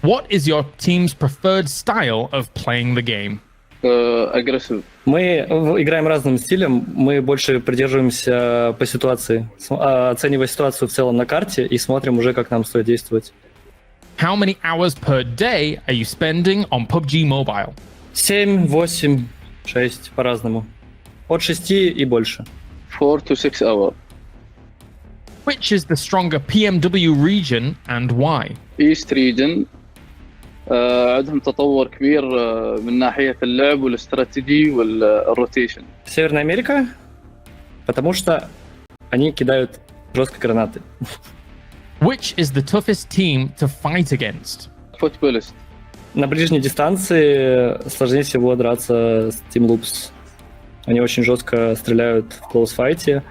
What is your team's preferred style of playing the game? Агрессив. Мы играем разным стилем, мы больше придерживаемся по ситуации, оценивая ситуацию в целом на карте и смотрим уже, как нам стоит действовать. How many hours per day are you spending on PUBG Mobile? 7, 8, 6, по-разному. От 6 и больше. 4 to 6 hours. Which is the stronger PMW region and why? East region عندهم تطور كبير من ناحية اللعب والاستراتيجي والروتيشن. Северная Америка, потому что они кидают жестко гранаты. Which is the toughest team to fight against? Footballist. На ближней дистанции сложнее всего драться с Team Loops. Они очень жестко стреляют в клоусфайте.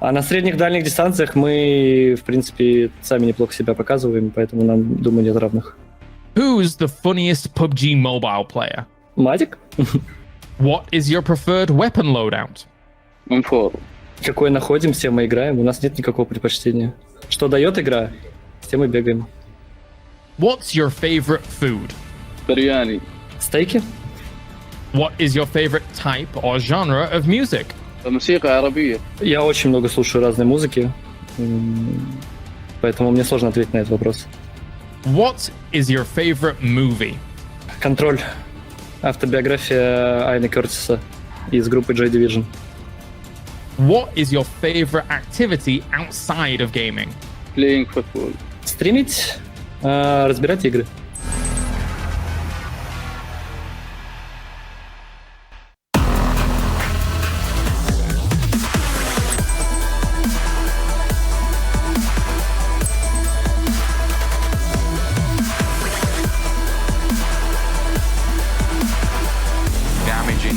А на средних дальних дистанциях мы, в принципе, сами неплохо себя показываем, поэтому нам, думаю, нет равных. Who's the funniest PUBG Mobile player? Матик? What is your preferred weapon loadout? M4. Какой находим, с тем мы играем. У нас нет никакого предпочтения. Что дает игра, с тем мы бегаем. What's your favorite food? برياني. Стейки? What is your favorite type or genre of music? موسيقى عربية. Я очень много слушаю разной музыки, поэтому мне сложно ответить на этот вопрос. What is your favorite movie? Контроль. Автобиография Айны Кёртиса из группы Joy Division. What is your favorite activity outside of gaming? Playing football. Стримить, разбирать игры.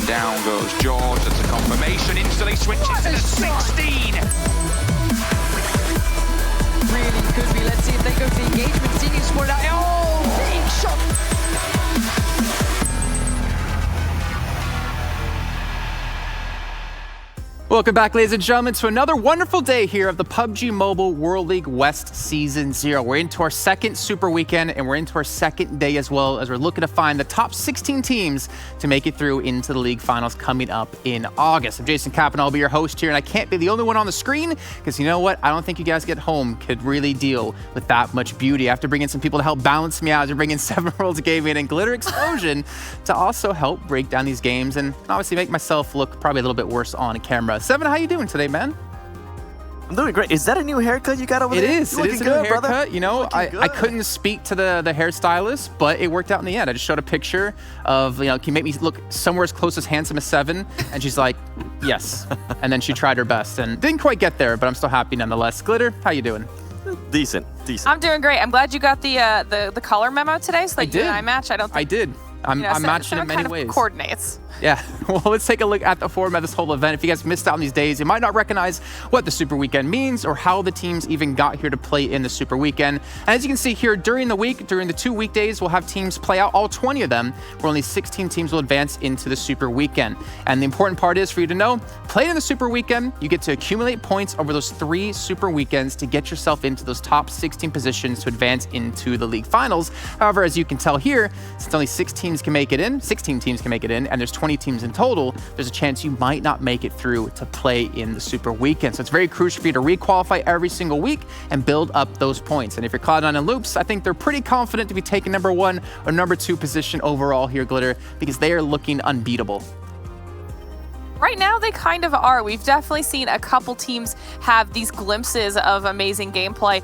Down goes George, that's a confirmation, instantly switches to the 16! Really could be, let's see if they go to the engagement, seeing his sport out, oh, big shot! Welcome back, ladies and gentlemen, to another wonderful day here of the PUBG Mobile World League West Season 0. We're into our second Super Weekend, and we're into our second day as well, as we're looking to find the top 16 teams to make it through into the league finals coming up in August. I'm Jason Kappen, I'll be your host here, and I can't be the only one on the screen, because you know what? I don't think you guys get home could really deal with that much beauty. I have to bring in some people to help balance me out, to bring in 7 Worlds Gaming and Glitter Explosion to also help break down these games, and obviously make myself look probably a little bit worse on camera. 7, how you doing today, man? I'm doing great. Is that a new haircut you got over It there? is. You're It is a looking new good, brother. haircut. You know, I couldn't speak to the hairstylist, but it worked out in the end. I just showed a picture of, can you make me look somewhere as close as handsome as 7? And she's like, yes. And then she tried her best and didn't quite get there, but I'm still happy nonetheless. Glitter, how you doing? Decent. I'm doing great. I'm glad you got the color memo today, so that you did. and I match. I don't think I did. I'm matching in many ways. Coordinates. Yeah, well, let's take a look at the format of this whole event. If you guys missed out on these days, you might not recognize what the Super Weekend means or how the teams even got here to play in the Super Weekend. And as you can see here, during the week, during the 2 weekdays, we'll have teams play out, all 20 of them, where only 16 teams will advance into the Super Weekend. And the important part is for you to know, playing in the Super Weekend, you get to accumulate points over those 3 Super Weekends to get yourself into those top 16 positions to advance into the league finals. However, as you can tell here, since only 16 teams can make it in, and there's 20 teams in total, there's a chance you might not make it through to play in the Super Weekend. So it's very crucial for you to requalify every single week and build up those points. And if you're Cloud9 and Loops, I think they're pretty confident to be taking number 1 or number 2 position overall here, Glitter, because they are looking unbeatable. Right now, they kind of are. We've definitely seen a couple teams have these glimpses of amazing gameplay,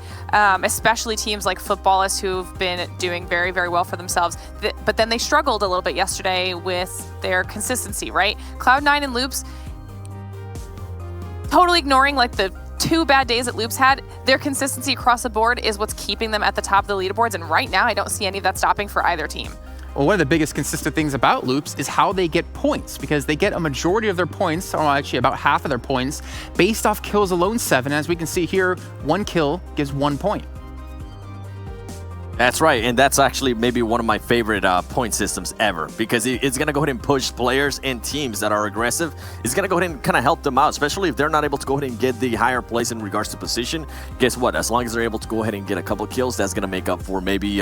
especially teams like Footballists who've been doing very, very well for themselves. But then they struggled a little bit yesterday with their consistency, right? Cloud9 and Loops, totally ignoring like the 2 bad days that Loops had, their consistency across the board is what's keeping them at the top of the leaderboards. And right now, I don't see any of that stopping for either team. Well, one of the biggest consistent things about Loops is how they get points, because they get a majority of their points, or actually about half of their points, based off kills alone 7. As we can see here, 1 kill gives 1 point. That's right, and that's actually maybe one of my favorite point systems ever, because it's going to go ahead and push players and teams that are aggressive. It's going to go ahead and kind of help them out, especially if they're not able to go ahead and get the higher place in regards to position. Guess what? As long as they're able to go ahead and get a couple kills, that's going to make up for maybe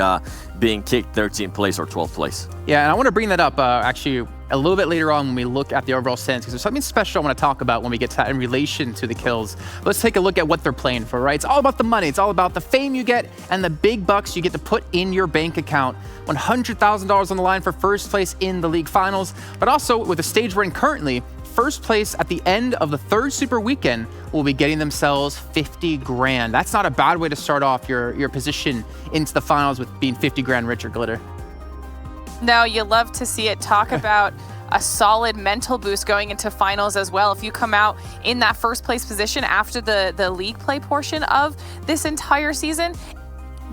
being kicked 13th place or 12th place. Yeah, and I want to bring that up actually a little bit later on when we look at the overall sense, because there's something special I want to talk about when we get to that in relation to the kills. Let's take a look at what they're playing for, right? It's all about the money. It's all about the fame you get and the big bucks you get to put in your bank account. $100,000 on the line for first place in the league finals, but also with the stage we're in currently, first place at the end of the 3rd Super Weekend will be getting themselves 50 grand. That's not a bad way to start off your position into the finals with being 50 grand richer, Glitter. No, you love to see it. Talk about a solid mental boost going into finals as well. If you come out in that first place position after the league play portion of this entire season,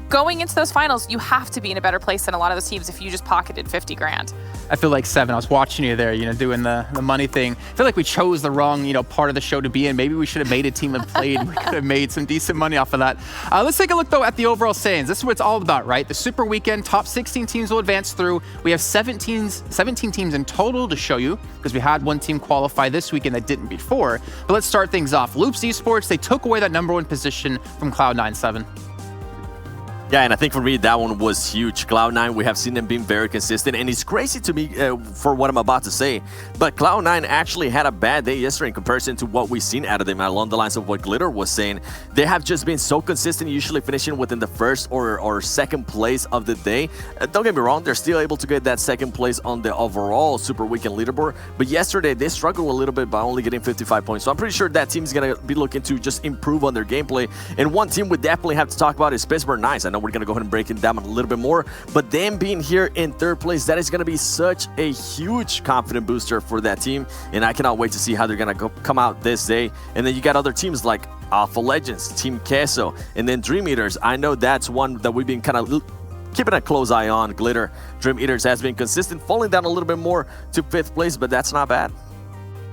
going into those finals, you have to be in a better place than a lot of those teams if you just pocketed 50 grand. I feel like 7. I was watching you there, doing the money thing. I feel like we chose the wrong, part of the show to be in. Maybe we should have made a team and played. We could have made some decent money off of that. Let's take a look, though, at the overall standings. This is what it's all about, right? The Super Weekend, top 16 teams will advance through. We have 17 teams in total to show you, because we had one team qualify this weekend that didn't before. But let's start things off. Loops Esports, they took away that number 1 position from Cloud9 7. Yeah, and I think for me, that one was huge. Cloud9, we have seen them being very consistent, and it's crazy to me for what I'm about to say, but Cloud9 actually had a bad day yesterday in comparison to what we've seen out of them, along the lines of what Glitter was saying. They have just been so consistent, usually finishing within the 1st or 2nd place of the day. Don't get me wrong, they're still able to get that 2nd place on the overall Super Weekend leaderboard, but yesterday they struggled a little bit by only getting 55 points, so I'm pretty sure that team's going to be looking to just improve on their gameplay. And one team we definitely have to talk about is Pittsburgh Knights. I know we're going to go ahead and break it down a little bit more, but them being here in 3rd place, that is going to be such a huge confident booster for that team, and I cannot wait to see how they're going to come out this day. And then you got other teams like Alpha Legends, Team Queso, and then Dream Eaters. I know that's one that we've been kind of keeping a close eye on. Glitter, Dream Eaters has been consistent, falling down a little bit more to 5th place, but that's not bad.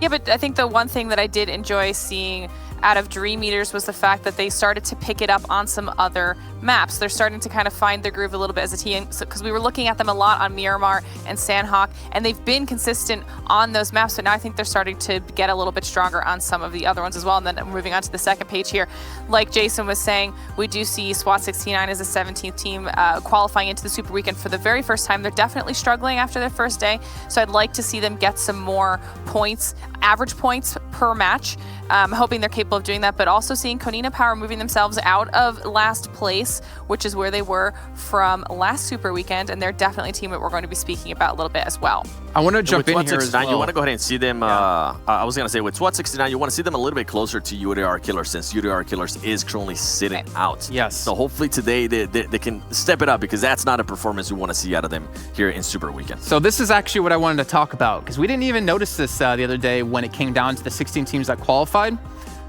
Yeah, but I think the one thing that I did enjoy seeing out of Dream Eaters was the fact that they started to pick it up on some other maps. They're starting to kind of find their groove a little bit as a team, because we were looking at them a lot on Miramar and Sanhok, and they've been consistent on those maps, but now I think they're starting to get a little bit stronger on some of the other ones as well. And then moving on to the second page here, like Jason was saying, we do see SWAT 69 as a 17th team qualifying into the Super Weekend for the very first time. They're definitely struggling after their first day, so I'd like to see them get some more points average points per match. Hoping they're capable of doing that, but also seeing Konina Power moving themselves out of last place, which is where they were from last Super Weekend, and they're definitely a team that we're going to be speaking about a little bit as well. I want to jump in here as well. You want to go ahead and see them, I was going to say, with SWAT 69, you want to see them a little bit closer to UDR Killers, since UDR Killers is currently sitting out. Yes. So hopefully today they can step it up, because that's not a performance we want to see out of them here in Super Weekend. So this is actually what I wanted to talk about, because we didn't even notice this the other day when it came down to the 16 teams that qualified.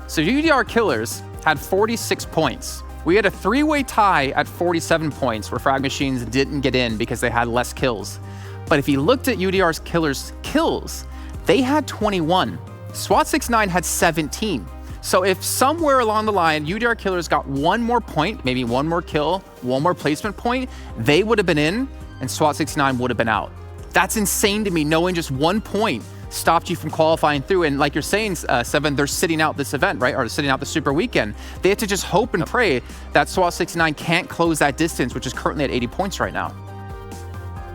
So UDR Killers had 46 points. We had a three-way tie at 47 points where Frag Machines didn't get in because they had less kills. But if you looked at UDR Killers' kills, they had 21. SWAT 69 had 17. So if somewhere along the line, UDR Killers got one more point, maybe one more kill, one more placement point, they would have been in and SWAT 69 would have been out. That's insane to me, knowing just 1 point stopped you from qualifying through. And like you're saying, Seven, they're sitting out this event, right? Or sitting out the Super Weekend. They have to just hope and pray that SWAT 69 can't close that distance, which is currently at 80 points right now.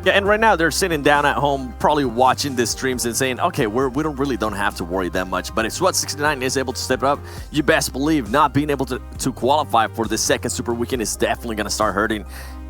Yeah, and right now they're sitting down at home, probably watching the streams and saying, okay, we don't have to worry that much. But if SWAT 69 is able to step it up, you best believe not being able to qualify for the second Super Weekend is definitely going to start hurting,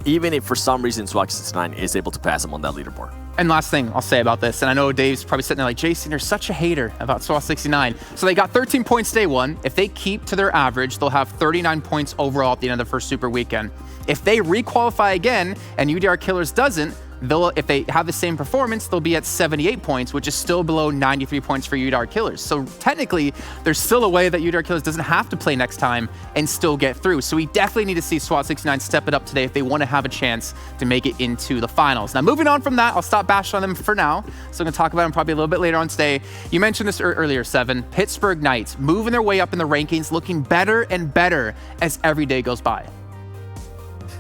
even if for some reason SWAT 69 is able to pass them on that leaderboard. And last thing I'll say about this, and I know Dave's probably sitting there like, Jason, you're such a hater about SWAT 69. So they got 13 points day one. If they keep to their average, they'll have 39 points overall at the end of the first Super Weekend. If they requalify again and UDR Killers doesn't, if they have the same performance, they'll be at 78 points, which is still below 93 points for UDR Killers. So technically, there's still a way that UDR Killers doesn't have to play next time and still get through. So we definitely need to see SWAT 69 step it up today if they want to have a chance to make it into the finals. Now, moving on from that, I'll stop bashing on them for now. So I'm going to talk about them probably a little bit later on today. You mentioned this earlier, Seven. Pittsburgh Knights moving their way up in the rankings, looking better and better as every day goes by.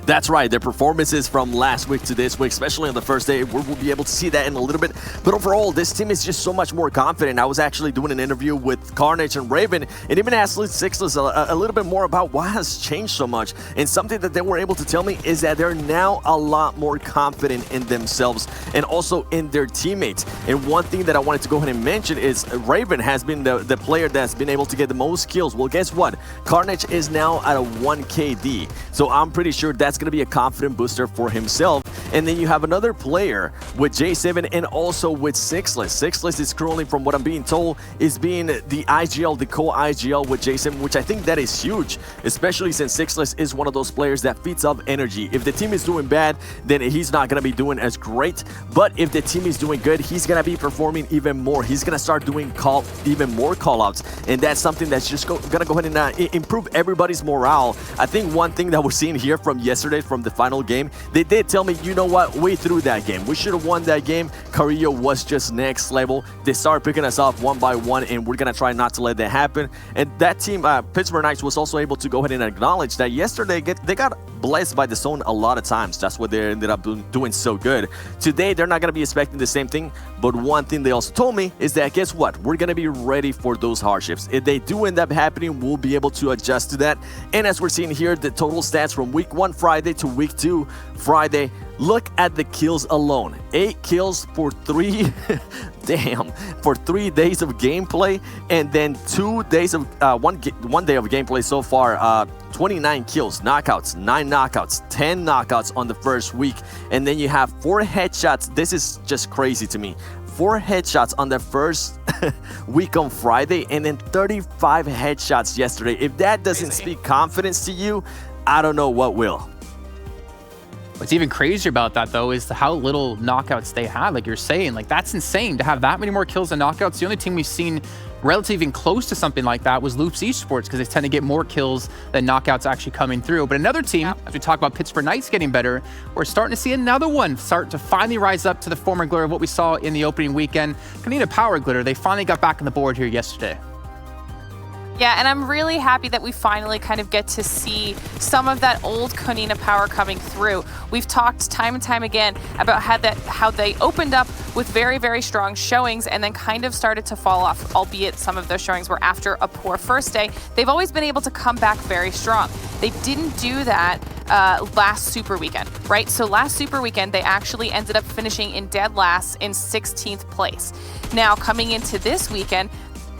That's right, their performances from last week to this week, especially on the first day, we'll be able to see that in a little bit. But overall, this team is just so much more confident. I was actually doing an interview with Carnage and Raven, and even asked Sixless a little bit more about what has changed so much. And something that they were able to tell me is that they're now a lot more confident in themselves and also in their teammates. And one thing that I wanted to go ahead and mention is Raven has been the player that's been able to get the most kills. Well, guess what? Carnage is now at a 1 KD. So I'm pretty sure that's going to be a confident booster for himself. And then you have another player with J7 and also with Sixless. Sixless is currently, from what I'm being told, is being the IGL, the co-IGL with J7, which I think that is huge, especially since Sixless is one of those players that feeds up energy. If the team is doing bad, then he's not going to be doing as great. But if the team is doing good, he's going to be performing even more. He's going to start doing even more call-outs. And that's something that's just going to go ahead and improve everybody's morale. I think one thing that we're seeing here from yesterday, from the final game, they did tell me, you know what, we threw that game. We should have won that game. Carrillo was just next level. They started picking us off one by one, and we're going to try not to let that happen. And that team, Pittsburgh Knights, was also able to go ahead and acknowledge that yesterday they got blessed by the zone a lot of times. That's what they ended up doing so good. Today, they're not going to be expecting the same thing, but one thing they also told me is that, guess what? We're going to be ready for those hardships. If they do end up happening, we'll be able to adjust to that. And as we're seeing here, the total stats from week 1 Friday to week 2 Friday, look at the kills alone. 8 kills for 3 damn, for 3 days of gameplay, and then 2 days of one day of gameplay so far. 29 kills, knockouts, 9 knockouts, 10 knockouts on the first week, and then you have 4 headshots. This is just crazy to me. 4 headshots on the first week on Friday, and then 35 headshots yesterday. If that doesn't speak confidence to you, I don't know what will. What's even crazier about that, though, is how little knockouts they had. Like you're saying, like that's insane to have that many more kills and knockouts. The only team we've seen relatively even close to something like that was Loops Esports, because they tend to get more kills than knockouts actually coming through. But another team, as we talk about Pittsburgh Knights getting better, we're starting to see another one start to finally rise up to the former glitter of what we saw in the opening weekend. Konina Power Glitter, they finally got back on the board here yesterday. Yeah, and I'm really happy that we finally kind of get to see some of that old Konina power coming through. We've talked time and time again about how they opened up with very, very strong showings and then kind of started to fall off, albeit some of those showings were after a poor first day. They've always been able to come back very strong. They didn't do that last Super Weekend, right? So last Super Weekend, they actually ended up finishing in dead last in 16th place. Now, coming into this weekend,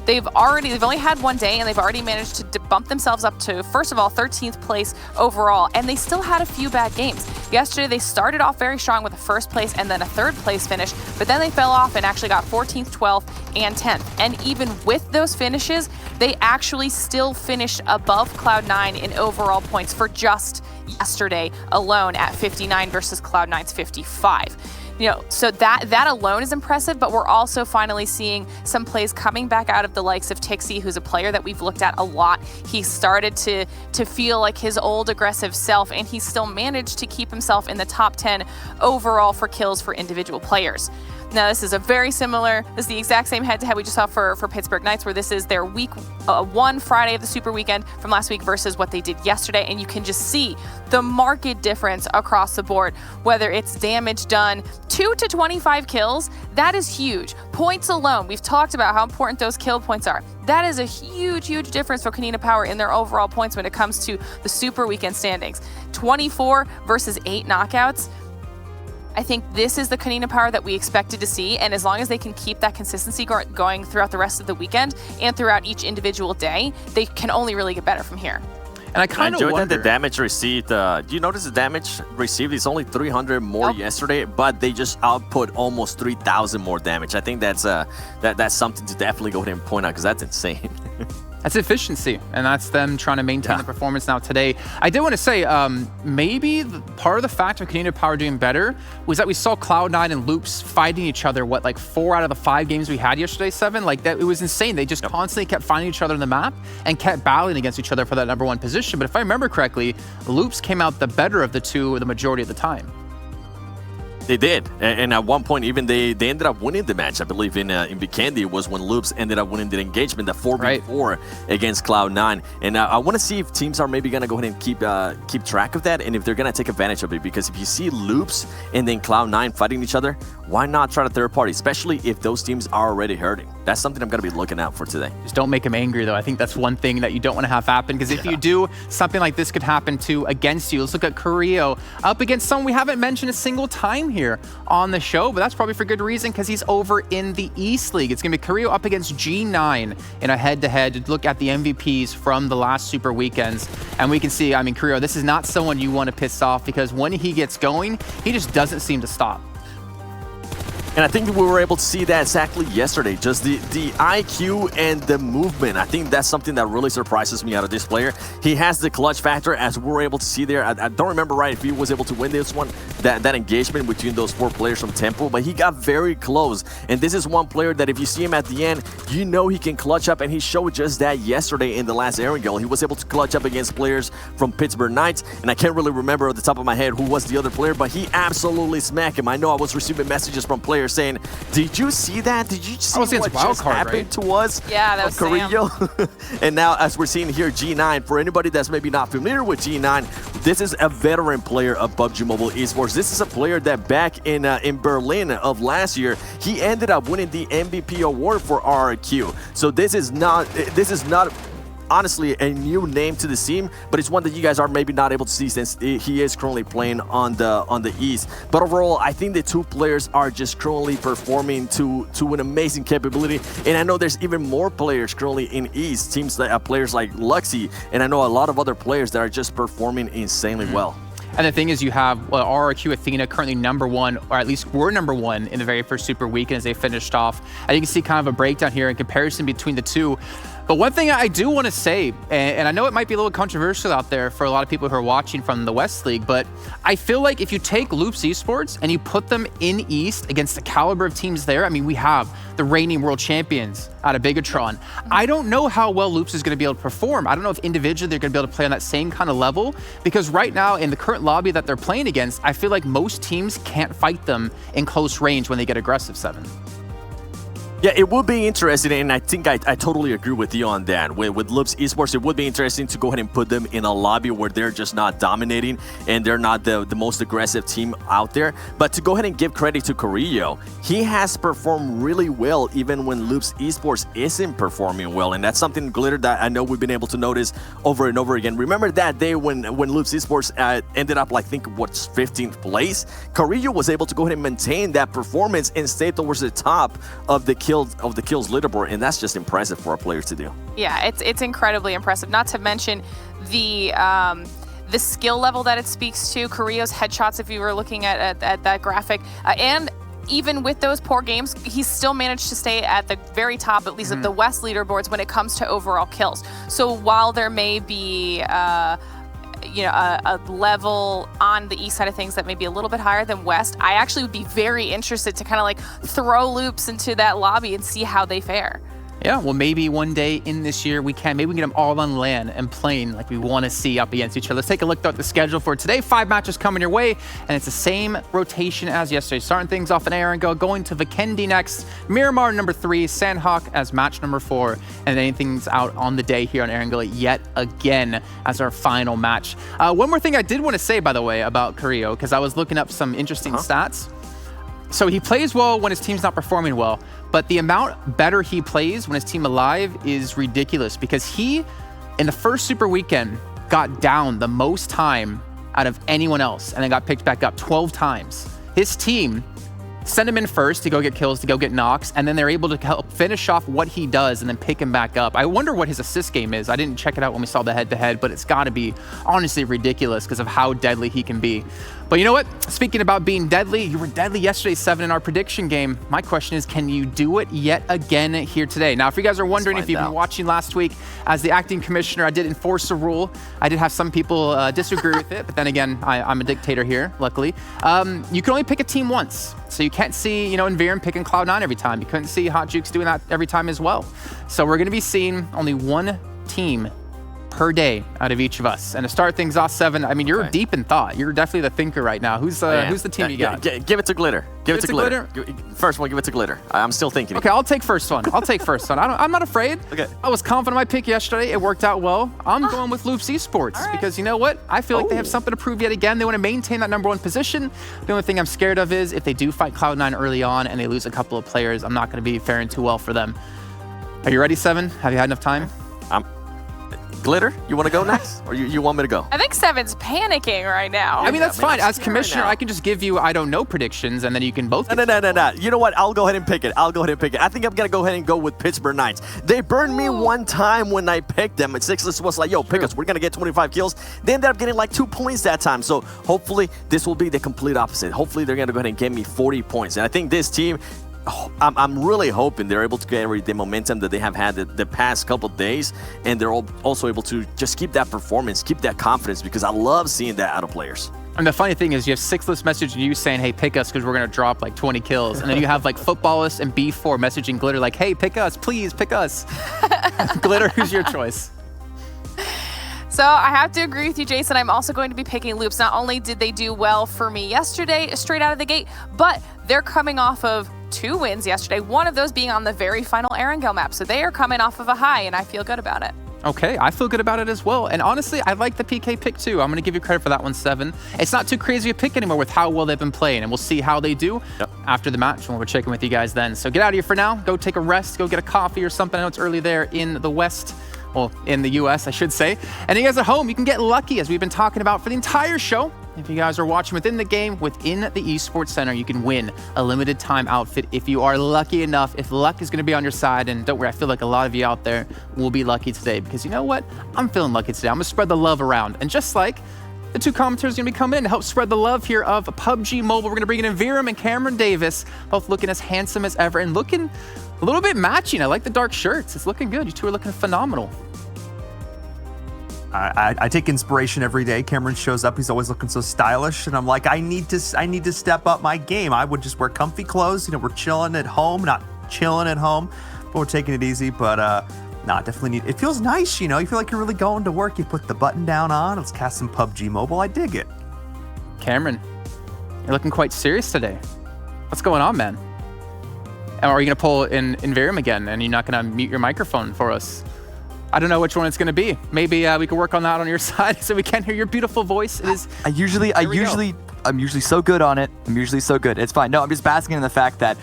they've only had one day and they've already managed to bump themselves up to, first of all, 13th place overall, and they still had a few bad games. Yesterday, they started off very strong with a first place and then a third place finish, but then they fell off and actually got 14th, 12th, and 10th. And even with those finishes, they actually still finished above Cloud9 in overall points for just yesterday alone at 59 versus Cloud9's 55. You know, so that alone is impressive, but we're also finally seeing some plays coming back out of the likes of Tixie, who's a player that we've looked at a lot. He started to feel like his old aggressive self, and he still managed to keep himself in the top 10 overall for kills for individual players. Now, this is the exact same head-to-head we just saw for Pittsburgh Knights, where this is their week 1 Friday of the Super Weekend from last week versus what they did yesterday, and you can just see the marked difference across the board, whether it's damage done, 2 to 25 kills, that is huge. Points alone, we've talked about how important those kill points are. That is a huge, huge difference for Konina Power in their overall points when it comes to the Super Weekend standings. 24 versus 8 knockouts. I think this is the Konina Power that we expected to see, and as long as they can keep that consistency going throughout the rest of the weekend and throughout each individual day, they can only really get better from here. And I kind of wonder that the damage received. Do you notice the damage received is only 300 more yesterday, but they just output almost 3,000 more damage. I think that's something to definitely go ahead and point out, because that's insane. That's efficiency, and that's them trying to maintain the performance now today. I did want to say, maybe part of the fact of Konina Power doing better was that we saw Cloud9 and Loops fighting each other, 4 out of the 5 games we had yesterday, 7? Like, that, it was insane. They just constantly kept finding each other on the map and kept battling against each other for that #1 position. But if I remember correctly, Loops came out the better of the two the majority of the time. They did, and at one point even they ended up winning the match. I believe in Vikendi was when Loops ended up winning the engagement, the 4v4 against Cloud9. And I want to see if teams are maybe going to go ahead and keep track of that, and if they're going to take advantage of it. Because if you see Loops and then Cloud9 fighting each other, why not try to third party, especially if those teams are already hurting? That's something I'm going to be looking out for today. Just don't make them angry, though. I think that's one thing that you don't want to have happen, because if you do, something like this could happen too against you. Let's look at Carrillo up against someone we haven't mentioned a single time here on the show, but that's probably for good reason, because he's over in the East League. It's going to be Carrillo up against G9 in a head-to-head. Look at the MVPs from the last Super Weekends, and we can see, I mean, Carrillo, this is not someone you want to piss off, because when he gets going, he just doesn't seem to stop. And I think we were able to see that exactly yesterday, just the IQ and the movement. I think that's something that really surprises me out of this player. He has the clutch factor, as we were able to see there. I don't remember right if he was able to win this one, that engagement between those 4 players from Temple, but he got very close. And this is one player that if you see him at the end, you know he can clutch up, and he showed just that yesterday in the last Erangel. He was able to clutch up against players from Pittsburgh Knights, and I can't really remember at the top of my head who was the other player, but he absolutely smacked him. I know I was receiving messages from players saying, did you see that? Did you see what just happened to us? Yeah, that was Carrillo. And now, as we're seeing here, G9, for anybody that's maybe not familiar with G9, this is a veteran player of PUBG Mobile Esports. This is a player that back in Berlin of last year, he ended up winning the MVP award for RRQ. So this is not honestly a new name to the scene, but it's one that you guys are maybe not able to see, since he is currently playing on the East. But overall, I think the 2 players are just currently performing to an amazing capability. And I know there's even more players currently in East, teams that players like Luxy, and I know a lot of other players that are just performing insanely well. And the thing is, you have RRQ Athena currently #1, or at least were #1 in the very first Super Weekend as they finished off. And you can see kind of a breakdown here in comparison between the two. But one thing I do want to say, and I know it might be a little controversial out there for a lot of people who are watching from the West League, but I feel like if you take Loops Esports and you put them in East against the caliber of teams there, I mean, we have the reigning world champions out of Bigatron. I don't know how well Loops is going to be able to perform. I don't know if individually they're going to be able to play on that same kind of level, because right now in the current lobby that they're playing against, I feel like most teams can't fight them in close range when they get aggressive, 7. Yeah, it would be interesting, and I think I totally agree with you on that. With Loops Esports, it would be interesting to go ahead and put them in a lobby where they're just not dominating and they're not the most aggressive team out there. But to go ahead and give credit to Carrillo, he has performed really well even when Loops Esports isn't performing well, and that's something, Glitter, that I know we've been able to notice over and over again. Remember that day when Loops Esports ended up, like, I think, what's 15th place? Carrillo was able to go ahead and maintain that performance and stay towards the top of the kills leaderboard, and that's just impressive for a player to do. Yeah, it's incredibly impressive. Not to mention the skill level that it speaks to. Carrillo's headshots, if you were looking at that graphic, and even with those poor games, he's still managed to stay at the very top, at least of the West leaderboards when it comes to overall kills. So while there may be a level on the east side of things that may be a little bit higher than west, I actually would be very interested to kind of like throw Loops into that lobby and see how they fare. Yeah, well, maybe one day in this year we can get them all on LAN and playing like we want to see up against each other. Let's take a look at the schedule for today. 5 matches coming your way, and it's the same rotation as yesterday. Starting things off in Erangel, going to Vikendi next, Miramar number 3, Sanhok as match number 4, and then anything's out on the day here on Erangel yet again as our final match. One more thing I did want to say, by the way, about Carrillo, because I was looking up some interesting stats. So he plays well when his team's not performing well, but the amount better he plays when his team alive is ridiculous, because he, in the first Super Weekend, got down the most time out of anyone else and then got picked back up 12 times. His team send him in first to go get kills, to go get knocks, and then they're able to help finish off what he does and then pick him back up. I wonder what his assist game is. I didn't check it out when we saw the head-to-head, but it's got to be honestly ridiculous because of how deadly he can be. But you know what? Speaking about being deadly, you were deadly yesterday, 7, in our prediction game. My question is, can you do it yet again here today? Now, if you guys are wondering, if you've been watching last week, as the acting commissioner, I did enforce a rule. I did have some people disagree with it, but then again, I'm a dictator here, luckily. You can only pick a team once. So you can't see, Environ picking Cloud9 every time. You couldn't see Hot Jukes doing that every time as well. So we're going to be seeing only one team per day out of each of us. And to start things off, 7, I mean, you're deep in thought. You're definitely the thinker right now. Who's the team you got? Give it to Glitter. Give it to Glitter. First one, give it to Glitter. I'm still thinking. Okay, I'll take first one. I'm not afraid. Okay. I was confident in my pick yesterday. It worked out well. I'm going with Loops Esports because you know what? I feel like they have something to prove yet again. They want to maintain that #1 position. The only thing I'm scared of is if they do fight Cloud9 early on and they lose a couple of players, I'm not going to be faring too well for them. Are you ready, 7? Have you had enough time? Glitter, you want to go next? Or you want me to go? I think 7's panicking right now. I mean, that's fine. As commissioner, I can just give you I don't know predictions, and then you can both. No. You know what? I'll go ahead and pick it. I think I'm going to go ahead and go with Pittsburgh Knights. They burned me one time when I picked them. Sixless was like, yo, pick us. We're going to get 25 kills. They ended up getting like 2 points that time. So hopefully this will be the complete opposite. Hopefully they're going to go ahead and get me 40 points. And I think this team, I'm really hoping they're able to carry the momentum that they have had the past couple of days, and they're also able to just keep that performance, keep that confidence, because I love seeing that out of players. And the funny thing is, you have Sixless messaging you saying, hey, pick us because we're going to drop like 20 kills. And then you have like Footballist and B4 messaging Glitter like, hey, pick us, please pick us. Glitter, who's your choice? So I have to agree with you, Jason. I'm also going to be picking Loops. Not only did they do well for me yesterday, straight out of the gate, but they're coming off of 2 wins yesterday, one of those being on the very final Erangel map. So they are coming off of a high, and I feel good about it. Okay, I feel good about it as well. And honestly, I like the PK pick too. I'm going to give you credit for that one, 7. It's not too crazy a pick anymore with how well they've been playing, and we'll see how they do after the match when we're checking with you guys then. So get out of here for now. Go take a rest. Go get a coffee or something. I know it's early there in the West. Well, in the US, I should say. And you guys at home, you can get lucky, as we've been talking about for the entire show. If you guys are watching within the game, within the Esports Center, you can win a limited time outfit if you are lucky enough, if luck is going to be on your side. And don't worry, I feel like a lot of you out there will be lucky today, because you know what? I'm feeling lucky today. I'm going to spread the love around. And just like the 2 commentators are going to be coming in to help spread the love here of PUBG Mobile, we're going to bring in Viram and Cameron Davis, both looking as handsome as ever and looking a little bit matching. I like the dark shirts. It's looking good. You 2 are looking phenomenal. I take inspiration every day. Cameron shows up, he's always looking so stylish, and I'm like, I need to step up my game. I would just wear comfy clothes. We're chilling at home, not chilling at home, but we're taking it easy. But definitely need. It feels nice, you feel like you're really going to work. You put the button down on. Let's cast some PUBG Mobile. I dig it. Cameron, you're looking quite serious today. What's going on, man? Or are you going to pull in Verum again, and you're not going to mute your microphone for us? I don't know which one it's going to be. Maybe we could work on that on your side so we can hear your beautiful voice. It is. I'm usually so good on it. I'm usually so good. It's fine. No, I'm just basking in the fact that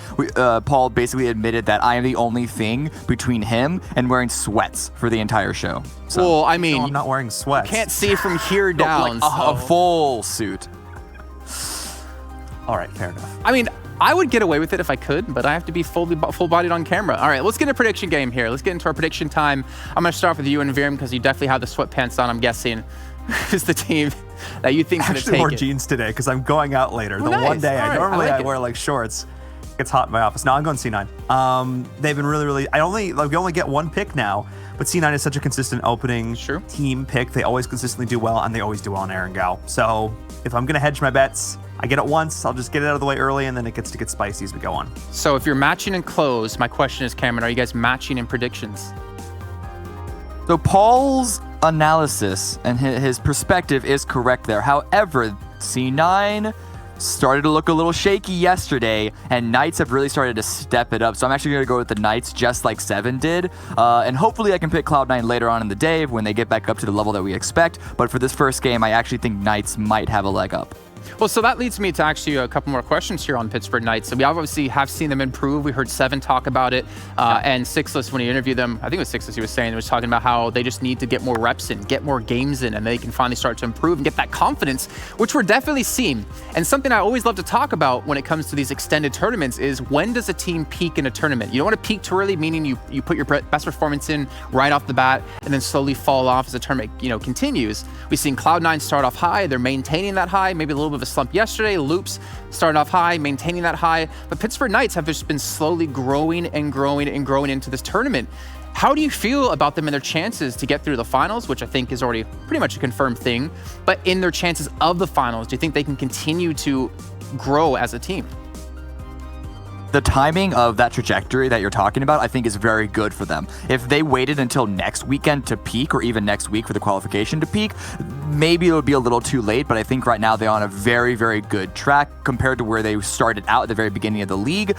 Paul basically admitted that I am the only thing between him and wearing sweats for the entire show. So. Well, I mean, No, I'm not wearing sweats. can't see from here down. Like a full suit. All right, fair enough. I mean, I would get away with it if I could, but I have to be full-bodied on camera. All right, let's get a prediction game here. Let's get into our prediction time. I'm going to start with you and Viram because you definitely have the sweatpants on, I'm guessing. Who's the team that you think is going to Actually, take wore it? jeans today because I'm going out later. Oh, The nice. one day All right, I normally I like it. wear like shorts. It gets hot in my office. No, I'm going C9. They've been really. We only get one pick now, but C9 is such a consistent opening team pick. They always consistently do well, and they always do well on Erangel. So if I'm going to hedge my bets, I get it once. I'll just get it out of the way early, and then it gets to get spicy as we go on. So if you're matching in clothes, my question is, Cameron, are you guys matching in predictions? So Paul's analysis and his perspective is correct there. However, C9 started to look a little shaky yesterday, and Knights have really started to step it up. So I'm actually going to go with the Knights just like 7 did. And hopefully I can pick Cloud9 later on in the day when they get back up to the level that we expect. But for this first game, I actually think Knights might have a leg up. Well, so that leads me to actually a couple more questions here on Pittsburgh Knights. So we obviously have seen them improve. We heard Seven talk about it, and Sixless, when he interviewed them, I think it was Sixless he was saying, he was talking about how they just need to get more reps in, get more games in, and they can finally start to improve and get that confidence, which we're definitely seeing. And something I always love to talk about when it comes to these extended tournaments is when does a team peak in a tournament? You don't want to peak too early, meaning you put your best performance in right off the bat and then slowly fall off as the tournament continues. We've seen Cloud9 start off high. They're maintaining that high, maybe a little bit of a slump yesterday. Loops starting off high, maintaining that high. But Pittsburgh Knights have just been slowly growing and growing and growing into this tournament. How do you feel about them and their chances to get through the finals, which I think is already pretty much a confirmed thing, but in their chances of the finals, do you think they can continue to grow as a team? The timing of that trajectory that you're talking about, I think, is very good for them. If they waited until next weekend to peak, or even next week for the qualification to peak, maybe it would be a little too late, but I think right now they're on a very, very good track compared to where they started out at the very beginning of the league.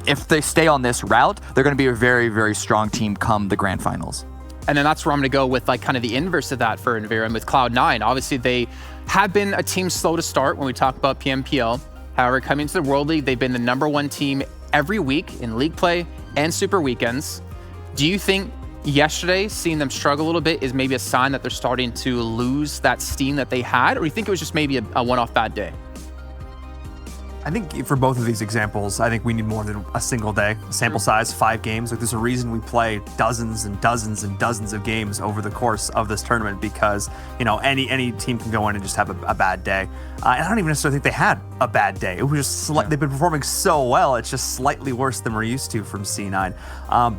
If they stay on this route, they're going to be a very, very strong team come the grand finals. And then that's where I'm going to go with like kind of the inverse of that for Envira and with Cloud9. Obviously, they have been a team slow to start when we talk about PMPL. However, coming to the World League, they've been the #1 team every week in league play and super weekends. Do you think yesterday, seeing them struggle a little bit, is maybe a sign that they're starting to lose that steam that they had? Or do you think it was just maybe a one-off bad day? I think for both of these examples, I think we need more than a single day. Sample size, 5 games. Like, there's a reason we play dozens and dozens and dozens of games over the course of this tournament, because any team can go in and just have a bad day. And I don't even necessarily think they had a bad day. It was just they've been performing so well. It's just slightly worse than we're used to from C9.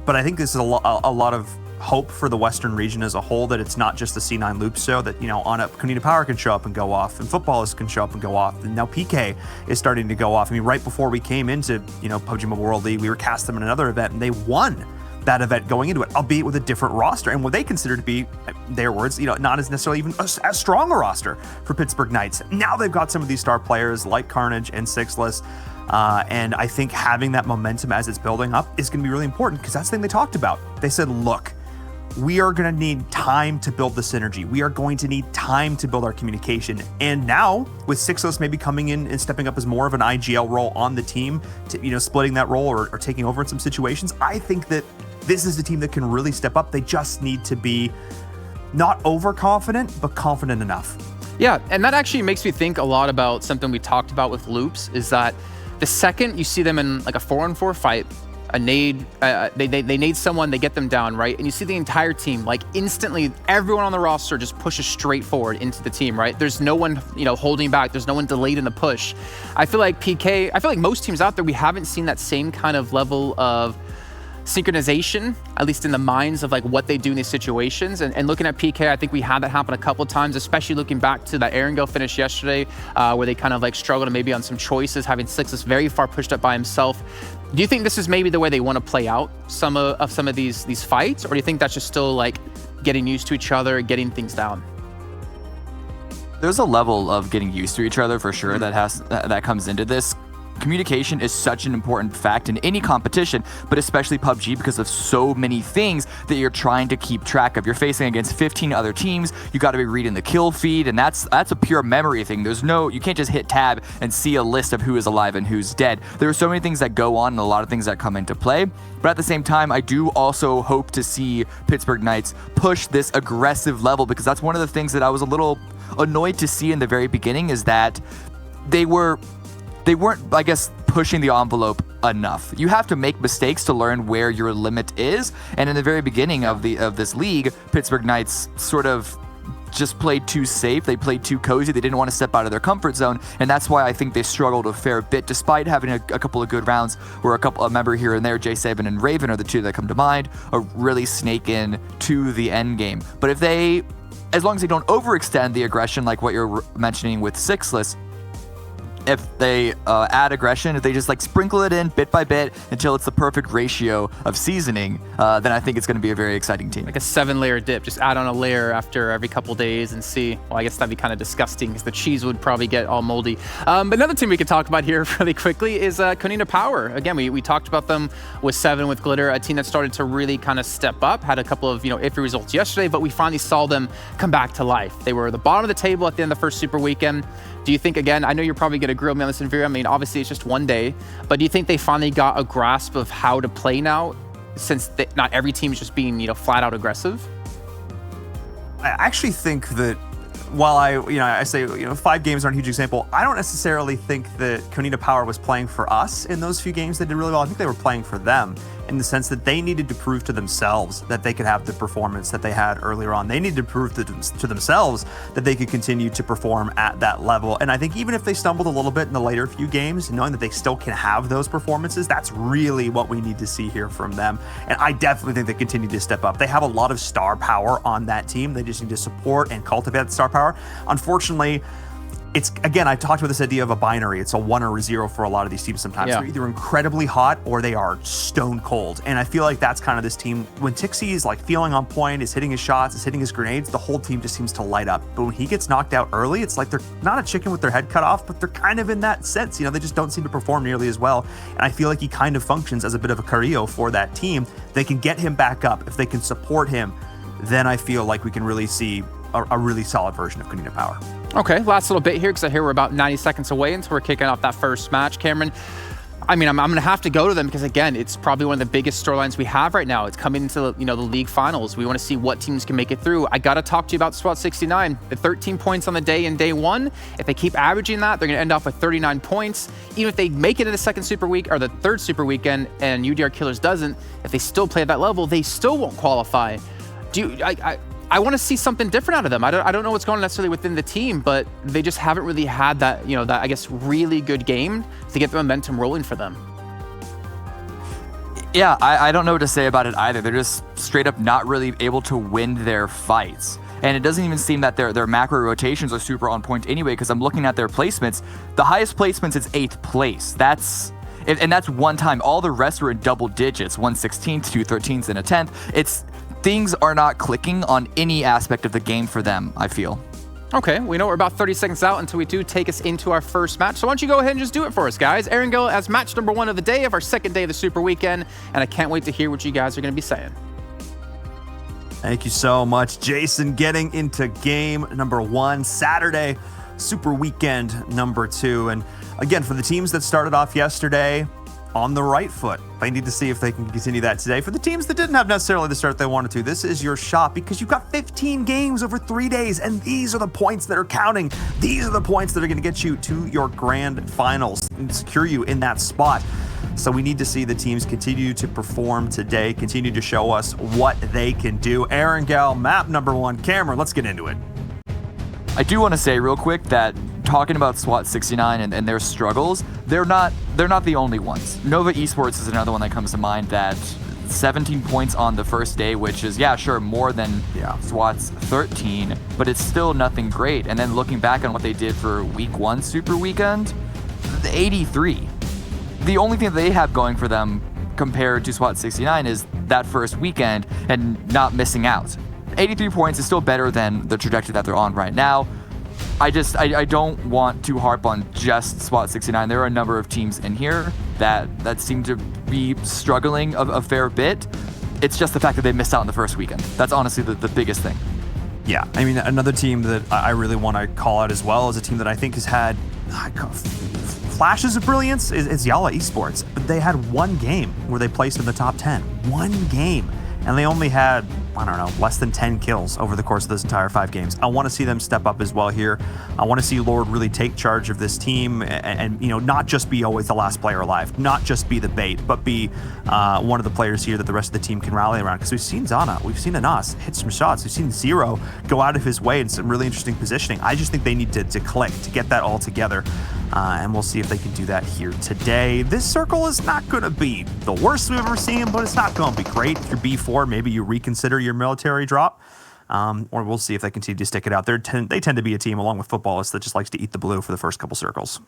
But I think this is a lot of hope for the Western region as a whole, that it's not just the C9 Loop show, that on up Kunina Power can show up and go off, and footballers can show up and go off, and now PK is starting to go off. I mean, right before we came into PUBG Mobile World League, we were cast them in another event, and they won that event going into it, albeit with a different roster, and what they consider to be, their words, not as necessarily even as strong a roster for Pittsburgh Knights. Now they've got some of these star players like Carnage and Sixless. And I think having that momentum as it's building up is going to be really important, because that's the thing they talked about. They said, look, we are going to need time to build the synergy. We are going to need time to build our communication. And now, with Sixless maybe coming in and stepping up as more of an IGL role on the team, to, splitting that role or taking over in some situations, I think that this is the team that can really step up. They just need to be not overconfident, but confident enough. Yeah, and that actually makes me think a lot about something we talked about with Loops, is that the second you see them in like a 4-on-4 fight, a nade, they nade someone, they get them down, right? And you see the entire team, like instantly, everyone on the roster just pushes straight forward into the team, right? There's no one, holding back. There's no one delayed in the push. I feel like most teams out there, we haven't seen that same kind of level of synchronization, at least in the minds of like what they do in these situations. And looking at PK, I think we had that happen a couple of times, especially looking back to that Erangel finish yesterday, where they kind of like struggled maybe on some choices, having Sixless very far pushed up by himself. Do you think this is maybe the way they want to play out some of these fights, or do you think that's just still like getting used to each other, getting things down? There's a level of getting used to each other for sure that comes into this. communication is such an important fact in any competition, but especially PUBG because of so many things that you're trying to keep track of. You're facing against 15 other teams. You got to be reading the kill feed, and that's a pure memory thing. You can't just hit tab and see a list of who is alive and who's dead. There are so many things that go on and a lot of things that come into play. But at the same time, I do also hope to see Pittsburgh Knights push this aggressive level, because that's one of the things that I was a little annoyed to see in the very beginning, is that they weren't, I guess, pushing the envelope enough. You have to make mistakes to learn where your limit is, and in the very beginning of this league, Pittsburgh Knights sort of just played too safe. They played too cozy. They didn't want to step out of their comfort zone, and that's why I think they struggled a fair bit, despite having a couple of good rounds where a member here and there, J7 and Raven are the two that come to mind, are really snake in to the end game. But as long as they don't overextend the aggression like what you're mentioning with Sixless, if they add aggression, if they just like sprinkle it in bit by bit until it's the perfect ratio of seasoning, then I think it's going to be a very exciting team. Like a 7-layer dip, just add on a layer after every couple days and see. Well, I guess that'd be kind of disgusting because the cheese would probably get all moldy. But another team we could talk about here really quickly is Konina Power. Again, we talked about them with 7 with Glitter, a team that started to really kind of step up, had a couple of iffy results yesterday, but we finally saw them come back to life. They were at the bottom of the table at the end of the first Super Weekend. Do you think, again, I know you're probably going to grill me on this in Vera, I mean, obviously it's just one day, but do you think they finally got a grasp of how to play now, since not every team is just being, flat out aggressive? I actually think that while I say 5 games aren't a huge example, I don't necessarily think that Konina Power was playing for us in those few games. They did really well. I think they were playing for them, in the sense that they needed to prove to themselves that they could have the performance that they had earlier on. They needed to prove to themselves that they could continue to perform at that level. And I think even if they stumbled a little bit in the later few games, knowing that they still can have those performances, that's really what we need to see here from them. And I definitely think they continue to step up. They have a lot of star power on that team. They just need to support and cultivate that star power. Unfortunately, it's, again, I talked about this idea of a binary. It's a 1 or a 0 for a lot of these teams sometimes. Yeah. They're either incredibly hot or they are stone cold. And I feel like that's kind of this team. When Tixie is like feeling on point, is hitting his shots, is hitting his grenades, the whole team just seems to light up. But when he gets knocked out early, it's like they're not a chicken with their head cut off, but they're kind of in that sense. They just don't seem to perform nearly as well. And I feel like he kind of functions as a bit of a Carrillo for that team. They can get him back up. If they can support him, then I feel like we can really see a really solid version of Konina Power. Okay, last little bit here, because I hear we're about 90 seconds away until we're kicking off that first match. Cameron, I mean, I'm going to have to go to them because, again, it's probably one of the biggest storylines we have right now. It's coming into the league finals. We want to see what teams can make it through. I got to talk to you about SWAT 69. The 13 points on the day in day 1. If they keep averaging that, they're going to end off with 39 points. Even if they make it to the second Super Week or the third Super Weekend and UDR Killers doesn't, if they still play at that level, they still won't qualify. I want to see something different out of them. I don't know what's going on necessarily within the team, but they just haven't really had that, that, I guess, really good game to get the momentum rolling for them. Yeah, I don't know what to say about it either. They're just straight up not really able to win their fights. And it doesn't even seem that their macro rotations are super on point anyway, because I'm looking at their placements. The highest placements is 8th place. That's one time. All the rest are in double digits, 1 16th, 2 13th, and a 10th. Things are not clicking on any aspect of the game for them, I feel. Okay, we know we're about 30 seconds out until we do take us into our first match. So why don't you go ahead and just do it for us, guys. Erangel as match number 1 of the day of our second day of the Super Weekend, and I can't wait to hear what you guys are going to be saying. Thank you so much, Jason. Getting into game number 1, Saturday, Super Weekend number 2. And again, for the teams that started off yesterday on the right foot, they need to see if they can continue that today. For the teams that didn't have necessarily the start they wanted to, this is your shot, because you've got 15 games over 3 days, and these are the points that are counting. These are the points that are going to get you to your grand finals and secure you in that spot. So we need to see the teams continue to perform today, continue to show us what they can do. Erangel, map number 1. Cameron, let's get into it. I do want to say real quick that talking about SWAT 69 and their struggles, they're not the only ones. Nova Esports is another one that comes to mind, that 17 points on the first day, which is, yeah, sure, more than SWAT's 13, but it's still nothing great. And then looking back on what they did for week 1 Super Weekend, 83. The only thing that they have going for them compared to SWAT 69 is that first weekend and not missing out. 83 points is still better than the trajectory that they're on right now. I don't want to harp on just SWAT 69. There are a number of teams in here that seem to be struggling a fair bit. It's just the fact that they missed out on the first weekend. That's honestly the biggest thing. Yeah, I mean, another team that I really want to call out as well is a team that I think has had flashes of brilliance is Yala Esports. But they had one game where they placed in the top 10. One game. And they only had, I don't know, less than 10 kills over the course of those entire 5 games. I want to see them step up as well here. I want to see Lord really take charge of this team and you know, not just be always the last player alive, not just be the bait, but be one of the players here that the rest of the team can rally around. Because we've seen Zana, we've seen Anas hit some shots, we've seen Zero go out of his way in some really interesting positioning. I just think they need to click, to get that all together. And we'll see if they can do that here today. This circle is not going to be the worst we've ever seen, but it's not going to be great. If you're B4, maybe you reconsider your military drop, or we'll see if they continue to stick it out. They tend to be a team, along with footballists, that just likes to eat the blue for the first couple circles.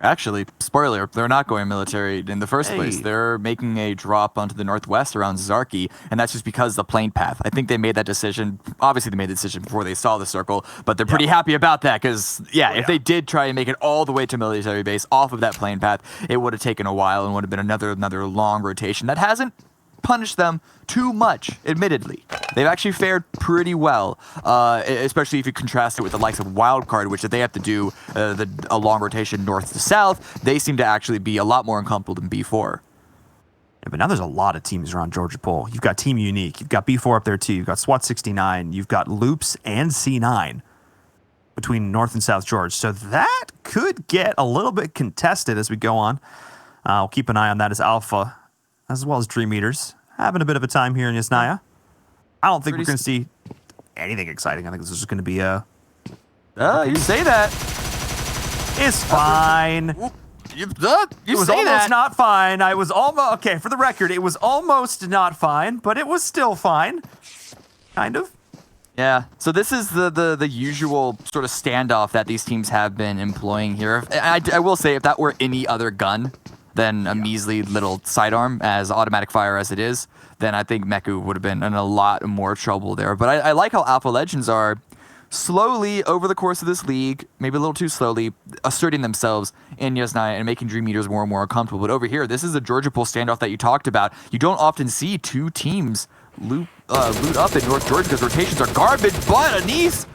Actually, spoiler, they're not going military in the first place. They're making a drop onto the northwest around Zarki, and that's just because the plane path. I think they made that decision. Obviously, they made the decision before they saw the circle, but they're pretty happy about that because, if they did try and make it all the way to military base off of that plane path, it would have taken a while and would have been another long rotation. That hasn't punished them too much, admittedly. They've actually fared pretty well, especially if you contrast it with the likes of Wildcard, which if they have to do a long rotation north to south, they seem to actually be a lot more uncomfortable than B4. Yeah, but now there's a lot of teams around Georgia Pole. You've got Team Unique, you've got B4 up there too, you've got SWAT 69, you've got Loops and C9 between North and South George. So that could get a little bit contested as we go on. We'll keep an eye on that as Alpha, as well as Dream Eaters, having a bit of a time here in Yasnaya. I don't think we're going to see anything exciting. I think this is just going to be a... You say that. It's fine. You it was say almost that. not fine. I was almost... Okay, for the record, it was almost not fine, but it was still fine. Kind of. Yeah, so this is the usual sort of standoff that these teams have been employing here. I will say, if that were any other gun than a measly little sidearm, as automatic fire as it is, then I think Meku would have been in a lot more trouble there. But I like how Alpha Legends are slowly, over the course of this league, maybe a little too slowly, asserting themselves in Yasnaya and making Dream Eaters more and more uncomfortable. But over here, this is a Georgia Pole standoff that you talked about. You don't often see two teams loot up in North Georgia because rotations are garbage, but Anis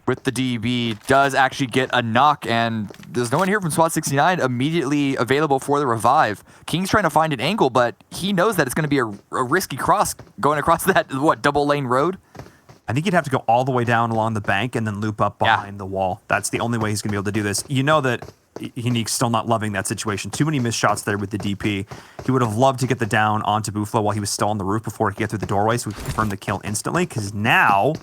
with the DB does actually get a knock, and there's no one here from SWAT 69 immediately available for the revive. King's trying to find an angle, but he knows that it's going to be a risky cross going across that, double lane road? I think you'd have to go all the way down along the bank and then loop up behind the wall. That's the only way he's going to be able to do this. You know that Unique's still not loving that situation. Too many missed shots there with the DP. He would have loved to get the down onto Buffalo while he was still on the roof before he could get through the doorway so we could confirm the kill instantly, because now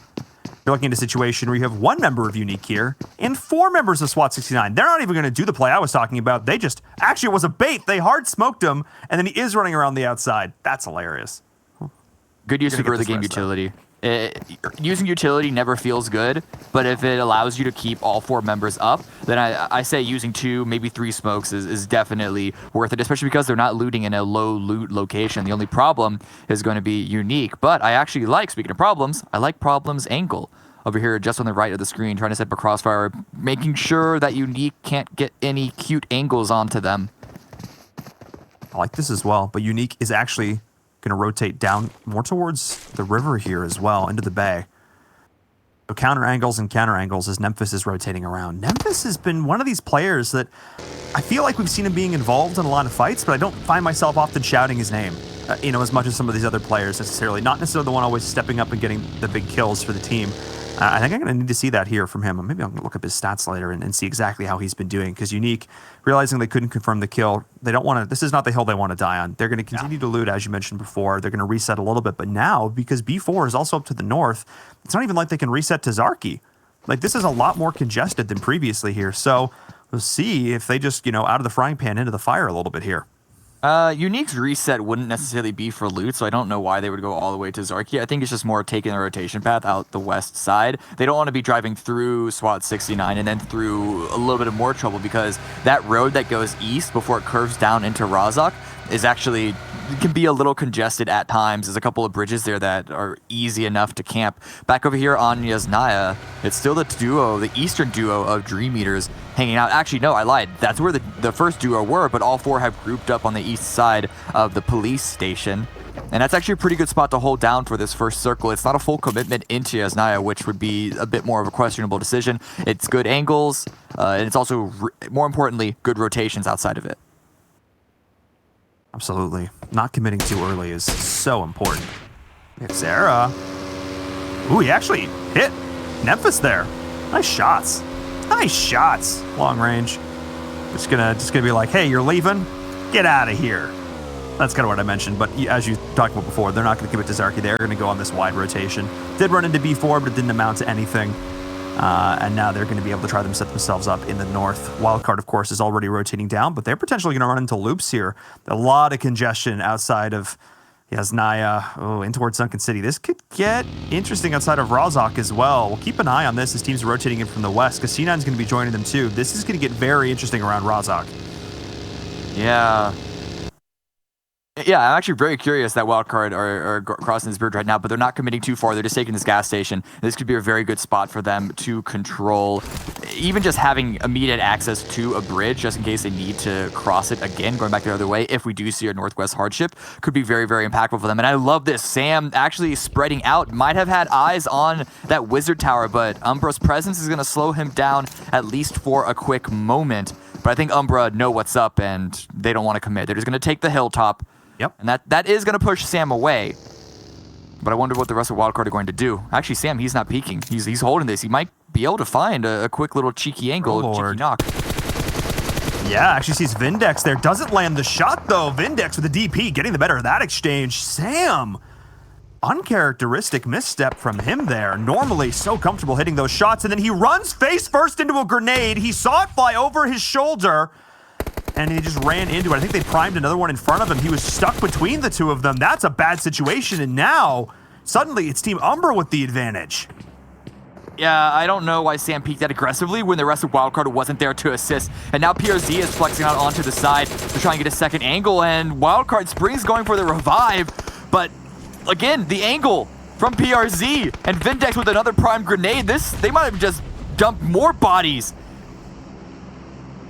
you're looking at a situation where you have one member of Unique here and 4 members of SWAT 69. They're not even going to do the play I was talking about. They just, actually it was a bait. They hard smoked him, and then he is running around the outside. That's hilarious. Good use of early game utility. Using utility never feels good, but if it allows you to keep all 4 members up, then I say using 2, maybe 3 smokes is definitely worth it, especially because they're not looting in a low loot location. The only problem is going to be Unique, but I actually like, speaking of problems, I like Problem's angle over here just on the right of the screen, trying to set up a crossfire, making sure that Unique can't get any cute angles onto them. I like this as well, but Unique is actually going to rotate down more towards the river here as well, into the bay. So counter angles as Nemphis is rotating around. Nemphis has been one of these players that I feel like we've seen him being involved in a lot of fights, but I don't find myself often shouting his name, as much as some of these other players necessarily. Not necessarily the one always stepping up and getting the big kills for the team. I think I'm going to need to see that here from him. Maybe I'm going to look up his stats later and see exactly how he's been doing. Because Unique, realizing they couldn't confirm the kill, they don't want to. This is not the hill they want to die on. They're going to continue to loot, as you mentioned before. They're going to reset a little bit. But now, because B4 is also up to the north, it's not even like they can reset to Zarki. Like, this is a lot more congested than previously here. So we'll see if they just, out of the frying pan into the fire a little bit here. Unique's reset wouldn't necessarily be for loot, so I don't know why they would go all the way to Zarki. I think it's just more taking a rotation path out the west side. They don't want to be driving through SWAT 69 and then through a little bit of more trouble, because that road that goes east before it curves down into Razak is actually, it can be a little congested at times. There's a couple of bridges there that are easy enough to camp. Back over here on Yasnaya, it's still the eastern duo of Dream Eaters hanging out. Actually, no, I lied. That's where the first duo were, but all four have grouped up on the east side of the police station. And that's actually a pretty good spot to hold down for this first circle. It's not a full commitment into Yasnaya, which would be a bit more of a questionable decision. It's good angles, and it's also, more importantly, good rotations outside of it. Absolutely. Not committing too early is so important. Sarah. Ooh, he actually hit Memphis there. Nice shots. Nice shots. Long range. Just gonna be like, hey, you're leaving? Get out of here. That's kind of what I mentioned, but as you talked about before, they're not going to commit to Zarki. They're going to go on this wide rotation. Did run into B4, but it didn't amount to anything. And now they're going to be able to try to set themselves up in the north. Wildcard, of course, is already rotating down, but they're potentially going to run into loops here. A lot of congestion outside of Yasnaya, in towards Sunken City. This could get interesting outside of Razak as well. We'll keep an eye on this as teams are rotating in from the west, because C9 is going to be joining them too. This is going to get very interesting around Razak. Yeah. Yeah, I'm actually very curious that Wildcard are crossing this bridge right now, but they're not committing too far. They're just taking this gas station. This could be a very good spot for them to control. Even just having immediate access to a bridge, just in case they need to cross it again, going back the other way, if we do see a northwest hardship, could be very, very impactful for them. And I love this. Sam actually spreading out. Might have had eyes on that wizard tower, but Umbra's presence is going to slow him down, at least for a quick moment. But I think Umbra know what's up, and they don't want to commit. They're just going to take the hilltop. Yep. And that is going to push Sam away. But I wonder what the rest of Wildcard are going to do. Actually, Sam, he's not peeking. He's holding this. He might be able to find a quick little cheeky angle, cheeky knock. Yeah, actually sees Vindex there. Doesn't land the shot, though. Vindex with the DP getting the better of that exchange. Sam, uncharacteristic misstep from him there. Normally so comfortable hitting those shots, and then he runs face first into a grenade. He saw it fly over his shoulder, and he just ran into it. I think they primed another one in front of him. He was stuck between the two of them. That's a bad situation, and now suddenly it's Team Umbra with the advantage. Yeah, I don't know why Sam peeked that aggressively when the rest of Wildcard wasn't there to assist. And now PRZ is flexing out onto the side to try and get a second angle, and Wildcard Springs going for the revive. But again, the angle from PRZ and Vindex with another prime grenade. They might have just dumped more bodies.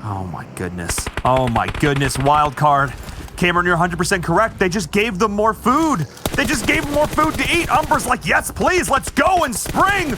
Oh my goodness. Oh my goodness, Wildcard. Cameron, you're 100% correct. They just gave them more food. They just gave them more food to eat. Umbra's like, yes, please, let's go and spring.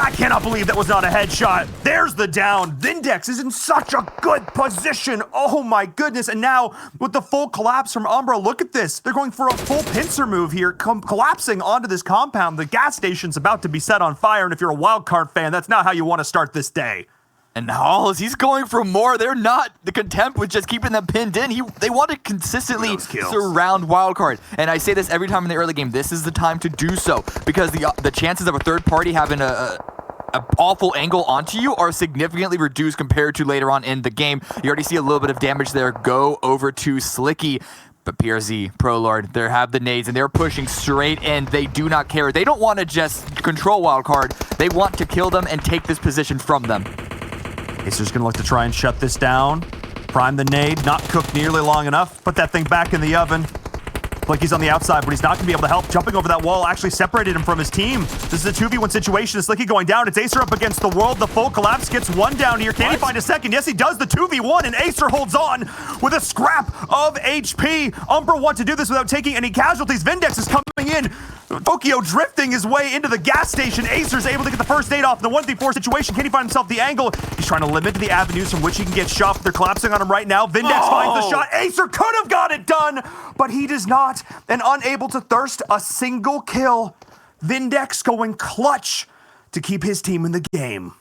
I cannot believe that was not a headshot. There's the down. Vindex is in such a good position. Oh my goodness. And now with the full collapse from Umbra, look at this. They're going for a full pincer move here, collapsing onto this compound. The gas station's about to be set on fire. And if you're a Wildcard fan, that's not how you want to start this day. And Halls, he's going for more. They're not the content with just keeping them pinned in. They want to consistently surround Wildcard. And I say this every time in the early game. This is the time to do so, because the chances of a third party having an awful angle onto you are significantly reduced compared to later on in the game. You already see a little bit of damage there go over to Slicky. But PRZ, Prolord, they have the nades, and they're pushing straight in. They do not care. They don't want to just control Wildcard. They want to kill them and take this position from them. Acer's gonna look to try and shut this down. Prime the nade, not cooked nearly long enough. Put that thing back in the oven. Slicky's on the outside, but he's not gonna be able to help. Jumping over that wall actually separated him from his team. This is a 2v1 situation. Slicky going down. It's Acer up against the world. The full collapse gets one down here. Can he find a second? Yes, he does. The 2v1, and Acer holds on with a scrap of HP. Umbra want to do this without taking any casualties. Vindex is coming in. Tokyo drifting his way into the gas station. Acer's able to get the first aid off in the 1v4 situation. Can he find himself the angle? He's trying to limit the avenues from which he can get shot. They're collapsing on him right now. Vindex finds the shot. Acer could have got it done, but he does not, and unable to thirst a single kill. Vindex going clutch to keep his team in the game.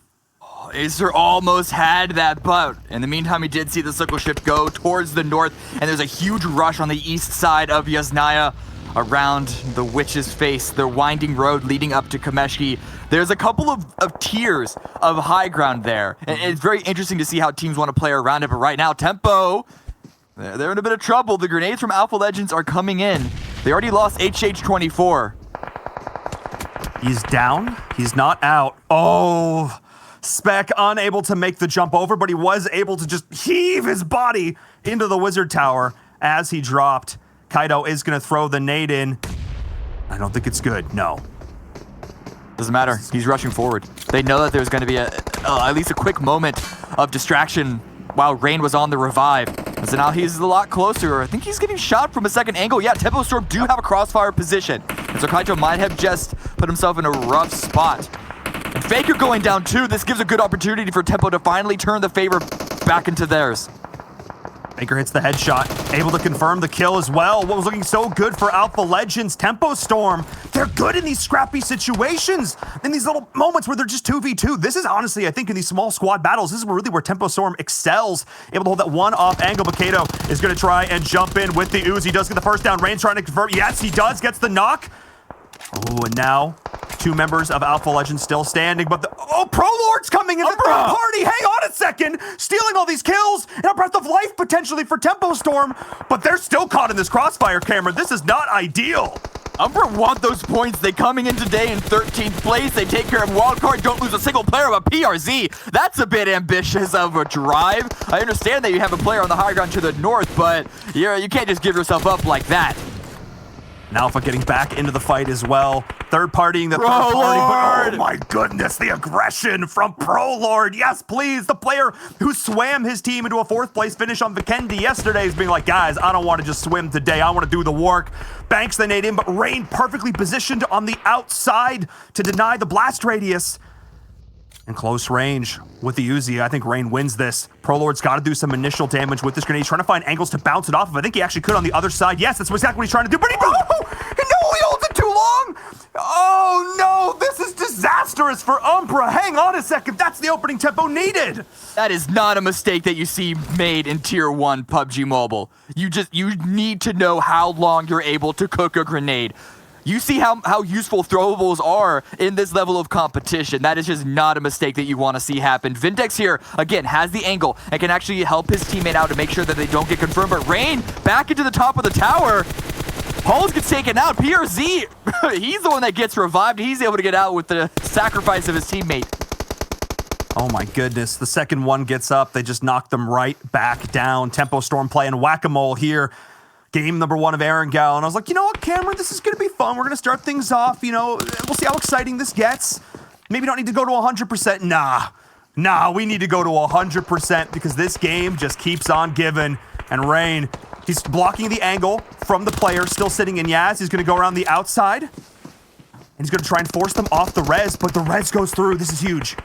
Acer almost had that, but in the meantime, he did see the circle shift go towards the north, and there's a huge rush on the east side of Yasnaya around the Witch's Face, the winding road leading up to Kameshki. There's a couple of tiers of high ground there, and it's very interesting to see how teams want to play around it, but right now, Tempo They're in a bit of trouble. The grenades from Alpha Legends are coming in. They already lost HH24. He's down. He's not out. Oh, Spec unable to make the jump over, but he was able to just heave his body into the wizard tower as he dropped. Kaido is going to throw the nade in. I don't think it's good. No. Doesn't matter. He's rushing forward. They know that there's going to be at least a quick moment of distraction while Rain was on the revive. And so now he's a lot closer. I think he's getting shot from a second angle. Yeah, Tempo Storm do have a crossfire position. And so Kaito might have just put himself in a rough spot. And Faker going down too. This gives a good opportunity for Tempo to finally turn the favor back into theirs. Faker hits the headshot, able to confirm the kill as well. What was looking so good for Alpha Legends, Tempo Storm. They're good in these scrappy situations, in these little moments where they're just 2v2. This is honestly, I think, in these small squad battles, this is really where Tempo Storm excels. Able to hold that one off angle, but Kato is going to try and jump in with the Uzi. Does get the first down. Rain's trying to confirm. Yes, he does. Gets the knock. Oh, and now 2 members of Alpha Legends still standing, but Pro Lord's coming in the third party. Hang on a second. Stealing all these kills and a breath of life potentially for Tempo Storm, but they're still caught in this crossfire, Cameron. This is not ideal. Umbra want those points. They coming in today in 13th place. They take care of wildcard, don't lose a single player, but PRZ, that's a bit ambitious of a drive. I understand that you have a player on the high ground to the north, but you can't just give yourself up like that. And Alpha getting back into the fight as well. Third partying the third party, but oh my goodness, the aggression from Pro Lord. Yes, please. The player who swam his team into a 4th place finish on Vikendi yesterday is being like, guys, I don't want to just swim today. I want to do the work. Banks the nade in, but Rain perfectly positioned on the outside to deny the blast radius. In close range with the Uzi, I think Rain wins this. Pro Lord's got to do some initial damage with this grenade. He's trying to find angles to bounce it off of. I think he actually could on the other side. Yes, that's exactly what he's trying to do. But he holds it too long. Oh no, this is disastrous for Umbra. Hang on a second. That's the opening tempo needed. That is not a mistake that you see made in Tier 1 PUBG Mobile. You need to know how long you're able to cook a grenade. You see how useful throwables are in this level of competition. That is just not a mistake that you want to see happen. Vindex here, again, has the angle and can actually help his teammate out to make sure that they don't get confirmed. But Rain, back into the top of the tower. Halls gets taken out. PRZ, he's the one that gets revived. He's able to get out with the sacrifice of his teammate. Oh my goodness, the second one gets up. They just knock them right back down. Tempo Storm playing whack-a-mole here. Game number 1 of Erangel, and I was like, you know what, Cameron, this is going to be fun. We're going to start things off, you know, we'll see how exciting this gets. Maybe don't need to go to 100%. Nah, we need to go to 100% because this game just keeps on giving. And Rain, he's blocking the angle from the player, still sitting in Yaz. He's going to go around the outside, and he's going to try and force them off the res, but the res goes through. This is huge.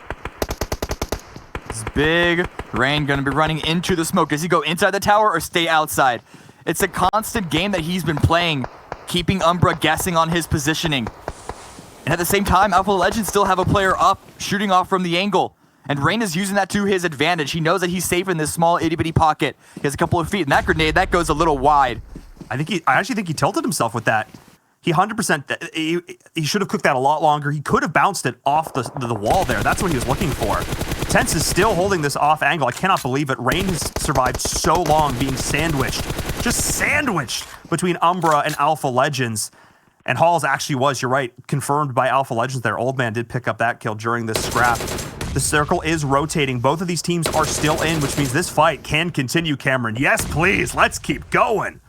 This is big. Rain going to be running into the smoke. Does he go inside the tower or stay outside? It's a constant game that he's been playing, keeping Umbra guessing on his positioning. And at the same time, Alpha Legends still have a player up, shooting off from the angle. And Rain is using that to his advantage. He knows that he's safe in this small itty-bitty pocket. He has a couple of feet, and that grenade, that goes a little wide. I actually think he tilted himself with that. He 100%, he should have cooked that a lot longer. He could have bounced it off the wall there. That's what he was looking for. Tense is still holding this off angle. I cannot believe it. Rain has survived so long being sandwiched. Just sandwiched between Umbra and Alpha Legends. And Halls actually was, you're right, confirmed by Alpha Legends there. Old Man did pick up that kill during this scrap. The circle is rotating. Both of these teams are still in, which means this fight can continue, Cameron. Yes, please. Let's keep going.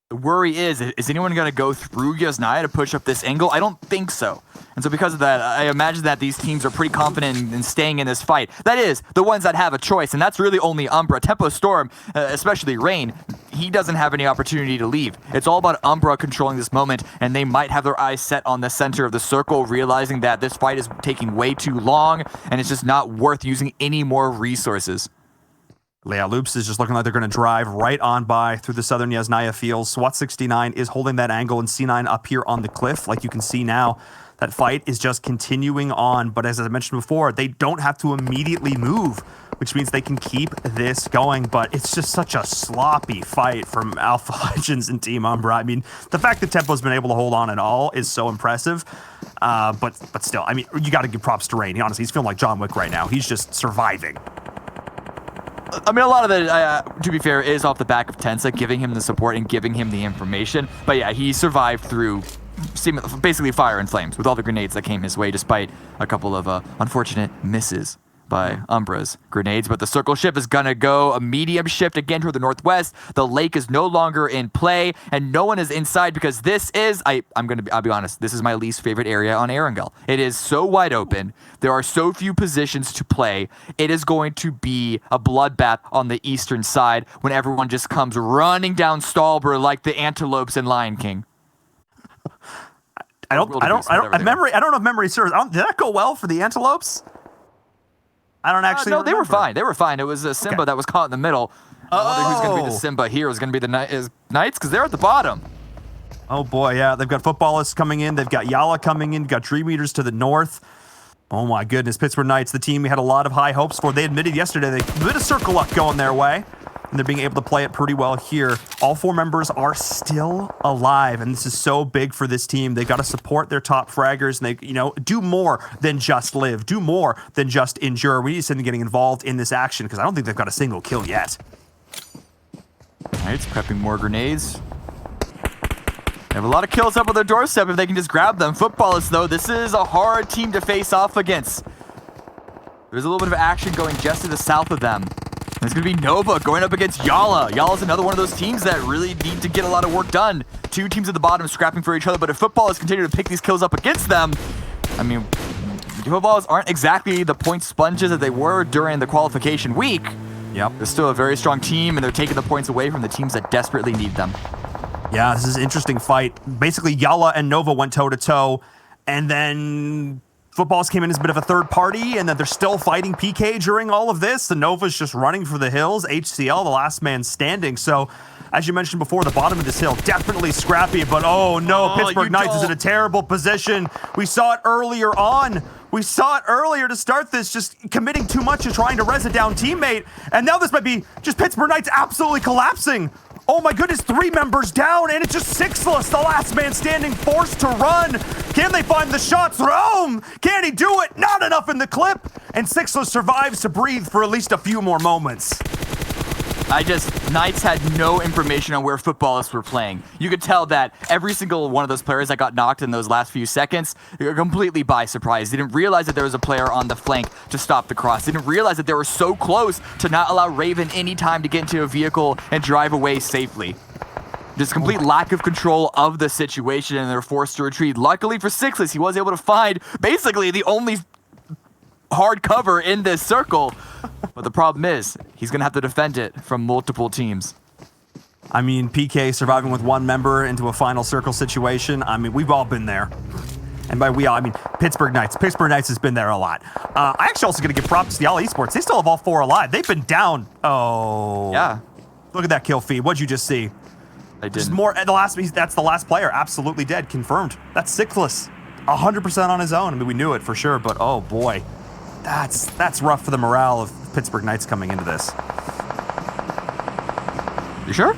The worry is anyone going to go through Yasnaya to push up this angle? I don't think so. And so because of that, I imagine that these teams are pretty confident in staying in this fight. That is, the ones that have a choice, and that's really only Umbra. Tempo Storm, especially Rain, he doesn't have any opportunity to leave. It's all about Umbra controlling this moment, and they might have their eyes set on the center of the circle, realizing that this fight is taking way too long, and it's just not worth using any more resources. Leia Loops is just looking like they're going to drive right on by through the southern Yasnaya fields. SWAT 69 is holding that angle, and C9 up here on the cliff. Like you can see now, that fight is just continuing on. But as I mentioned before, they don't have to immediately move, which means they can keep this going. But it's just such a sloppy fight from Alpha Legends and Team Umbra. I mean, the fact that Tempo's been able to hold on at all is so impressive. But still, I mean, you got to give props to Rain. Honestly, he's feeling like John Wick right now. He's just surviving. I mean, a lot of it, to be fair, is off the back of Tensa giving him the support and giving him the information. But yeah, he survived through basically fire and flames with all the grenades that came his way, despite a couple of unfortunate misses by Umbra's grenades. But the circle shift is gonna go a medium shift again toward the northwest. The lake is no longer in play, and no one is inside because this is, I'll be honest, this is my least favorite area on Erangel. It is so wide open. There are so few positions to play. It is going to be a bloodbath on the eastern side when everyone just comes running down Stalber like the antelopes in Lion King. I don't know if memory serves. Did that go well for the antelopes? I don't actually No, remember. they were fine. It was a Simba that was caught in the middle. I wonder who's going to be the Simba here. Is going to be the Knights because they're at the bottom. Oh boy, yeah. They've got footballists coming in. They've got Yala coming in. You've got Dream Eaters to the north. Oh my goodness, Pittsburgh Knights, the team we had a lot of high hopes for. They admitted yesterday they had a bit of circle luck going their way, and they're being able to play it pretty well here. All 4 members are still alive, and this is so big for this team. They got to support their top fraggers, and they, do more than just live, do more than just endure. We need to see them getting involved in this action because I don't think they've got a single kill yet. Knights prepping more grenades. They have a lot of kills up on their doorstep if they can just grab them. Footballists, though, this is a hard team to face off against. There's a little bit of action going just to the south of them. There's going to be Nova going up against Yala. Yala's another one of those teams that really need to get a lot of work done. 2 teams at the bottom scrapping for each other, but if footballists continue to pick these kills up against them, I mean, footballists aren't exactly the point sponges that they were during the qualification week. Yep. They're still a very strong team, and they're taking the points away from the teams that desperately need them. Yeah, this is an interesting fight. Basically, Yala and Nova went toe-to-toe, and then Footballs came in as a bit of a third party, and then they're still fighting PK during all of this. The Nova's just running for the hills. HCL, the last man standing. So, as you mentioned before, the bottom of this hill, definitely scrappy, but oh no, Pittsburgh Knights is in a terrible position. We saw it earlier on. We saw it earlier to start this, just committing too much and trying to res a down teammate. And now this might be just Pittsburgh Knights absolutely collapsing. Oh my goodness, 3 members down, and it's just Sixless, the last man standing, forced to run. Can they find the shot? Throw! Can he do it? Not enough in the clip. And Sixless survives to breathe for at least a few more moments. Knights had no information on where footballists were playing. You could tell that every single one of those players that got knocked in those last few seconds, they were completely by surprise. They didn't realize that there was a player on the flank to stop the cross. They didn't realize that they were so close to not allow Raven any time to get into a vehicle and drive away safely. Just complete lack of control of the situation, and they're forced to retreat. Luckily for Sixless, he was able to find basically the only hard cover in this circle. But the problem is, he's going to have to defend it from multiple teams. I mean, PK surviving with 1 member into a final circle situation. I mean, we've all been there. And by we all, I mean Pittsburgh Knights. Pittsburgh Knights has been there a lot. I actually also going to give props to the All Esports. They still have all 4 alive. They've been down. Oh. Yeah. Look at that kill feed. What'd you just see? I didn't. Just more. That's the last player. Absolutely dead. Confirmed. That's Sixless. 100% on his own. I mean, we knew it for sure, but oh boy. That's rough for the morale of Pittsburgh Knights coming into this. You sure?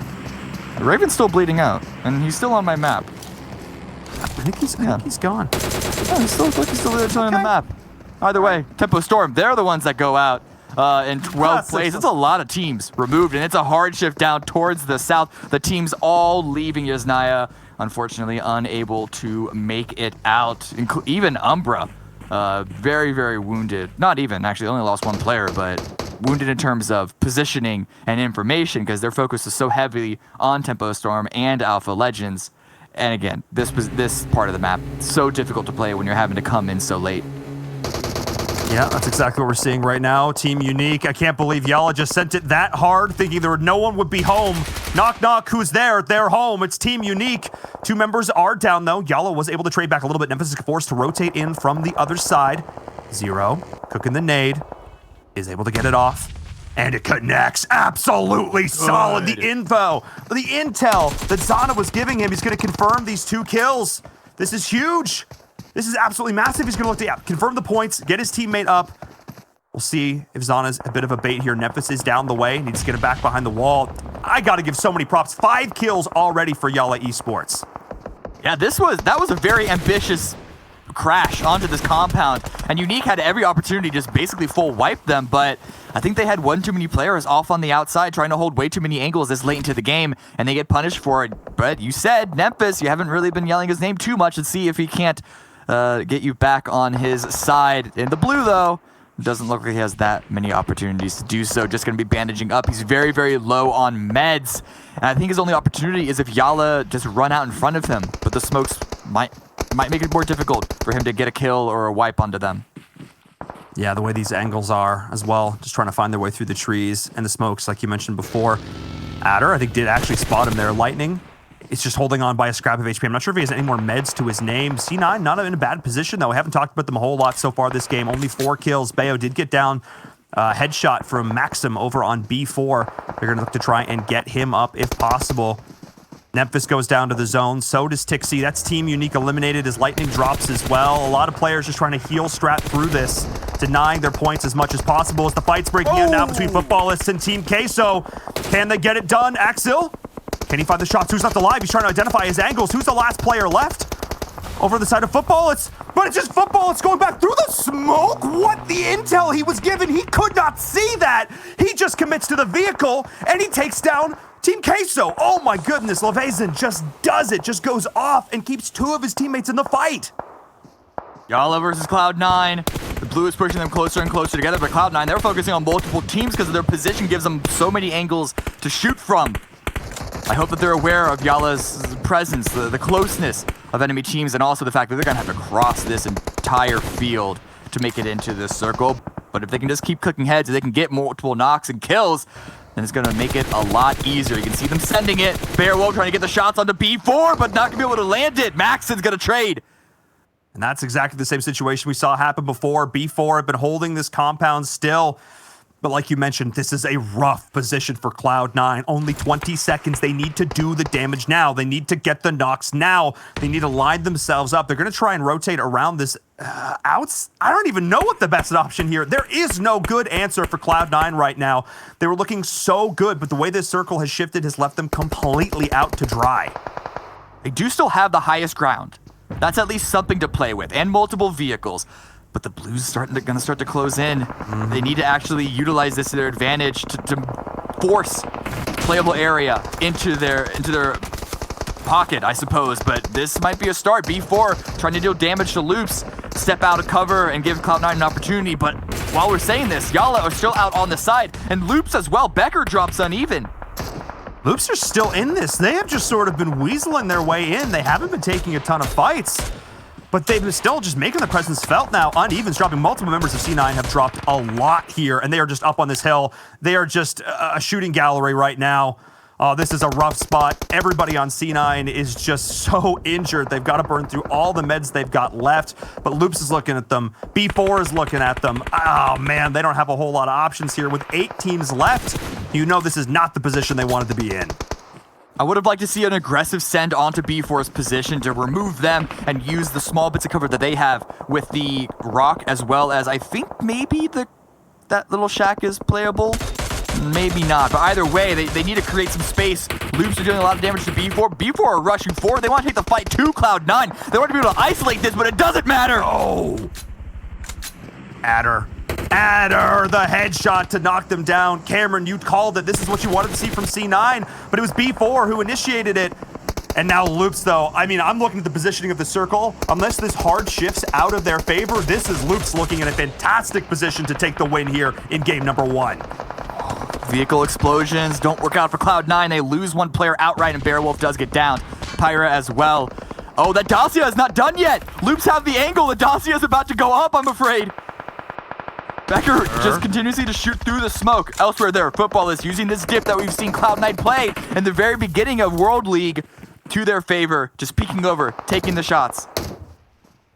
The Raven's still bleeding out, and he's still on my map. I think he's gone. Oh, he's still there on the map. Either way, Tempo Storm, they're the ones that go out in 12th place. It's a lot of teams removed, and it's a hard shift down towards the south. The teams all leaving Yasnaya, unfortunately unable to make it out. Even Umbra. Very, very wounded. Not even, actually, only lost 1 player, but wounded in terms of positioning and information because their focus is so heavily on Tempo Storm and Alpha Legends. And again, this part of the map, so difficult to play when you're having to come in so late. Yeah, that's exactly what we're seeing right now. Team Unique. I can't believe Yala just sent it that hard, thinking no one would be home. Knock, knock, who's there? They're home. It's Team Unique. 2 members are down, though. Yala was able to trade back a little bit. Nemesis forced to rotate in from the other side. Zero, cooking the nade, is able to get it off. And it connects. Absolutely solid. The intel that Zana was giving him, he's going to confirm these 2 kills. This is huge. This is absolutely massive. He's going to look to confirm the points, get his teammate up. We'll see if Zana's a bit of a bait here. Nephis is down the way. Needs to get it back behind the wall. I got to give so many props. 5 kills already for Yala Esports. Yeah, that was a very ambitious crash onto this compound, and Unique had every opportunity to just basically full wipe them, but I think they had one too many players off on the outside trying to hold way too many angles this late into the game, and they get punished for it. But you said, Memphis, you haven't really been yelling his name too much. Let's see if he can't get you back on his side. In the blue, though, doesn't look like he has that many opportunities to do so. Just going to be bandaging up. He's very, very low on meds, and I think his only opportunity is if Yala just run out in front of him, but the smokes might make it more difficult for him to get a kill or a wipe onto them. Yeah, the way these angles are as well, just trying to find their way through the trees and the smokes, like you mentioned before. Adder, I think, did actually spot him there. Lightning is just holding on by a scrap of HP. I'm not sure if he has any more meds to his name. C9, not in a bad position, though. We haven't talked about them a whole lot so far this game. Only 4 kills. Bayo did get down headshot from Maxim over on B4. They're going to look to try and get him up if possible. Memphis goes down to the zone. So does Tixie. That's Team Unique eliminated as Lightning drops as well. A lot of players just trying to heel strap through this, denying their points as much as possible as the fight's breaking out now between Footballists and Team Queso. Can they get it done? Axel? Can he find the shots? Who's left alive? He's trying to identify his angles. Who's the last player left? Over the side of Footballists. But it's just Footballists going back through the smoke. What the intel he was given? He could not see that. He just commits to the vehicle and he takes down Team Queso. Oh my goodness, Levezin just does it, just goes off and keeps 2 of his teammates in the fight. Yala versus Cloud9. The blue is pushing them closer and closer together, but Cloud9, they're focusing on multiple teams because of their position gives them so many angles to shoot from. I hope that they're aware of Yala's presence, the closeness of enemy teams, and also the fact that they're going to have to cross this entire field to make it into this circle. But if they can just keep clicking heads, if they can get multiple knocks and kills, then it's going to make it a lot easier. You can see them sending it. Bearwolf trying to get the shots onto B4, but not going to be able to land it. Maxon's going to trade. And that's exactly the same situation we saw happen before. B4 had been holding this compound still. But like you mentioned, this is a rough position for Cloud9. Only 20 seconds. They need to do the damage now. They need to get the knocks now. They need to line themselves up. They're going to try and rotate around this outs. I don't even know what the best option here. There is no good answer for Cloud9 right now. They were looking so good, but the way this circle has shifted has left them completely out to dry. They do still have the highest ground. That's at least something to play with, and multiple vehicles. But the Blues going to start to close in. They need to actually utilize this to their advantage to force playable area into their pocket, I suppose. But this might be a start. B4 trying to deal damage to Loops, step out of cover and give Cloud9 an opportunity. But while we're saying this, Yala are still out on the side, and Loops as well. Becker drops uneven. Loops are still in this. They have just sort of been weaseling their way in. They haven't been taking a ton of fights, but they've been still just making the presence felt now. Unevens dropping. Multiple members of C9 have dropped a lot here, and they are just up on this hill. They are just a shooting gallery right now. This is a rough spot. Everybody on C9 is just so injured. They've got to burn through all the meds they've got left, but Loops is looking at them. B4 is looking at them. Oh, man, they don't have a whole lot of options here. With 8 teams left, you know this is not the position they wanted to be in. I would have liked to see an aggressive send onto B4's position to remove them and use the small bits of cover that they have with the rock, as well as I think maybe that little shack is playable. Maybe not, but either way, they need to create some space. Loops are doing a lot of damage to B4. B4 are rushing forward. They want to take the fight to Cloud9. They want to be able to isolate this, but it doesn't matter. Oh. Adder, the headshot to knock them down. Cameron, you called it. This is what you wanted to see from C9, but it was B4 who initiated it. And now Loops, though. I mean, I'm looking at the positioning of the circle. Unless this hard shifts out of their favor, this is Loops looking in a fantastic position to take the win here in game number 1. Vehicle explosions don't work out for Cloud9. They lose one player outright, and Bearwolf does get down. Pyra as well. Oh, that Dacia is not done yet. Loops have the angle. The Dacia is about to go up, I'm afraid. Becker just continuously to shoot through the smoke. Elsewhere there, Football is using this dip that we've seen Cloud9 play in the very beginning of World League to their favor, just peeking over, taking the shots.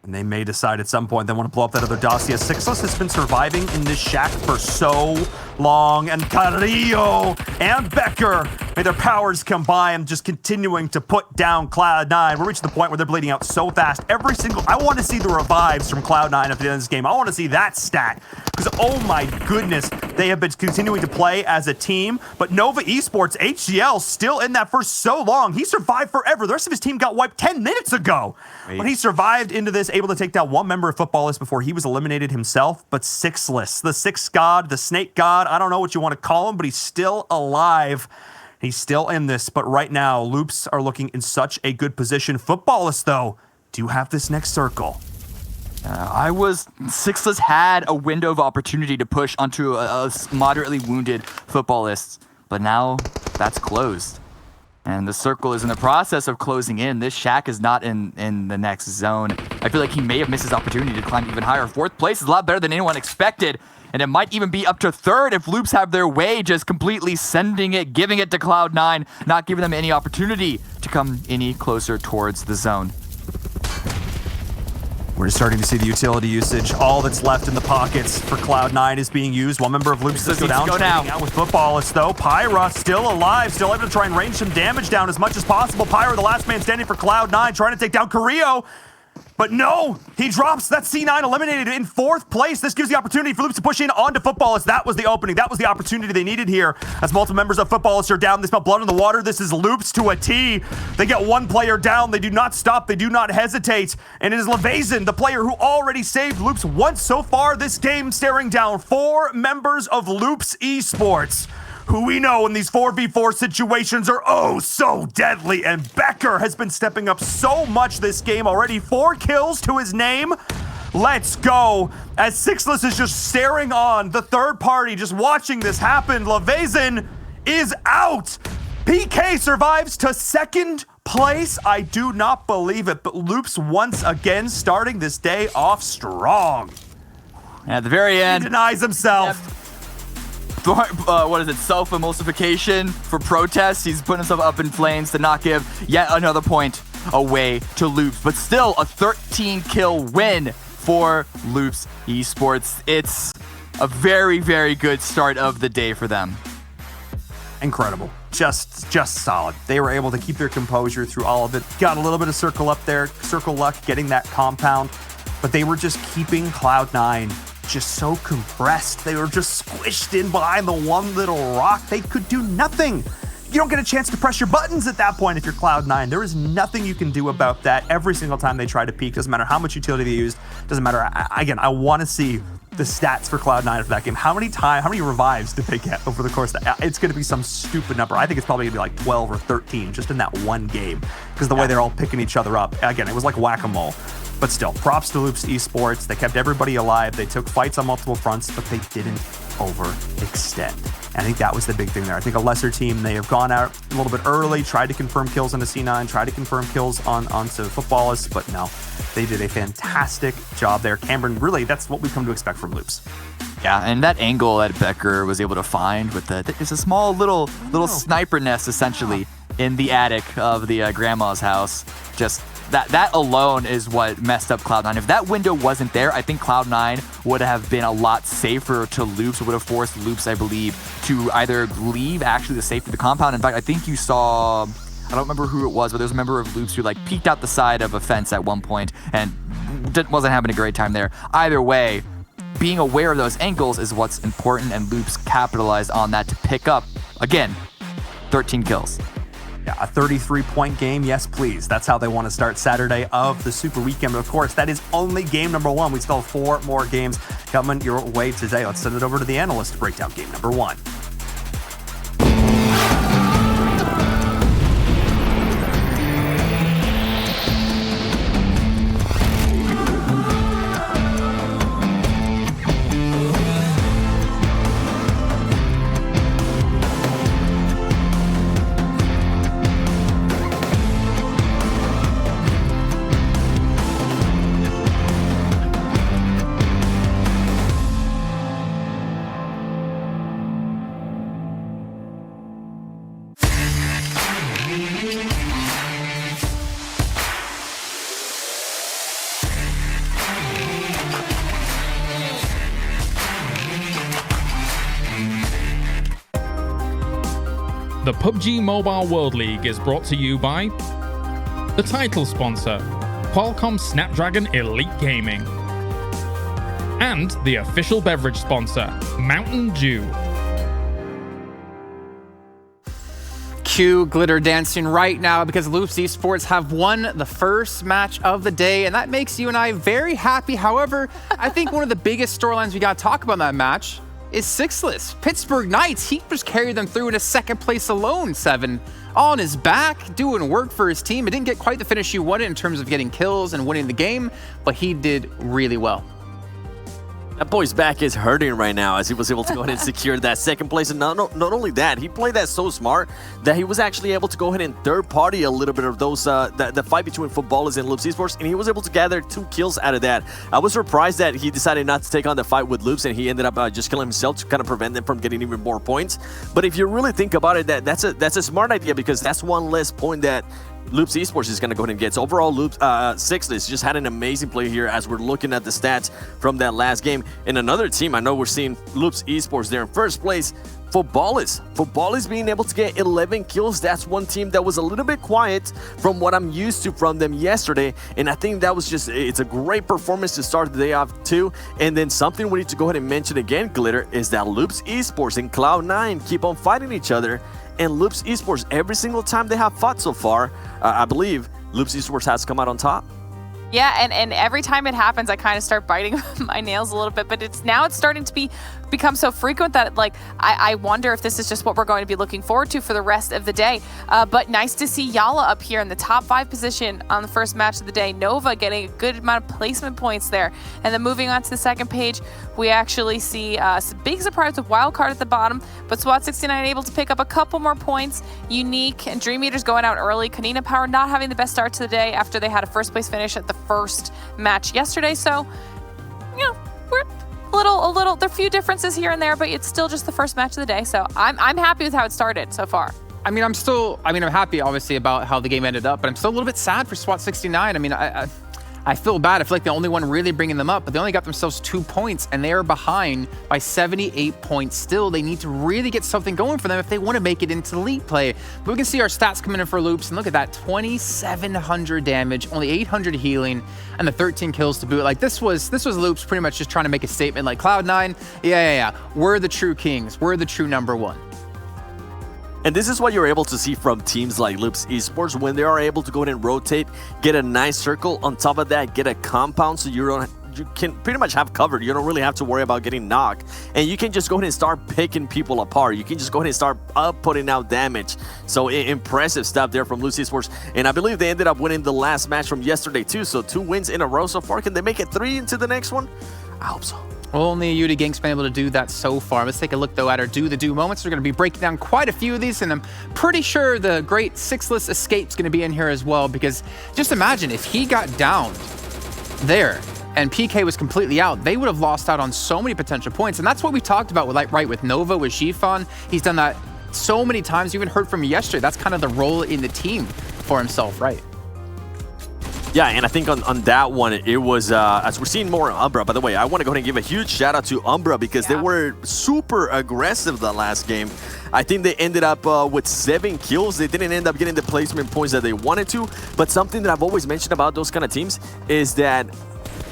And they may decide at some point they want to blow up that other Dacia. Sixless has been surviving in this shack for so long, and Carrillo and Becker May their powers come by and just continuing to put down Cloud9. We're reaching the point where they're bleeding out so fast. I want to see the revives from Cloud9 at the end of this game. I want to see that stat. Because, oh my goodness, they have been continuing to play as a team. But Nova Esports, HGL, still in that for so long. He survived forever. The rest of his team got wiped 10 minutes ago. But he survived into this, able to take down one member of Footballist before he was eliminated himself. But Sixless, the Six God, the Snake God, I don't know what you want to call him, but he's still alive. He's still in this, but right now, Loops are looking in such a good position. Footballists, though, do have this next circle. Sixless had a window of opportunity to push onto a moderately wounded Footballists, but now that's closed. And the circle is in the process of closing in. This Shack is not in the next zone. I feel like he may have missed his opportunity to climb even higher. 4th place is a lot better than anyone expected. And it might even be up to 3rd if Loops have their way, just completely sending it, giving it to Cloud9, not giving them any opportunity to come any closer towards the zone. We're starting to see the utility usage. All that's left in the pockets for Cloud9 is being used. One member of Loops does go down. Out with Footballists, though. Pyra still alive, still able to try and range some damage down as much as possible. Pyra, the last man standing for Cloud9, trying to take down Carrillo. But no, he drops. That C9 eliminated in 4th place. This gives the opportunity for Loops to push in onto Footballists. That was the opening. That was the opportunity they needed here. As multiple members of Footballists are down, they smell blood in the water. This is Loops to a T. They get one player down. They do not stop. They do not hesitate. And it is Levazen, the player who already saved Loops once so far this game, staring down 4 members of Loops Esports, who we know in these 4v4 situations are oh so deadly. And Becker has been stepping up so much this game already. 4 kills to his name. Let's go. As Sixless is just staring on, the third party just watching this happen. Levazen is out. PK survives to 2nd place. I do not believe it, but Loops once again starting this day off strong. At the very end, he denies himself. Yep. What is it, self-emulsification for protest. He's putting himself up in flames to not give yet another point away to Loops, but still a 13-kill win for Loops Esports. It's a very, very good start of the day for them. Incredible. Just solid. They were able to keep their composure through all of it. Got a little bit of circle up there, circle luck, getting that compound, but they were just keeping Cloud9 just so compressed. They were just squished in behind the one little rock. They could do nothing. You don't get a chance to press your buttons at that point if you're Cloud9. There is nothing you can do about that. Every single time they try to peek, doesn't matter how much utility they use, doesn't matter. Again, I want to see the stats for Cloud9 for that game. How many revives did they get over the course of that? It's going to be some stupid number. I think it's probably going to be like 12 or 13 just in that one game because the way they're all picking each other up. Again, it was like whack-a-mole. But still, props to Loops Esports. They kept everybody alive. They took fights on multiple fronts, but they didn't overextend. And I think that was the big thing there. I think a lesser team, they have gone out a little bit early, tried to confirm kills on the C9, tried to confirm kills onto Footballists, but no, they did a fantastic job there. Cameron, really, that's what we've come to expect from Loops. Yeah, and that angle that Becker was able to find with it's a small little sniper nest essentially in the attic of the grandma's house. Just that alone is what messed up Cloud9. If that window wasn't there, I think Cloud9 would have been a lot safer to Loops. It would have forced Loops, I believe, to either leave actually the safety of the compound. In fact, I think you saw, I don't remember who it was, but there was a member of Loops who like peeked out the side of a fence at one point and wasn't having a great time there. Either way, being aware of those angles is what's important, and Loops capitalized on that to pick up, again, 13 kills. Yeah, a 33-point game, yes please. That's how they want to start Saturday of the Super Weekend. But of course, that is only game number 1. We still have 4 more games coming your way today. Let's send it over to the analyst to break down game number 1. The PUBG Mobile World League is brought to you by the title sponsor, Qualcomm Snapdragon Elite Gaming, and the official beverage sponsor, Mountain Dew. Cue glitter dancing right now because Loops Esports have won the first match of the day, and that makes you and I very happy. However, I think one of the biggest storylines we got to talk about in that match is Sixless. Pittsburgh Knights, he just carried them through in a second place alone, 7 on his back, doing work for his team. It didn't get quite the finish he wanted in terms of getting kills and winning the game, but he did really well. That boy's back is hurting right now as he was able to go ahead and secure that second place. And not only that, he played that so smart that he was actually able to go ahead and third party a little bit of those the fight between footballers and Loops Esports, and he was able to gather 2 kills out of that. I was surprised that he decided not to take on the fight with Loops, and he ended up just killing himself to kind of prevent them from getting even more points. But if you really think about it, that's a smart idea, because that's one less point that Loops Esports is going to go ahead and get. So overall, Loops Sixless just had an amazing play here as we're looking at the stats from that last game. And another team, I know we're seeing Loops Esports there in first place. Footballers being able to get 11 kills. That's one team that was a little bit quiet from what I'm used to from them yesterday. And I think that was just, it's a great performance to start the day off too. And then something we need to go ahead and mention again, Glitter, is that Loops Esports and Cloud9 keep on fighting each other. And Loops Esports, every single time they have fought so far, I believe Loops Esports has come out on top. Yeah, and every time it happens, I kind of start biting my nails a little bit, but it's starting to become so frequent that I wonder if this is just what we're going to be looking forward to for the rest of the day. But nice to see Yala up here in the top 5 position on the first match of the day. Nova getting a good amount of placement points there. And then moving on to the second page, we actually see some big surprise with Wildcard at the bottom, but SWAT69 able to pick up a couple more points. Unique and Dream Eaters going out early. Kanina Power not having the best start to the day after they had a first place finish at the first match yesterday. So, you know, we're a little, there are a few differences here and there, but it's still just the first match of the day. So I'm happy with how it started so far. I'm happy obviously about how the game ended up, but I'm still a little bit sad for SWAT69. I mean, I feel bad. I feel like the only one really bringing them up, but they only got themselves 2 points, and they are behind by 78 points still. They need to really get something going for them if they want to make it into elite play. But we can see our stats coming in for Loops, and look at that, 2,700 damage, only 800 healing, and the 13 kills to boot. Like, this was Loops pretty much just trying to make a statement like, Cloud9, yeah, we're the true kings. We're the true #1. And this is what you're able to see from teams like Loops Esports when they are able to go ahead and rotate, get a nice circle. On top of that, get a compound so you can pretty much have covered. You don't really have to worry about getting knocked. And you can just go ahead and start picking people apart. You can just go ahead and start putting out damage. So impressive stuff there from Loops Esports. And I believe they ended up winning the last match from yesterday too. So 2 wins in a row so far. Can they make it 3 into the next one? I hope so. Only UD Gank's been able to do that so far. Let's take a look, though, at our Do the Do moments. We're going to be breaking down quite a few of these, and I'm pretty sure the great Sixless Escape's going to be in here as well, because just imagine if he got downed there and PK was completely out, they would have lost out on so many potential points. And that's what we talked about with Nova, with Shifan. He's done that so many times. You even heard from him yesterday. That's kind of the role in the team for himself, right? Yeah, and I think on that one, it was, as we're seeing more Umbra, by the way, I want to go ahead and give a huge shout out to Umbra because they were super aggressive the last game. I think they ended up with 7 kills. They didn't end up getting the placement points that they wanted to, but something that I've always mentioned about those kind of teams is that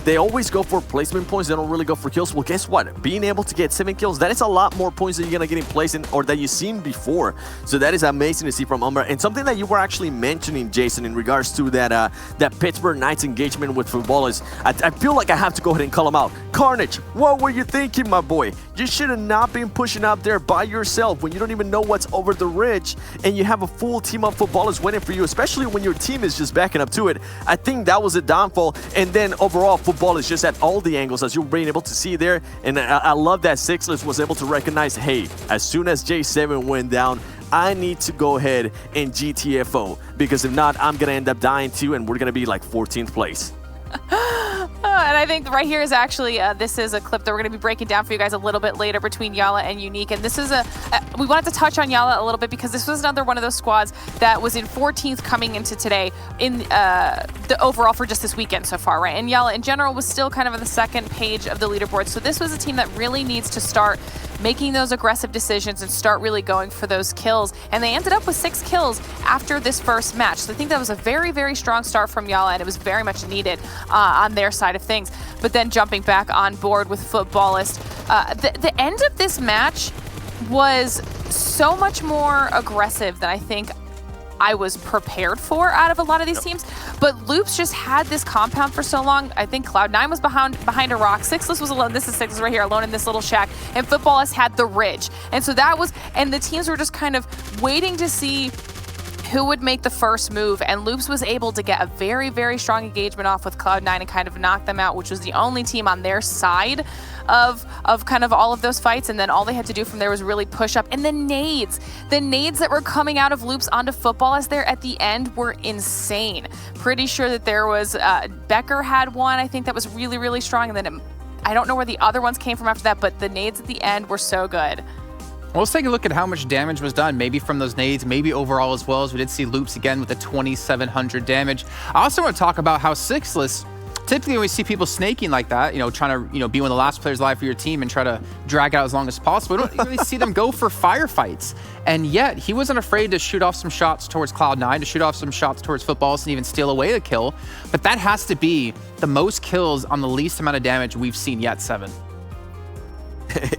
they always go for placement points. They don't really go for kills. Well, guess what? Being able to get 7 kills, that is a lot more points that you're going to get in place or that you've seen before. So that is amazing to see from Umbra. And something that you were actually mentioning, Jason, in regards to that Pittsburgh Knights engagement with footballers, I feel like I have to go ahead and call them out. Carnage, what were you thinking, my boy? You should have not been pushing up there by yourself when you don't even know what's over the ridge and you have a full team of footballers waiting for you, especially when your team is just backing up to it. I think that was a downfall. And then overall, football is just at all the angles as you're being able to see there. And I love that Sixless was able to recognize, hey, as soon as J7 went down, I need to go ahead and GTFO, because if not, I'm going to end up dying too, and we're going to be like 14th place. And I think right here is actually, this is a clip that we're going to be breaking down for you guys a little bit later between Yala and Unique. And this is we wanted to touch on Yala a little bit because this was another one of those squads that was in 14th coming into today in the overall for just this weekend so far, right? And Yala in general was still kind of on the second page of the leaderboard. So this was a team that really needs to start making those aggressive decisions and start really going for those kills. And they ended up with 6 kills after this first match. So I think that was a very, very strong start from Yala, and it was very much needed on their side of things. But then jumping back on board with Footballist, the end of this match was so much more aggressive than I think I was prepared for out of a lot of these teams. But Loops just had this compound for so long. I think Cloud9 was behind a rock. Sixless was alone. This is Sixless right here, alone in this little shack. And Footballist had the ridge. And so that was, and the teams were just kind of waiting to see who would make the first move, and Loops was able to get a very, very strong engagement off with Cloud9 and kind of knock them out, which was the only team on their side of kind of all of those fights. And then all they had to do from there was really push up. And the nades that were coming out of Loops onto Footballist there at the end were insane. Pretty sure that there was, Becker had one, I think that was really, really strong. And then I don't know where the other ones came from after that, but the nades at the end were so good. Well, let's take a look at how much damage was done, maybe from those nades, maybe overall as well, as we did see Loops again with the 2,700 damage. I also want to talk about how Sixless, typically when we see people snaking like that, trying to, be one of the last players alive for your team and try to drag out as long as possible, we don't really see them go for firefights. And yet, he wasn't afraid to shoot off some shots towards Cloud9, to shoot off some shots towards Footballist and even steal away the kill. But that has to be the most kills on the least amount of damage we've seen yet, Seven.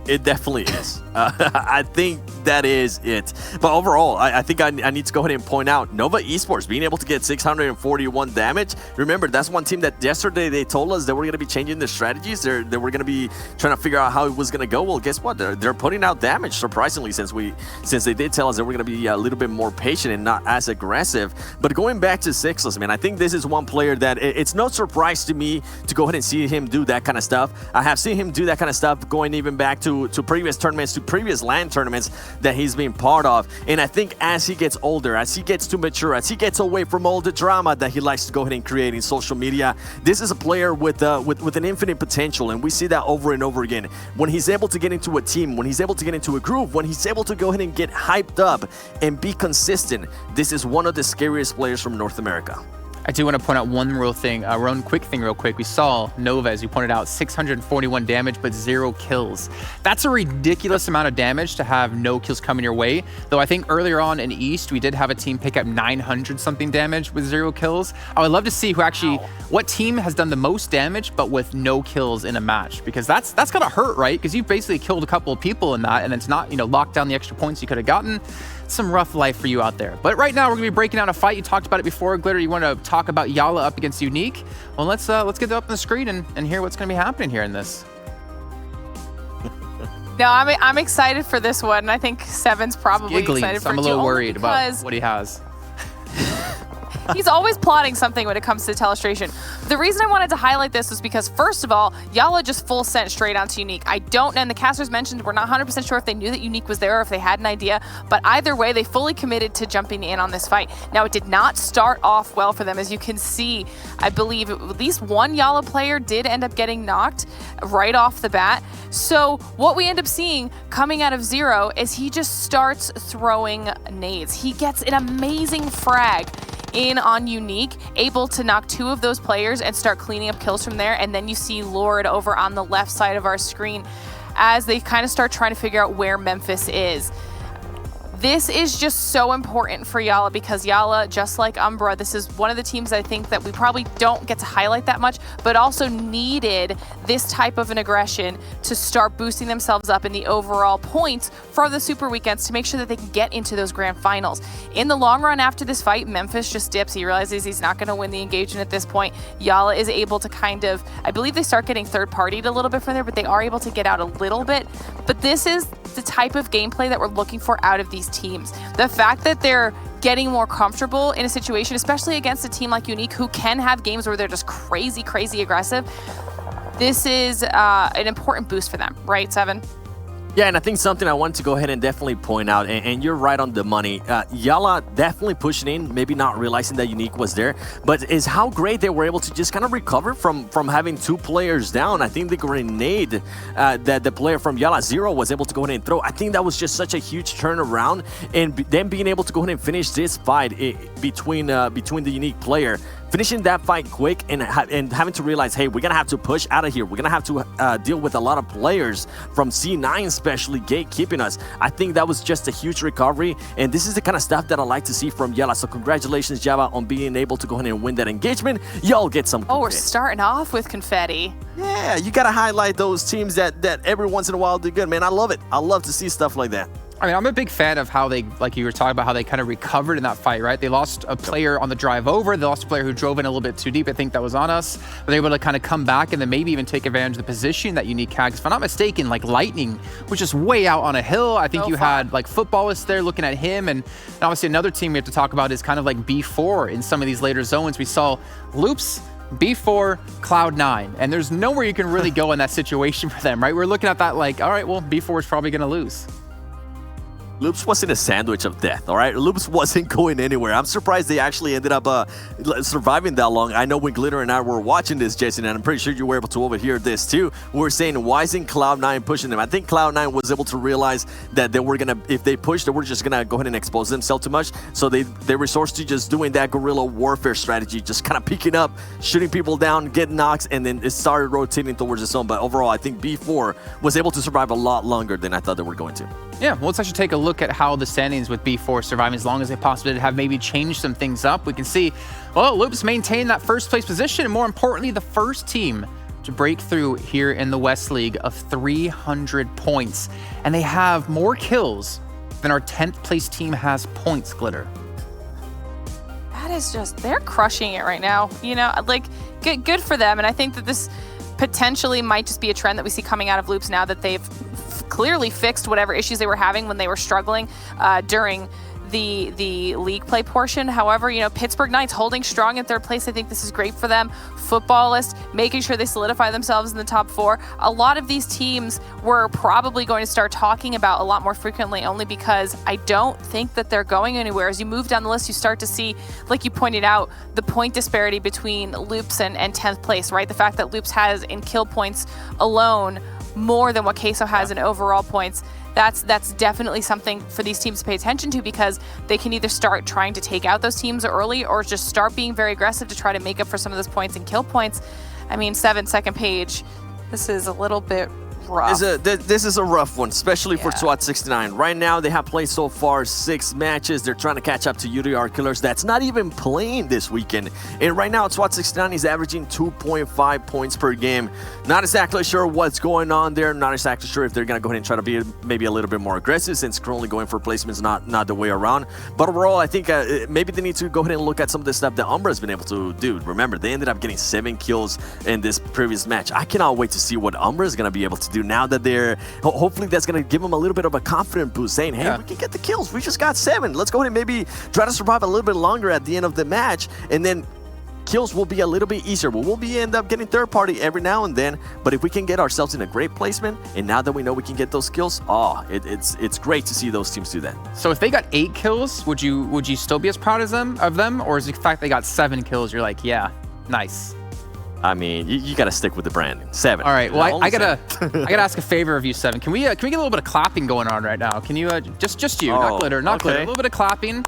It definitely is. I think that is it. But overall, I think I need to go ahead and point out Nova Esports being able to get 641 damage. Remember, that's one team that yesterday they told us that we're going to be changing their strategies. They were going to be trying to figure out how it was going to go. Well, guess what? They're putting out damage, surprisingly, since they did tell us that we're going to be a little bit more patient and not as aggressive. But going back to Sixless, man, I think this is one player that it's no surprise to me to go ahead and see him do that kind of stuff. I have seen him do that kind of stuff going even back to previous tournaments, to previous LAN tournaments that he's been part of. And I think as he gets older, as he gets to mature, as he gets away from all the drama that he likes to go ahead and create in social media, this is a player with an infinite potential, and we see that over and over again. When he's able to get into a team, when he's able to get into a groove, when he's able to go ahead and get hyped up and be consistent, this is one of the scariest players from North America. I do want to point out one quick thing real quick. We saw Nova, as you pointed out, 641 damage, but 0 kills. That's a ridiculous amount of damage to have no kills coming your way. Though I think earlier on in East, we did have a team pick up 900 something damage with 0 kills. I would love to see what team has done the most damage, but with no kills in a match, because that's gotta hurt, right? Because you've basically killed a couple of people in that, and it's not, locked down the extra points you could have gotten. Some rough life for you out there. But right now, we're gonna be breaking down a fight. You talked about it before, Glitter. You want to talk about Yala up against Unique? Well, let's get it up on the screen and hear what's gonna be happening here in this. No, I'm excited for this one. I think Seven's probably excited for it. I'm a little worried about what he has. He's always plotting something when it comes to Telestration. The reason I wanted to highlight this was because, first of all, Yala just full sent straight onto Unique. I don't know, and the casters mentioned we're not 100% sure if they knew that Unique was there or if they had an idea, but either way, they fully committed to jumping in on this fight. Now, it did not start off well for them. As you can see, I believe at least one Yala player did end up getting knocked right off the bat. So what we end up seeing coming out of Zero is he just starts throwing nades. He gets an amazing frag in on Unique, able to knock 2 of those players and start cleaning up kills from there. And then you see Lord over on the left side of our screen as they kind of start trying to figure out where Memphis is. This is just so important for Yala because Yala, just like Umbra, this is one of the teams I think that we probably don't get to highlight that much, but also needed this type of an aggression to start boosting themselves up in the overall points for the Super Weekends to make sure that they can get into those grand finals. In the long run after this fight, Memphis just dips. He realizes he's not going to win the engagement at this point. Yala is able to kind of, I believe they start getting third-partied a little bit from there, but they are able to get out a little bit. But this is the type of gameplay that we're looking for out of these teams. The fact that they're getting more comfortable in a situation, especially against a team like Unique, who can have games where they're just crazy, crazy aggressive, this is an important boost for them, right, Seven? Yeah, and I think something I want to go ahead and definitely point out, and you're right on the money. Yala definitely pushing in, maybe not realizing that Unique was there, but is how great they were able to just kind of recover from having 2 players down. I think the grenade that the player from Yala Zero was able to go ahead and throw, I think that was just such a huge turnaround, and then being able to go ahead and finish this fight between the Unique player, finishing that fight quick and having to realize, hey, we're going to have to push out of here. We're going to have to deal with a lot of players from C9 especially gatekeeping us. I think that was just a huge recovery, and this is the kind of stuff that I like to see from Yella. So congratulations, Java, on being able to go ahead and win that engagement. Y'all get some confetti. Oh, we're starting off with confetti. Yeah, you got to highlight those teams that every once in a while do good, man. I love it. I love to see stuff like that. I mean, I'm a big fan of how they, like you were talking about, how they kind of recovered in that fight, right? They lost a player on the drive over. They lost a player who drove in a little bit too deep. I think that was on us. But they were able to kind of come back and then maybe even take advantage of the position that Unique had. 'Cause if I'm not mistaken, like Lightning was just way out on a hill. I think you had like Footballists there looking at him. And obviously another team we have to talk about is kind of like B4 in some of these later zones. We saw Loops, B4, Cloud9. And there's nowhere you can really go in that situation for them, right? We're looking at that like, all right, well, B4 is probably going to lose. Loops was in a sandwich of death, all right? Loops wasn't going anywhere. I'm surprised they actually ended up surviving that long. I know when Glitter and I were watching this, Jason, and I'm pretty sure you were able to overhear this too, we were saying, why isn't Cloud9 pushing them? I think Cloud9 was able to realize that they were going to, if they pushed, they were just going to go ahead and expose themselves too much. So they resorted to just doing that guerrilla warfare strategy, just kind of peeking up, shooting people down, getting knocks, and then it started rotating towards the zone. But overall, I think B4 was able to survive a lot longer than I thought they were going to. Yeah, well, let's actually take a look at how the standings with B4 surviving as long as they possibly did have maybe changed some things up. We can see, well, Loops maintained that first place position, and more importantly, the first team to break through here in the West League of 300 points. And they have more kills than our 10th place team has points, Glitter. That is just, they're crushing it right now. You know, like, good for them. And I think that this potentially might just be a trend that we see coming out of Loops now that they've clearly fixed whatever issues they were having when they were struggling during the league play portion. However, you know, Pittsburgh Knights holding strong in third place. I think this is great for them. Footballist making sure they solidify themselves in the top 4. A lot of these teams we're probably going to start talking about a lot more frequently, only because I don't think that they're going anywhere. As you move down the list, you start to see, like you pointed out, the point disparity between Loops and 10th place, right? The fact that Loops has in kill points alone more than what Queso has in overall points. That's definitely something for these teams to pay attention to, because they can either start trying to take out those teams early or just start being very aggressive to try to make up for some of those points and kill points. I mean, 7 second page, this is a little bit rough. This is a rough one, especially for SWAT 69. Right now, they have played so far 6 matches. They're trying to catch up to UDR Killers. That's not even playing this weekend. And right now, SWAT 69 is averaging 2.5 points per game. Not exactly sure what's going on there. Not exactly sure if they're going to go ahead and try to be maybe a little bit more aggressive, since currently going for placements not the way around. But overall, I think maybe they need to go ahead and look at some of the stuff that Umbra has been able to do. Remember, they ended up getting 7 kills in this previous match. I cannot wait to see what Umbra is going to be able to do now that they're, hopefully that's going to give them a little bit of a confident boost, saying, hey, we can get the kills. We just got 7. Let's go ahead and maybe try to survive a little bit longer at the end of the match, and then kills will be a little bit easier. We'll end up getting third party every now and then, but if we can get ourselves in a great placement, and now that we know we can get those kills, it's great to see those teams do that. So if they got 8 kills, would you still be as proud as of them, or is the fact they got 7 kills, you're like, yeah, nice? I mean, you got to stick with the branding. 7. All right. Well, I gotta ask a favor of you, 7. Can we get a little bit of clapping going on right now? Can you just you, not Glitter, not Glitter, a little bit of clapping.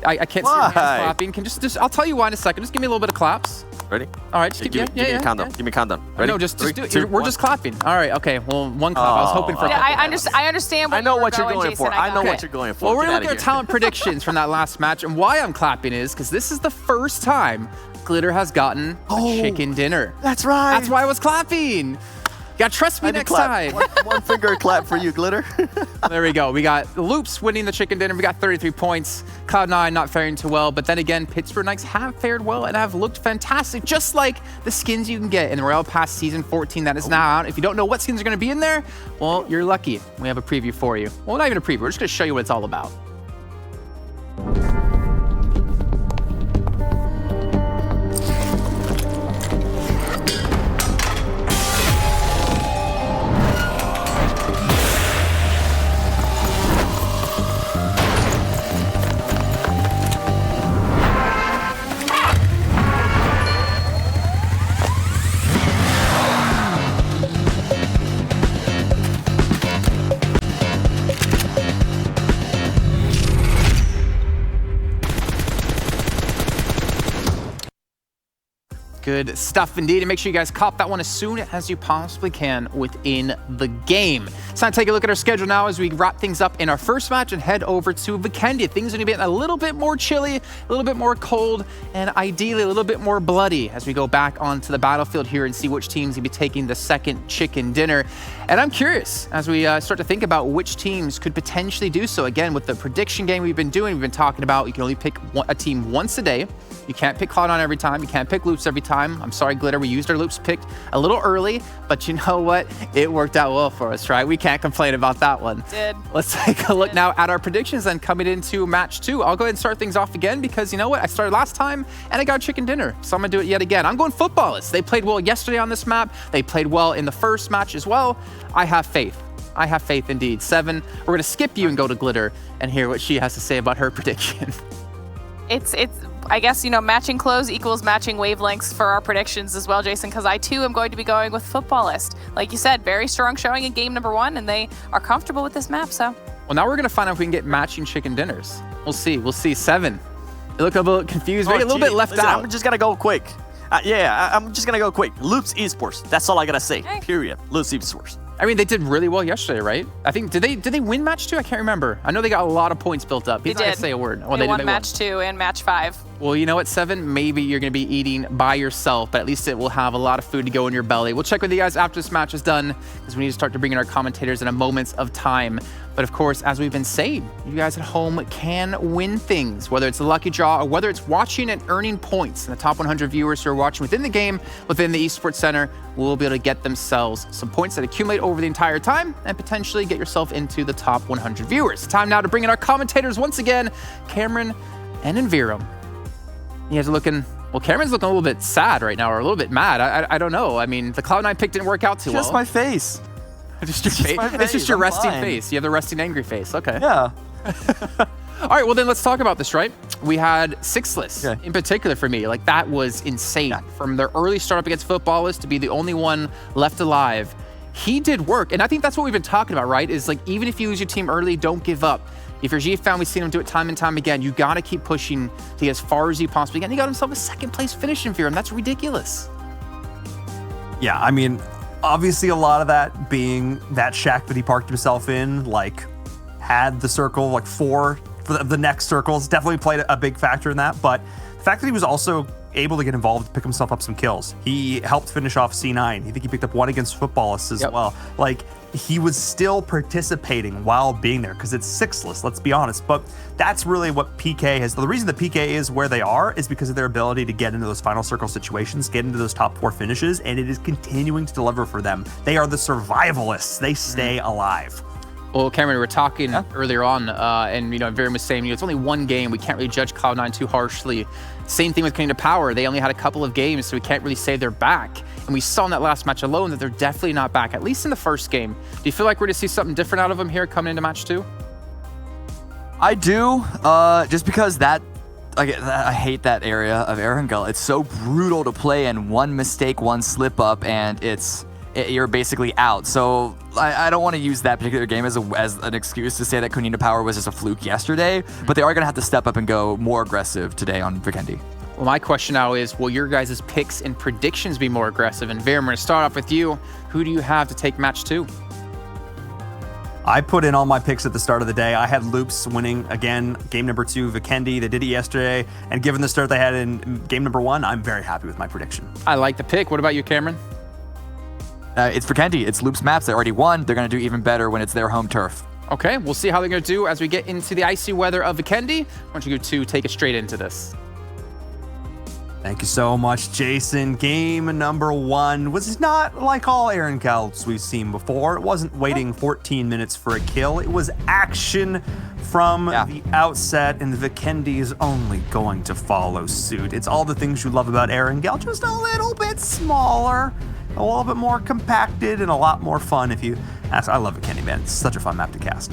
I can't see your hands clapping. Can just I'll tell you why in a second. Just give me a little bit of claps. Ready? All right. Just give me a countdown. Give me a countdown. Ready? No, just 3, do it. 2, We're 1. just clapping. All right. Okay. Well, one clap. I was hoping for. Yeah, I understand. I know what you're going Jason, for. I know what you're going for. Well, we're gonna look at our talent predictions from that last match, and why I'm clapping is because this is the first time Glitter has gotten a chicken dinner. That's right. That's why I was clapping. You gotta trust me next time. One finger clap for you, Glitter. There we go. We got Loops winning the chicken dinner. We got 33 points. Cloud9 not faring too well. But then again, Pittsburgh Knights have fared well and have looked fantastic, just like the skins you can get in the Royale Pass Season 14 that is now out. If you don't know what skins are going to be in there, well, you're lucky. We have a preview for you. Well, not even a preview. We're just going to show you what it's all about. Good stuff indeed. And make sure you guys cop that one as soon as you possibly can within the game. It's time to take a look at our schedule now as we wrap things up in our first match and head over to Vikendi. Things are going to be a little bit more chilly, a little bit more cold, and ideally a little bit more bloody as we go back onto the battlefield here and see which teams will be taking the second chicken dinner. And I'm curious as we start to think about which teams could potentially do so. Again, with the prediction game we've been doing, we've been talking about you can only pick a team once a day. You can't pick Cloud9 every time. You can't pick Loops every time. I'm sorry, Glitter. We used our Loops pick a little early, but you know what? It worked out well for us, right? We can't complain about that one. Did. Let's take a look now at our predictions then coming into match 2. I'll go ahead and start things off again because you know what? I started last time and I got chicken dinner, so I'm going to do it yet again. I'm going Footballists. They played well yesterday on this map. They played well in the first match as well. I have faith. I have faith indeed. 7. We're going to skip you and go to Glitter and hear what she has to say about her prediction. It's I guess, you know, matching clothes equals matching wavelengths for our predictions as well, Jason, because I too am going to be going with Footballist. Like you said, very strong showing in game number 1, and they are comfortable with this map, so. Well, now we're going to find out if we can get matching chicken dinners. We'll see. We'll see. 7. You look a little confused, maybe a little bit left out. I'm just going to go quick. I'm just going to go quick. Loops Esports. That's all I got to say. Okay. Period. Loops Esports. I mean, they did really well yesterday, right? I think, did they win match 2? I can't remember. I know they got a lot of points built up. He's not going to say a word. Well, they won match 2 and match 5. Well, you know what, 7? Maybe you're going to be eating by yourself, but at least it will have a lot of food to go in your belly. We'll check with you guys after this match is done, because we need to start to bring in our commentators in a moment of time. But of course, as we've been saying, you guys at home can win things, whether it's a lucky draw or whether it's watching and earning points. And the top 100 viewers who are watching within the game, within the Esports Center, will be able to get themselves some points that accumulate over the entire time and potentially get yourself into the top 100 viewers. Time now to bring in our commentators once again, Cameron and Envirum. You guys are looking, well, Cameron's looking a little bit sad right now, or a little bit mad. I don't know. I mean, the Cloud9 pick didn't work out too well. Just my face. Just your face. It's just your resting face. You have the resting angry face. Okay. Yeah. All right, well then let's talk about this, right? We had Sixless in particular for me. Like, that was insane. Yeah. From their early start up against Footballers to be the only one left alive. He did work, and I think that's what we've been talking about, right? Is like, even if you lose your team early, don't give up. If you're G-Fan, we've seen him do it time and time again. You got to keep pushing to get as far as you possibly can. He got himself a second place finish in Virum. That's ridiculous. Yeah, I mean, obviously a lot of that being that shack that he parked himself in, like, had the circle, like 4 for the next circles, definitely played a big factor in that. But the fact that he was also able to get involved to pick himself up some kills. He helped finish off C9. I think he picked up 1 against Footballists as well. Like, he was still participating while being there because it's Sixless, let's be honest. But that's really what PK has. The reason the PK is where they are is because of their ability to get into those final circle situations, get into those top 4 finishes, and it is continuing to deliver for them. They are the survivalists. They stay alive. Well, Cameron, we were talking earlier on, and, you know, Virum was saying, you know, it's only 1 game. We can't really judge Cloud9 too harshly. Same thing with Kingdom Power. They only had a couple of games, so we can't really say they're back. And we saw in that last match alone that they're definitely not back, at least in the first game. Do you feel like we're going to see something different out of them here coming into match 2? I do, just because that, I hate that area of Erangel. It's so brutal to play in. 1 mistake, 1 slip up, and you're basically out. So I don't want to use that particular game as an excuse to say that Kunina Power was just a fluke yesterday, but they are going to have to step up and go more aggressive today on Vikendi. Well, my question now is, will your guys' picks and predictions be more aggressive? And Virum, we're going to start off with you. Who do you have to take match 2? I put in all my picks at the start of the day. I had Loops winning again, game number 2, Vikendi. They did it yesterday, and given the start they had in game number 1, I'm very happy with my prediction. I like the pick. What about you, Cameron? It's Vikendi. It's Loops maps. They already won. They're going to do even better when it's their home turf. Okay, we'll see how they're going to do as we get into the icy weather of Vikendi. Why don't you go to take us straight into this? Thank you so much, Jason. Game number 1 was not like all Erangels we've seen before. It wasn't waiting 14 minutes for a kill. It was action from the outset, and Vikendi is only going to follow suit. It's all the things you love about Erangel, just a little bit smaller, a little bit more compacted, and a lot more fun if you ask. I love Vikendi, man. It's such a fun map to cast.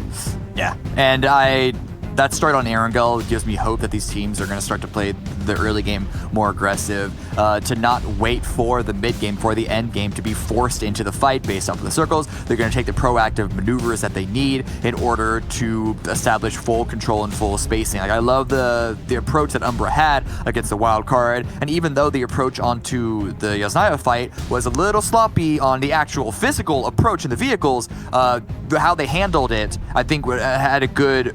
Yeah, and I that start on Erangel gives me hope that these teams are going to start to play the early game more aggressive, to not wait for the mid game, for the end game to be forced into the fight based off of the circles. They're going to take the proactive maneuvers that they need in order to establish full control and full spacing. Like, I love the approach that Umbra had against the wild card, and even though the approach onto the Yasnaya fight was a little sloppy on the actual physical approach in the vehicles, how they handled it, I think had a good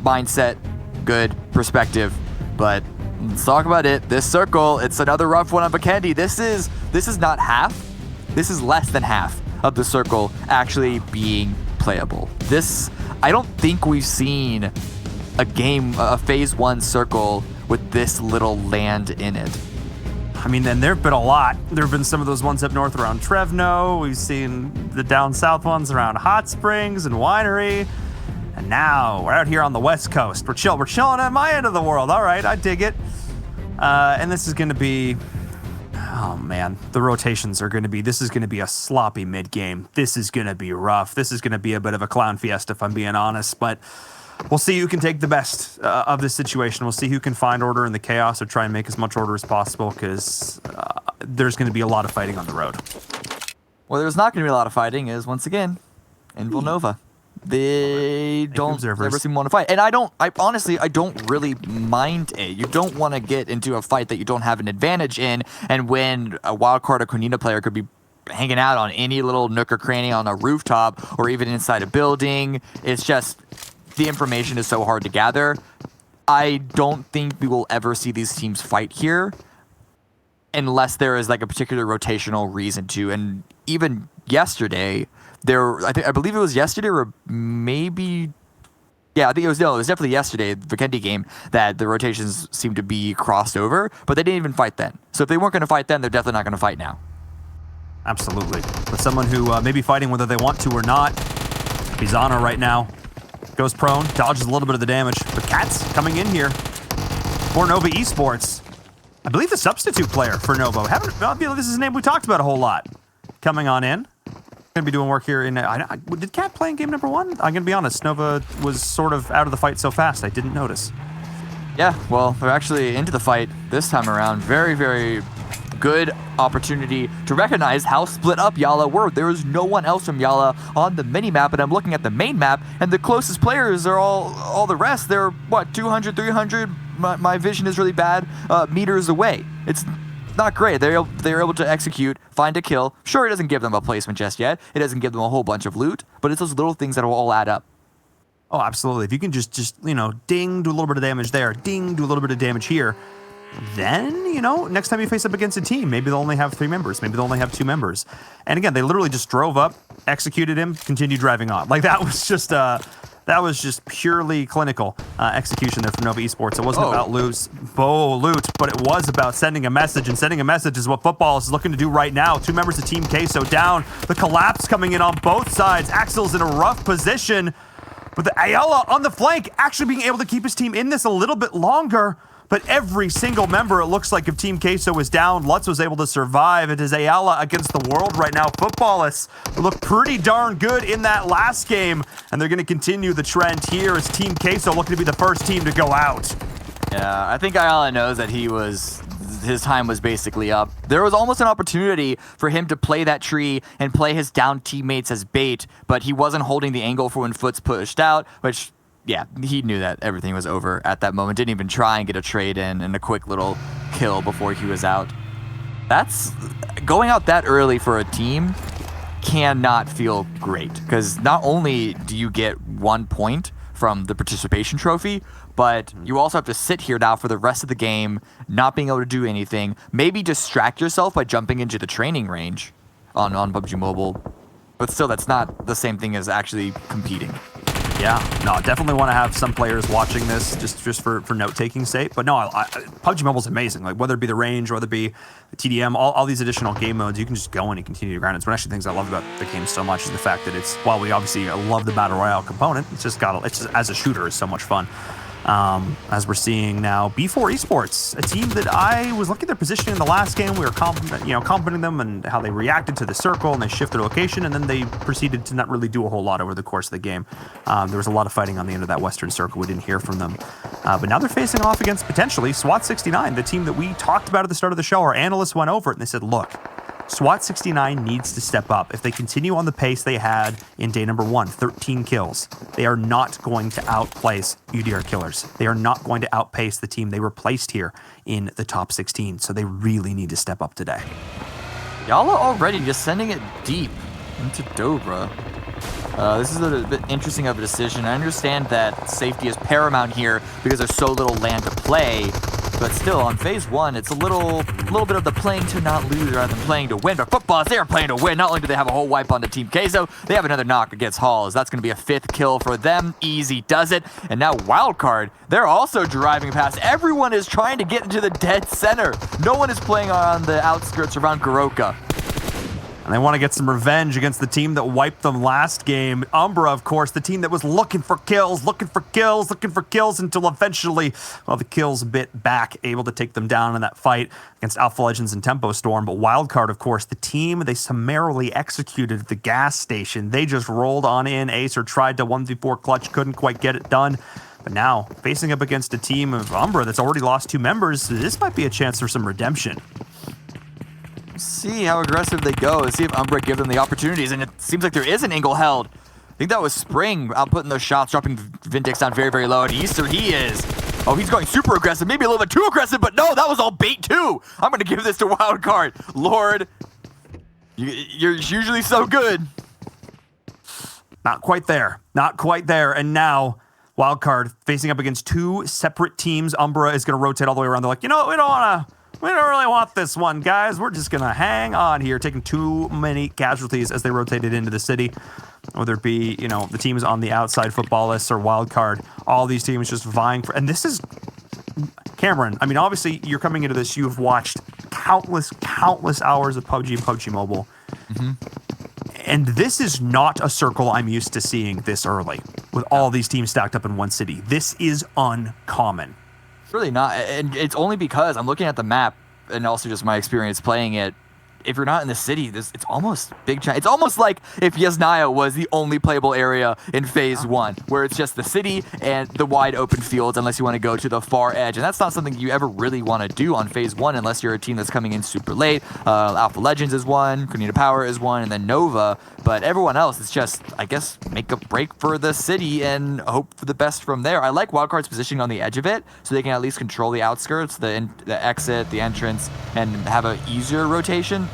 mindset, good perspective. But let's talk about it. This circle, it's another rough one on Vikendi. This is not half. This is less than half of the circle actually being playable. I don't think we've seen a phase 1 circle with this little land in it. I mean, and there have been a lot. There have been some of those ones up north around Trevno. We've seen the down south ones around Hot Springs and Winery. And now we're out here on the West Coast. We're chilling at my end of the world. All right, I dig it. And this is going to be, oh man, the rotations are going to be, this is going to be a sloppy mid game. This is going to be rough. This is going to be a bit of a clown fiesta, if I'm being honest. But we'll see who can take the best of this situation. We'll see who can find order in the chaos or try and make as much order as possible, because there's going to be a lot of fighting on the road. Well, there's not going to be a lot of fighting is, once again, in Villanova. They don't ever seem to want to fight. And I honestly don't really mind it. You don't want to get into a fight that you don't have an advantage in, and when a wildcard or Konina player could be hanging out on any little nook or cranny on a rooftop or even inside a building. It's just, the information is so hard to gather. I don't think we will ever see these teams fight here unless there is like a particular rotational reason to. And even yesterday, I believe it was yesterday, or maybe, yeah, I think it was definitely yesterday, the Vikendi game, that the rotations seemed to be crossed over, but they didn't even fight then. So if they weren't going to fight then, they're definitely not going to fight now. Absolutely. But someone who may be fighting whether they want to or not, Bizana right now goes prone, dodges a little bit of the damage. But Cats coming in here for Nova Esports. I believe the substitute player for Novo. This is a name we talked about a whole lot. Coming on in. Going to be doing work here in... did Cat play in game number 1? I'm going to be honest. Nova was sort of out of the fight so fast, I didn't notice. Yeah, well, they're actually into the fight this time around. Very, very good opportunity to recognize how split up Yala were. There was no one else from Yala on the mini-map, and I'm looking at the main map, and the closest players are all the rest. They're, what, 200, 300? My vision is really bad. Meters away. It's not great. They're able to execute, find a kill. Sure, it doesn't give them a placement just yet. It doesn't give them a whole bunch of loot, but it's those little things that will all add up. Oh, absolutely. If you can just ding, do a little bit of damage there, ding, do a little bit of damage here, then, next time you face up against a team, maybe they'll only have 3 members, maybe they'll only have 2 members. And again, they literally just drove up, executed him, continued driving on. Like, that was just purely clinical execution there from Nova Esports. It wasn't about loot, but it was about sending a message, and sending a message is what football is looking to do right now. 2 members of Team Queso down. The collapse coming in on both sides. Axel's in a rough position, but the Ayala on the flank actually being able to keep his team in this a little bit longer. But every single member, it looks like, if Team Queso is down, Lutz was able to survive. It is Ayala against the world right now. Footballists look pretty darn good in that last game, and they're going to continue the trend here as Team Queso looking to be the first team to go out. Yeah, I think Ayala knows that his time was basically up. There was almost an opportunity for him to play that tree and play his down teammates as bait, but he wasn't holding the angle for when Foot's pushed out, which... yeah, he knew that everything was over at that moment. Didn't even try and get a trade in and a quick little kill before he was out. That's going out that early for a team cannot feel great, because not only do you get 1 point from the participation trophy, but you also have to sit here now for the rest of the game, not being able to do anything. Maybe distract yourself by jumping into the training range on PUBG Mobile, but still, that's not the same thing as actually competing. Yeah, no, definitely want to have some players watching this just for note-taking sake. But no, PUBG Mobile's amazing. Like, whether it be the range, whether it be the TDM, all these additional game modes, you can just go in and continue to grind. It's one of the things I love about the game so much is the fact that it's, while we obviously love the Battle Royale component, it's just as a shooter, is so much fun. as we're seeing now B4 Esports, a team that I was looking at their positioning in the last game. We were complimenting them and how they reacted to the circle, and they shifted location, and then they proceeded to not really do a whole lot over the course of the game. There was a lot of fighting on the end of that western circle. We didn't hear from them. But now they're facing off against potentially SWAT 69, the team that we talked about at the start of the show. Our analysts went over it, and they said, look, SWAT 69 needs to step up. If they continue on the pace they had in day number 1, 13 kills, they are not going to outplace UDR Killers. They are not going to outpace the team they replaced here in the top 16. So they really need to step up today. Y'all are already just sending it deep into Dobra. This is a bit interesting of a decision. I understand that safety is paramount here because there's so little land to play. But still, on phase 1, it's a little bit of the playing to not lose rather than playing to win. But footballs, they are playing to win. Not only do they have a whole wipe onto Team Keizo, they have another knock against Halls. That's going to be a 5th kill for them. Easy does it. And now Wildcard, they're also driving past. Everyone is trying to get into the dead center. No one is playing on the outskirts around Goroka. And they want to get some revenge against the team that wiped them last game. Umbra, of course, the team that was looking for kills until eventually, well, the kills bit back, able to take them down in that fight against Alpha Legends and Tempo Storm. But Wildcard, of course, the team they summarily executed at the gas station. They just rolled on in. Acer tried to 1v4 clutch, couldn't quite get it done. But now, facing up against a team of Umbra that's already lost 2 members, this might be a chance for some redemption. See how aggressive they go and see if Umbra give them the opportunities. And it seems like there is an angle held. I think that was Spring outputting those shots, dropping Vindex down very, very low. And Easter, he is. Oh, he's going super aggressive, maybe a little bit too aggressive, but no, that was all bait too. I'm going to give this to Wildcard. Lord, you're usually so good. Not quite there. Not quite there. And now, Wildcard facing up against 2 separate teams. Umbra is going to rotate all the way around. They're like, you know what, we don't really want this one, guys. We're just going to hang on here, taking too many casualties as they rotated into the city. Whether it be, the teams on the outside football lists or Wildcard, all these teams just vying for... And this is... Cameron, I mean, obviously, you're coming into this, you've watched countless hours of PUBG and PUBG Mobile. Mm-hmm. And this is not a circle I'm used to seeing this early, with all these teams stacked up in one city. This is uncommon. Really not, and it's only because I'm looking at the map and also just my experience playing it. If you're not in the city, it's almost big chance. It's almost like if Yasnaya was the only playable area in phase 1, where it's just the city and the wide open fields, unless you want to go to the far edge. And that's not something you ever really want to do on phase 1 unless you're a team that's coming in super late. Alpha Legends is one, Grenada Power is one, and then Nova. But everyone else is just, I guess, make a break for the city and hope for the best from there. I like Wildcard's positioning on the edge of it, so they can at least control the outskirts, the exit, the entrance, and have an easier rotation.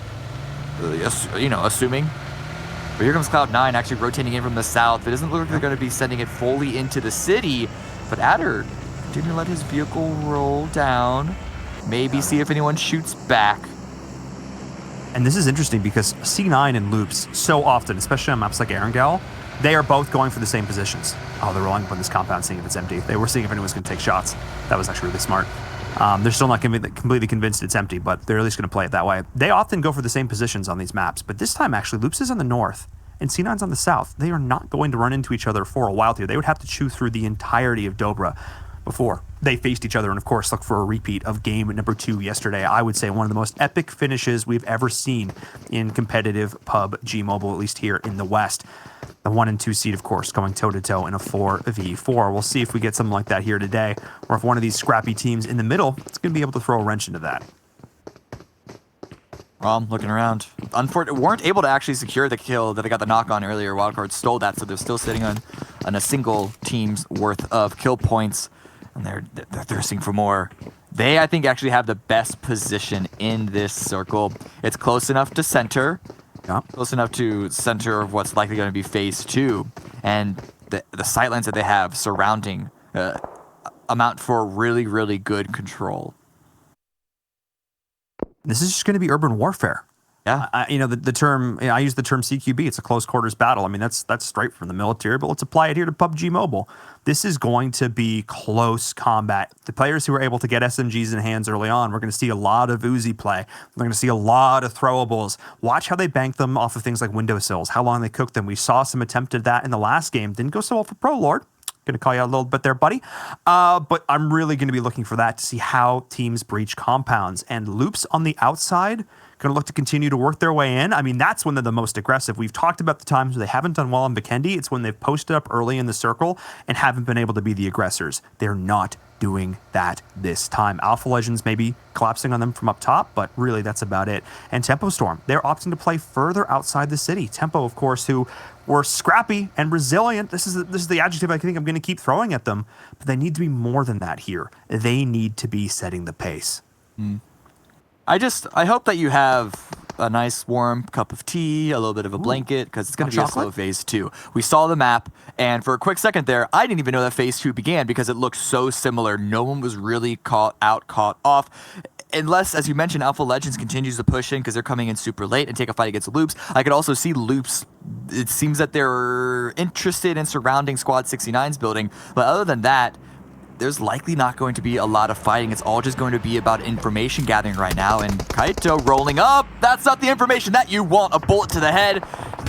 Assuming. But here comes Cloud9 actually rotating in from the south. It doesn't look like they're going to be sending it fully into the city, but Adder didn't let his vehicle roll down. Maybe see if anyone shoots back. And this is interesting because C9 and Loops, so often, especially on maps like Erangel, they are both going for the same positions. Oh, they're rolling up on this compound, seeing if it's empty. They were seeing if anyone's going to take shots. That was actually really smart. They're still not completely convinced it's empty, but they're at least going to play it that way. They often go for the same positions on these maps, but this time, actually, Loops is on the north, and C9's on the south. They are not going to run into each other for a while here. They would have to chew through the entirety of Dobra before they faced each other, and of course, look for a repeat of game number 2 yesterday. I would say one of the most epic finishes we've ever seen in competitive PUBG Mobile, at least here in the West. The 1 and 2 seed, of course, going toe-to-toe in a 4v4. We'll see if we get something like that here today, or if one of these scrappy teams in the middle is going to be able to throw a wrench into that. Looking around. Unfortunately, weren't able to actually secure the kill that they got the knock on earlier. Wildcard stole that, so they're still sitting on a single team's worth of kill points, and they're thirsting for more. They, I think, actually have the best position in this circle. It's close enough to center. Yeah. Close enough to center of what's likely going to be phase 2, and the sightlines that they have surrounding amount for really, really good control. This is just going to be urban warfare. Yeah. The term, I use the term CQB. It's a close quarters battle. I mean, that's straight from the military, but let's apply it here to PUBG Mobile. This is going to be close combat. The players who are able to get SMGs in hands early on, we're going to see a lot of Uzi play. We're going to see a lot of throwables. Watch how they bank them off of things like windowsills, how long they cook them. We saw some attempt at that in the last game. Didn't go so well for Pro Lord. Going to call you out a little bit there, buddy. But I'm really going to be looking for that to see how teams breach compounds. And Loops on the outside going to look to continue to work their way in. I mean, that's when they're the most aggressive. We've talked about the times where they haven't done well in Vikendi. It's when they've posted up early in the circle and haven't been able to be the aggressors. They're not doing that this time. Alpha Legends maybe collapsing on them from up top, but really that's about it. And Tempo Storm, they're opting to play further outside the city. Tempo, of course, who were scrappy and resilient. This is the adjective I think I'm going to keep throwing at them, but they need to be more than that here. They need to be setting the pace. I hope that you have a nice warm cup of tea, a little bit of a blanket, because it's going to be a slow phase 2. We saw the map, and for a quick second there, I didn't even know that phase 2 began because it looked so similar. No one was really caught off. Unless, as you mentioned, Alpha Legends continues to push in because they're coming in super late and take a fight against Loops. I could also see Loops. It seems that they're interested in surrounding Squad 69's building, but other than that, there's likely not going to be a lot of fighting. It's all just going to be about information gathering right now. And Kaito rolling up. That's not the information that you want. A bullet to the head.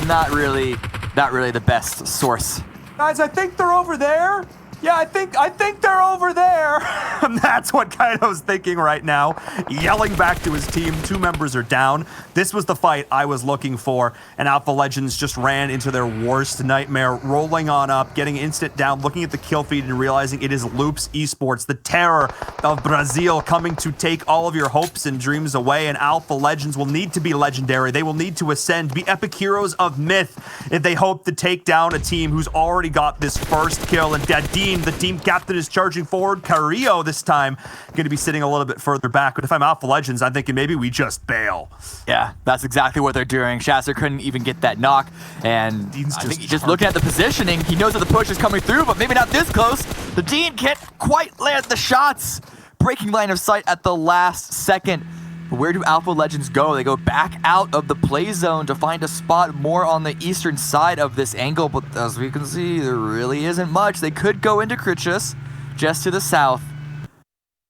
Not really the best source. Guys, I think they're over there. Yeah, I think they're over there. And that's what Kaito's thinking right now. Yelling back to his team. 2 members are down. This was the fight I was looking for. And Alpha Legends just ran into their worst nightmare, rolling on up, getting instant down, looking at the kill feed and realizing it is Loops Esports, the terror of Brazil, coming to take all of your hopes and dreams away. And Alpha Legends will need to be legendary. They will need to ascend, be epic heroes of myth if they hope to take down a team who's already got this first kill. And Dadin, the team captain, is charging forward. Carrillo this time going to be sitting a little bit further back. But if I'm Alpha Legends, I'm thinking maybe we just bail. Yeah, that's exactly what they're doing. Shasser couldn't even get that knock. And I think he's just looking at the positioning. He knows that the push is coming through, but maybe not this close. The Dean can't quite land the shots. Breaking line of sight at the last second. Where do Alpha Legends go? They go back out of the play zone to find a spot more on the eastern side of this angle, but as we can see, there really isn't much. They could go into Critchus, just to the south.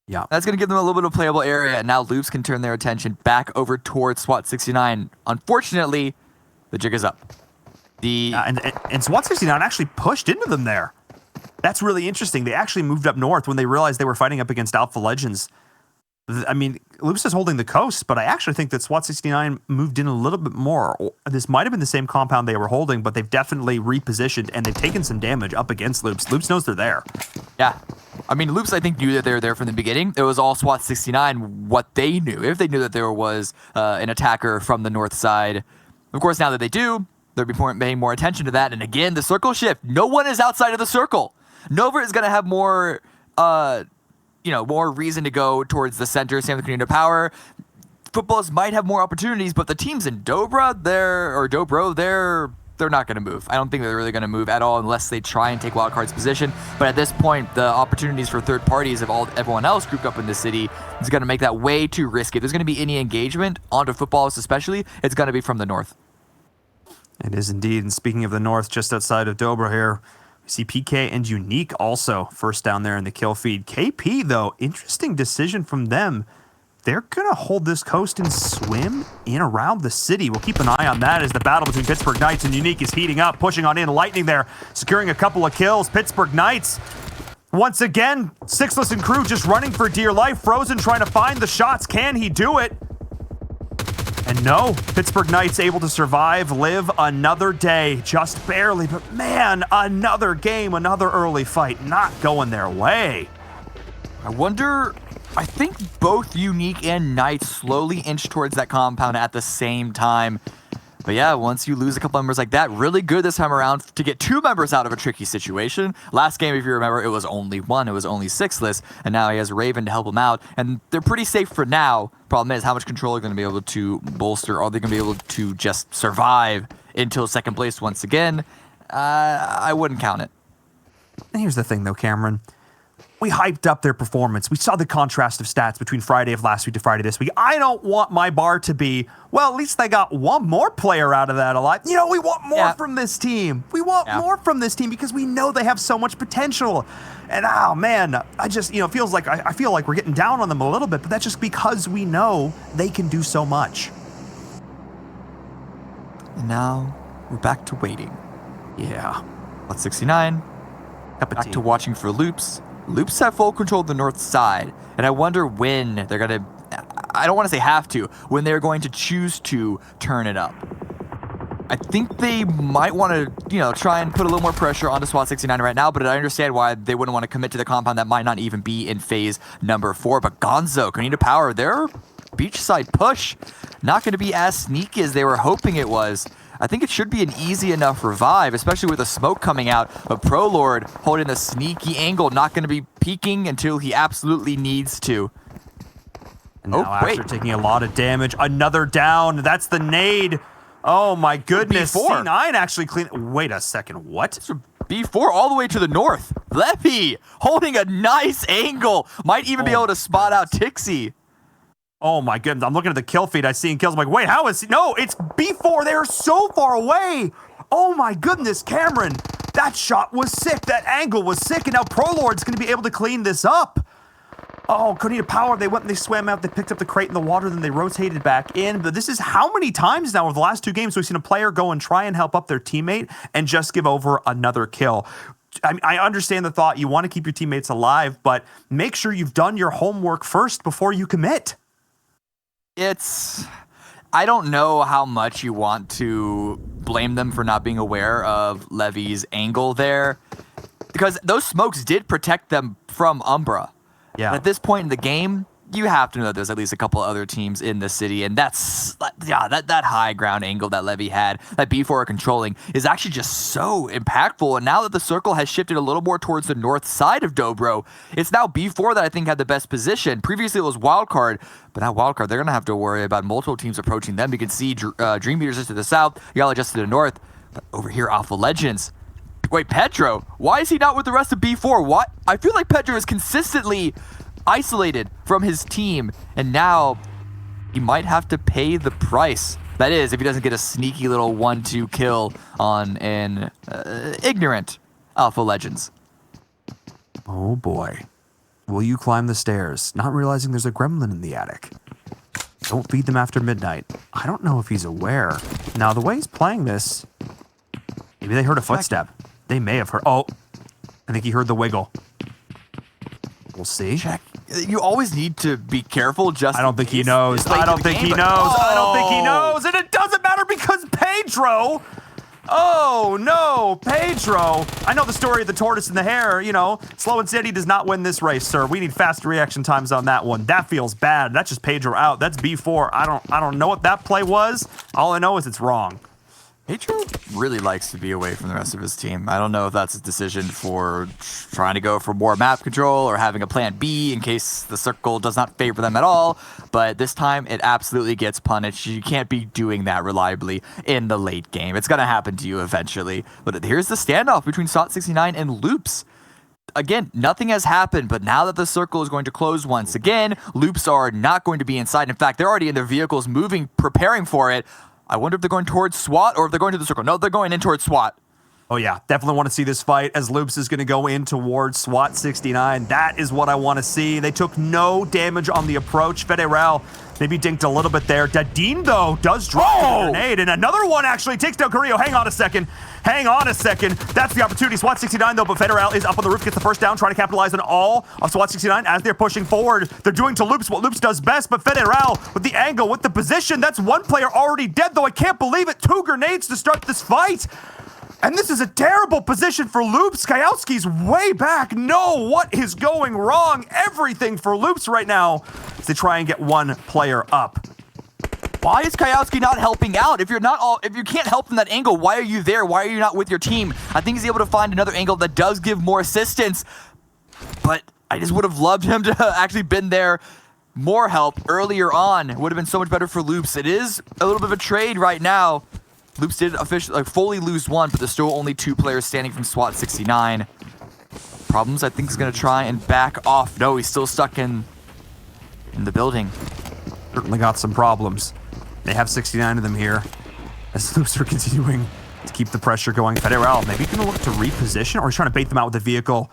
Yeah. That's going to give them a little bit of playable area, and now Loops can turn their attention back over towards SWAT 69. Unfortunately, the jig is up. And SWAT 69 actually pushed into them there. That's really interesting. They actually moved up north when they realized they were fighting up against Alpha Legends. I mean, Loops is holding the coast, but I actually think that SWAT 69 moved in a little bit more. This might have been the same compound they were holding, but they've definitely repositioned, and they've taken some damage up against Loops. Loops knows they're there. Yeah. I mean, Loops, I think, knew that they were there from the beginning. It was all SWAT 69 what they knew. If they knew that there was an attacker from the north side. Of course, now that they do, they'll be paying more attention to that. And again, the circle shift. No one is outside of the circle. Nova is going to have more... more reason to go towards the center, same with Canadian Power. Footballs might have more opportunities, but the teams in Dobro, they're not going to move. I don't think they're really going to move at all unless they try and take Wildcard's position. But at this point, the opportunities for third parties of everyone else grouped up in the city is going to make that way too risky. If there's going to be any engagement onto footballs especially, it's going to be from the north. It is indeed. And speaking of the north, just outside of Dobro here, see PK and Unique also first down there in the kill feed. KP, though, interesting decision from them. They're going to hold this coast and swim in around the city. We'll keep an eye on that as the battle between Pittsburgh Knights and Unique is heating up, pushing on in. Lightning there, securing a couple of kills. Pittsburgh Knights, once again, Sixless and crew just running for dear life. Frozen trying to find the shots. Can he do it? And no, Pittsburgh Knights able to survive, live another day, just barely, but man, another game, another early fight, not going their way. I think both Unique and Knights slowly inch towards that compound at the same time. But yeah, once you lose a couple members like that, really good this time around to get 2 members out of a tricky situation. Last game, if you remember, it was only 1. It was only Sixless, and now he has Raven to help him out. And they're pretty safe for now. Problem is, how much control are they going to be able to bolster? Are they going to be able to just survive until second place once again? I wouldn't count it. And here's the thing, though, Cameron. We hyped up their performance. We saw the contrast of stats between Friday of last week to Friday this week. I don't want my bar to be, well, at least they got one more player out of that alive. We want more from this team. We want more from this team because we know they have so much potential. And, oh, man, I just, it feels like, I feel like we're getting down on them a little bit, but that's just because we know they can do so much. And now we're back to waiting. Yeah. What's 69? Back to watching for Loops. Loops have full control of the north side, and I wonder when they're going to, I don't want to say have to, when they're going to choose to turn it up. I think they might want to, try and put a little more pressure onto SWAT 69 right now, but I understand why they wouldn't want to commit to the compound that might not even be in phase number 4. But Gonzo, Kanita Power, their beachside push, not going to be as sneaky as they were hoping it was. I think it should be an easy enough revive, especially with the smoke coming out. But ProLord holding the sneaky angle, not going to be peeking until he absolutely needs to. And now Asher taking a lot of damage. Another down. That's the nade. Oh my goodness. B4. C9 actually clean. Wait a second. What? B4 all the way to the north. Levy holding a nice angle. Might even be able to spot out Tixie. Oh my goodness. I'm looking at the kill feed. I see in kills. I'm like, wait, how is he? No, it's B4. They're so far away. Oh my goodness, Cameron. That shot was sick. That angle was sick. And now ProLord's going to be able to clean this up. Oh, Kanita Power, they went and they swam out, they picked up the crate in the water, then they rotated back in. But this is how many times now over the last 2 games we've seen a player go and try and help up their teammate and just give over another kill. I understand the thought, you want to keep your teammates alive, but make sure you've done your homework first before you commit. I don't know how much you want to blame them for not being aware of Levy's angle there, because those smokes did protect them from Umbra. Yeah. But at this point in the game, you have to know that there's at least a couple other teams in the city, and that high ground angle that Levy had, that B4 controlling, is actually just so impactful. And now that the circle has shifted a little more towards the north side of Dobro, it's now B4 that I think had the best position. Previously it was Wildcard, but now Wildcard, they're going to have to worry about multiple teams approaching them. You can see Dream Eaters just to the south, Yala just to the north, but over here Alpha Legends. Wait, Pedro, why is he not with the rest of B4? What? I feel like Pedro is consistently isolated from his team, and now he might have to pay the price. That is, if he doesn't get a sneaky little 1-2 kill on an ignorant Alpha Legends. Oh boy. Will you climb the stairs, not realizing there's a gremlin in the attic? Don't feed them after midnight. I don't know if he's aware. Now, the way he's playing this, maybe they heard a footstep. They may have heard. Oh, I think he heard the wiggle. We'll see. Check. You always need to be careful. Just I don't think he knows. I don't think he knows. I don't think he knows. And it doesn't matter because Pedro. Oh no, Pedro. I know the story of the tortoise and the hare. Slow and steady does not win this race, sir. We need fast reaction times on that one. That feels bad. That's just Pedro out. That's B4. I don't know what that play was. All I know is it's wrong. Pedro really likes to be away from the rest of his team. I don't know if that's a decision for trying to go for more map control or having a plan B in case the circle does not favor them at all, but this time it absolutely gets punished. You can't be doing that reliably in the late game. It's going to happen to you eventually. But here's the standoff between SWAT 69 and Loops. Again, nothing has happened, but now that the circle is going to close once again, Loops are not going to be inside. In fact, they're already in their vehicles moving, preparing for it. I wonder if they're going towards SWAT or if they're going to the circle. No, they're going in towards SWAT. Oh yeah, definitely want to see this fight as Loops is going to go in towards SWAT 69. That is what I want to see. They took no damage on the approach. Federal maybe dinked a little bit there. Dadin, though, does drop a grenade, and another one actually takes down Carrillo. Hang on a second. That's the opportunity. SWAT 69, though, but Federal is up on the roof, gets the first down, trying to capitalize on all of SWAT 69 as they're pushing forward. They're doing to Loops what Loops does best, but Federal with the angle, with the position. That's one player already dead, though. I can't believe it. 2 grenades to start this fight. And this is a terrible position for Loops. Kayowski's way back. No, what is going wrong? Everything for Loops right now as they try and get one player up. Why is Kayowski not helping out? If you can't help from that angle, why are you there? Why are you not with your team? I think he's able to find another angle that does give more assistance. But I just would have loved him to actually been there. More help earlier on. It would have been so much better for Loops. It is a little bit of a trade right now. Loops did officially fully lose one, but there's still only 2 players standing from SWAT 69. Problems, I think, is going to try and back off. No, he's still stuck in the building. Certainly got some problems. They have 69 of them here as Loops are continuing to keep the pressure going. Federal maybe going to look to reposition, or he's trying to bait them out with the vehicle.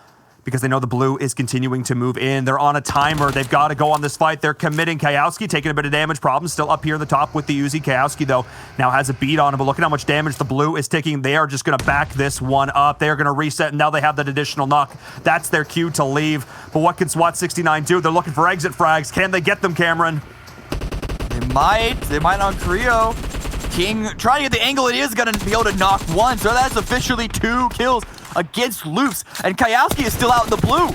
because they know the blue is continuing to move in. They're on a timer. They've got to go on this fight. They're committing. Kayowski taking a bit of damage. Problem still up here in the top with the Uzi. Kayowski, though, now has a beat on him, but look at how much damage the blue is taking. They are just going to back this one up. They are going to reset, and now they have that additional knock. That's their cue to leave. But what can SWAT 69 do? They're looking for exit frags. Can they get them, Cameron? They might on Creo. King trying to get the angle. It is going to be able to knock one, so that's officially 2 kills against Loops, and Kayowski is still out in the blue.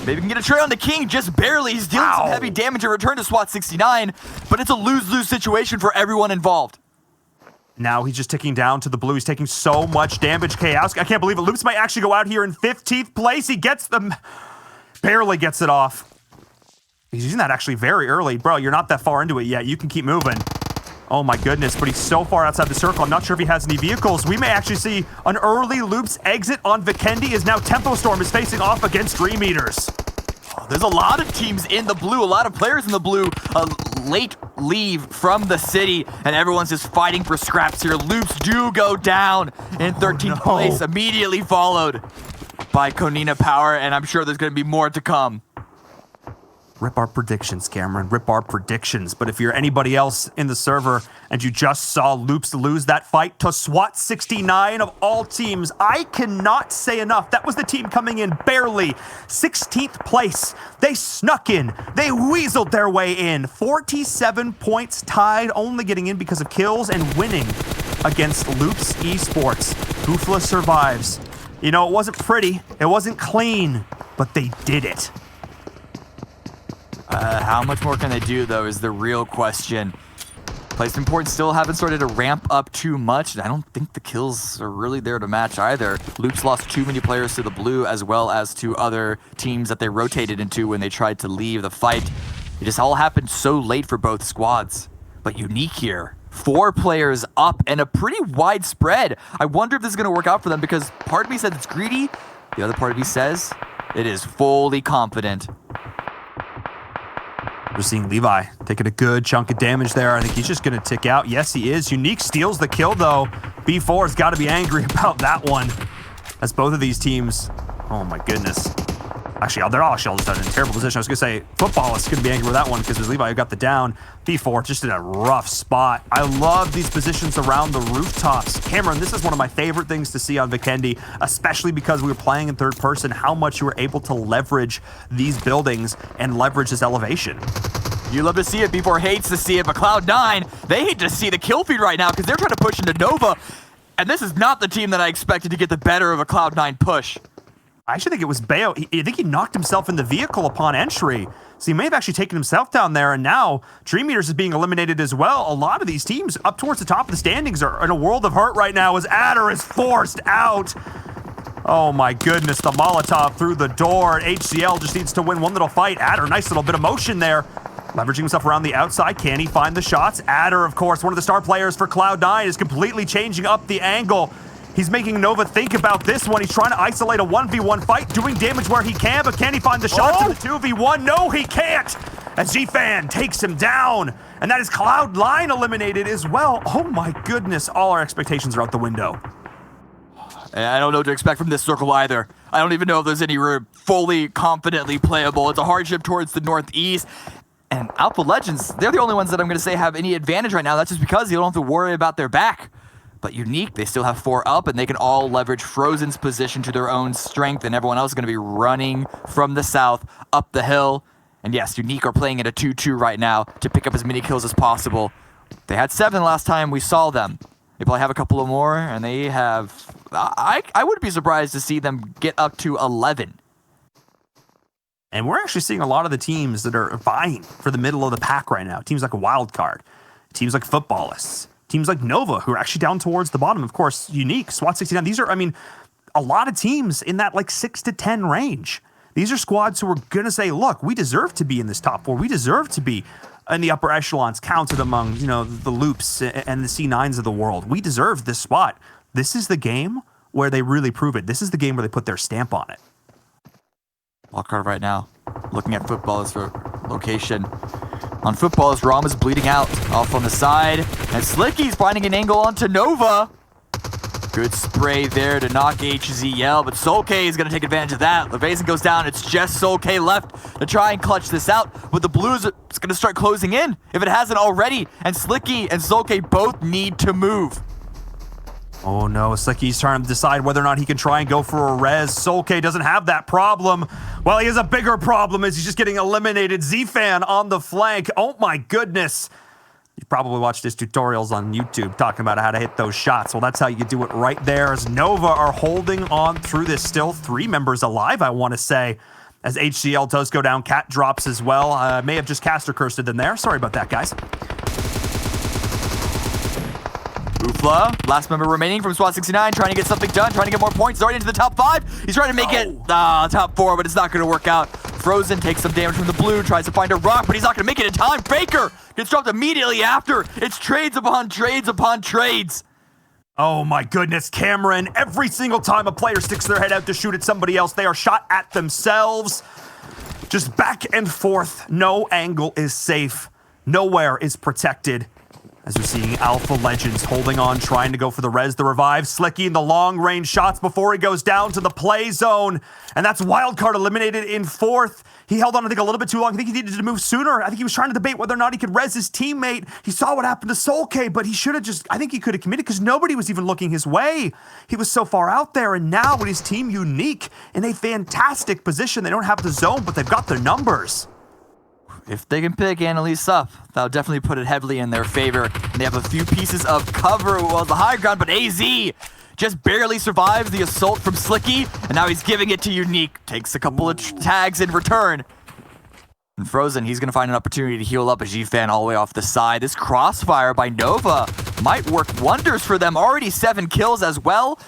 Maybe we can get a trade on the King, just barely. He's dealing some heavy damage in return to SWAT 69, but it's a lose-lose situation for everyone involved. Now he's just ticking down to the blue. He's taking so much damage. Kayowski, I can't believe it. Loops might actually go out here in 15th place. He gets them, barely gets it off. He's using that actually very early. Bro, you're not that far into it yet. You can keep moving. Oh my goodness, but he's so far outside the circle. I'm not sure if he has any vehicles. We may actually see an early Loops exit on Vikendi as now Tempo Storm is facing off against Dream Eaters. Oh, there's a lot of teams in the blue, a lot of players in the blue. A late leave from the city, and everyone's just fighting for scraps here. Loops do go down in 13th place, immediately followed by Konina Power, and I'm sure there's going to be more to come. Rip our predictions, Cameron. Rip our predictions. But if you're anybody else in the server and you just saw Loops lose that fight to SWAT 69 of all teams, I cannot say enough. That was the team coming in barely 16th place. They snuck in. They weaseled their way in. 47 points tied, only getting in because of kills and winning against Loops Esports. Goofless survives. You know, it wasn't pretty. It wasn't clean, but they did it. How much more can they do, though, is the real question. Placement points still haven't started to ramp up too much. I don't think the kills are really there to match either. Loops lost too many players to the blue, as well as to other teams that they rotated into when they tried to leave the fight. It just all happened so late for both squads. But Unique here, 4 players up and a pretty wide spread. I wonder if this is going to work out for them, because part of me says it's greedy. The other part of me says it is fully confident. We're seeing Levi taking a good chunk of damage there. I think he's just going to tick out. Yes, he is. Unique steals the kill, though. B4's got to be angry about that one, as both of these teams, oh my goodness. Actually, they're all just in a terrible position. I was going to say, Football is going to be angry with that one because it was Levi who got the down. B4 just in a rough spot. I love these positions around the rooftops. Cameron, this is one of my favorite things to see on Vikendi, especially because we were playing in third person, how much you were able to leverage these buildings and leverage this elevation. You love to see it. B4 hates to see it, but Cloud9, they hate to see the kill feed right now because they're trying to push into Nova. And this is not the team that I expected to get the better of a Cloud9 push. I actually think it was Bayo. I think he knocked himself in the vehicle upon entry. So he may have actually taken himself down there, and now Dream Eaters is being eliminated as well. A lot of these teams up towards the top of the standings are in a world of hurt right now as Adder is forced out. Oh my goodness, the Molotov through the door. HCL just needs to win one little fight. Adder, nice little bit of motion there. Leveraging himself around the outside. Can he find the shots? Adder, of course, one of the star players for Cloud9, is completely changing up the angle. He's making Nova think about this one. He's trying to isolate a 1v1 fight, doing damage where he can, but can he find the shots in the 2v1? No, he can't! As G-Fan takes him down, and that is Cloud9 eliminated as well. Oh my goodness, all our expectations are out the window. And I don't know what to expect from this circle either. I don't even know if there's any room fully confidently playable. It's a hardship towards the northeast. And Alpha Legends, they're the only ones that I'm going to say have any advantage right now. That's just because you don't have to worry about their back. But Unique, they still have 4 up, and they can all leverage Frozen's position to their own strength, and everyone else is going to be running from the south up the hill. And yes, Unique are playing at a 2-2 right now to pick up as many kills as possible. They had 7 last time we saw them. They probably have a couple of more, and they have... I wouldn't be surprised to see them get up to 11. And we're actually seeing a lot of the teams that are vying for the middle of the pack right now. Teams like Wildcard, teams like Footballists, teams like Nova, who are actually down towards the bottom. Of course, Unique, SWAT 69. These are, I mean, a lot of teams in that like 6 to 10 range. These are squads who are going to say, look, we deserve to be in this top 4. We deserve to be in the upper echelons, counted among, you know, the Loops and the C9s of the world. We deserve this spot. This is the game where they really prove it. This is the game where they put their stamp on it. Wildcard right now, looking at Footballers for location. On Footballers, Rom is bleeding out off on the side, and Slicky's finding an angle onto Nova. Good spray there to knock HZL, but Solkay is going to take advantage of that. Levason goes down. It's just Solkay left to try and clutch this out, but the Blues are going to start closing in if it hasn't already, and Slicky and Solkay both need to move. Oh no, Slicky's trying to decide whether or not he can try and go for a res. Solkay doesn't have that problem. Well, he has a bigger problem as he's just getting eliminated. Z-Fan on the flank. Oh my goodness. You probably watched his tutorials on YouTube talking about how to hit those shots. Well, that's how you do it right there, as Nova are holding on through this. Still 3 members alive, I want to say, as HCL does go down. Cat drops as well. May have just caster cursed them there. Sorry about that, guys. Ufla, last member remaining from SWAT 69, trying to get something done, trying to get more points, already into the top 5. He's trying to make it top 4, but it's not going to work out. Frozen takes some damage from the blue, tries to find a rock, but he's not going to make it in time. Faker gets dropped immediately after. It's trades upon trades upon trades. Oh my goodness, Cameron. Every single time a player sticks their head out to shoot at somebody else, they are shot at themselves. Just back and forth. No angle is safe. Nowhere is protected. As we're seeing Alpha Legends holding on, trying to go for the res, the revive. Slicky in the long-range shots before he goes down to the play zone. And that's Wildcard eliminated in 4th. He held on, I think, a little bit too long. I think he needed to move sooner. I think he was trying to debate whether or not he could res his teammate. He saw what happened to Solkay, but he should have just, I think he could have committed because nobody was even looking his way. He was so far out there, and now with his team Unique in a fantastic position. They don't have the zone, but they've got their numbers. If they can pick Annalise up, that'll definitely put it heavily in their favor. And they have a few pieces of cover on the high ground, but AZ just barely survives the assault from Slicky, and now he's giving it to Unique. Takes a couple of tags in return. And Frozen, he's going to find an opportunity to heal up a G-Fan all the way off the side. This crossfire by Nova might work wonders for them. Already 7 kills as well.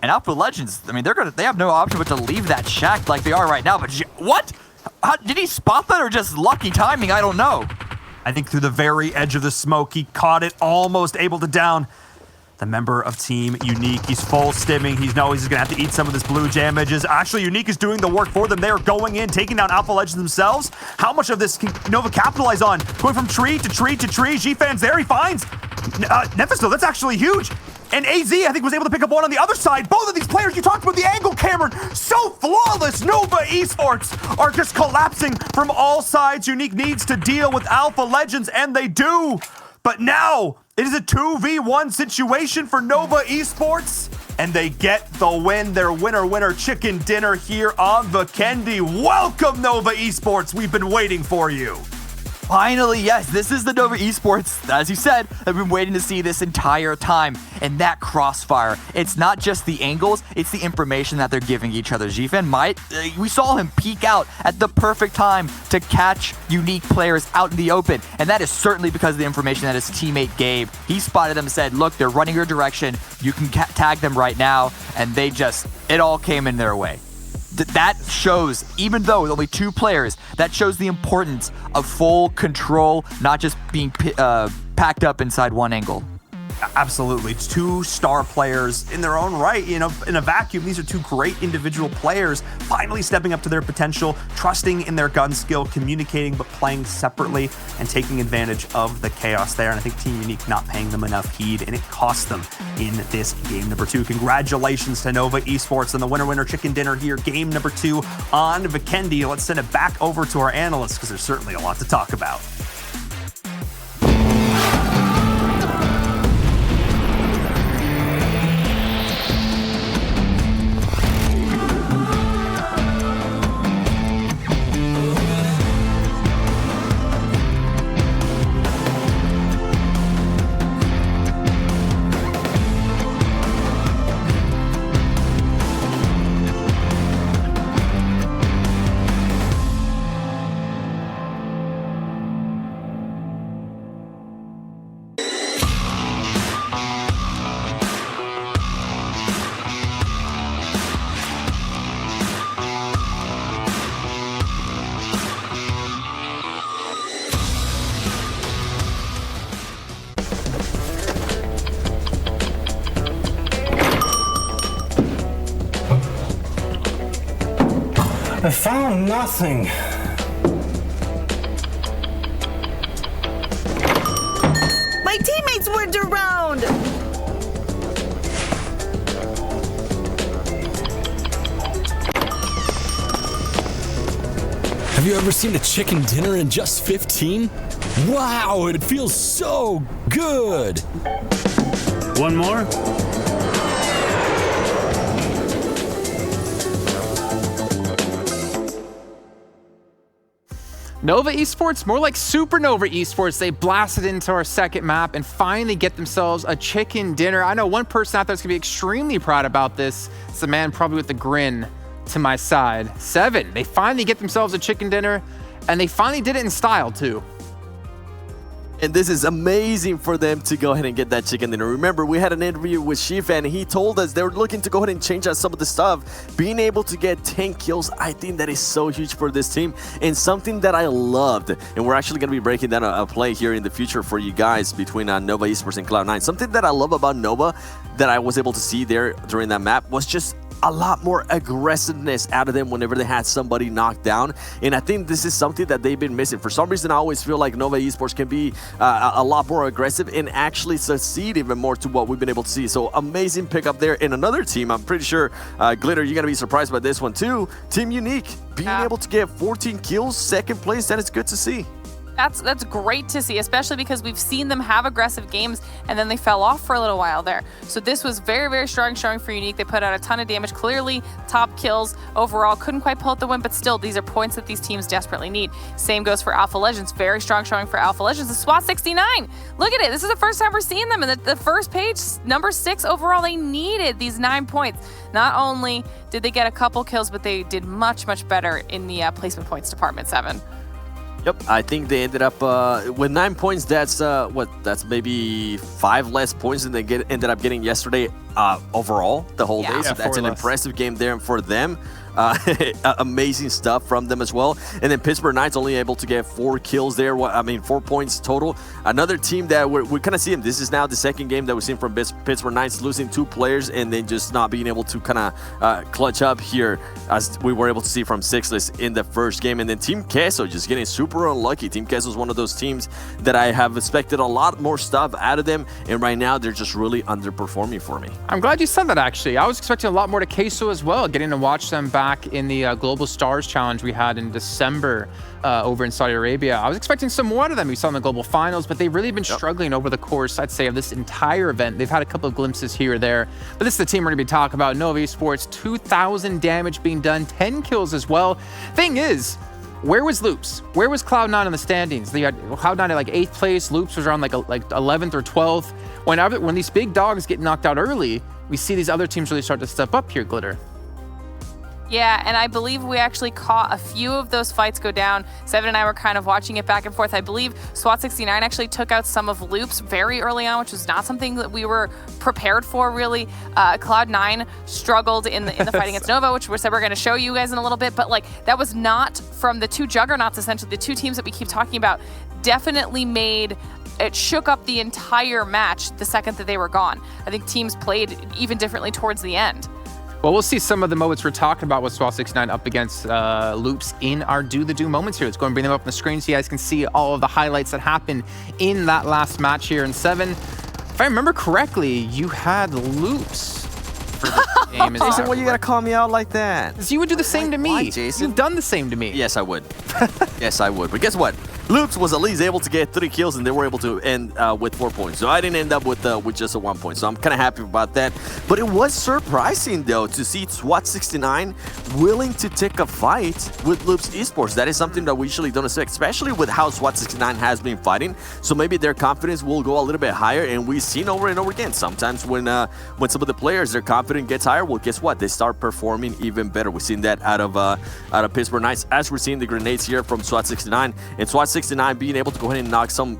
And Alpha Legends, I mean, they have no option but to leave that shack like they are right now. But what? Did he spot that or just lucky timing? I don't know. I think through the very edge of the smoke, he caught it, almost able to down the member of Team Unique. He's full stimming. He knows he's going to have to eat some of this blue damages. Actually, Unique is doing the work for them. They are going in, taking down Alpha Legends themselves. How much of this can Nova capitalize on? Going from tree to tree to tree. G-Fan's there. He finds Memphis, though. That's actually huge. And AZ, I think, was able to pick up one on the other side. Both of these players, you talked about the angle, Cameron, so flawless. Nova Esports are just collapsing from all sides. Unique needs to deal with Alpha Legends, and they do. But now, it is a 2v1 situation for Nova Esports, and they get the win. Their winner chicken dinner here on Vikendi. Welcome, Nova Esports. We've been waiting for you. Finally, yes, this is the Nova Esports, as you said, I've been waiting to see this entire time. And that crossfire, it's not just the angles, it's the information that they're giving each other. G-Fan we saw him peek out at the perfect time to catch Unique players out in the open. And that is certainly because of the information that his teammate gave. He spotted them and said, look, they're running your direction. You can tag them right now. And it all came in their way. That shows, even though with only 2 players, that shows the importance of full control, not just being packed up inside one angle. Absolutely. 2 star players in their own right. You know, in a vacuum, these are 2 great individual players finally stepping up to their potential, trusting in their gun skill, communicating but playing separately and taking advantage of the chaos there. And I think Team Unique not paying them enough heed, and it cost them in this game number 2. Congratulations to Nova Esports and the winner chicken dinner here, game number 2 on Vikendi. Let's send it back over to our analysts because there's certainly a lot to talk about. I found nothing. My teammates weren't around. Have you ever seen a chicken dinner in just 15? Wow, it feels so good. One more? Nova Esports, more like Supernova Esports. They blasted into our second map and finally get themselves a chicken dinner. I know one person out there is going to be extremely proud about this. It's the man probably with the grin to my side. 7. They finally get themselves a chicken dinner, and they finally did it in style, too. And this is amazing for them to go ahead and get that chicken dinner. Remember, we had an interview with Shifa, and he told us they were looking to go ahead and change out some of the stuff. Being able to get 10 kills, I think that is so huge for this team, and something that I loved. And we're actually going to be breaking down a play here in the future for you guys between Nova Esports and Cloud9. Something that I love about Nova that I was able to see there during that map was just a lot more aggressiveness out of them whenever they had somebody knocked down. And I think this is something that they've been missing. For some reason, I always feel like Nova Esports can be a lot more aggressive and actually succeed even more to what we've been able to see. So amazing pickup there. And another team, I'm pretty sure, Glitter, you're going to be surprised by this one too. Team Unique, being able to get 14 kills, second place, that is good to see. That's great to see, especially because we've seen them have aggressive games and then they fell off for a little while there. So this was very, very strong showing for Unique. They put out a ton of damage, clearly top kills overall. Couldn't quite pull out the win, but still, these are points that these teams desperately need. Same goes for Alpha Legends. Very strong showing for Alpha Legends. The SWAT 69. Look at it. This is the first time we're seeing them. And the first page, number 6 overall, they needed these 9 points. Not only did they get a couple kills, but they did much, much better in the placement points department, 7. Yep, I think they ended up with 9 points. That's that's maybe 5 less points than they ended up getting yesterday overall the whole day. So that's an impressive game there for them. Amazing stuff from them as well. And then Pittsburgh Knights only able to get 4 kills there. I mean, 4 points total. Another team that we kind of see them. This is now the second game that we've seen from Pittsburgh Knights, losing 2 players and then just not being able to kind of clutch up here, as we were able to see from Sixless in the first game. And then Team Queso just getting super unlucky. Team Queso is one of those teams that I have expected a lot more stuff out of them, and right now they're just really underperforming for me. I'm glad you said that, actually. I was expecting a lot more to Queso as well, getting to watch them back in the Global Stars Challenge we had in December over in Saudi Arabia. I was expecting some more out of them. We saw in the Global Finals, but they've really been struggling over the course, I'd say, of this entire event. They've had a couple of glimpses here or there, but this is the team we're going to be talking about. Nova Esports, 2,000 damage being done, 10 kills as well. Thing is, where was Loops? Where was Cloud9 in the standings? They had Cloud9 at like 8th place. Loops was around like 11th or 12th. When these big dogs get knocked out early, we see these other teams really start to step up here, Glitter. Yeah, and I believe we actually caught a few of those fights go down. 7 and I were kind of watching it back and forth. I believe SWAT 69 actually took out some of Loops very early on, which was not something that we were prepared for, really. Cloud9 struggled in the fight against Nova, which we said we're going to show you guys in a little bit, but like that was not from the 2 juggernauts, essentially. The 2 teams that we keep talking about definitely made it shook up the entire match the second that they were gone. I think teams played even differently towards the end. Well, we'll see some of the moments we're talking about with SWAT 69 up against Loops in our Do the Do moments here. Let's go and bring them up on the screen so you guys can see all of the highlights that happened in that last match here in 7. If I remember correctly, you had Loops for this game. Jason, why you gotta call me out like that? Because you would do the same to me. Why, Jason? You've done the same to me. Yes, I would. Yes, I would. But guess what? Loops was at least able to get 3 kills, and they were able to end with 4 points. So I didn't end up with just a 1 point. So I'm kind of happy about that. But it was surprising, though, to see SWAT 69 willing to take a fight with Loops Esports. That is something that we usually don't expect, especially with how SWAT 69 has been fighting. So maybe their confidence will go a little bit higher. And we've seen over and over again, sometimes when some of the players, their confidence gets higher, well, guess what? They start performing even better. We've seen that out of Pittsburgh Knights, as we're seeing the grenades here from SWAT 69. And SWAT 69 being able to go ahead and knock some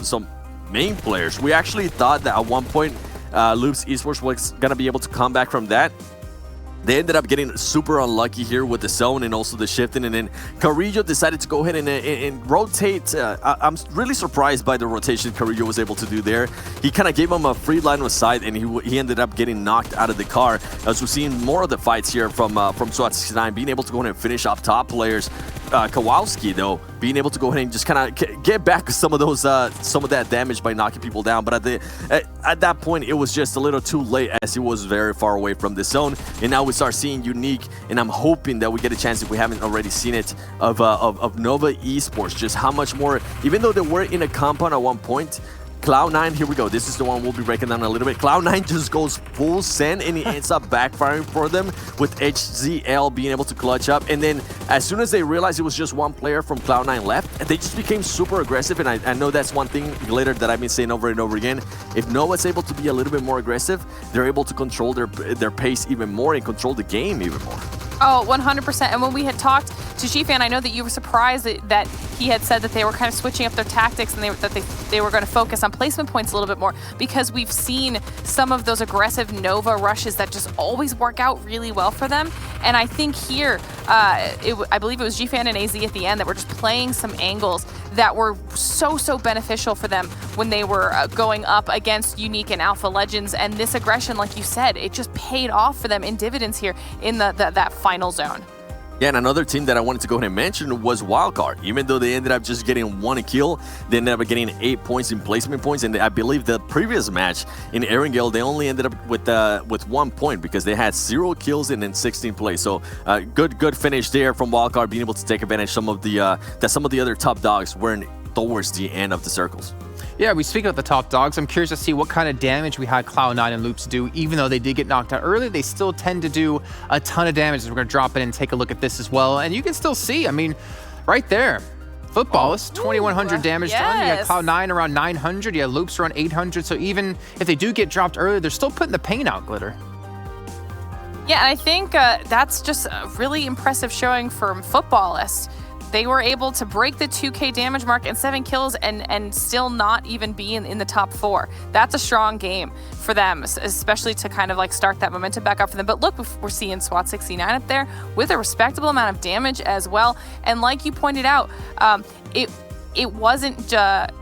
main players. We actually thought that at one point Loops Esports was going to be able to come back from that. They ended up getting super unlucky here with the zone and also the shifting, and then Carrillo decided to go ahead and rotate. I'm really surprised by the rotation Carrillo was able to do there. He kind of gave him a free line of sight, and he ended up getting knocked out of the car. As we're seeing more of the fights here from SWAT 69, being able to go ahead and finish off top players. Kowalski, though, being able to go ahead and just kind of get back some of that damage by knocking people down. But at that point, it was just a little too late, as he was very far away from the zone. And now we start seeing Unique, and I'm hoping that we get a chance, if we haven't already seen it, of Nova Esports, just how much more, even though they were in a compound at one point, Cloud9, here we go. This is the one we'll be breaking down a little bit. Cloud9 just goes full send, and it ends up backfiring for them, with HZL being able to clutch up. And then as soon as they realized it was just one player from Cloud9 left, they just became super aggressive. And I know that's one thing, Glitter, that I've been saying over and over again. If Nova's able to be a little bit more aggressive, they're able to control their pace even more and control the game even more. Oh, 100%. And when we had talked to G-Fan, I know that you were surprised that he had said that they were kind of switching up their tactics and that they were going to focus on placement points a little bit more, because we've seen some of those aggressive Nova rushes that just always work out really well for them. And I think here, I believe it was G-Fan and AZ at the end that were just playing some angles that were so beneficial for them when they were going up against Unique and Alpha Legends. And this aggression, like you said, it just paid off for them in dividends here in that final zone. Yeah, and another team that I wanted to go ahead and mention was Wildcard. Even though they ended up just getting 1 kill, they ended up getting 8 points in placement points. And I believe the previous match in Erangel, they only ended up with 1 point, because they had 0 kills and then 16 plays. So good finish there from Wildcard, being able to take advantage of that some of the other top dogs weren't towards the end of the circles. Yeah, we speak about the top dogs. I'm curious to see what kind of damage we had Cloud9 and Loops do. Even though they did get knocked out early, they still tend to do a ton of damage. We're going to drop in and take a look at this as well. And you can still see, I mean, right there, Footballist, 2,100 damage done. You got Cloud9 around 900. You have Loops around 800. So even if they do get dropped early, they're still putting the pain out, Glitter. Yeah, I think that's just a really impressive showing from Footballist. They were able to break the 2K damage mark and 7 kills and still not even be in the top 4. That's a strong game for them, especially to kind of like start that momentum back up for them. But look, we're seeing SWAT69 up there with a respectable amount of damage as well. And like you pointed out, it wasn't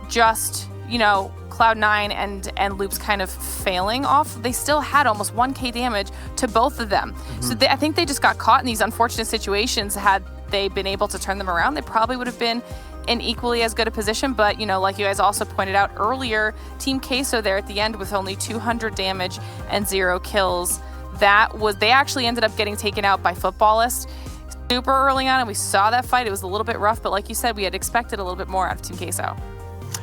just, you know, Cloud9 and Loops kind of failing off. They still had almost 1K damage to both of them. So I think they just got caught in these unfortunate situations. Had they been able to turn them around, they probably would have been in equally as good a position. But, you know, like you guys also pointed out earlier, Team Queso there at the end with only 200 damage and 0 kills. They actually ended up getting taken out by Footballist super early on, and we saw that fight. It was a little bit rough, but like you said, we had expected a little bit more out of Team Queso.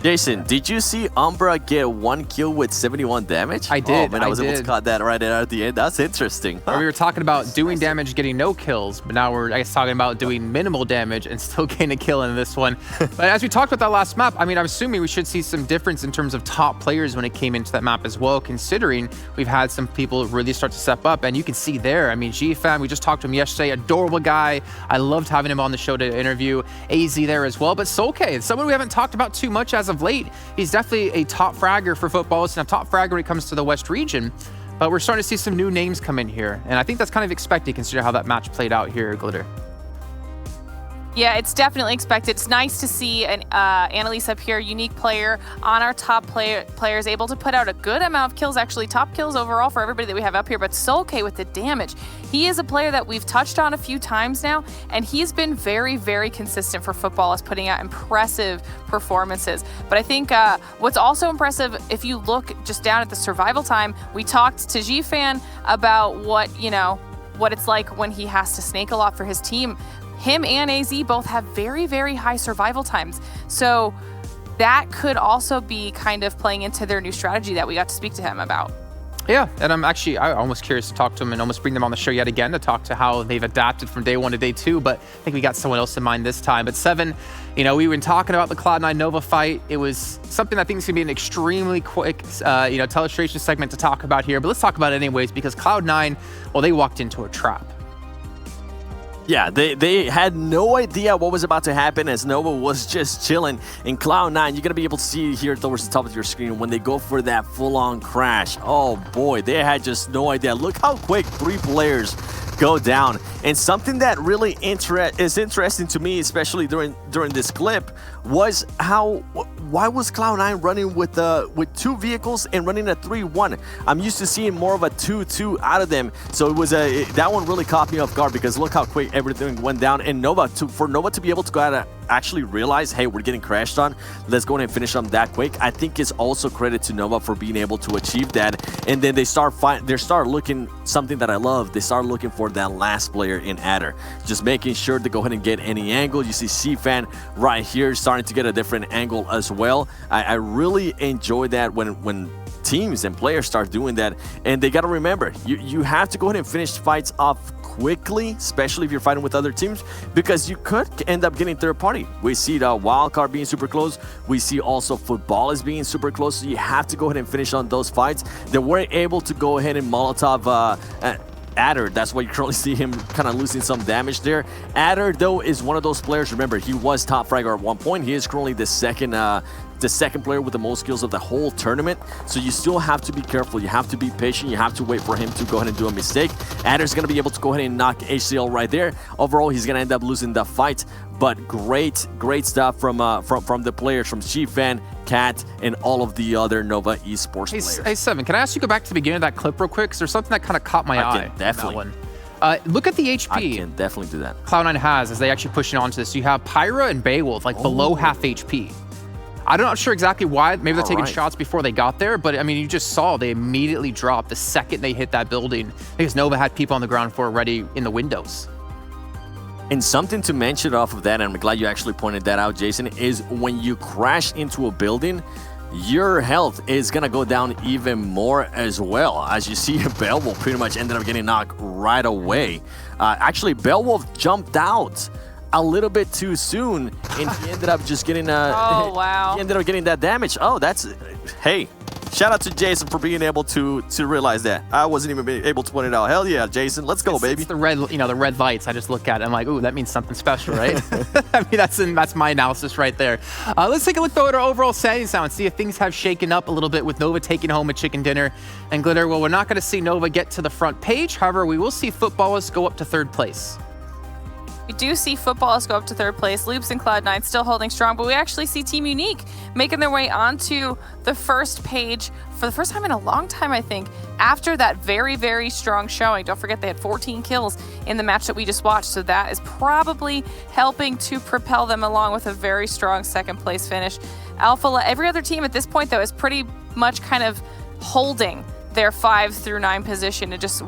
Jason, did you see Umbra get 1 kill with 71 damage? I did. Oh, man, I was able to cut that right at the end. That's interesting. Huh? We were talking about doing damage, getting no kills, but now we're, I guess, talking about doing minimal damage and still getting a kill in this one. But as we talked about that last map, I mean, I'm assuming we should see some difference in terms of top players when it came into that map as well, considering we've had some people really start to step up. And you can see there, I mean, G-Fan, we just talked to him yesterday, adorable guy. I loved having him on the show to interview. AZ there as well. But Solke, someone we haven't talked about too much as of late. He's definitely a top fragger for Footballist and a top fragger when it comes to the West region. But we're starting to see some new names come in here. And I think that's kind of expected considering how that match played out here, Glitter. Yeah, it's definitely expected. It's nice to see an Annalise up here, unique player on our top players, able to put out a good amount of kills, actually top kills overall for everybody that we have up here, but Solke with the damage. He is a player that we've touched on a few times now, and he's been very, very consistent for Footballist, putting out impressive performances. But I think what's also impressive, if you look just down at the survival time, we talked to G-Fan about what it's like when he has to snake a lot for his team. Him and AZ both have very, very high survival times. So that could also be kind of playing into their new strategy that we got to speak to him about. Yeah, and I'm almost curious to talk to him and almost bring them on the show yet again to talk to how they've adapted from day 1 to day 2, but I think we got someone else in mind this time. But Seven, we've been talking about the Cloud9 Nova fight. It was something I think is going to be an extremely quick, telestration segment to talk about here, but let's talk about it anyways, because Cloud9, well, they walked into a trap. Yeah, they had no idea what was about to happen as Nova was just chilling in Cloud9. You're going to be able to see here towards the top of your screen when they go for that full-on crash. Oh boy, they had just no idea. Look how quick 3 players go down. And something that really is interesting to me, especially during this clip, was why was Cloud9 running with 2 vehicles and running a 3-1? I'm used to seeing more of a 2-2 out of them. So it was that one really caught me off guard, because look how quick everything went down. And for Nova to be able to go actually realize, hey, we're getting crashed on, let's go ahead and finish them that quick. I think it's also credit to Nova for being able to achieve that. And then they start looking, something that I love, they start looking for that last player in Adder, just making sure to go ahead and get any angle. You see C-Fan right here starting to get a different angle as well. I really enjoy that when teams and players start doing that. And they got to remember, you have to go ahead and finish fights off quickly, especially if you're fighting with other teams, because you could end up getting third party. We see the wildcard being super close. We see also football is being super close. So you have to go ahead and finish on those fights. They were able to go ahead and Molotov Adder. That's why you currently see him kind of losing some damage there. Adder, though, is one of those players. Remember, he was top fragger at one point. He is currently the second player with the most kills of the whole tournament. So you still have to be careful. You have to be patient. You have to wait for him to go ahead and do a mistake. Adder's going to be able to go ahead and knock HCL right there. Overall, he's going to end up losing the fight. But great stuff from the players, from G-Fan, Cat, and all of the other Nova Esports players. Hey, Seven, can I ask you to go back to the beginning of that clip real quick? Because there's something that kind of caught my eye. Definitely. Look at the HP. I can definitely do that. Cloud9 has as they actually pushing onto this. You have Pyra and Beowulf like below half HP. I'm not sure exactly why. Maybe they're taking shots before they got there, but I mean, you just saw they immediately dropped the second they hit that building because Nova had people on the ground floor already in the windows. And something to mention off of that, and I'm glad you actually pointed that out, Jason, is when you crash into a building, your health is going to go down even more as well. As you see, Beowulf pretty much ended up getting knocked right away. Actually, Beowulf jumped out a little bit too soon, and he ended up just getting oh, wow. He ended up getting that damage. Oh, that's... Hey, shout out to Jason for being able to realize that. I wasn't even able to point it out. Hell yeah, Jason, let's go, baby. It's the red, the red lights. I just look at it. I'm like, ooh, that means something special, right? I mean, that's my analysis right there. Let's take a look though at our overall standings now and see if things have shaken up a little bit with Nova taking home a chicken dinner. And Glitter, well, we're not going to see Nova get to the front page. However, we will see Footballers go up to third place. We do see Footballers go up to third place. Loops and Cloud9 still holding strong, but we actually see Team Unique making their way onto the first page for the first time in a long time, I think, after that very, very strong showing. Don't forget they had 14 kills in the match that we just watched, so that is probably helping to propel them along with a very strong second place finish. Alpha, every other team at this point, though, is pretty much kind of holding their 5 through 9 position and just...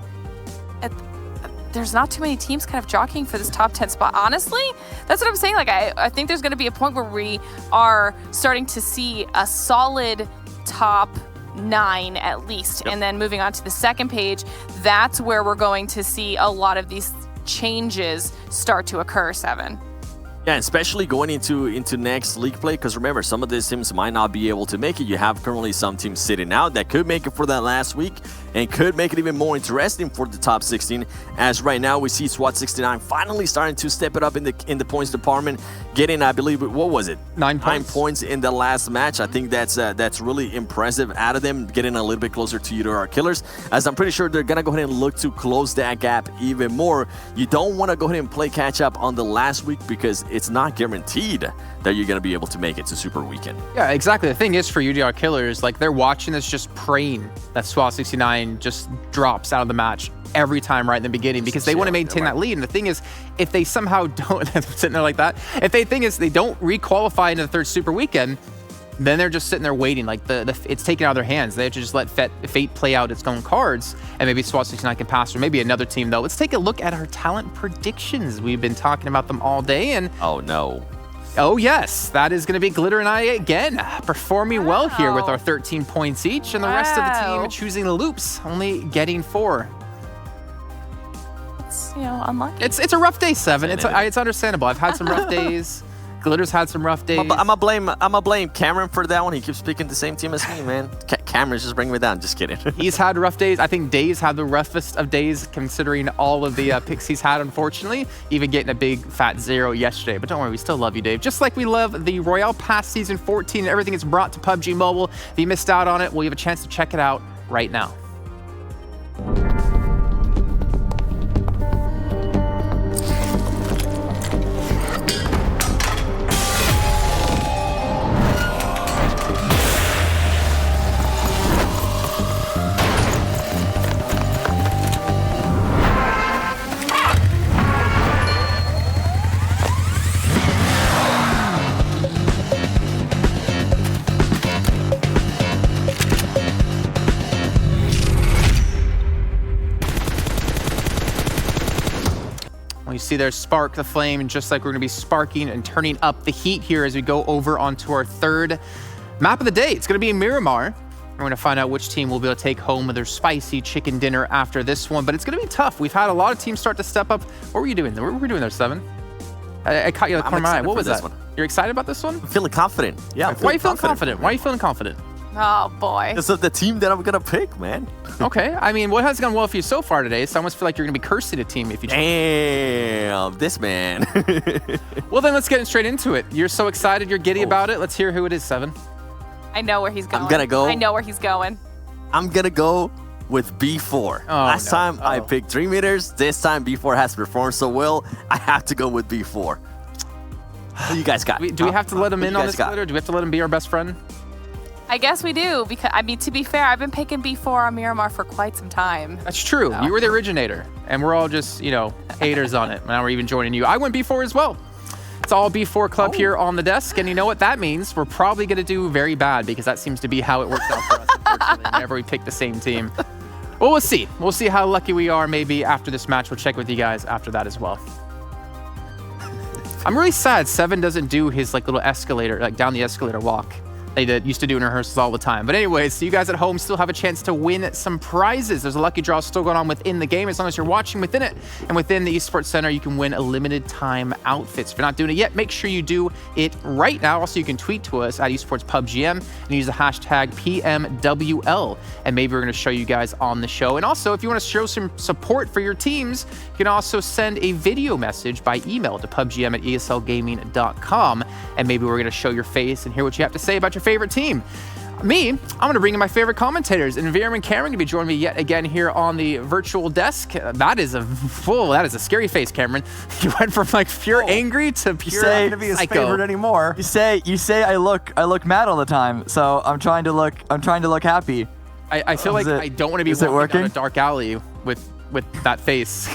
There's not too many teams kind of jockeying for this top 10 spot. Honestly, that's what I'm saying. Like, I think there's going to be a point where we are starting to see a solid top 9 at least. Yep. And then moving on to the second page, that's where we're going to see a lot of these changes start to occur, Seven. Yeah, especially going into next league play, because remember, some of these teams might not be able to make it. You have currently some teams sitting out that could make it for that last week and could make it even more interesting for the top 16. As right now, we see SWAT 69 finally starting to step it up in the points department, getting, I believe, what was it? 9 points. 9 points in the last match. I think that's really impressive out of them, getting a little bit closer to either our killers, as I'm pretty sure they're going to go ahead and look to close that gap even more. You don't want to go ahead and play catch up on the last week because it's not guaranteed that you're going to be able to make it to Super Weekend. Yeah, exactly. The thing is for UDR killers, like they're watching this just praying that SWAT 69 just drops out of the match every time right in the beginning because they want to maintain that lead. And the thing is, if they somehow don't, sitting there like that, if they think is they don't re-qualify into the third Super Weekend, then they're just sitting there waiting. Like it's taken out of their hands. They have to just let fate play out its own cards, and maybe SWAT 69 can pass, or maybe another team though. Let's take a look at our talent predictions. We've been talking about them all day, and oh no. Oh yes, that is going to be Glitter and I again, performing well here with our 13 points each, and the rest of the team choosing the loops, only getting 4. It's, unlucky. It's a rough day, Seven. It's understandable. I've had some rough days. Glitter's had some rough days. I'm gonna blame Cameron for that one. He keeps picking the same team as me, man. Cameron's just bringing me down. Just kidding. He's had rough days. I think Dave's had the roughest of days considering all of the picks he's had, unfortunately. Even getting a big fat 0 yesterday. But don't worry, we still love you, Dave. Just like we love the Royale Pass Season 14 and everything it's brought to PUBG Mobile. If you missed out on it, well, you have a chance to check it out right now. see there, spark the flame, just like we're going to be sparking and turning up the heat here as we go over onto our third map of the day. It's going to be in Miramar. We're going to find out which team will be able to take home their spicy chicken dinner after this one, but it's going to be tough. We've had a lot of teams start to step up. What were you doing? What were we doing there, Seven? I caught you at the corner of my eye. What was that? You're excited about this one? I'm feeling confident. Yeah. Why are you feeling confident? Why are you feeling confident? Oh, boy. Because of the team that I'm going to pick, man. Okay. I mean, what has gone well for you so far today? So I almost feel like you're going to be cursing a team if you Damn, this man. Well, then let's get straight into it. You're so excited. You're giddy about it. Let's hear who it is, Seven. I know where he's going. I'm going to go. I know where he's going. I'm going to go with B4. Last time I picked 3 meters. This time B4 has performed so well. I have to go with B4. What you guys got? Do we have to let him in on this glitter? Do we have to let him be our best friend? I guess we do, because, I mean, to be fair, I've been picking B4 on Miramar for quite some time. That's true. You were the originator, and we're all just, haters on it. Now we're even joining you. I went B4 as well. It's all B4 club here on the desk, and you know what that means? We're probably going to do very bad, because that seems to be how it works out for us, unfortunately, whenever we pick the same team. Well, we'll see. We'll see how lucky we are maybe after this match. We'll check with you guys after that as well. I'm really sad Seven doesn't do his little escalator, down the escalator walk. They used to do in rehearsals all the time. But anyways, so you guys at home still have a chance to win some prizes. There's a lucky draw still going on within the game. As long as you're watching within it and within the Esports Center, you can win a limited time outfits. If you're not doing it yet, make sure you do it right now. Also, you can tweet to us at Esports PubGM and use the hashtag PMWL. And maybe we're going to show you guys on the show. And also, if you want to show some support for your teams, you can also send a video message by email to pubgm@eslgaming.com. And maybe we're going to show your face and hear what you have to say about your favorite team. Me, I'm going to bring in my favorite commentators, and Viram and Cameron to be joining me yet again here on the virtual desk. That is a scary face, Cameron. You went from pure angry to pure not going to be his favorite anymore. You say I look mad all the time, so I'm trying to look happy. I feel like I don't want to be walking down a dark alley with that face.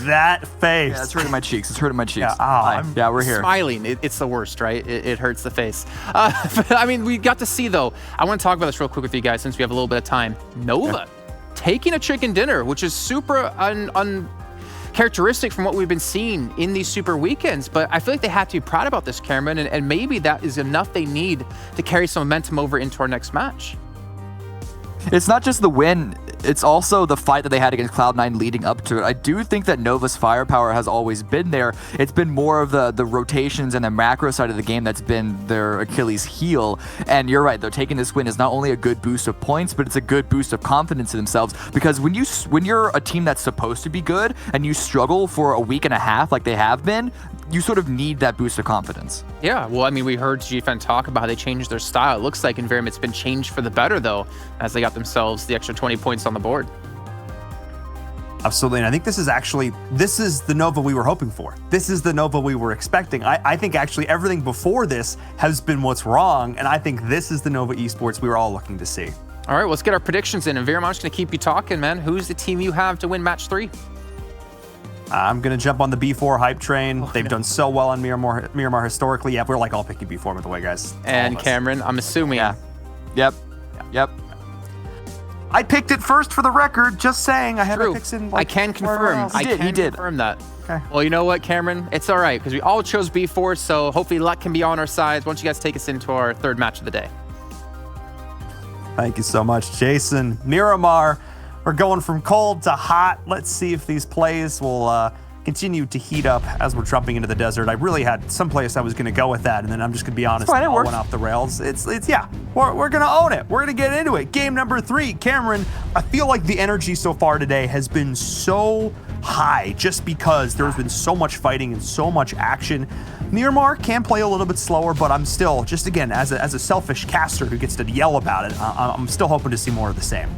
That face. Yeah, it's hurting my cheeks. It's hurting my cheeks. Yeah, we're here. Smiling. It's the worst, right? It hurts the face. But, I mean, we got to see, though. I want to talk about this real quick with you guys since we have a little bit of time. Nova taking a chicken dinner, which is super uncharacteristic from what we've been seeing in these super weekends. But I feel like they have to be proud about this, Cameron, and maybe that is enough they need to carry some momentum over into our next match. It's not just the win, it's also the fight that they had against Cloud9 leading up to it. I do think that Nova's firepower has always been there. It's been more of the rotations and the macro side of the game that's been their Achilles heel. And you're right, though, taking this win is not only a good boost of points, but it's a good boost of confidence in themselves. Because when you're a team that's supposed to be good and you struggle for a week and a half like they have been, you sort of need that boost of confidence. Yeah, well, I mean, we heard GFN talk about how they changed their style. It looks like in Viram it's been changed for the better, though, as they got themselves the extra 20 points on the board. Absolutely, and I think this is the Nova we were hoping for. This is the Nova we were expecting. I think actually everything before this has been what's wrong, and I think this is the Nova Esports we were all looking to see. All right, let's get our predictions in. And Viram, I'm just going to keep you talking, man. Who's the team you have to win match 3? I'm going to jump on the B4 hype train. They've done so well on Miramar historically. Yeah, we're all picking B4 by the way, guys. And Cameron, I'm assuming. Yeah. Yep. I picked it first for the record, just saying. I had my picks in. I can confirm. He did. Confirm that. Okay. Well, you know what, Cameron? It's all right, because we all chose B4, so hopefully luck can be on our side. Why don't you guys take us into our third match of the day? Thank you so much, Jason. Miramar, we're going from cold to hot. Let's see if these plays will continue to heat up as we're jumping into the desert. I really had some place I was going to go with that, and then I'm just going to be honest, it all went off the rails. We're going to own it. We're going to get into it. Game number 3. Cameron, I feel like the energy so far today has been so high just because there's been so much fighting and so much action. Miramar can play a little bit slower, but I'm still, just again, as a selfish caster who gets to yell about it, I'm still hoping to see more of the same.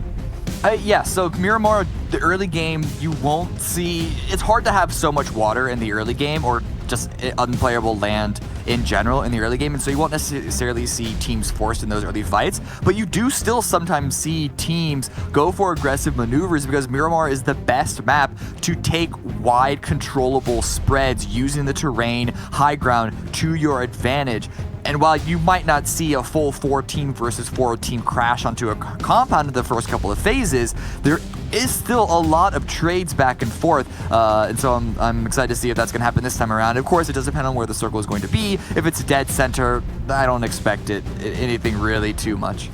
Yeah, so Miramar, the early game, you won't see... It's hard to have so much water in the early game, or just unplayable land in general in the early game, and so you won't necessarily see teams forced in those early fights, but you do still sometimes see teams go for aggressive maneuvers because Miramar is the best map to take wide controllable spreads using the terrain, high ground to your advantage. And while you might not see a full 4 team versus 4 team crash onto a compound in the first couple of phases, there is still a lot of trades back and forth. And so I'm excited to see if that's going to happen this time around. Of course, it does depend on where the circle is going to be. If it's dead center, I don't expect anything really too much.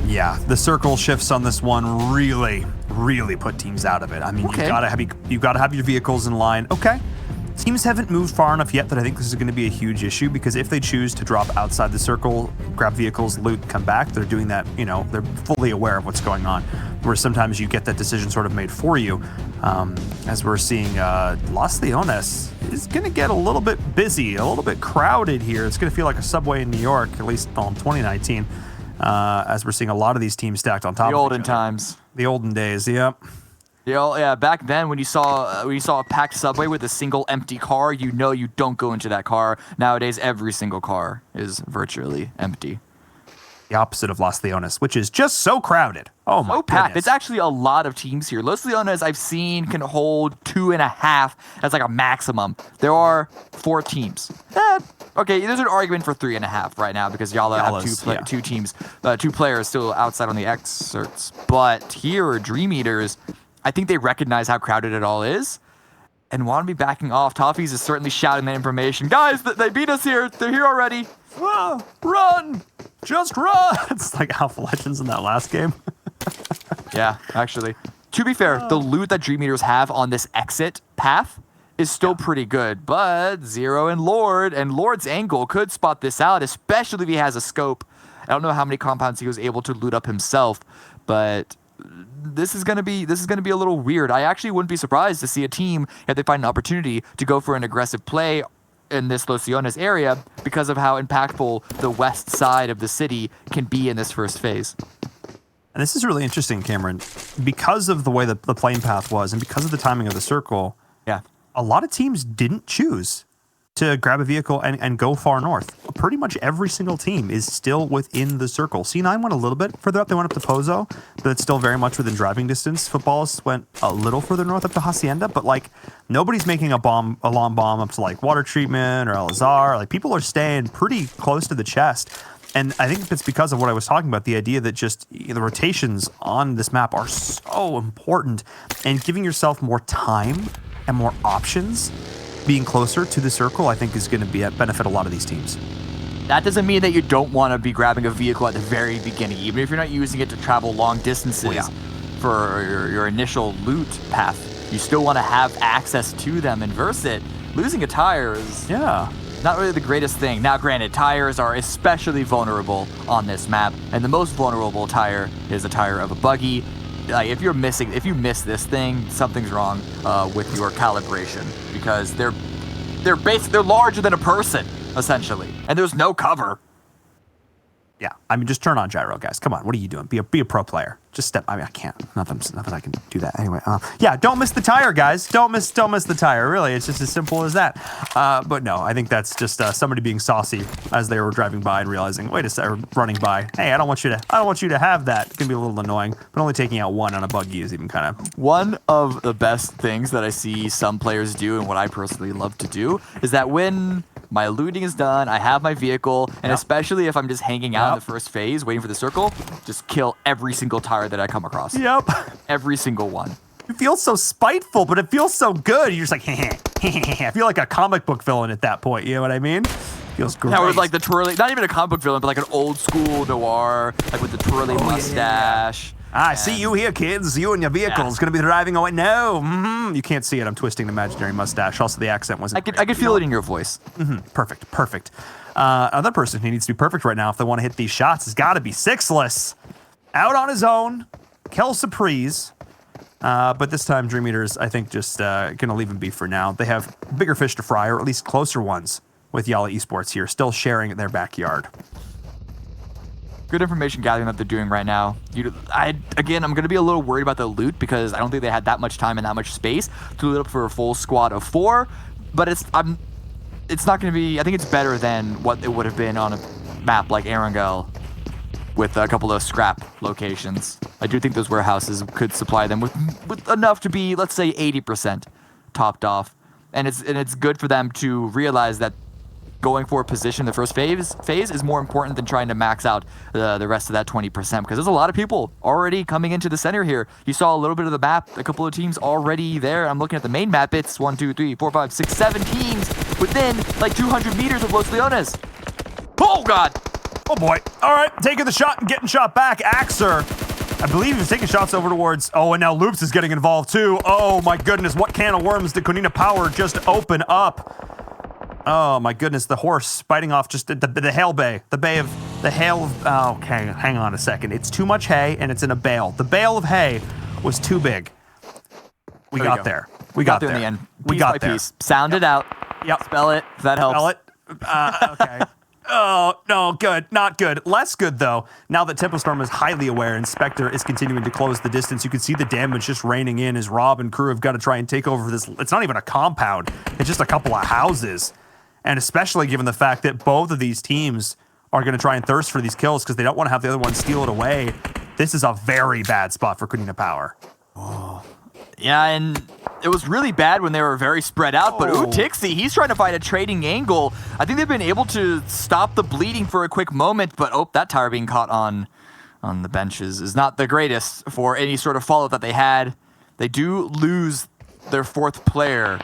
Yeah, the circle shifts on this one really put teams out of it. I mean, Okay. you've got to have your vehicles in line. Okay. Teams haven't moved far enough yet that I think this is going to be a huge issue, because if they choose to drop outside the circle, grab vehicles, loot, come back, they're doing that, they're fully aware of what's going on. Where sometimes you get that decision sort of made for you. As we're seeing, Las Leones is going to get a little bit busy, a little bit crowded here. It's going to feel like a subway in New York, at least in 2019, as we're seeing a lot of these teams stacked on top of each other. The olden times. The olden days, yep. Yeah, back then when you saw a packed subway with a single empty car, you don't go into that car. Nowadays, every single car is virtually empty. The opposite of Las Leones, which is just so crowded. Oh my packed. goodness. It's actually a lot of teams here. Los Leones I've seen can hold 2.5 as like a maximum. There are 4 teams. Okay, there's an argument for 3.5 right now because y'all have two players still outside on the excerpts. But here, Dream Eaters, I think they recognize how crowded it all is and want to be backing off. Toffees is certainly shouting that information. Guys, they beat us here. They're here already. Run! Just run! It's like Alpha Legends in that last game. Yeah, actually. To be fair, the loot that Dream Eaters have on this exit path is still pretty good, but Zero and Lord's angle could spot this out, especially if he has a scope. I don't know how many compounds he was able to loot up himself, but this is gonna be a little weird. I actually wouldn't be surprised to see a team, if they find an opportunity, to go for an aggressive play in this Los Leones area because of how impactful the west side of the city can be in this first phase. And this is really interesting, Cameron, because of the way the plane path was and because of the timing of the circle. Yeah, a lot of teams didn't choose to grab a vehicle and go far north. Pretty much every single team is still within the circle. C9 went a little bit further up. They went up to Pozo, but it's still very much within driving distance. Footballs went a little further north up to Hacienda, but like nobody's making a long bomb up to like water treatment or El Azar. Like people are staying pretty close to the chest. And I think it's because of what I was talking about, the idea that just the rotations on this map are so important, and giving yourself more time and more options being closer to the circle, I think is going to benefit a lot of these teams. That doesn't mean that you don't want to be grabbing a vehicle at the very beginning, even if you're not using it to travel long distances for your initial loot path. You still want to have access to them and verse it. Losing a tire is not really the greatest thing. Now, granted, tires are especially vulnerable on this map, and the most vulnerable tire is the tire of a buggy. Like if you miss this thing, something's wrong with your calibration, because they're larger than a person essentially, and there's no cover. Yeah, I mean, just turn on gyro, guys. Come on, what are you doing? Be a pro player. Just step. I mean, I can't. Nothing I can do that anyway. Yeah, don't miss the tire, guys. Don't miss the tire. Really, it's just as simple as that. But no, I think that's just somebody being saucy as they were driving by and realizing, wait a second, running by. Hey, I don't want you to have that. It can be a little annoying, but only taking out one on a buggy is even kind of. One of the best things that I see some players do, and what I personally love to do, is that when my looting is done, I have my vehicle, and especially if I'm just hanging out in the first phase, waiting for the circle, just kill every single tire that I come across. Yep. Every single one. It feels so spiteful, but it feels so good. You're just like, I feel like a comic book villain at that point. You know what I mean? Feels great. That was like the twirly, not even a comic book villain, but like an old school noir, like with the twirly mustache. I see you here, kids. You and your vehicle's going to be driving away. No, you can't see it. I'm twisting an imaginary mustache. Also, the accent wasn't. I could feel it in your voice. Perfect. Another person who needs to be perfect right now if they want to hit these shots has got to be Sixless. Out on his own, Kel Surprise. But this time, Dream Eaters, I think, just going to leave him be for now. They have bigger fish to fry, or at least closer ones, with Yala Esports here, still sharing their backyard. Good information gathering that they're doing right now. I'm going to be a little worried about the loot because I don't think they had that much time and that much space to loot up for a full squad of 4. But it's not going to be. I think it's better than what it would have been on a map like Erangel with a couple of scrap locations. I do think those warehouses could supply them with enough to be, let's say, 80% topped off, and it's good for them to realize that going for a position the first phase is more important than trying to max out the rest of that 20%, because there's a lot of people already coming into the center here. You saw a little bit of the map, a couple of teams already there. I'm looking at the main map. It's 1, 2, 3, 4, 5, 6, 7 teams within like 200 meters of Los Leones. Oh, God. Oh, boy. All right, taking the shot and getting shot back. Axer, I believe he was taking shots over towards... Oh, and now Loops is getting involved, too. Oh, my goodness. What can of worms did Konina Power just open up? Oh, my goodness. The horse biting off just the hail bay. The bay of... The hail of... Oh, okay, hang on a second. It's too much hay, and it's in a bale. The bale of hay was too big. We got there. We got there in the end. We got there. Piece. Sound it out. Yep. Spell it, if that helps. Spell it. Okay. Oh, no, good. Not good. Less good, though. Now that Tempo Storm is highly aware and Spectre is continuing to close the distance, you can see the damage just raining in as Rob and crew have got to try and take over this. It's not even a compound. It's just a couple of houses. And especially given the fact that both of these teams are going to try and thirst for these kills because they don't want to have the other one steal it away. This is a very bad spot for Konina Power. Oh. Yeah, and it was really bad when they were very spread out, but Tixie, he's trying to find a trading angle. I think they've been able to stop the bleeding for a quick moment, but that tire being caught on the benches is not the greatest for any sort of follow that they had. They do lose their fourth player,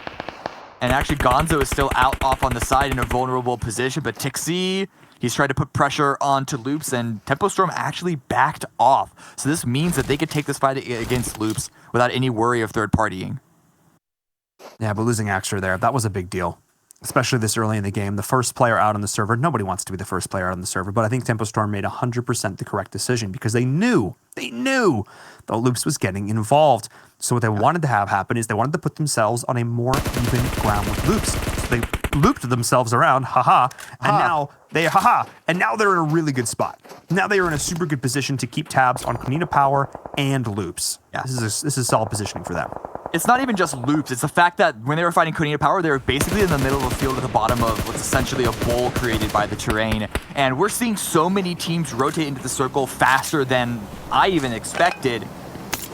and actually Gonzo is still out off on the side in a vulnerable position, but Tixie, he's tried to put pressure onto Loops, and Tempo Storm actually backed off. So this means that they could take this fight against Loops without any worry of third partying. Yeah, but losing Axer there, that was a big deal, especially this early in the game. The first player out on the server, nobody wants to be the first player out on the server, but I think Tempo Storm made 100% the correct decision because they knew that Loops was getting involved. So what they wanted to have happen is they wanted to put themselves on a more even ground with Loops. So they looped themselves around, and now they're in a really good spot. Now they are in a super good position to keep tabs on Konina Power and Loops. Yeah. This is solid positioning for them. It's not even just Loops, it's the fact that when they were fighting Konina Power, they were basically in the middle of the field at the bottom of what's essentially a bowl created by the terrain. And we're seeing so many teams rotate into the circle faster than I even expected.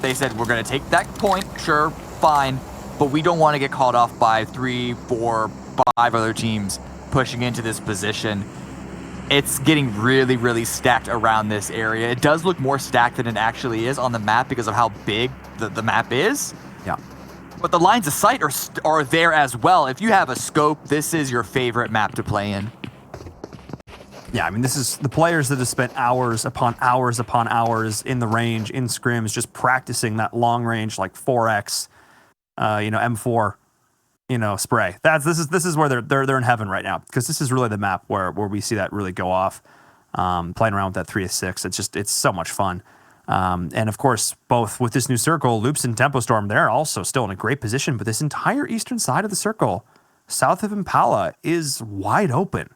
They said, we're going to take that point, sure, fine, but we don't want to get called off by 3, 4, 5 other teams pushing into this position. It's getting really, really stacked around this area. It does look more stacked than it actually is on the map because of how big the map is. Yeah. But the lines of sight are there as well. If you have a scope, this is your favorite map to play in. Yeah, I mean, this is the players that have spent hours upon hours upon hours in the range, in scrims, just practicing that long range, like 4x, M4, spray. This is where they're in heaven right now, because this is really the map where we see that really go off. Playing around with that 3-6, it's so much fun. And of course, both with this new circle, Loops and Tempo Storm, they're also still in a great position, but this entire eastern side of the circle, south of Impala, is wide open.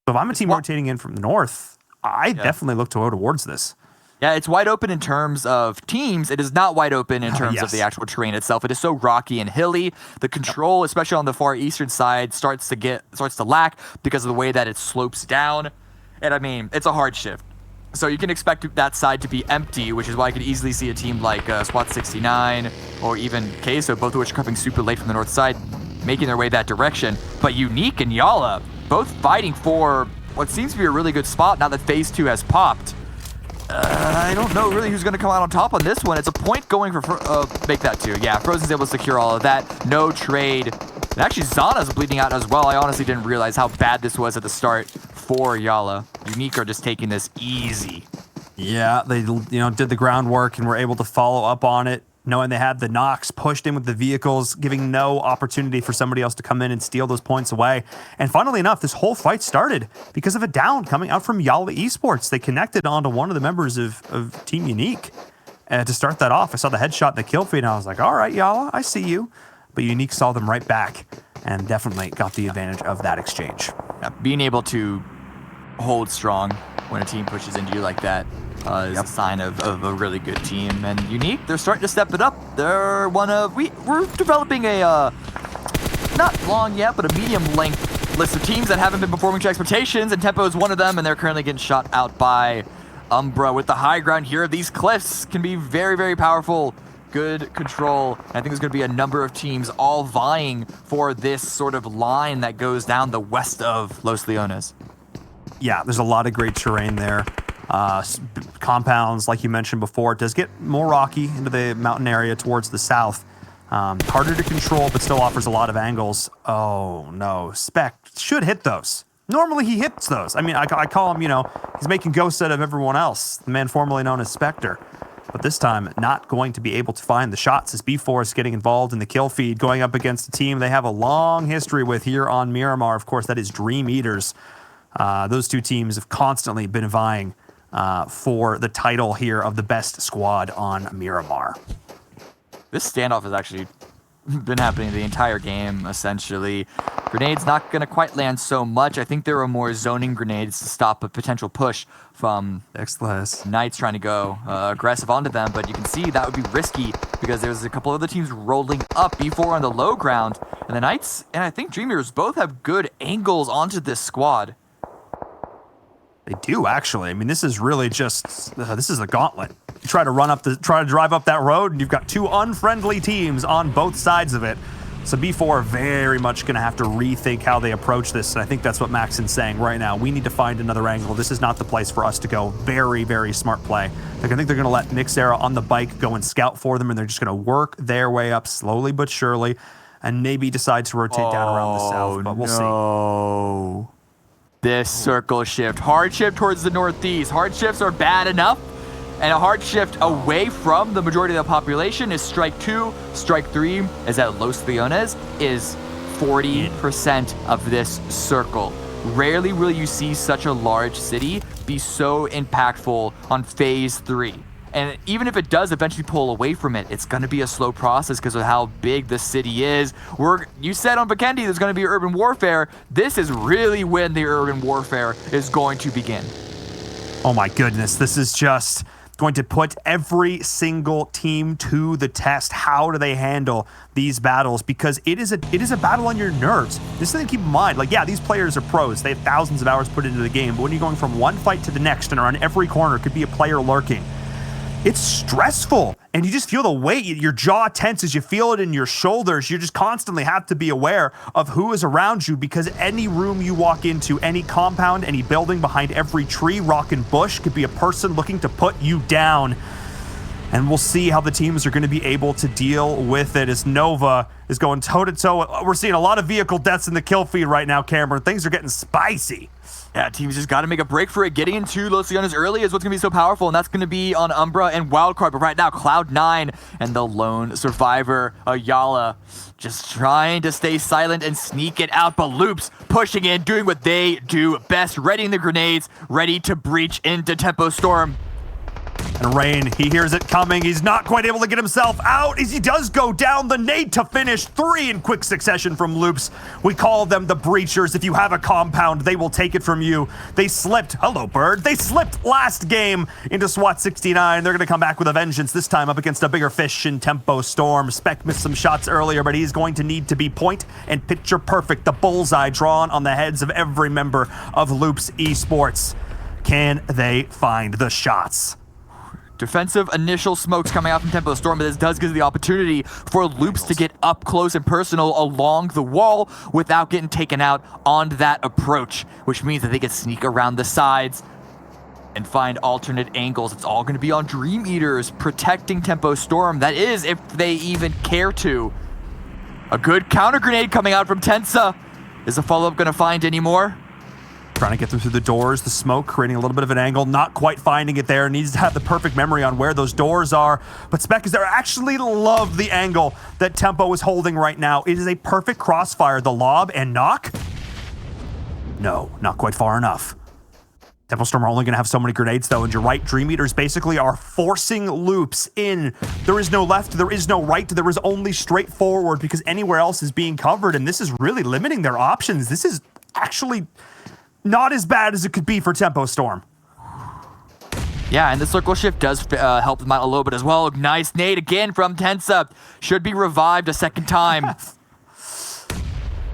So if I'm a team rotating in from the north, I definitely look to go towards this. Yeah, it's wide open in terms of teams. It is not wide open in terms of the actual terrain itself. It is so rocky and hilly. The control, especially on the far eastern side, starts to lack because of the way that it slopes down. And I mean, it's a hard shift. So you can expect that side to be empty, which is why I could easily see a team like SWAT 69 or even Queso, both of which are coming super late from the north side, making their way that direction. But Unique and Yala, both fighting for what seems to be a really good spot now that Phase 2 has popped. I don't know really who's going to come out on top on this one. It's a point going for make that too. Yeah, Frozen's able to secure all of that. No trade. And actually, Zana's bleeding out as well. I honestly didn't realize how bad this was at the start for Yala. Unique are just taking this easy. Yeah, they did the groundwork and were able to follow up on it, knowing they had the knocks pushed in with the vehicles, giving no opportunity for somebody else to come in and steal those points away. And funnily enough, this whole fight started because of a down coming out from Yala Esports. They connected onto one of the members of Team Unique to start that off. I saw the headshot and the kill feed, and I was like, all right, Yala, I see you. But Unique saw them right back and definitely got the advantage of that exchange. Yeah, being able to hold strong when a team pushes into you like that is a sign of a really good team. And Unique, they're starting to step it up. They're we're developing a not long yet, but a medium length list of teams that haven't been performing to expectations, and Tempo is one of them, and they're currently getting shot out by Umbra. With the high ground here, these cliffs can be very, very powerful good control. And I think there's going to be a number of teams all vying for this sort of line that goes down the west of Los Leones. Yeah, there's a lot of great terrain there. Compounds, like you mentioned before, it does get more rocky into the mountain area towards the south. Harder to control, but still offers a lot of angles. Oh, no. Spec should hit those. Normally he hits those. I mean, I call him, he's making ghosts out of everyone else, the man formerly known as Spectre. But this time, not going to be able to find the shots as B4 is getting involved in the kill feed, going up against a team they have a long history with here on Miramar. Of course, that is Dream Eaters. Those two teams have constantly been vying for the title here of the best squad on Miramar. This standoff has actually been happening the entire game, essentially. Grenades not going to quite land so much. I think there were more zoning grenades to stop a potential push from Knights trying to go aggressive onto them, but you can see that would be risky because there's a couple other teams rolling up, B4 on the low ground, and the Knights and I think Dreamers both have good angles onto this squad. They do, actually. I mean, this is really just, this is a gauntlet. You try to drive up that road, and you've got two unfriendly teams on both sides of it. So B4 are very much going to have to rethink how they approach this, and I think that's what Maxon's saying right now. We need to find another angle. This is not the place for us to go. Very, very smart play. I think they're going to let Nixera on the bike go and scout for them, and they're just going to work their way up slowly but surely, and maybe decide to rotate down around the south, but we'll see. This circle shift. Hard shift towards the northeast. Hard shifts are bad enough. And a hard shift away from the majority of the population is strike 2. Strike 3 is at Los Leones is 40% of this circle. Rarely will you see such a large city be so impactful on phase 3. And even if it does eventually pull away from it, it's going to be a slow process because of how big the city is. You said on Vikendi there's going to be urban warfare. This is really when the urban warfare is going to begin. Oh my goodness, this is just going to put every single team to the test. How do they handle these battles? Because it is a battle on your nerves. This is something to keep in mind. Like, yeah, these players are pros. They have thousands of hours put into the game. But when you're going from one fight to the next and around every corner could be a player lurking, it's stressful, and you just feel the weight. Your jaw tenses, you feel it in your shoulders. You just constantly have to be aware of who is around you because any room you walk into, any compound, any building, behind every tree, rock, and bush could be a person looking to put you down. And we'll see how the teams are going to be able to deal with it as Nova is going toe-to-toe. We're seeing a lot of vehicle deaths in the kill feed right now, Cameron. Things are getting spicy. Yeah, teams just got to make a break for it. Getting into Los Leones early is what's going to be so powerful, and that's going to be on Umbra and Wildcard. But right now, Cloud9 and the lone survivor, Ayala, just trying to stay silent and sneak it out. But Loops pushing in, doing what they do best, readying the grenades, ready to breach into Tempo Storm. And Rain, he hears it coming. He's not quite able to get himself out as he does go down. The nade to finish 3 in quick succession from Loops. We call them the Breachers. If you have a compound, they will take it from you. They slipped. Hello, Bird. They slipped last game into SWAT 69. They're going to come back with a vengeance, this time up against a bigger fish in Tempo Storm. Spec missed some shots earlier, but he's going to need to be point and picture perfect. The bullseye drawn on the heads of every member of Loops Esports. Can they find the shots? Defensive initial smokes coming out from Tempo Storm, but this does give the opportunity for Loops to get up close and personal along the wall without getting taken out on that approach, which means that they can sneak around the sides and find alternate angles. It's all going to be on Dream Eaters protecting Tempo Storm. That is, if they even care to. A good counter grenade coming out from Tensa. Is the follow-up going to find any more? Trying to get through the doors, the smoke creating a little bit of an angle, not quite finding it there. Needs to have the perfect memory on where those doors are. But Spec is there. Actually love the angle that Tempo is holding right now. It is a perfect crossfire. The lob and knock. No, not quite far enough. Tempo Storm are only going to have so many grenades, though, and you're right, Dream Eaters basically are forcing Loops in. There is no left, there is no right, there is only straight forward because anywhere else is being covered, and this is really limiting their options. This is actually not as bad as it could be for Tempo Storm. Yeah, and the circle shift does help them out a little bit as well. Nice nade again from Tensa. Should be revived a second time.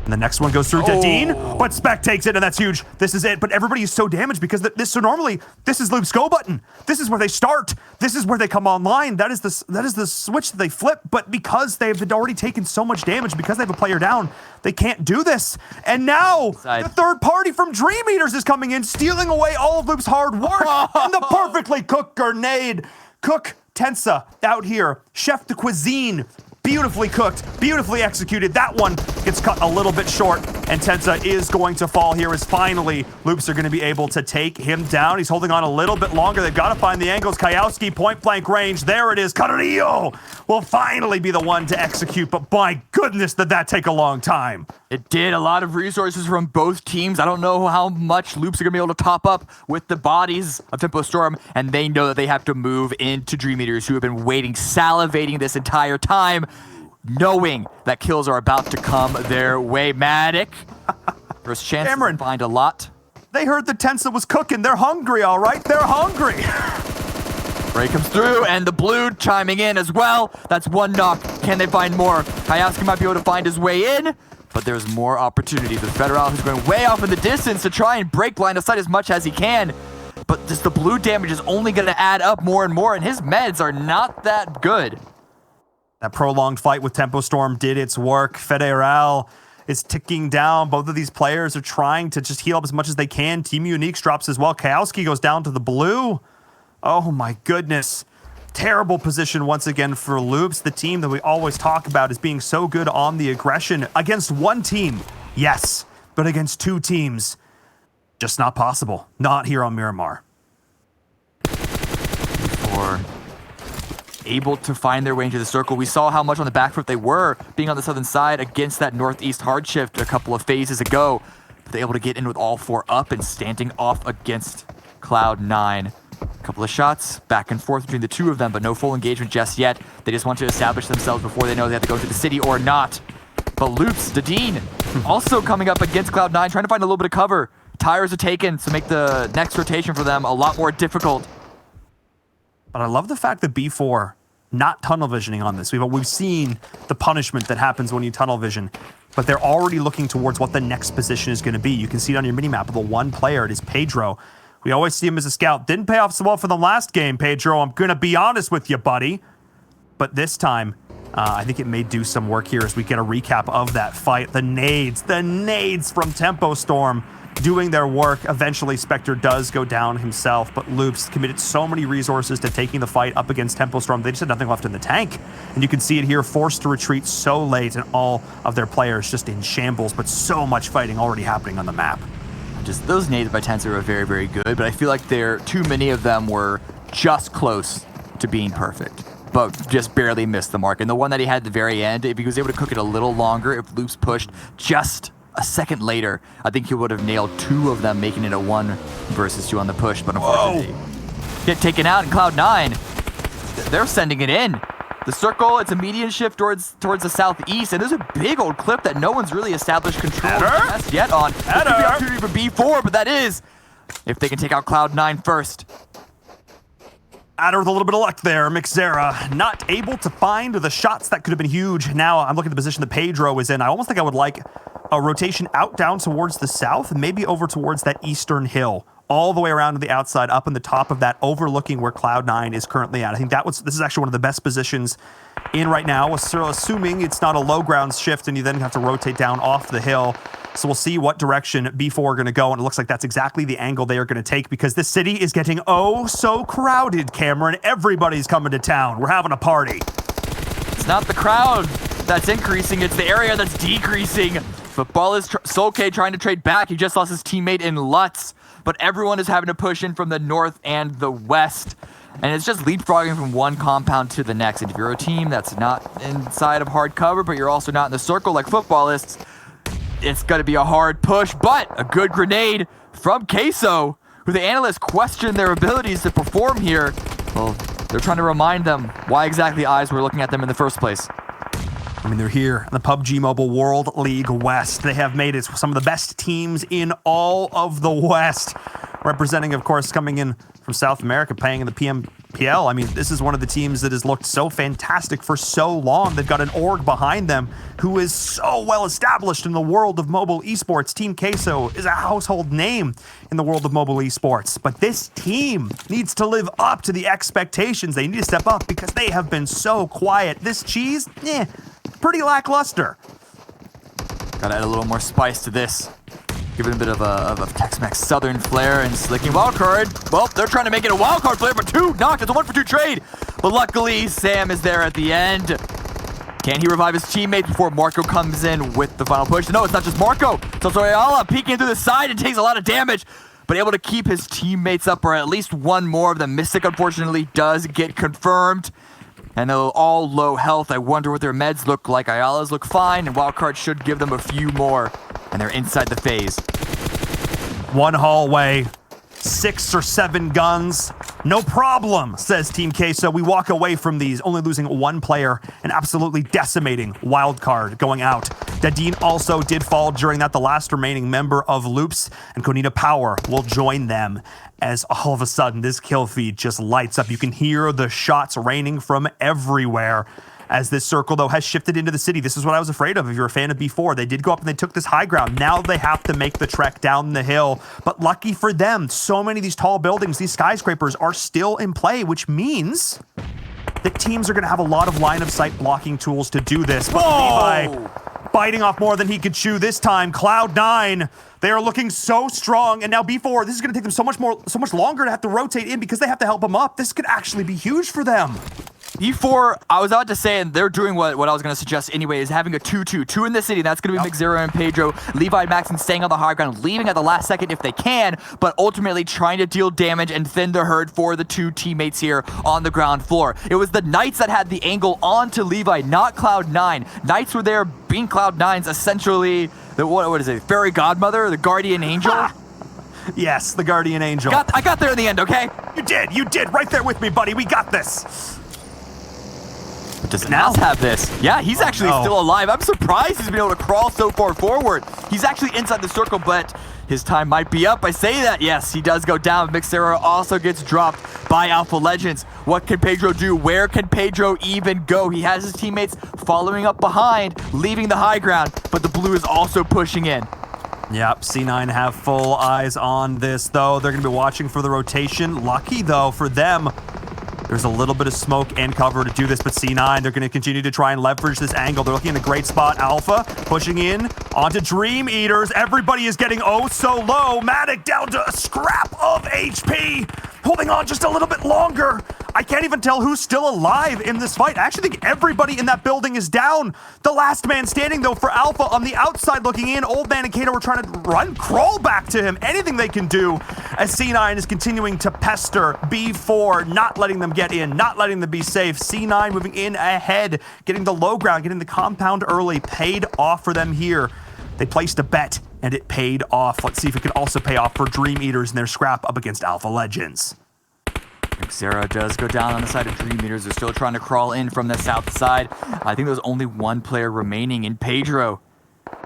And the next one goes through to Dean, but Spec takes it, and that's huge. This is it, but everybody is so damaged because so normally this is Loop's go button. This is where they start. This is where they come online. That is the switch that they flip, but because they've already taken so much damage, because they have a player down, they can't do this. And now the third party from Dream Eaters is coming in, stealing away all of Loop's hard work, and the perfectly cooked grenade. Cook Tensa out here, chef de cuisine. Beautifully cooked, beautifully executed. That one gets cut a little bit short, and Tensa is going to fall here as finally Loops are going to be able to take him down. He's holding on a little bit longer. They've got to find the angles. Kayowski, point blank range. There it is. Carrillo will finally be the one to execute, but my goodness, did that take a long time. It did. A lot of resources from both teams. I don't know how much Loops are going to be able to top up with the bodies of Tempo Storm, and they know that they have to move into Dream Eaters, who have been waiting, salivating this entire time, knowing that kills are about to come their way. Matic, first chance to find a lot. They heard the Tensa was cooking. They're hungry, all right? They're hungry. Ray comes through, and the blue chiming in as well. That's one knock. Can they find more? Kayowski might be able to find his way in, but there's more opportunity. The Federal, who's going way off in the distance to try and break line of sight as much as he can. But just the blue damage is only going to add up more and more, and his meds are not that good. That prolonged fight with Tempo Storm did its work. Federal is ticking down. Both of these players are trying to just heal up as much as they can. Team Uniques drops as well. Kayowski goes down to the blue. Oh my goodness. Terrible position once again for Loops, the team that we always talk about as being so good on the aggression. Against one team, yes, but against two teams, just not possible. Not here on Miramar. Or able to find their way into the circle. We saw how much on the back foot they were being on the southern side against that northeast hard shift a couple of phases ago. But they're able to get in with all four up and standing off against Cloud9. A couple of shots back and forth between the two of them, but no full engagement just yet. They just want to establish themselves before they know they have to go to the city or not. But Loops, Dean, also coming up against Cloud9, trying to find a little bit of cover. Tires are taken to make the next rotation for them a lot more difficult. But I love the fact that B4 not tunnel visioning on this. We've seen the punishment that happens when you tunnel vision, but they're already looking towards what the next position is going to be. You can see it on your minimap of the one player. It is Pedro. We always see him as a scout. Didn't pay off so well for the last game, Pedro. I'm going to be honest with you, buddy. But this time, I think it may do some work here as we get a recap of that fight. The nades from Tempo Storm doing their work. Eventually, Spectre does go down himself, but Loops committed so many resources to taking the fight up against Tempo Storm. They just had nothing left in the tank. And you can see it here, forced to retreat so late, and all of their players just in shambles, but so much fighting already happening on the map. Just those nades by Tensor are very, very good, but I feel like too many of them were just close to being perfect, but just barely missed the mark. And the one that he had at the very end, if he was able to cook it a little longer, if Loops pushed just a second later, I think he would have nailed two of them, making it a 1 versus 2 on the push, but unfortunately, get taken out in Cloud9. They're sending it in. The circle, it's a median shift towards the southeast, and there's a big old clip that no one's really established control just yet on. This could be an opportunity for B4, but that is if they can take out Cloud9 first. Adder with a little bit of luck there. Mixera not able to find the shots that could have been huge. Now I'm looking at the position that Pedro is in. I almost think I would like a rotation out down towards the south, maybe over towards that eastern hill, all the way around to the outside, up in the top of that, overlooking where Cloud9 is currently at. I think this is actually one of the best positions in right now, assuming it's not a low ground shift and you then have to rotate down off the hill. So we'll see what direction B4 are going to go, and it looks like that's exactly the angle they are going to take, because this city is getting oh so crowded, Cameron. Everybody's coming to town. We're having a party. It's not the crowd that's increasing, it's the area that's decreasing. Football is Solke trying to trade back. He just lost his teammate in Lutz, but everyone is having to push in from the north and the west. And it's just leapfrogging from one compound to the next. And if you're a team that's not inside of hard cover, but you're also not in the circle like footballists, it's going to be a hard push, but a good grenade from Queso, who the analysts question their abilities to perform here. Well, they're trying to remind them why exactly eyes were looking at them in the first place. I mean, they're here in the PUBG Mobile World League West. They have made it some of the best teams in all of the West. Representing, of course, coming in from South America, playing in the PL. I mean, this is one of the teams that has looked so fantastic for so long. They've got an org behind them who is so well established in the world of mobile esports. Team Queso is a household name in the world of mobile esports. But this team needs to live up to the expectations. They need to step up because they have been so quiet. This cheese, pretty lackluster. Gotta add a little more spice to this. Give it a bit of a Tex-Mex Southern flair and slicking wildcard. Well, they're trying to make it a wildcard flair, but 2 knocked. It's a 1-for-2 trade. But luckily, Sam is there at the end. Can he revive his teammate before Marco comes in with the final push? No, it's not just Marco. It's also Ayala peeking through the side and takes a lot of damage, but able to keep his teammates up, or at least one more of them. Mystic, unfortunately, does get confirmed. And they're all low health. I wonder what their meds look like. Ayala's look fine, and wildcard should give them a few more. And they're inside the phase. One hallway, 6 or 7 guns. No problem, says Team Queso. We walk away from these, only losing 1 player and absolutely decimating wildcard going out. Dadine also did fall during that, the last remaining member of Loops, and Konita Power will join them as all of a sudden this kill feed just lights up. You can hear the shots raining from everywhere as this circle, though, has shifted into the city. This is what I was afraid of if you're a fan of B4. They did go up and they took this high ground. Now they have to make the trek down the hill. But lucky for them, so many of these tall buildings, these skyscrapers are still in play, which means that teams are going to have a lot of line of sight blocking tools to do this. But Levi biting off more than he could chew this time. Cloud9, they are looking so strong. And now B4, this is going to take them so much longer to have to rotate in because they have to help them up. This could actually be huge for them. E4, I was about to say, and they're doing what I was going to suggest anyway, is having a 2-2. 2 in the city, that's going to be Mixzero and Pedro. Levi and Maxon staying on the high ground, leaving at the last second if they can, but ultimately trying to deal damage and thin the herd for the 2 teammates here on the ground floor. It was the Knights that had the angle onto Levi, not Cloud9. Knights were there being Cloud9's essentially, what is it, fairy godmother, the guardian angel? Yes, the guardian angel. I got there in the end, okay? You did, right there with me, buddy. We got this. Does Naz have this? Yeah, he's actually still alive. I'm surprised he's been able to crawl so far forward. He's actually inside the circle, but his time might be up. I say that, yes, he does go down. Mixzero also gets dropped by Alpha Legends. What can Pedro do? Where can Pedro even go? He has his teammates following up behind, leaving the high ground, but the blue is also pushing in. Yep, C9 have full eyes on this, though. They're going to be watching for the rotation. Lucky, though, for them, there's a little bit of smoke and cover to do this, but C9, they're going to continue to try and leverage this angle. They're looking in a great spot. Alpha pushing in onto Dream Eaters. Everybody is getting oh so low. Matic down to a scrap of HP. Holding on just a little bit longer. I can't even tell who's still alive in this fight. I actually think everybody in that building is down. The last man standing, though, for Alpha on the outside looking in. Old Man and Kato were trying to crawl back to him. Anything they can do as C9 is continuing to pester B4, not letting them get in, not letting them be safe. C9 moving in ahead, getting the low ground, getting the compound early. Paid off for them here. They placed a bet, and it paid off. Let's see if it can also pay off for Dream Eaters in their scrap up against Alpha Legends. Xera does go down on the side of Dream Eaters. They're still trying to crawl in from the south side. I think there's only 1 player remaining in Pedro.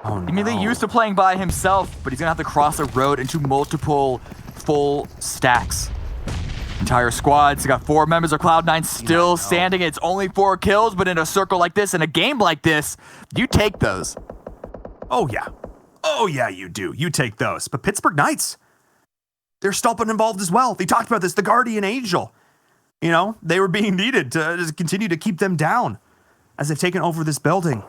Oh, no. I mean, they're used to playing by himself, but he's going to have to cross a road into multiple full stacks. Entire squads. Got 4 members of Cloud9 still standing. It's only 4 kills, but in a circle like this, in a game like this, you take those. Oh, yeah. Oh, yeah, you do. You take those. But Pittsburgh Knights, they're still been involved as well. They talked about this, the Guardian Angel. You know, they were being needed to continue to keep them down as they've taken over this building.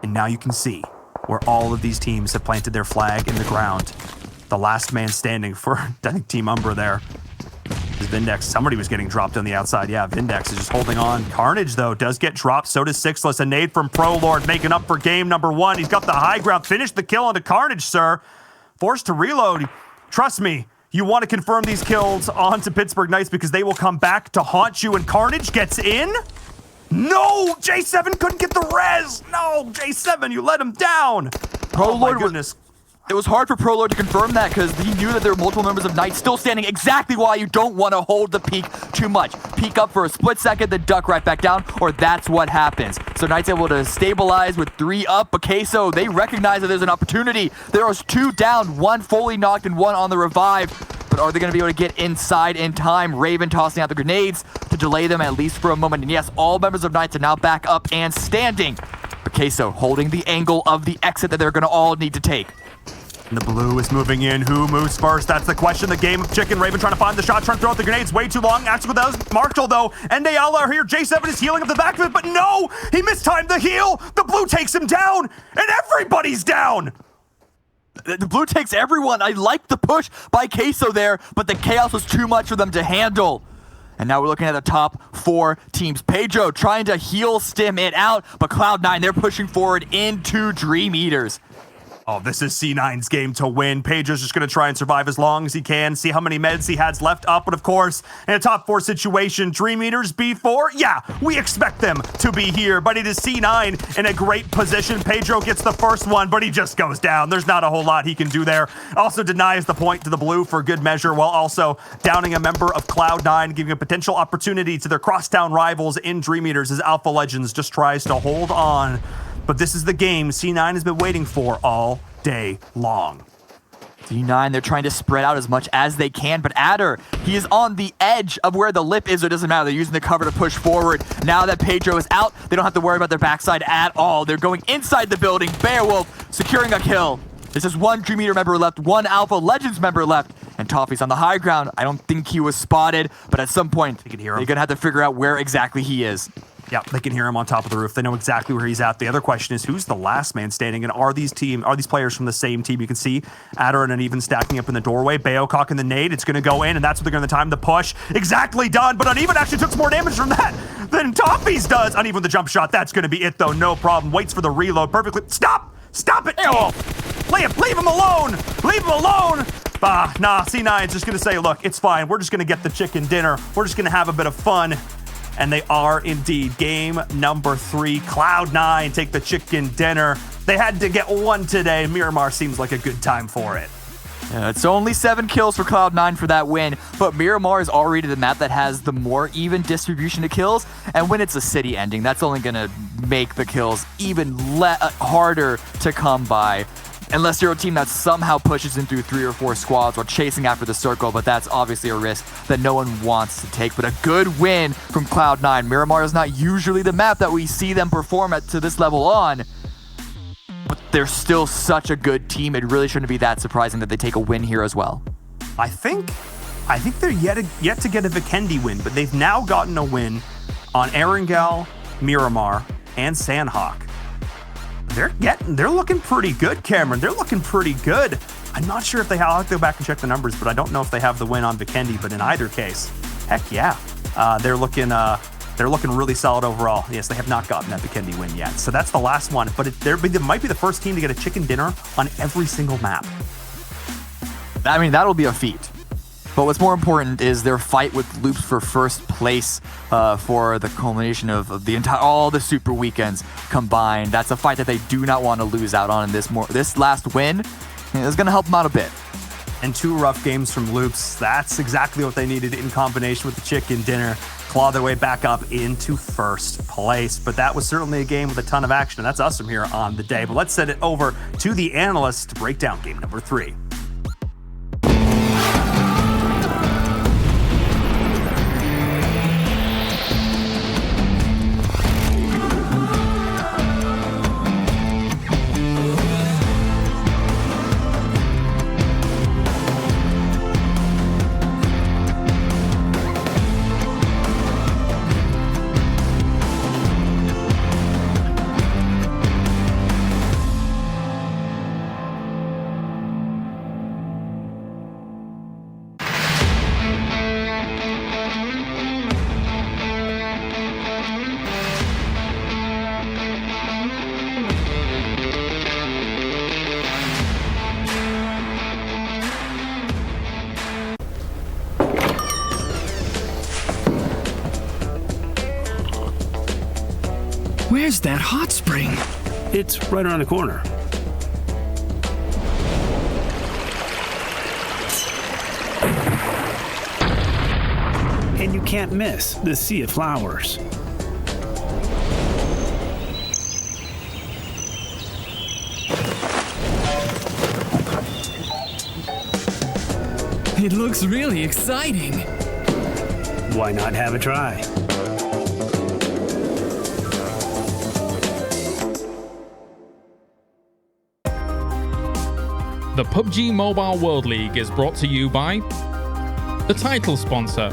And now you can see where all of these teams have planted their flag in the ground. The last man standing for, I think, Team Umbra there is Vindex. Somebody was getting dropped on the outside. Yeah, Vindex is just holding on. Carnage, though, does get dropped. So does Sixless. A nade from ProLord making up for game number 1. He's got the high ground. Finished the kill onto Carnage, sir. Forced to reload. Trust me, you want to confirm these kills onto Pittsburgh Knights because they will come back to haunt you. And Carnage gets in? No! J7 couldn't get the res! No, J7, you let him down! Oh my goodness. It was hard for ProLord to confirm that because he knew that there were multiple members of Knights still standing, exactly why you don't want to hold the peak too much. Peak up for a split second, then duck right back down, or that's what happens. So Knights able to stabilize with 3 up, but Queso, they recognize that there's an opportunity. There was 2 down, 1 fully knocked and 1 on the revive. but are they going to be able to get inside in time? Raven tossing out the grenades to delay them at least for a moment. And yes, all members of Knights are now back up and standing. But Queso holding the angle of the exit that they're going to all need to take. And the blue is moving in. Who moves first? That's the question. The game of chicken. Raven trying to find the shot, trying to throw out the grenades. Way too long. Actually, that was Marshall, though. And Ayala are here. J7 is healing up the back of it, but no! He mistimed the heal! The blue takes him down! And everybody's down! The blue takes everyone. I like the push by Queso there, but the chaos was too much for them to handle. And now we're looking at the top 4 teams. Pedro trying to heal stim it out, but Cloud9, they're pushing forward into Dream Eaters. Oh, this is C9's game to win. Pedro's just going to try and survive as long as he can, see how many meds he has left up. But of course, in a top 4 situation, Dream Eaters B4, yeah, we expect them to be here. But it is C9 in a great position. Pedro gets the first one, but he just goes down. There's not a whole lot he can do there. Also denies the point to the blue for good measure, while also downing a member of Cloud9, giving a potential opportunity to their crosstown rivals in Dream Eaters as Alpha Legends just tries to hold on. But this is the game C9 has been waiting for all day long. C9, they're trying to spread out as much as they can, but Adder, he is on the edge of where the lip is, so it doesn't matter. They're using the cover to push forward. Now that Pedro is out, they don't have to worry about their backside at all. They're going inside the building. Beowulf securing a kill. There's just one Dream Eater member left, one Alpha Legends member left, and Toffee's on the high ground. I don't think he was spotted, but at some point, they can hear him. They're going to have to figure out where exactly he is. Yeah, they can hear him on top of the roof. They know exactly where he's at. The other question is, who's the last man standing? And are these players from the same team? You can see Adder and Uneven stacking up in the doorway. Bayo cocking the nade. It's going to go in, and that's what they're going to time the push. Exactly done, but Uneven actually took some more damage from that than Toffee's does. Uneven with the jump shot. That's going to be it, though. No problem. Waits for the reload perfectly. Stop! Stop it! Leave him alone! Leave him alone! Nah, C9's just going to say, look, it's fine. We're just going to get the chicken dinner. We're just going to have a bit of fun. And they are indeed. Game number 3. Cloud9 take the chicken dinner. They had to get one today. Miramar seems like a good time for it. Yeah, it's only 7 kills for Cloud9 for that win, but Miramar is already the map that has the more even distribution of kills, and when it's a city ending, that's only going to make the kills even harder to come by. Unless you're a team that somehow pushes in through 3 or 4 squads while chasing after the circle, but that's obviously a risk that no one wants to take. But a good win from Cloud9. Miramar is not usually the map that we see them perform at to this level on, but they're still such a good team. It really shouldn't be that surprising that they take a win here as well. I think they're yet to get a Vikendi win, but they've now gotten a win on Erangel, Miramar, and Sanhok. They're looking pretty good, Cameron. They're looking pretty good. I'm not sure if they have, I'll have to go back and check the numbers, but I don't know if they have the win on Vikendi, but in either case, heck yeah. They're looking really solid overall. Yes, they have not gotten that Vikendi win yet. So that's the last one, but they might be the first team to get a chicken dinner on every single map. I mean, that'll be a feat. But what's more important is their fight with Loops for first place for the culmination of all the super weekends combined. That's a fight that they do not want to lose out on. And this last win is going to help them out a bit. And 2 rough games from Loops. That's exactly what they needed in combination with the chicken dinner. Claw their way back up into first place. But that was certainly a game with a ton of action. And that's us from here on the day. But let's send it over to the analysts to break down game number 3. Where's that hot spring? It's right around the corner. And you can't miss the sea of flowers. It looks really exciting. Why not have a try? The PUBG Mobile World League is brought to you by the title sponsor,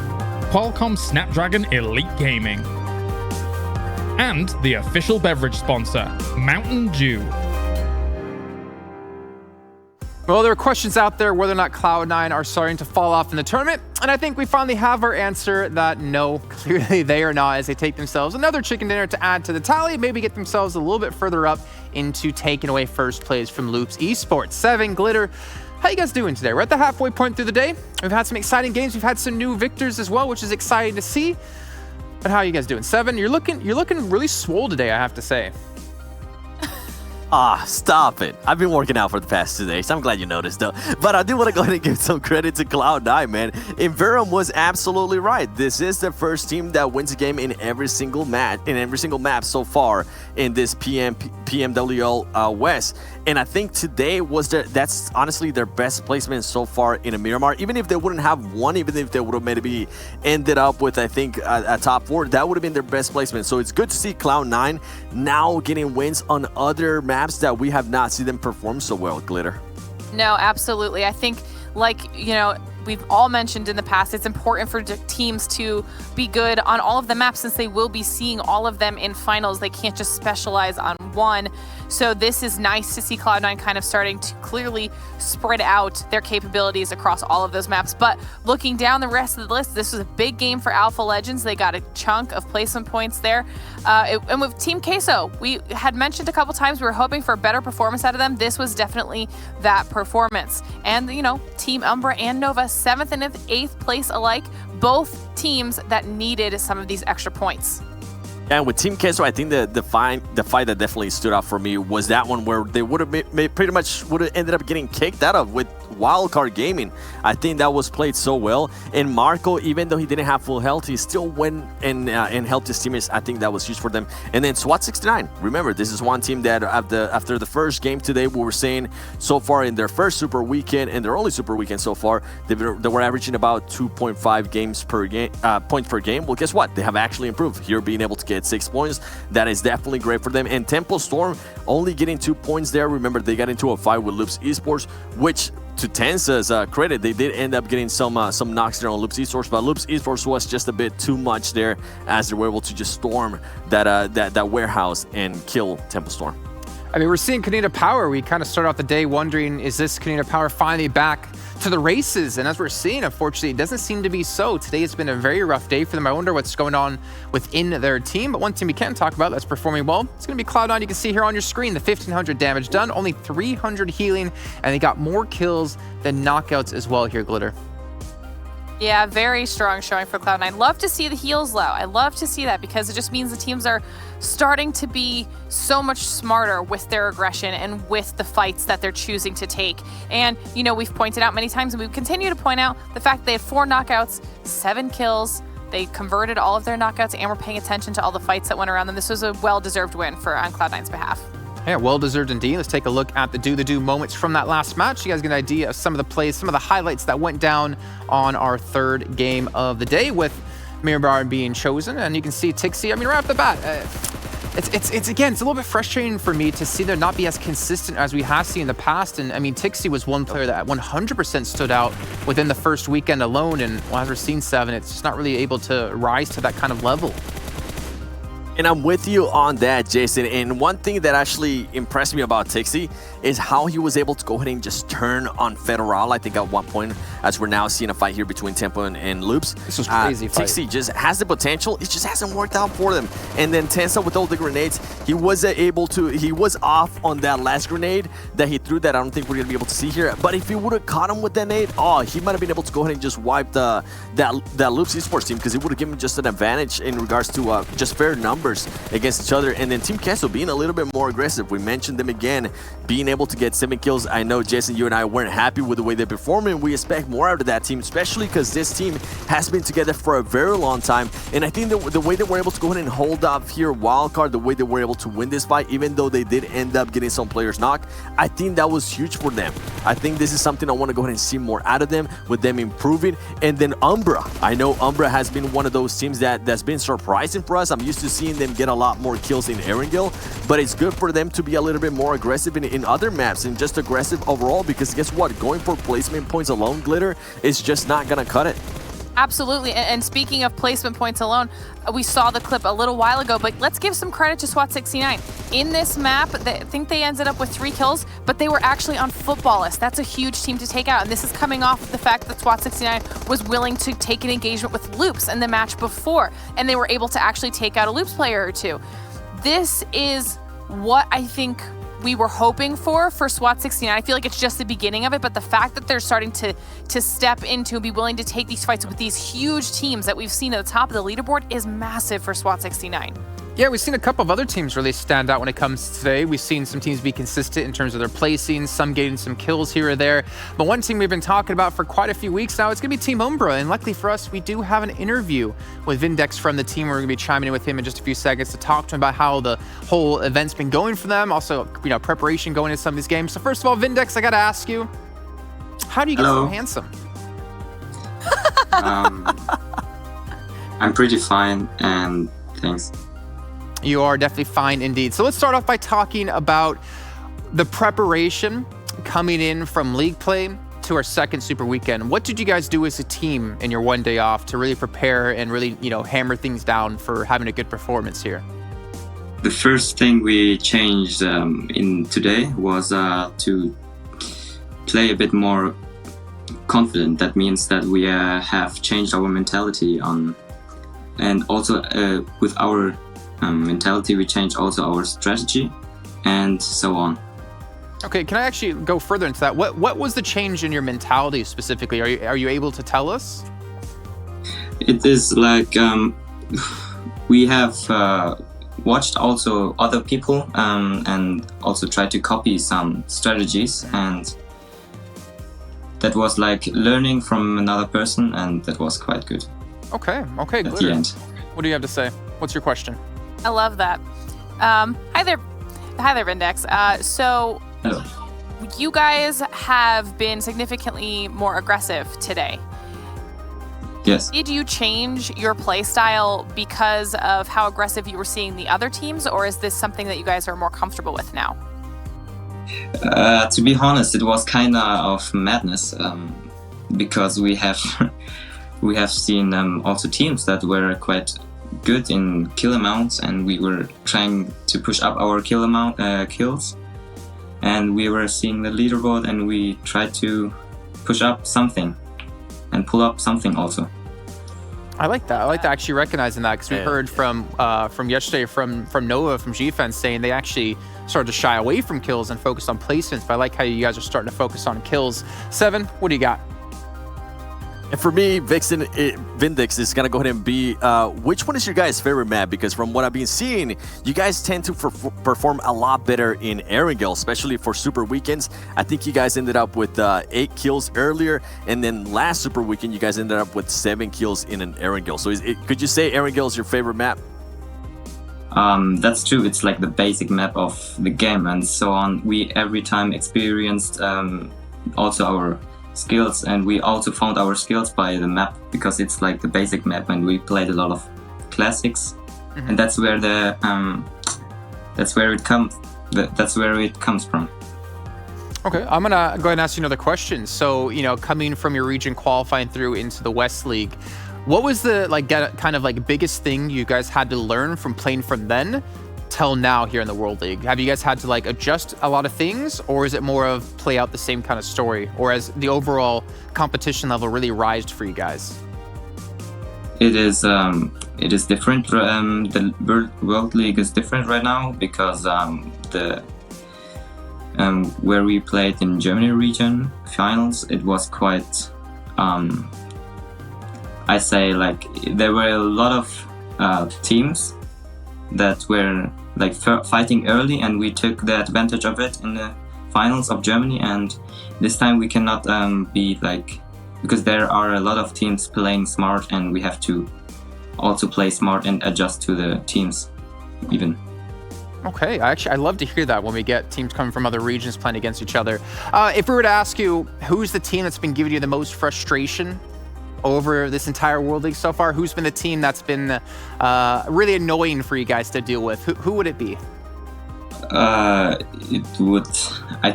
Qualcomm Snapdragon Elite Gaming, and the official beverage sponsor, Mountain Dew. Well, there are questions out there whether or not Cloud9 are starting to fall off in the tournament, and I think we finally have our answer that no, clearly they are not, as they take themselves another chicken dinner to add to the tally, maybe get themselves a little bit further up into taking away first place from Loops Esports. Seven, Glitter, how you guys doing today? We're at the halfway point through the day. We've had some exciting games. We've had some new victors as well, which is exciting to see. But how are you guys doing? Seven, you're looking really swole today, I have to say. Ah, stop it. I've been working out for the past 2 days. I'm glad you noticed, though. But I do want to go ahead and give some credit to Cloud9, man. Verum was absolutely right. This is the first team that wins a game in every single map so far in this PMWL West. And I think today was that's honestly their best placement so far in a Miramar. Even if they wouldn't have won, even if they would have maybe ended up with, I think, a top 4, that would have been their best placement. So it's good to see Cloud9 now getting wins on other maps that we have not seen them perform so well, Glitter. No, absolutely. I think, like, you know, we've all mentioned in the past, it's important for teams to be good on all of the maps since they will be seeing all of them in finals. They can't just specialize on one. So this is nice to see Cloud9 kind of starting to clearly spread out their capabilities across all of those maps. But looking down the rest of the list, this was a big game for Alpha Legends. They got a chunk of placement points there. And with Team Queso, we had mentioned a couple times we were hoping for a better performance out of them. This was definitely that performance. And, you know, Team Umbra and Nova, 7th and 8th place alike, both teams that needed some of these extra points. And with Team Queso, I think the fight that definitely stood out for me was that one where they would have pretty much would have ended up getting kicked out of with Wildcard Gaming. I think that was played so well. And Marco, even though he didn't have full health, he still went and helped his teammates. I think that was huge for them. And then SWAT 69. Remember, this is one team that after the first game today, we were saying so far in their first Super Weekend and their only Super Weekend so far, they were averaging about 2.5 games per game, points per game. Well, guess what? They have actually improved here, being able to get 6 points. That is definitely great for them. And Temple Storm only getting 2 points there. Remember, they got into a fight with Loops Esports, which, to Tensa's credit, they did end up getting some knocks there on Loops Esports, but Loops Esports was just a bit too much there, as they were able to just storm that warehouse and kill Temple Storm. I mean, we're seeing Canada Power. We kind of started off the day wondering, is this Canada Power finally back to the races? And as we're seeing, unfortunately, it doesn't seem to be so. Today has been a very rough day for them. I wonder what's going on within their team. But one team we can talk about that's performing well, it's going to be Cloud9. You can see here on your screen, the 1,500 damage done, only 300 healing, and they got more kills than knockouts as well here, Glitter. Yeah, very strong showing for Cloud9. Love to see the heals low. I love to see that because it just means the teams are starting to be so much smarter with their aggression and with the fights that they're choosing to take. And, you know, we've pointed out many times, and we continue to point out the fact they had 4 knockouts, 7 kills. They converted all of their knockouts and were paying attention to all the fights that went around them. This was a well-deserved win on Cloud9's behalf. Yeah, well-deserved indeed. Let's take a look at the do-the-do moments from that last match. You guys get an idea of some of the plays, some of the highlights that went down on our third game of the day with Miramar being chosen. And you can see Tixi, I mean, right off the bat, it's again, it's a little bit frustrating for me to see them not be as consistent as we have seen in the past. And I mean, Tixi was one player that 100% stood out within the first weekend alone. And as we're seeing 7, it's just not really able to rise to that kind of level. And I'm with you on that, Jason. And one thing that actually impressed me about Tixi is how he was able to go ahead and just turn on Federal, I think, at one point, as we're now seeing a fight here between Tempo and Loops. This was crazy fight. Tixi just has the potential. It just hasn't worked out for them. And then Tensa, with all the grenades, he was off on that last grenade that he threw that I don't think we're going to be able to see here. But if he would have caught him with that nade, he might have been able to go ahead and just wipe that Loops Esports team, because it would have given him just an advantage in regards to just fair numbers against each other. And then Team Queso being a little bit more aggressive. We mentioned them again, being able to get 7 kills. I know, Jason, you and I weren't happy with the way they performed, and we expect more out of that team, especially because this team has been together for a very long time. And I think the way that we're able to go ahead and hold up here wildcard, the way that we're able to win this fight, even though they did end up getting some players knocked, I think that was huge for them. I think this is something I want to go ahead and see more out of them, with them improving. And then Umbra. I know Umbra has been one of those teams that's been surprising for us. I'm used to seeing them get a lot more kills in Erangel, but it's good for them to be a little bit more aggressive in other maps and just aggressive overall, because guess what? Going for placement points alone, Glitter, is just not gonna cut it. Absolutely. And speaking of placement points alone, we saw the clip a little while ago, but let's give some credit to SWAT69. In this map, I think they ended up with 3 kills, but they were actually on Footballist. That's a huge team to take out. And this is coming off the fact that SWAT69 was willing to take an engagement with Loops in the match before, and they were able to actually take out a Loops player or 2. This is what I think we were hoping for SWAT69. I feel like it's just the beginning of it, but the fact that they're starting to step into and be willing to take these fights with these huge teams that we've seen at the top of the leaderboard is massive for SWAT69. Yeah, we've seen a couple of other teams really stand out when it comes to today. We've seen some teams be consistent in terms of their placings, some getting some kills here or there. But one team we've been talking about for quite a few weeks now, it's going to be Team Umbra. And luckily for us, we do have an interview with Vindex from the team. We're going to be chiming in with him in just a few seconds to talk to him about how the whole event's been going for them. Also, preparation going into some of these games. So first of all, Vindex, I got to ask you, how do you get so handsome? I'm pretty fine, and thanks. You are definitely fine indeed. So let's start off by talking about the preparation coming in from league play to our second super weekend. What did you guys do as a team in your one day off to really prepare and really, hammer things down for having a good performance here? The first thing we changed in today was to play a bit more confident. That means that we have changed our mentality on, and also with our mentality, we changed also our strategy and so on. Okay, can I actually go further into that? What was the change in your mentality specifically? Are you able to tell us? It is like we have watched also other people and also tried to copy some strategies, and that was like learning from another person, and that was quite good. Okay, at Glitter. the end. What do you have to say? What's your question? I love that. Hi there, Vindex. So Hello. you guys have been significantly more aggressive today. Yes. Did you change your play style because of how aggressive you were seeing the other teams, or is this something that you guys are more comfortable with now? To be honest, it was kind of madness because we have seen also teams that were quite good in kill amounts, and we were trying to push up our kill amount kills, and we were seeing the leaderboard, and we tried to push up something and pull up something also. I like that. I like that actually recognizing that, because we heard from yesterday from Nova from GFN saying they actually started to shy away from kills and focus on placements. But I like how you guys are starting to focus on kills. Seven, what do you got? And for me, Vindex is going to go ahead and be, which one is your guys' favorite map? Because from what I've been seeing, you guys tend to perform a lot better in Erangel, especially for Super Weekends. I think you guys ended up with 8 kills earlier, and then last Super Weekend, you guys ended up with 7 kills in an Erangel. So could you say Erangel is your favorite map? That's true. It's like the basic map of the game and so on. We every time experienced also our skills, and we also found our skills by the map, because it's like the basic map, and we played a lot of classics, and that's where it comes from. Okay, I'm gonna go ahead and ask you another question. So, coming from your region, qualifying through into the West League, what was the biggest thing you guys had to learn from playing from then till now here in the World League? Have you guys had to adjust a lot of things, or is it more of play out the same kind of story, or has the overall competition level really rised for you guys? It is different. The World League is different right now, because where we played in Germany region finals, it was quite I say there were a lot of teams that were fighting early, and we took the advantage of it in the finals of Germany. And this time we cannot be because there are a lot of teams playing smart, and we have to also play smart and adjust to the teams even. Okay, I love to hear that when we get teams coming from other regions playing against each other. If we were to ask you, who's the team that's been giving you the most frustration over this entire World League so far? Who's been the team that's been really annoying for you guys to deal with? Who would it be? I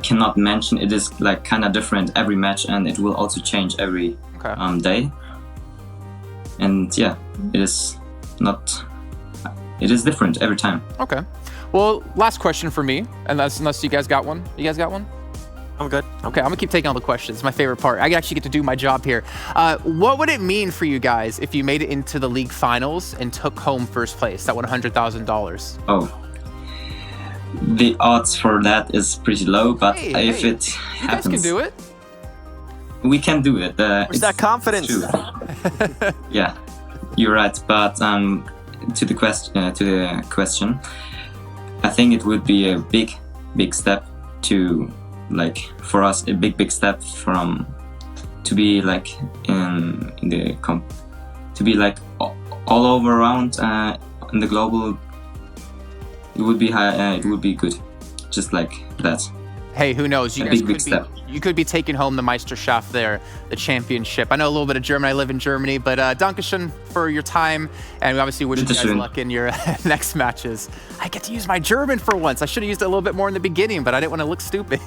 cannot mention. It is like kind of different every match, and it will also change every day. And yeah, it is different every time. Okay. Well, last question for me, unless you guys got one. You guys got one? I'm good. Okay, I'm gonna keep taking all the questions. It's my favorite part. I actually get to do my job here. What would it mean for you guys if you made it into the league finals and took home first place, that $100,000? Oh, the odds for that is pretty low, but if it happens, you guys can do it. We can do it. Where's that confidence? Yeah, you're right. But to the question, I think it would be a big step to, like, for us, a big step from to be like in the to be like all over around in the global. It would be high. It would be good, just like that. Hey, who knows? You a guys big step. You could be taking home the Meisterschaft there, the championship. I know a little bit of German. I live in Germany, but Dankeschön for your time, and we obviously wish you guys luck in your next matches. I get to use my German for once. I should have used it a little bit more in the beginning, but I didn't want to look stupid.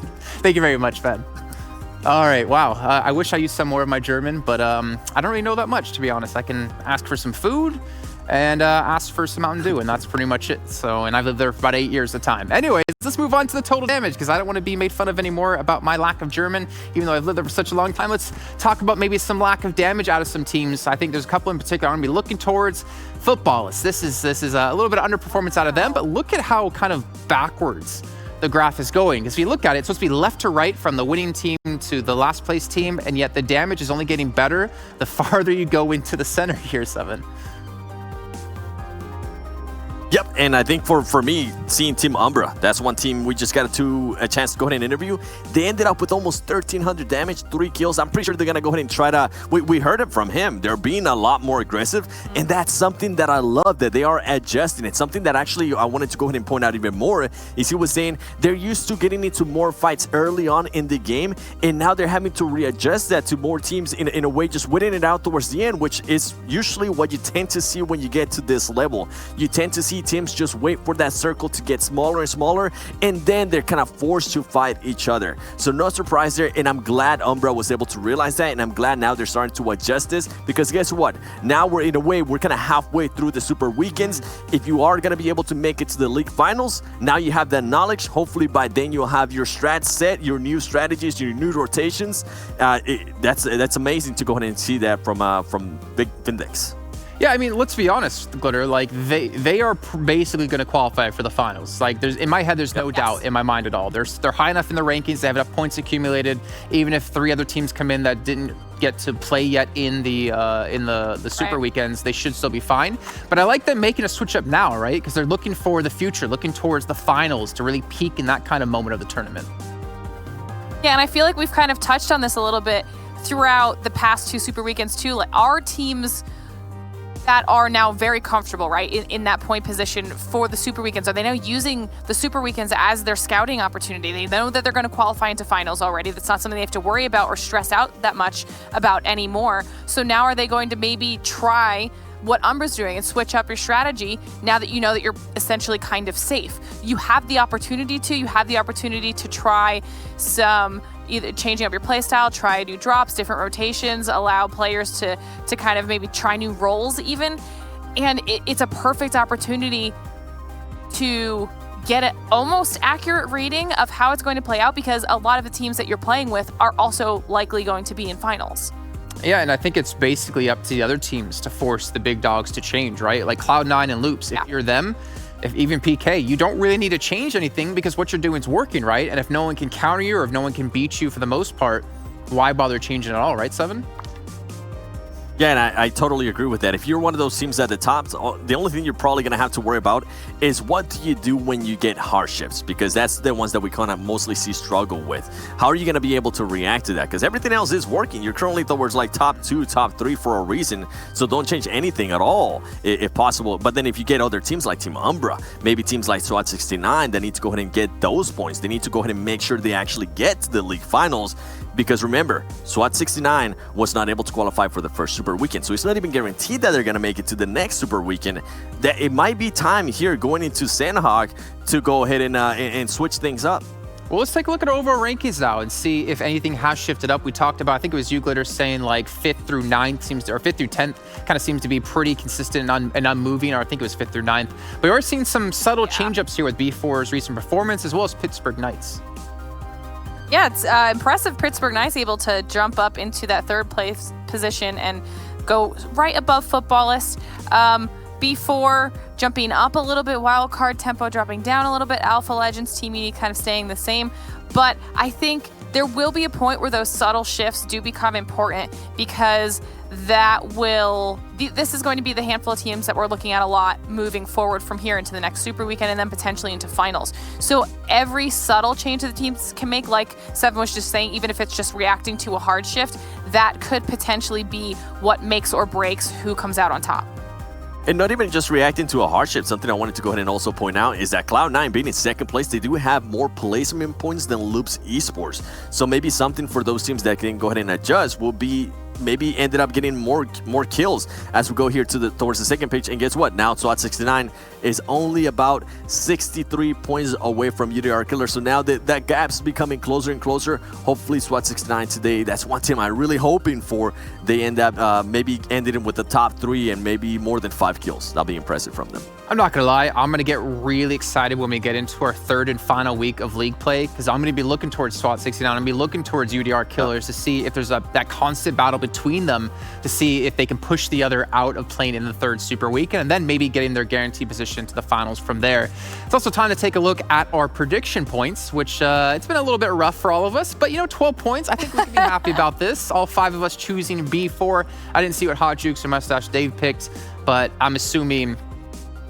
Thank you very much, Ben. All right, wow. I wish I used some more of my German, but I don't really know that much, to be honest. I can ask for some food and ask for some Mountain Dew, and that's pretty much it. So, and I've lived there for about 8 years at a time. Anyways, let's move on to the total damage, because I don't want to be made fun of anymore about my lack of German, even though I've lived there for such a long time. Let's talk about maybe some lack of damage out of some teams. I think there's a couple in particular I'm going to be looking towards. Footballists, this is a little bit of underperformance out of them, but look at how kind of backwards the graph is going. Because if you look at it, it's supposed to be left to right from the winning team to the last place team, and yet the damage is only getting better the farther you go into the center here, Seven. Yep, and I think for me, seeing Team Umbra, that's one team we just got a chance to go ahead and interview. They ended up with almost 1,300 damage, 3 kills. I'm pretty sure they're going to go ahead and try to... We heard it from him. They're being a lot more aggressive, and that's something that I love, that they are adjusting. It's something that actually I wanted to go ahead and point out even more, is he was saying they're used to getting into more fights early on in the game, and now they're having to readjust that to more teams in a way, just winning it out towards the end, which is usually what you tend to see when you get to this level. You tend to see teams just wait for that circle to get smaller and smaller, and then they're kind of forced to fight each other. So no surprise there, and I'm glad Umbra was able to realize that, and I'm glad now they're starting to adjust this, because guess what? Now we're kind of halfway through the super weekends. If you are going to be able to make it to the league finals, now you have that knowledge. Hopefully by then you'll have your strats set, your new strategies, your new rotations. That's amazing to go ahead and see that from Big Vindex. Yeah, I mean, let's be honest, Glitter. Like, they are basically going to qualify for the finals. Like, in my head, there's no doubt in my mind at all. They're high enough in the rankings. They have enough points accumulated. Even if 3 other teams come in that didn't get to play yet in the super weekends, they should still be fine. But I like them making a switch up now, right? Because they're looking for the future, looking towards the finals to really peak in that kind of moment of the tournament. Yeah, and I feel like we've kind of touched on this a little bit throughout the past 2 super weekends too. Like, our teams that are now very comfortable, right, in that point position for the super weekends, are they now using the super weekends as their scouting opportunity? They know that they're going to qualify into finals already. That's not something they have to worry about or stress out that much about anymore. So now are they going to maybe try what Umbra's doing and switch up your strategy now that you know that you're essentially kind of safe? You have the opportunity to try some, either changing up your playstyle, try new drops, different rotations, allow players to kind of maybe try new roles even. And it's a perfect opportunity to get an almost accurate reading of how it's going to play out, because a lot of the teams that you're playing with are also likely going to be in finals. Yeah, and I think it's basically up to the other teams to force the big dogs to change, right? Like Cloud9 and Loops, if you're them, if even PK, you don't really need to change anything because what you're doing is working, right? And if no one can counter you or if no one can beat you for the most part, why bother changing at all, right, Seven? Yeah, and I totally agree with that. If you're one of those teams at the top, the only thing you're probably going to have to worry about is what do you do when you get hardships, because that's the ones that we kind of mostly see struggle with. How are you going to be able to react to that? Because everything else is working. You're currently towards like top 2, top 3 for a reason, so don't change anything at all if possible. But then if you get other teams like Team Umbra, maybe teams like SWAT 69 that need to go ahead and get those points, they need to go ahead and make sure they actually get to the league finals. Because remember, SWAT 69 was not able to qualify for the first Super Weekend, so it's not even guaranteed that they're going to make it to the next Super Weekend. That it might be time here going into Sanhok to go ahead and switch things up. Well, let's take a look at our overall rankings now and see if anything has shifted up. We talked about, I think it was you, Glitter, saying like 5th through 9th seems to, or 5th through 10th kind of seems to be pretty consistent and unmoving, or I think it was 5th through 9th. But we are seeing some subtle change-ups here with B4's recent performance, as well as Pittsburgh Knights. Yeah, it's impressive. Pittsburgh Knights able to jump up into that 3rd place position and go right above Footballist. B4 jumping up a little bit, Wildcard Tempo dropping down a little bit, Alpha Legends, Team Uni kind of staying the same. But I think there will be a point where those subtle shifts do become important, because this is going to be the handful of teams that we're looking at a lot moving forward from here into the next Super Weekend and then potentially into finals. So every subtle change that the teams can make, like Seven was just saying, even if it's just reacting to a hard shift, that could potentially be what makes or breaks who comes out on top. And not even just reacting to a hardship, something I wanted to go ahead and also point out is that Cloud9 being in 2nd place, they do have more placement points than Loops Esports. So maybe something for those teams that can go ahead and adjust will be maybe ended up getting more kills as we go here towards the 2nd page. And guess what? Now SWAT 69 is only about 63 points away from UDR Killer. So now that gap's becoming closer and closer. Hopefully SWAT 69 today, that's one team I'm really hoping for. They end up maybe ending with the top 3 and maybe more than 5 kills. That'll be impressive from them. I'm not gonna lie, I'm gonna get really excited when we get into our 3rd and final week of league play, because I'm gonna be looking towards SWAT 69. I'm gonna be looking towards UDR Killers to see if there's that constant battle between them, to see if they can push the other out of playing in the 3rd Super Weekend, and then maybe getting their guaranteed position to the finals from there. It's also time to take a look at our prediction points, which it's been a little bit rough for all of us, but 12 points. I think we can be happy about this. All 5 of us choosing B4. I didn't see what Hot Jukes or Mustache Dave picked, but I'm assuming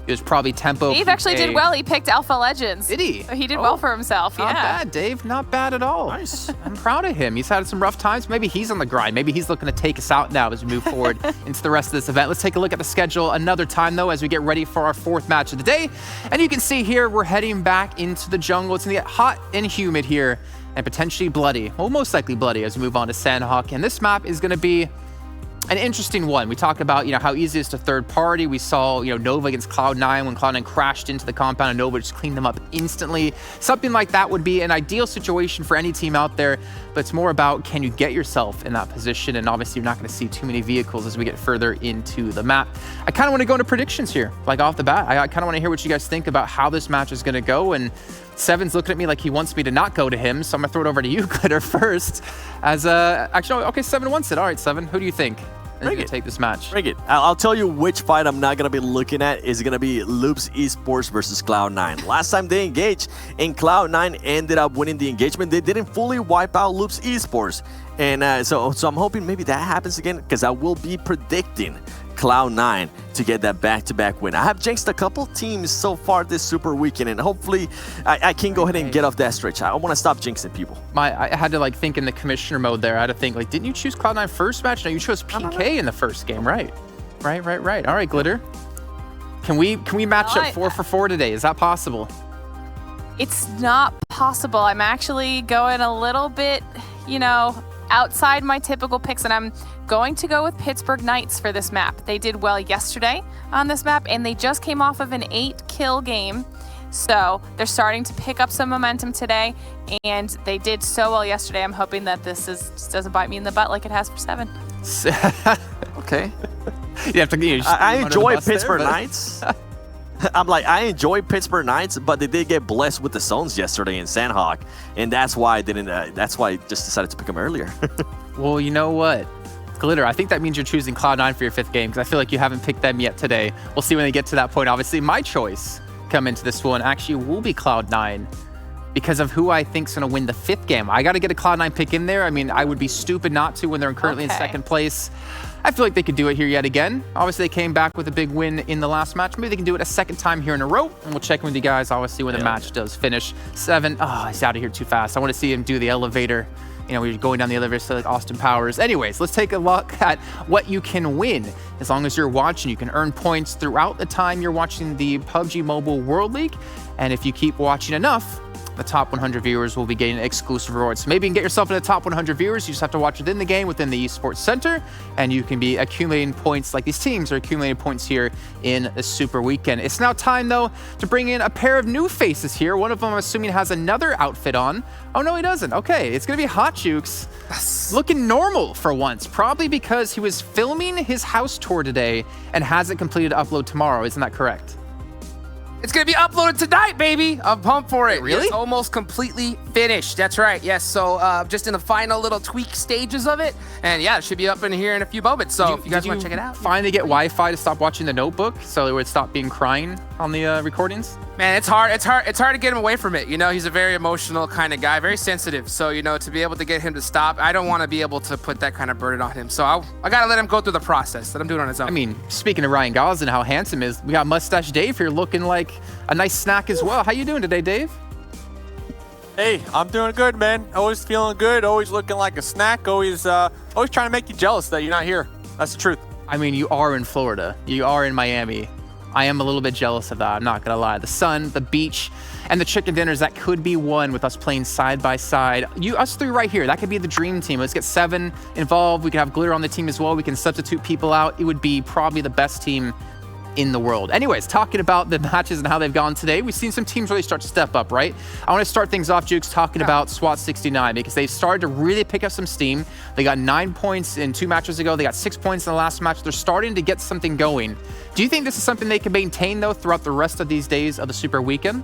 it was probably Tempo. Dave actually did well. He picked Alpha Legends. Did he? So he did well for himself. Not yeah. bad, Dave. Not bad at all. Nice. I'm proud of him. He's had some rough times. Maybe he's on the grind. Maybe he's looking to take us out now as we move forward into the rest of this event. Let's take a look at the schedule another time, though, as we get ready for our 4th match of the day. And you can see here, we're heading back into the jungle. It's going to get hot and humid here and potentially bloody. Well, most likely bloody as we move on to Sanhok. And this map is going to be an interesting one. We talked about, how easy it is to third party. We saw, Nova against Cloud9 when Cloud9 crashed into the compound and Nova just cleaned them up instantly. Something like that would be an ideal situation for any team out there, but it's more about, can you get yourself in that position? And obviously you're not going to see too many vehicles as we get further into the map. I kind of want to go into predictions here, like off the bat. I kind of want to hear what you guys think about how this match is going to go. And Seven's looking at me like he wants me to not go to him, so I'm gonna throw it over to you, Glitter, first. As actually, okay, 7 wants it. All right, 7. Who do you think is gonna take this match? Bring it. I'll tell you which fight I'm not gonna be looking at is gonna be Loops Esports versus Cloud9. Last time they engaged, and Cloud9 ended up winning the engagement. They didn't fully wipe out Loops Esports, and so I'm hoping maybe that happens again, because I will be predicting Cloud9 to get that back-to-back win. I have jinxed a couple teams so far this Super Weekend, and hopefully I can go ahead and get off that stretch. I want to stop jinxing people. I had to think in the commissioner mode there. I had to think didn't you choose Cloud9 first match? No, you chose PK in the first game, right? Right. All right, Glitter. Can we match up 4 for 4 today? Is that possible? It's not possible. I'm actually going a little bit, outside my typical picks, and I'm going to go with Pittsburgh Knights for this map. They did well yesterday on this map, and they just came off of an 8-kill game. So they're starting to pick up some momentum today, and they did so well yesterday. I'm hoping that this just doesn't bite me in the butt like it has for 7. Okay. You have to. I enjoy Pittsburgh Knights. I enjoy Pittsburgh Knights, but they did get blessed with the zones yesterday in Sanhok, and that's why I didn't. That's why I just decided to pick them earlier. Well, you know what, Glitter, I think that means you're choosing Cloud9 for your 5th game, because I feel like you haven't picked them yet today. We'll see when they get to that point. Obviously, my choice come into this one actually will be Cloud9. because of who I think's going to win the 5th game. I got to get a Cloud9 pick in there. I mean, I would be stupid not to when they're currently in 2nd place. I feel like they could do it here yet again. Obviously, they came back with a big win in the last match. Maybe they can do it a 2nd time here in a row. And we'll check in with you guys, obviously, when the match does finish. 7. Oh, he's out of here too fast. I want to see him do the elevator. You know, we're going down the elevator so like Austin Powers. Anyways, let's take a look at what you can win. As long as you're watching, you can earn points throughout the time you're watching the PUBG Mobile World League. And if you keep watching enough, the top 100 viewers will be getting exclusive rewards. So maybe you can get yourself in the top 100 viewers. You just have to watch within the game, within the Esports Center, and you can be accumulating points like these teams are accumulating points here in the Super Weekend. It's now time, though, to bring in a pair of new faces here. One of them, I'm assuming, has another outfit on. Oh, no, he doesn't. Okay, it's going to be Hot Jukes. Looking normal for once, probably because he was filming his house tour today and hasn't completed upload tomorrow. Isn't that correct? It's going to be uploaded tonight, baby. I'm pumped for it. Really? It's almost completely finished. That's right. Yes. So just in the final little tweak stages of it. And yeah, it should be up in here in a few moments. So if you guys want to check it out. Finally get Wi-Fi to stop watching The Notebook so it would stop being crying on the recordings? Man, it's hard. It's hard to get him away from it. You know, he's a very emotional kind of guy, very sensitive. So, you know, to be able to get him to stop, I don't want to be able to put that kind of burden on him. So I got to let him go through the process. Let him do it on his own. I mean, speaking of Ryan Gosling, how handsome is, we got Mustache Dave here looking like a nice snack as well. How you doing today, Dave? Hey, I'm doing good, man. Always feeling good, always looking like a snack, always trying to make you jealous that you're not here. That's the truth. I mean, you are in Florida. You are in Miami. I am a little bit jealous of that, I'm not gonna lie. The sun, the beach, and the chicken dinners, that could be one with us playing side by side. Us three right here, that could be the dream team. Let's get 7 involved. We can have Glitter on the team as well. We can substitute people out. It would be probably the best team in the world. Anyways, talking about the matches and how they've gone today, we've seen some teams really start to step up, right? I want to start things off, Jukes, talking about SWAT 69 because they've started to really pick up some steam. They got 9 points in 2 matches ago. They got 6 points in the last match. They're starting to get something going. Do you think this is something they can maintain, though, throughout the rest of these days of the Super Weekend?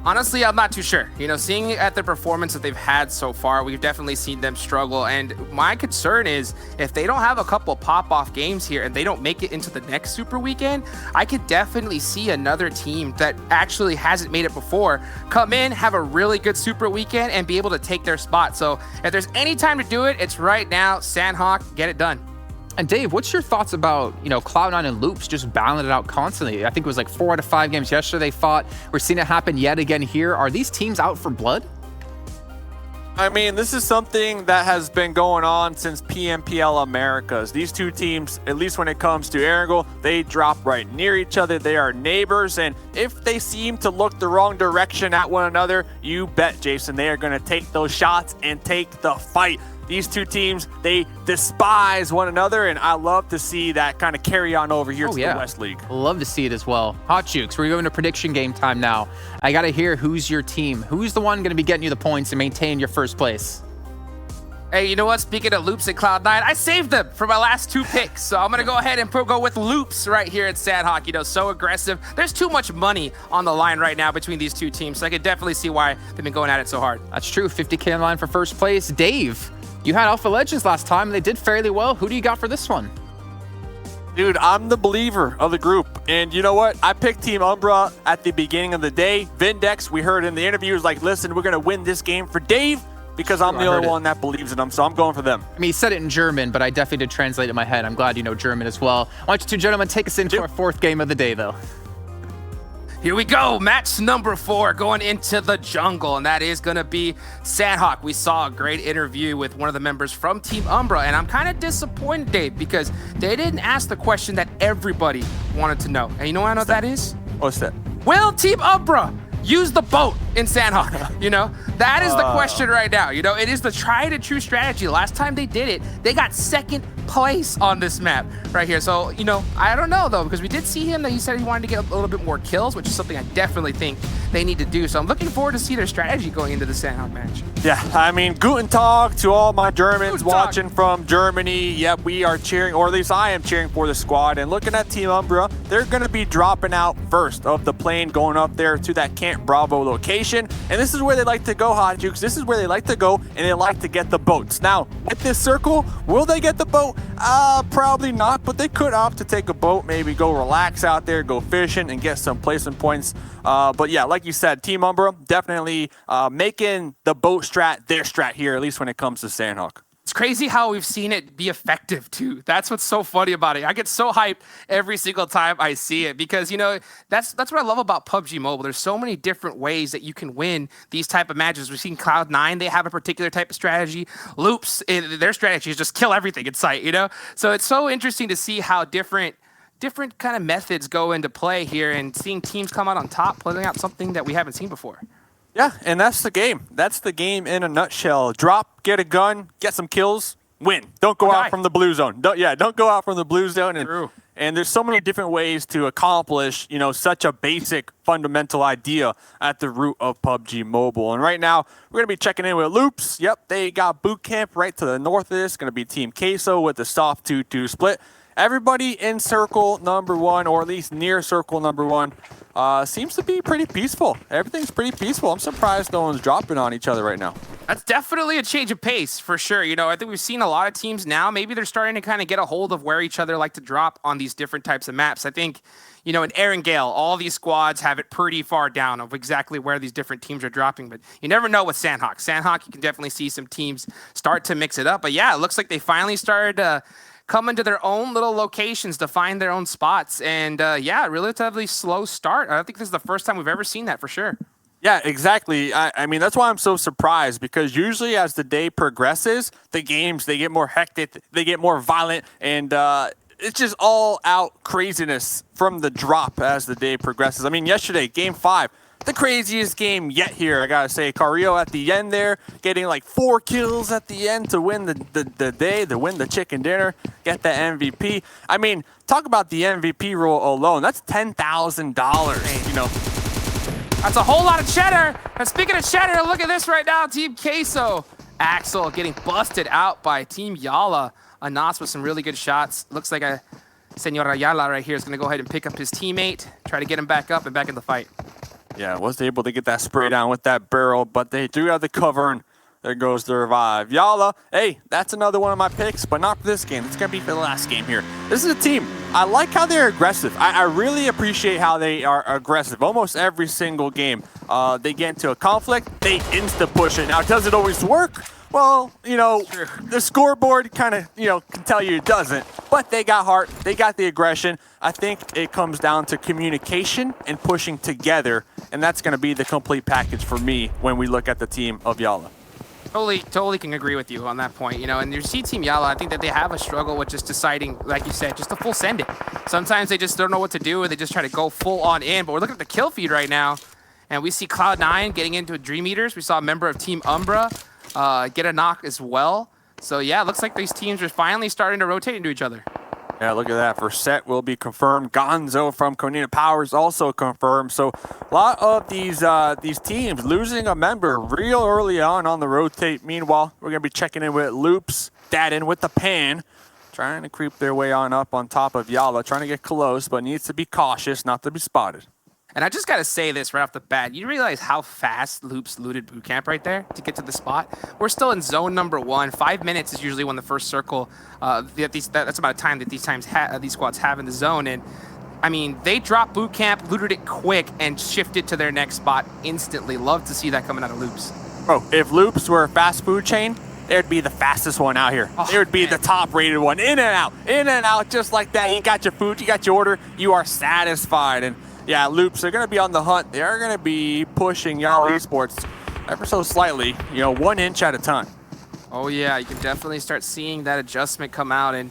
Honestly, I'm not too sure. You know, seeing at the performance that they've had so far, we've definitely seen them struggle. And my concern is if they don't have a couple pop-off games here and they don't make it into the next Super Weekend, I could definitely see another team that actually hasn't made it before come in, have a really good Super Weekend, and be able to take their spot. So if there's any time to do it, it's right now. Sanhok, get it done. And Dave, what's your thoughts about, you know, Cloud9 and Loops just battling it out constantly? I think it was like 4 out of 5 games yesterday they fought. We're seeing it happen yet again here. Are these teams out for blood? I mean, this is something that has been going on since PMPL Americas. These two teams, at least when it comes to Erangel, they drop right near each other. They are neighbors, and if they seem to look the wrong direction at one another, you bet, Jason, they are going to take those shots and take the fight. These two teams, they despise one another, and I love to see that kind of carry on over here to the West League. Love to see it as well. Hot Jukes, we're going to prediction game time now. I got to hear who's your team. Who's the one going to be getting you the points and maintain your first place? Hey, you know what? Speaking of Loops at Cloud9, I saved them for my last 2 picks. So I'm going to go ahead and go with Loops right here at Sanhok. You know, so aggressive. There's too much money on the line right now between these two teams. So I could definitely see why they've been going at it so hard. That's true. 50K in line for first place. Dave, you had Alpha Legends last time, and they did fairly well. Who do you got for this one? Dude, I'm the believer of the group. And you know what? I picked Team Umbra at the beginning of the day. Vindex, we heard in the interview, was like, listen, we're going to win this game for Dave because I'm the only one that believes in them. So I'm going for them. I mean, he said it in German, but I definitely did translate it in my head. I'm glad you know German as well. Why don't you two gentlemen take us into our 4th game of the day, though? Here we go, match number 4 going into the jungle, and that is going to be Sanhok. We saw a great interview with one of the members from Team Umbra, and I'm kind of disappointed, Dave, because they didn't ask the question that everybody wanted to know. And you know what I know that is? What's that? Will Team Umbra use the boat in Sanhok? You know, that is the question right now. You know, it is the tried and true strategy. Last time they did it, they got 2nd place on this map right here. So, you know, I don't know though, because we did see him that he said he wanted to get a little bit more kills, which is something I definitely think they need to do. So I'm looking forward to see their strategy going into the Sanhok match. Yeah, I mean, guten Tag to all my Germans watching from Germany. Yep, we are cheering, or at least I am cheering for the squad. And looking at Team Umbra, they're going to be dropping out first of the plane going up there to that Camp Bravo location. And this is where they like to go, Hot Jukes. This is where they like to go, and they like to get the boats. Now, with this circle, will they get the boat? Probably not, but they could opt to take a boat, maybe go relax out there, go fishing, and get some placement points. But yeah, like like you said, Team Umbra definitely making the boat strat their strat here, at least when it comes to Sanhok. It's crazy how we've seen it be effective too. That's what's so funny about it. I get so hyped every single time I see it because, you know, that's what I love about PUBG Mobile. There's so many different ways that you can win these type of matches. We've seen Cloud9, they have a particular type of strategy. Loops, their strategy is just kill everything in sight, you know? So it's so interesting to see how different kind of methods go into play here and seeing teams come out on top, pulling out something that we haven't seen before. Yeah, and that's the game. That's the game in a nutshell. Drop, get a gun, get some kills, win. Don't go out from the blue zone. Don't go out from the blue zone. And there's so many different ways to accomplish, you know, such a basic fundamental idea at the root of PUBG Mobile. And right now, we're going to be checking in with Loops. Yep, they got boot camp right to the north of this. Going to be Team Queso with the soft 2-2 split. Everybody in circle number 1, or at least near circle number 1, seems to be pretty peaceful. Everything's pretty peaceful. I'm surprised no one's dropping on each other right now. That's definitely a change of pace for sure. You know, I think we've seen a lot of teams now. Maybe they're starting to kind of get a hold of where each other like to drop on these different types of maps. I think, you know, in Erangel, all these squads have it pretty far down of exactly where these different teams are dropping. But you never know with Sanhok. Sanhok, you can definitely see some teams start to mix it up. But yeah, it looks like they finally started to come into their own little locations to find their own spots. And yeah, relatively slow start. I think this is the first time we've ever seen that for sure. Yeah, exactly. I mean, that's why I'm so surprised, because usually as the day progresses, the games, they get more hectic, they get more violent, and it's just all out craziness from the drop as the day progresses. I mean, yesterday, game 5, the craziest game yet here, I gotta say. Carrillo at the end there, getting like 4 kills at the end to win the day, to win the chicken dinner, get the MVP. I mean, talk about the MVP role alone. That's $10,000, you know. That's a whole lot of cheddar. And speaking of cheddar, look at this right now. Team Queso. Axel getting busted out by Team Yala. Anas with some really good shots. Looks like a Senor Ayala right here is going to go ahead and pick up his teammate, try to get him back up and back in the fight. Yeah, wasn't able to get that spray down with that barrel, but they do have the cover, and there goes the revive. Yala, hey, that's another one of my picks, but not for this game. It's going to be for the last game here. This is a team. I like how they're aggressive. I really appreciate how they are aggressive. Almost every single game, they get into a conflict, they insta-push it. Now, does it always work? Well, you know, the scoreboard kind of, you know, can tell you it doesn't. But they got heart. They got the aggression. I think it comes down to communication and pushing together, and that's going to be the complete package for me when we look at the team of Yala. Totally can agree with you on that point, you know, and you see Team Yala, I think that they have a struggle with just deciding, like you said, just to full send it. Sometimes they just don't know what to do, and they just try to go full on in, but we're looking at the kill feed right now, and we see Cloud9 getting into Dream Eaters. We saw a member of Team Umbra get a knock as well. So yeah, it looks like these teams are finally starting to rotate into each other. Yeah, look at that. Verset will be confirmed. Gonzo from Konina Powers also confirmed. So a lot of these teams losing a member real early on the rotate. Meanwhile, we're going to be checking in with Loops, Dadin with the pan, trying to creep their way on up on top of Yala, trying to get close, but needs to be cautious not to be spotted. And I just got to say this right off the bat. You realize how fast Loops looted boot camp right there to get to the spot? We're still in zone number 1. 5 minutes is usually when the first circle, that's about time that these squads have in the zone. And I mean, they dropped boot camp, looted it quick, and shifted to their next spot instantly. Love to see that coming out of Loops. Bro, if Loops were a fast food chain, they'd be the fastest one out here. They would be the top rated one. In and out, just like that. You got your food, you got your order, you are satisfied. And yeah, Loops, they're going to be on the hunt. They are going to be pushing Yala Esports ever so slightly, you know, 1 inch at a time. Oh, yeah, you can definitely start seeing that adjustment come out. And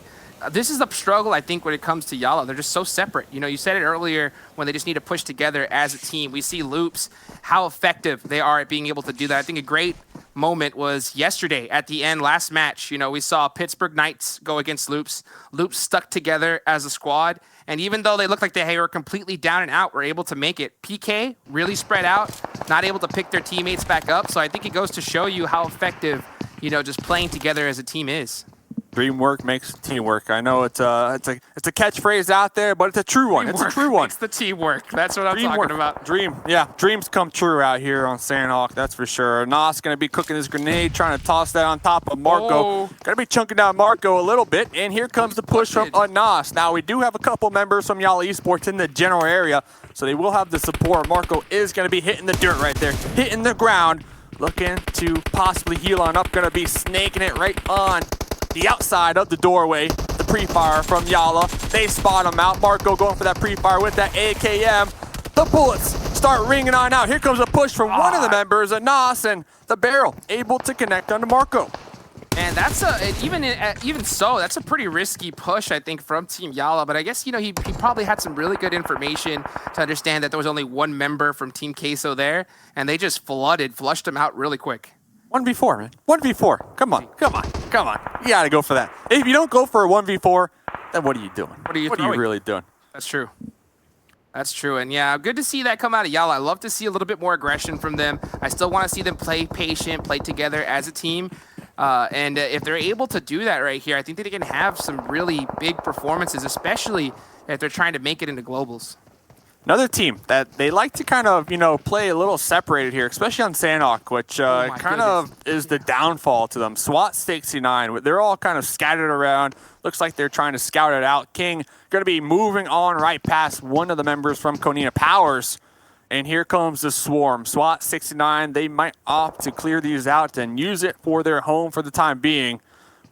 this is the struggle, I think, when it comes to Yala. They're just so separate. You know, you said it earlier when they just need to push together as a team. We see Loops, how effective they are at being able to do that. I think a great moment was yesterday at the end, last match. You know, we saw Pittsburgh Knights go against Loops. Loops stuck together as a squad. And even though they looked like they were completely down and out, were able to make it. PK really spread out, not able to pick their teammates back up. So I think it goes to show you how effective, you know, just playing together as a team is. Dreamwork makes teamwork. I know it's a catchphrase out there, but it's a true one. It's a true one. It's the teamwork. That's what I'm talking about. Dreams come true out here on Sanhok, that's for sure. Nas going to be cooking his grenade, trying to toss that on top of Marco. Going to be chunking down Marco a little bit, and here comes the push from Nas. Now, we do have a couple members from Yala Esports in the general area, so they will have the support. Marco is going to be hitting the dirt right there, hitting the ground, looking to possibly heal on up. Going to be snaking it right on the outside of the doorway. The pre-fire from Yala. They spot him out. Marco going for that pre-fire with that AKM. The bullets start ringing on out. Here comes a push from one of the members, Nas, and the barrel able to connect onto Marco. And that's even so, that's a pretty risky push, I think, from Team Yala. But I guess, you know, he probably had some really good information to understand that there was only one member from Team Queso there, and they just flushed him out really quick. 1v4, man. 1v4. Come on. You gotta go for that. If you don't go for a 1v4, then what are you doing? What are you really doing? That's true. That's true. And yeah, good to see that come out of Yala. I love to see a little bit more aggression from them. I still want to see them play patient, play together as a team. And if they're able to do that right here, I think that they can have some really big performances, especially if they're trying to make it into globals. Another team that they like to kind of, you know, play a little separated here, especially on Sanhok, which kind of is the downfall to them. SWAT 69, they're all kind of scattered around. Looks like they're trying to scout it out. King going to be moving on right past one of the members from Konina Powers. And here comes the swarm. SWAT 69, they might opt to clear these out and use it for their home for the time being.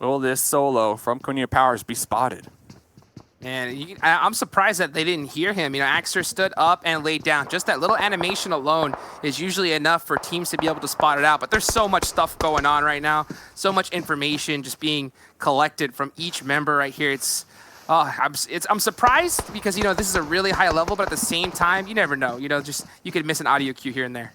Will this solo from Konina Powers be spotted? And I'm surprised that they didn't hear him. You know, Axer stood up and laid down. Just that little animation alone is usually enough for teams to be able to spot it out. But there's so much stuff going on right now. So much information just being collected from each member right here. I'm surprised because, you know, this is a really high level, but at the same time, you never know. You know, just you could miss an audio cue here and there.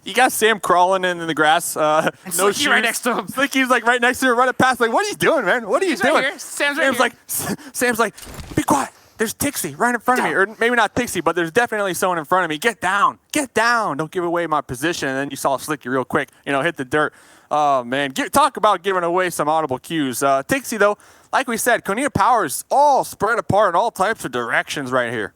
You got Sam crawling in the grass. No shoes. Right next to him. Slicky's like right next to him, running past. Like, what are you doing, man? What are you doing? Right here. Sam's like, be quiet. There's Tixie right in front of me. Or maybe not Tixie, but there's definitely someone in front of me. Get down. Get down. Don't give away my position. And then you saw Slicky real quick, you know, hit the dirt. Oh, man. Talk about giving away some audible cues. Tixie, though, like we said, Konina Powers all spread apart in all types of directions right here.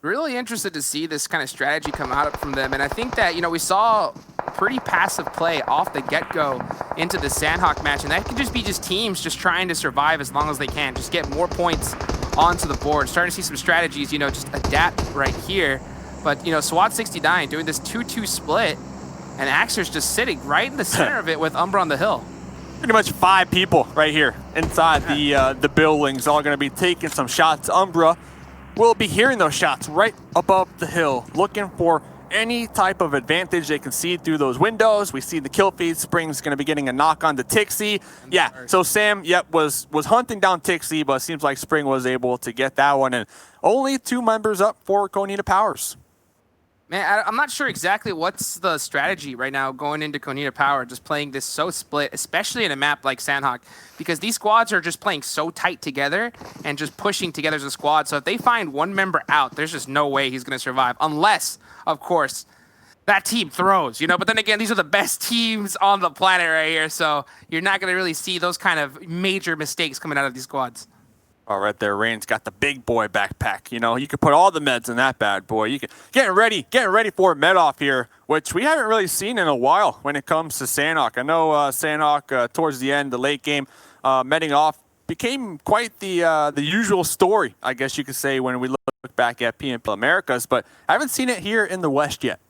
Really interested to see this kind of strategy come out from them. And I think that, you know, we saw pretty passive play off the get-go into the Sanhok match. And that could just be teams just trying to survive as long as they can. Just get more points onto the board. Starting to see some strategies, you know, just adapt right here. But, you know, SWAT 69 doing this 2-2 split. And Axer's just sitting right in the center of it with Umbra on the hill. Pretty much 5 people right here inside the buildings, all going to be taking some shots. Umbra will be hearing those shots right above the hill, looking for any type of advantage they can see through those windows. We see the kill feed. Spring's going to be getting a knock on the Tixie. Yeah, so Sam, was hunting down Tixie, but it seems like Spring was able to get that one. And only 2 members up for Konina Powers. Man, I'm not sure exactly what's the strategy right now going into Konina Power, just playing this so split, especially in a map like Sanhok, because these squads are just playing so tight together and just pushing together as a squad. So if they find one member out, there's just no way he's going to survive, unless, of course, that team throws, you know. But then again, these are the best teams on the planet right here, so you're not going to really see those kind of major mistakes coming out of these squads. Oh, right there, Rain's got the big boy backpack. You know, you could put all the meds in that bad boy. You can getting ready for a med off here, which we haven't really seen in a while when it comes to Sanhok. I know Sanhok towards the end, the late game, medding off became quite the usual story, I guess you could say, when we look back at PMWL Americas, but I haven't seen it here in the West yet.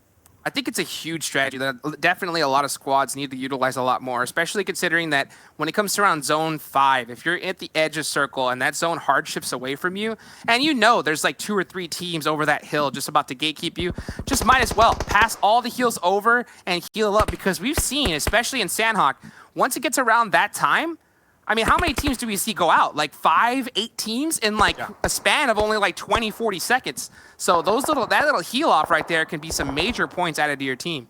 I think it's a huge strategy that definitely a lot of squads need to utilize a lot more, especially considering that when it comes to around zone 5, if you're at the edge of circle and that zone hardships away from you, and you know there's like 2 or 3 teams over that hill just about to gatekeep you, just might as well pass all the heals over and heal up, because we've seen, especially in Sanhok, once it gets around that time, I mean, how many teams do we see go out? Like 5, 8 teams in like a span of only like 20, 40 seconds. So that little heal off right there can be some major points added to your team.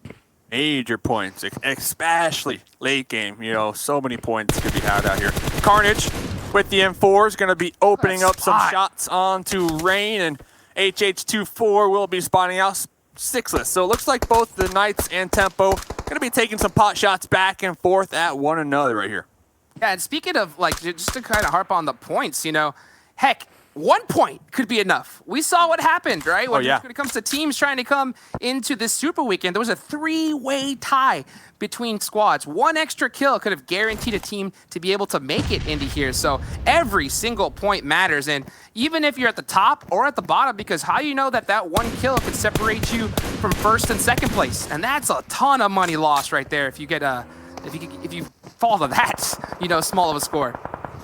Major points, especially late game. You know, so many points could be had out here. Carnage with the M4 is going to be opening up some shots onto Rain, and HH24 will be spotting out Sixless. So it looks like both the Knights and Tempo going to be taking some pot shots back and forth at one another right here. Yeah, and speaking of, like, just to kind of harp on the points, you know, heck, 1 point could be enough. We saw what happened, right? When it comes to teams trying to come into this Super Weekend, there was a 3-way tie between squads. 1 extra kill could have guaranteed a team to be able to make it into here. So every single point matters. And even if you're at the top or at the bottom, because how you know that that 1 kill could separate you from first and second place. And that's a ton of money lost right there if you get if you fall to that, you know, small of a score.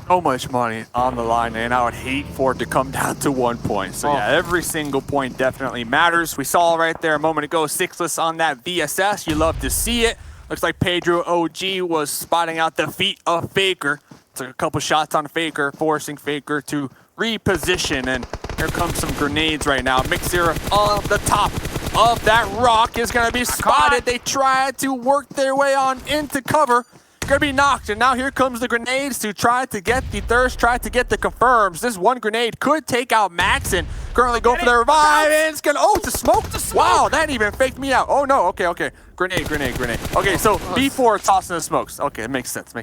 So much money on the line, and I would hate for it to come down to 1 point. So yeah, every single point definitely matters. We saw right there a moment ago, Sixless on that VSS. You love to see it. Looks like Pedro OG was spotting out the feet of Faker. Took a couple shots on Faker, forcing Faker to reposition, and here comes some grenades right now. Mixer on the top of that rock is going to be spotted. They tried to work their way on into cover. Gonna be knocked, and now here comes the grenades to try to get the thirst, try to get the confirms. This 1 grenade could take out Max and currently go for the revive, and it's gonna, it's a smoke. Wow, that even faked me out. Oh no, okay. Grenade. Okay, so B4 tossing the smokes. Okay, it makes sense.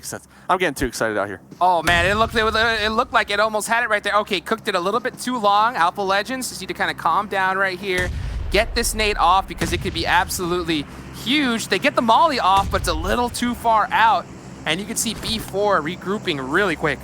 I'm getting too excited out here. Oh man, it looked like it almost had it right there. Okay, cooked it a little bit too long. Alpha Legends just need to kind of calm down right here. Get this nade off because it could be absolutely huge. They get the molly off, but it's a little too far out. And you can see B4 regrouping really quick.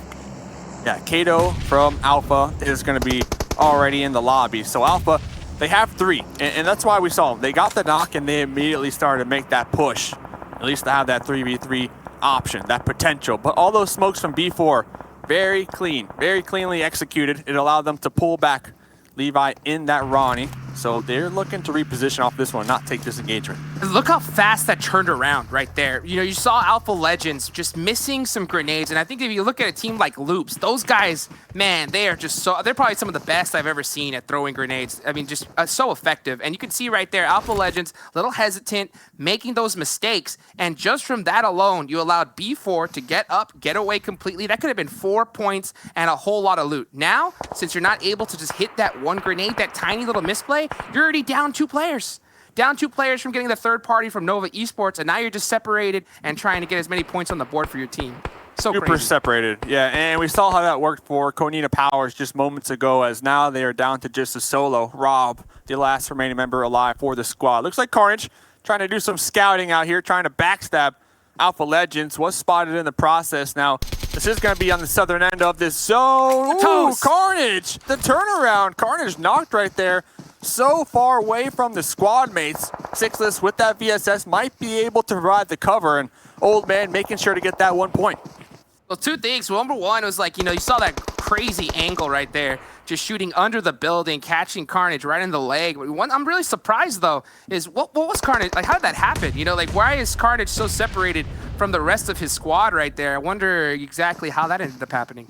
Yeah, Kato from Alpha is going to be already in the lobby. So Alpha, they have 3, and that's why we saw them. They got the knock, and they immediately started to make that push, at least to have that 3v3 option, that potential. But all those smokes from B4, very cleanly executed. It allowed them to pull back Levi in that Ronnie. So they're looking to reposition off this one, not take this engagement. Look how fast that turned around right there. You know, you saw Alpha Legends just missing some grenades. And I think if you look at a team like Loops, those guys, man, they are just they're probably some of the best I've ever seen at throwing grenades. I mean, just so effective. And you can see right there, Alpha Legends, a little hesitant, making those mistakes. And just from that alone, you allowed B4 to get up, get away completely. That could have been 4 points and a whole lot of loot. Now, since you're not able to just hit that 1 grenade, that tiny little misplay, you're already down 2 players. Down 2 players from getting the third party from Nova Esports, and now you're just separated and trying to get as many points on the board for your team. So super crazy. Separated, yeah, and we saw how that worked for Konina Powers just moments ago, as now they are down to just a solo. Rob, the last remaining member alive for the squad. Looks like Carnage trying to do some scouting out here, trying to backstab Alpha Legends. Was spotted in the process. Now, this is going to be on the southern end of this zone. Ooh, Carnage, the turnaround. Carnage knocked right there. So far away from the squad mates. Sixless with that VSS might be able to provide the cover, and Old Man making sure to get that 1 point. Well, 2 things. Well, number one was like, you know, you saw that crazy angle right there, just shooting under the building, catching Carnage right in the leg. One I'm really surprised, though, is what was Carnage, like, how did that happen? You know, like, why is Carnage so separated from the rest of his squad right there? I wonder exactly how that ended up happening.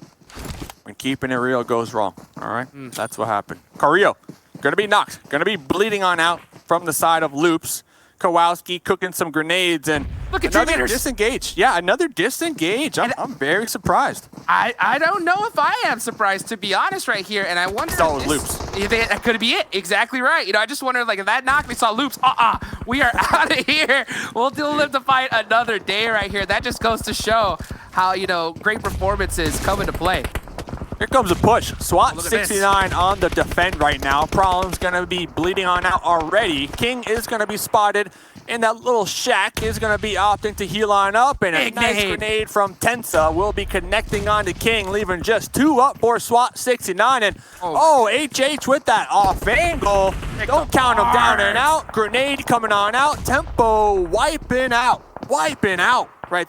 When keeping it real goes wrong, all right? That's what happened. Carrillo, gonna be knocked, gonna be bleeding on out from the side of Loops. Kowalski cooking some grenades, and look at another disengage. Yeah, another disengage. I'm very surprised. I don't know if I am surprised, to be honest, right here. And I wonder if Loops. That could be it. Exactly right. You know, I just wondered, like, if that knock, we saw Loops. We are out of here. We'll live to fight another day right here. That just goes to show how, you know, great performances come into play. Here comes a push. SWAT 69 on the defend right now. Problem's going to be bleeding on out already. King is going to be spotted in that little shack. Is going to be opting to heal on up. And a nice grenade from Tensa will be connecting on to King, leaving just 2 up for SWAT 69. And HH with that off angle. Don't count him down and out. Grenade coming on out. Tempo wiping out. Right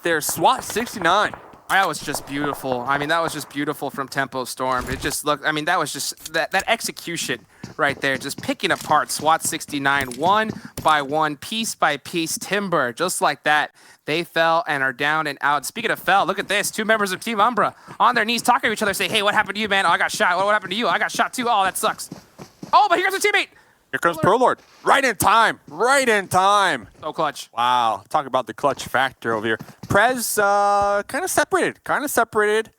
there. SWAT 69. That was just beautiful. I mean, that was just beautiful from Tempo Storm. It just looked, I mean, that was just that execution right there, just picking apart SWAT 69 one by one, piece by piece. Timber, just like that. They fell and are down and out. Speaking of fell, look at this. 2 members of Team Umbra on their knees talking to each other, say, hey, what happened to you, man? Oh, I got shot. What happened to you? I got shot too. Oh, that sucks. Oh, but here comes a teammate. Here comes Prolord. Right in time. So clutch. Wow. Talk about the clutch factor over here. Prez kind of separated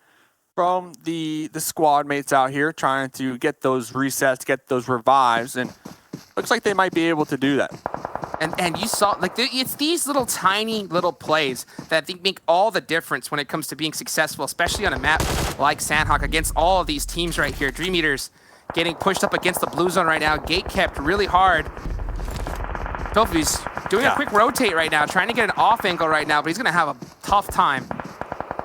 from the squad mates out here, trying to get those resets, get those revives, and looks like they might be able to do that. And you saw, like, it's these little tiny little plays that I think make all the difference when it comes to being successful, especially on a map like Sanhok against all of these teams right here. Dream Eaters getting pushed up against the blue zone right now. Gate kept really hard. Filthy's doing a quick rotate right now, trying to get an off angle right now, but he's going to have a tough time.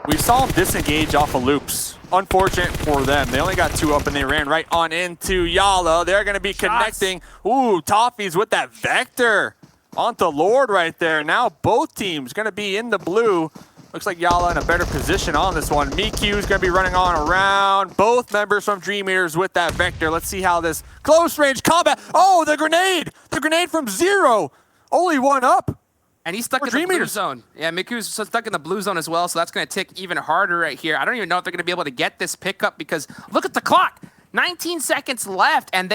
We saw him disengage off of loops. Unfortunate for them. They only got 2 up and they ran right on into Yala. They're going to be connecting. Ooh, Toffee's with that Vector onto Lord right there. Now both teams going to be in the blue. Looks like Yala in a better position on this one. Mikyu's going to be running on around. Both members from Dream Eaters with that Vector. Let's see how this close range combat. Oh, the grenade! The grenade from Zero. Only 1 up. And he's stuck in the blue zone. Yeah, Miku's stuck in the blue zone as well, so that's going to tick even harder right here. I don't even know if they're going to be able to get this pickup because look at the clock. 19 seconds left, and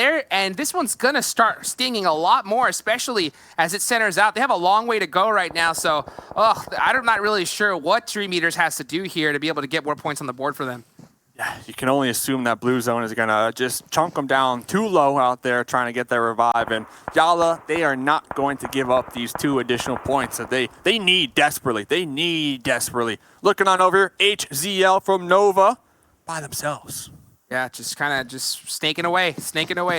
this one's going to start stinging a lot more, especially as it centers out. They have a long way to go right now, so I'm not really sure what Dream Eaters has to do here to be able to get more points on the board for them. Yeah, you can only assume that blue zone is going to just chunk them down too low out there trying to get their revive. And Yala, they are not going to give up these 2 additional points that they need desperately. They need desperately. Looking on over here, HZL from Nova by themselves. Yeah, just kind of just snaking away.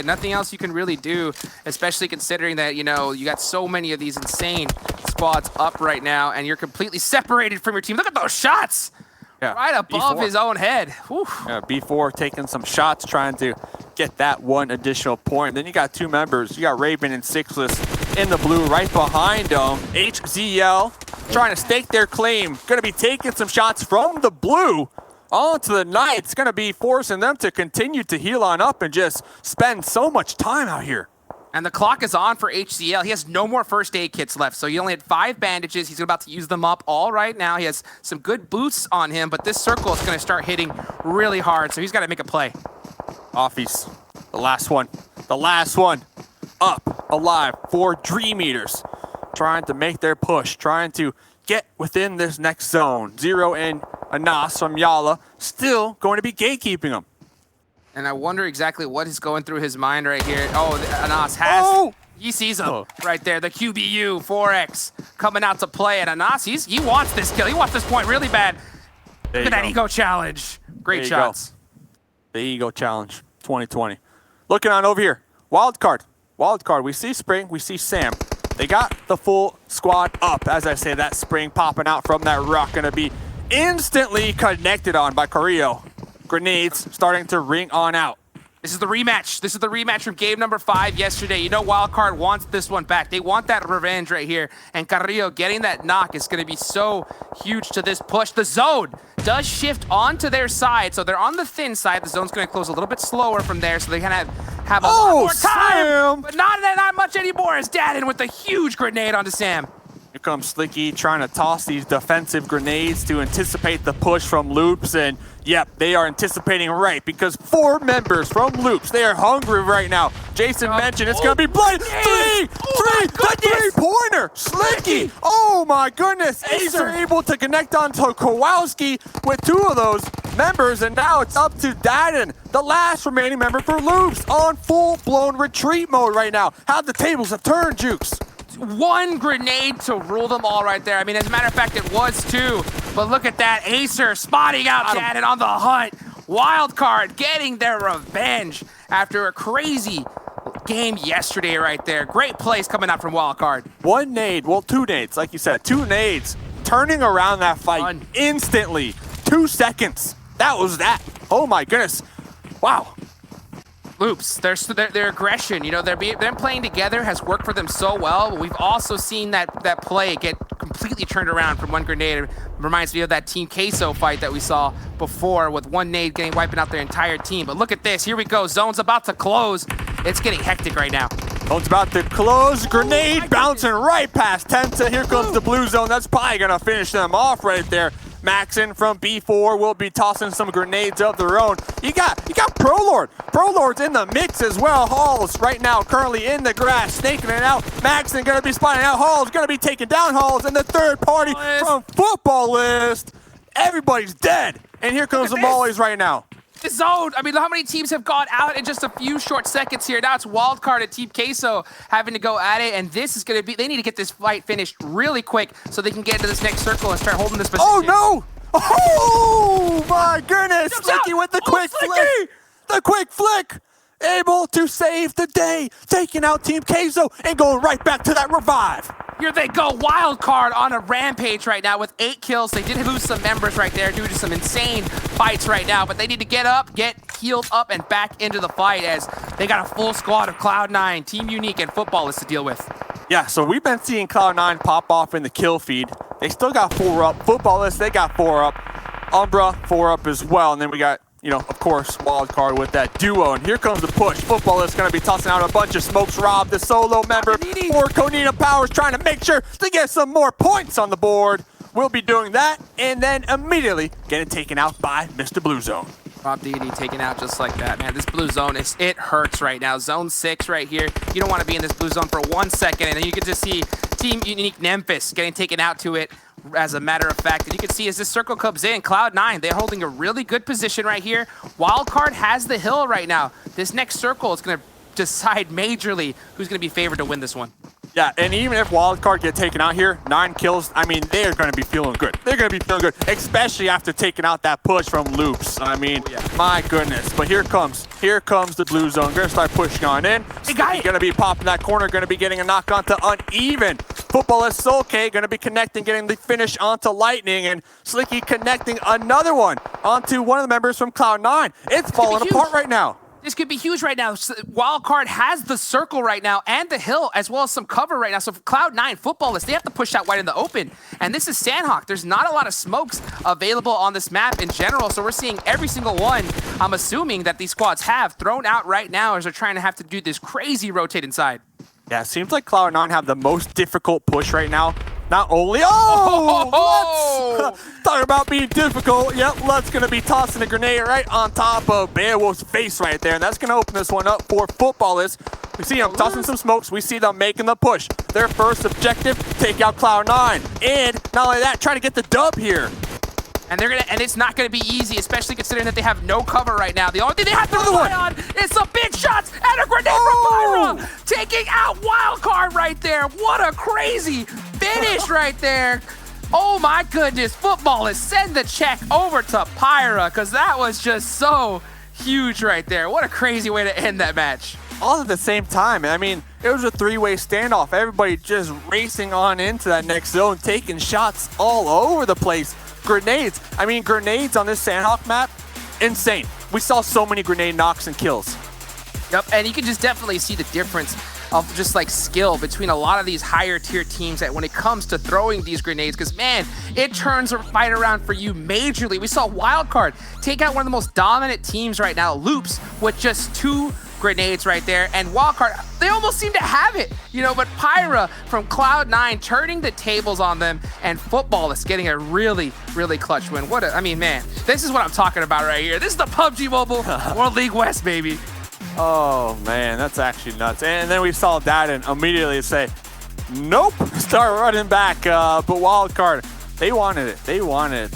Nothing else you can really do, especially considering that, you know, you got so many of these insane squads up right now and you're completely separated from your team. Look at those shots. Yeah, right above B4. His own head. Whew. Yeah, B4 taking some shots, trying to get that 1 additional point. Then you got 2 members. You got Raven and Sixless in the blue right behind them. HZL trying to stake their claim. Going to be taking some shots from the blue onto the Knights. Going to be forcing them to continue to heal on up and just spend so much time out here. And the clock is on for HCL. He has no more first aid kits left, so he only had 5 bandages. He's about to use them up all right now. He has some good boosts on him, but this circle is going to start hitting really hard, so he's got to make a play. Offies, the last one. The last one. Up, alive for Dream Eaters. Trying to make their push, trying to get within this next zone. Zero and Anas from Yala still going to be gatekeeping them. And I wonder exactly what is going through his mind right here. Oh, Anas has... He sees him right there. The QBU 4X coming out to play. And Anas, he wants this kill. He wants this point really bad. Look at that ego challenge. Great shots. The ego challenge 2020. Looking on over here. Wild card. We see Spring. We see Sam. They got the full squad up. As I say, that Spring popping out from that rock. Going to be instantly connected on by Carrillo. Grenades starting to ring on out. This is the rematch. This is the rematch from game number 5 yesterday. You know Wildcard wants this one back. They want that revenge right here. And Carrillo getting that knock is going to be so huge to this push. The zone does shift onto their side. So they're on the thin side. The zone's going to close a little bit slower from there. So they kind of have a lot more time. Sam! But not much anymore as Dadden with a huge grenade onto Sam. Here comes Slicky trying to toss these defensive grenades to anticipate the push from Loops. And yep, they are anticipating right because 4 members from Loops, they are hungry right now. Jason mentioned it's going to be bloody. Three-pointer. Slicky. Oh my goodness. Acer able to connect onto Kowalski with 2 of those members. And now it's up to Dadden, the last remaining member for Loops, on full-blown retreat mode right now. How the tables have turned, Jukes. 1 grenade to rule them all right there. I mean, as a matter of fact, it was 2. But look at that. Acer spotting out Dadden on the hunt. Wildcard getting their revenge after a crazy game yesterday right there. Great plays coming out from Wildcard. 1 nade, well, 2 nades, like you said. 2 nades. Turning around that fight instantly. 2 seconds. That was that. Oh my goodness. Wow. Loops, their aggression, you know, them playing together has worked for them so well. But we've also seen that play get completely turned around from 1 grenade. It reminds me of that Team Queso fight that we saw before with 1 nade wiping out their entire team. But look at this, here we go. Zone's about to close. It's getting hectic right now. Zone's about to close. Grenade bouncing right past Tenta. Here comes the blue zone. That's probably gonna finish them off right there. Maxon from B4 will be tossing some grenades of their own. You got Prolord. Prolord's in the mix as well. Halls right now currently in the grass, snaking it out. Maxon gonna be spotting out. Halls gonna be taking down Halls, and the third party from Football List. Everybody's dead. And here comes the Mollies right now. The zone. I mean, how many teams have gone out in just a few short seconds here? Now it's Wildcard and Team Queso having to go at it, and this is going to be, they need to get this fight finished really quick so they can get into this next circle and start holding this position. Oh, no! Oh, my goodness! Slicky with the quick flick! The quick flick! Able to save the day, taking out Team Queso and going right back to that revive. Here they go, Wildcard on a rampage right now with 8 kills. They did lose some members right there due to some insane fights right now, but they need to get up, get healed up, and back into the fight as they got a full squad of Cloud9, Team Unique, and Footballists to deal with. Yeah, so we've been seeing Cloud9 pop off in the kill feed. They still got 4 up. Footballists, they got 4 up. Umbra, 4 up as well. And then we got, you know, of course, Wildcard with that duo. And here comes the push. Footballists going to be tossing out a bunch of smokes. Rob, the solo member for Konina Powers, trying to make sure to get some more points on the board. We'll be doing that, and then immediately getting taken out by Mr. Blue Zone. Rob Deity taken out just like that, man. This blue zone, it hurts right now. Zone 6 right here. You don't want to be in this blue zone for 1 second, and then you can just see Team Unique Nemphis getting taken out to it as a matter of fact. And you can see as this circle comes in, Cloud9, they're holding a really good position right here. Wildcard has the hill right now. This next circle is going to decide majorly who's going to be favored to win this one. Yeah, and even if Wildcard get taken out here, 9 kills, I mean, they're going to be feeling good. They're going to be feeling good, especially after taking out that push from Loops. I mean, my goodness. But here comes the blue zone. Going to start pushing on in. Going to be popping that corner, going to be getting a knock onto Uneven. Footballist Solke going to be connecting, getting the finish onto Lightning, and Slicky connecting another one onto one of the members from Cloud9. It's falling apart right now. This could be huge right now. Wildcard has the circle right now and the hill as well as some cover right now. So for Cloud9 Footballists, they have to push out wide in the open. And this is Sanhok. There's not a lot of smokes available on this map in general. So we're seeing every single one, I'm assuming, that these squads have thrown out right now as they're trying to have to do this crazy rotate inside. Yeah, it seems like Cloud9 have the most difficult push right now. Not only, talk about being difficult. Yep, Lut's going to be tossing a grenade right on top of Beowulf's face right there. And that's going to open this one up for Footballists. We see them tossing some smokes. We see them making the push. Their first objective, take out Cloud9. And not only that, trying to get the dub here. And it's not going to be easy, especially considering that they have no cover right now. The only thing they have to rely on is some big shots and a grenade from Pyra, taking out Wildcard right there. What a crazy finish right there. Oh my goodness, Footballists, send the check over to Pyra, because that was just so huge right there. What a crazy way to end that match. All at the same time. I mean, it was a 3-way standoff. Everybody just racing on into that next zone, taking shots all over the place. Grenades. I mean, grenades on this Sanhok map, insane. We saw so many grenade knocks and kills. Yep, and you can just definitely see the difference of just like skill between a lot of these higher tier teams that when it comes to throwing these grenades, because man, it turns a fight around for you majorly. We saw Wildcard take out one of the most dominant teams right now, Loops, with just 2 grenades right there, and Wildcard, they almost seem to have it, you know, but Pyra from Cloud9 turning the tables on them, and Footballists getting a really, really clutch win. I mean, man, this is what I'm talking about right here. This is the PUBG Mobile World League West, baby. Oh, man, that's actually nuts. And then we saw that and immediately say, nope, start running back. But Wildcard, they wanted it. They wanted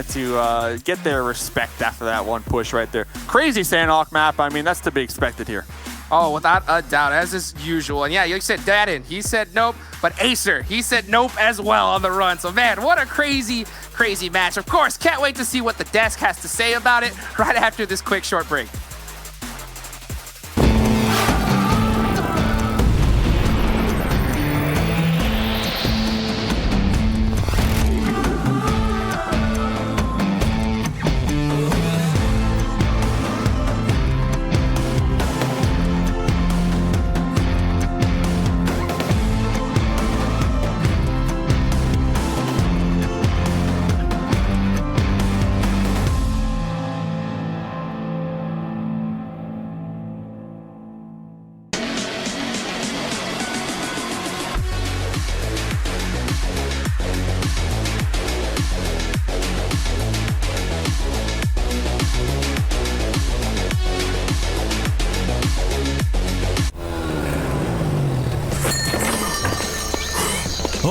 to get their respect after that one push right there. Crazy Sanhok map. I mean, that's to be expected here. Oh, without a doubt, as is usual. And yeah, you said Dadin, he said nope, but Acer, he said nope as well on the run. So man, what a crazy, crazy match. Of course, can't wait to see what the desk has to say about it right after this quick short break.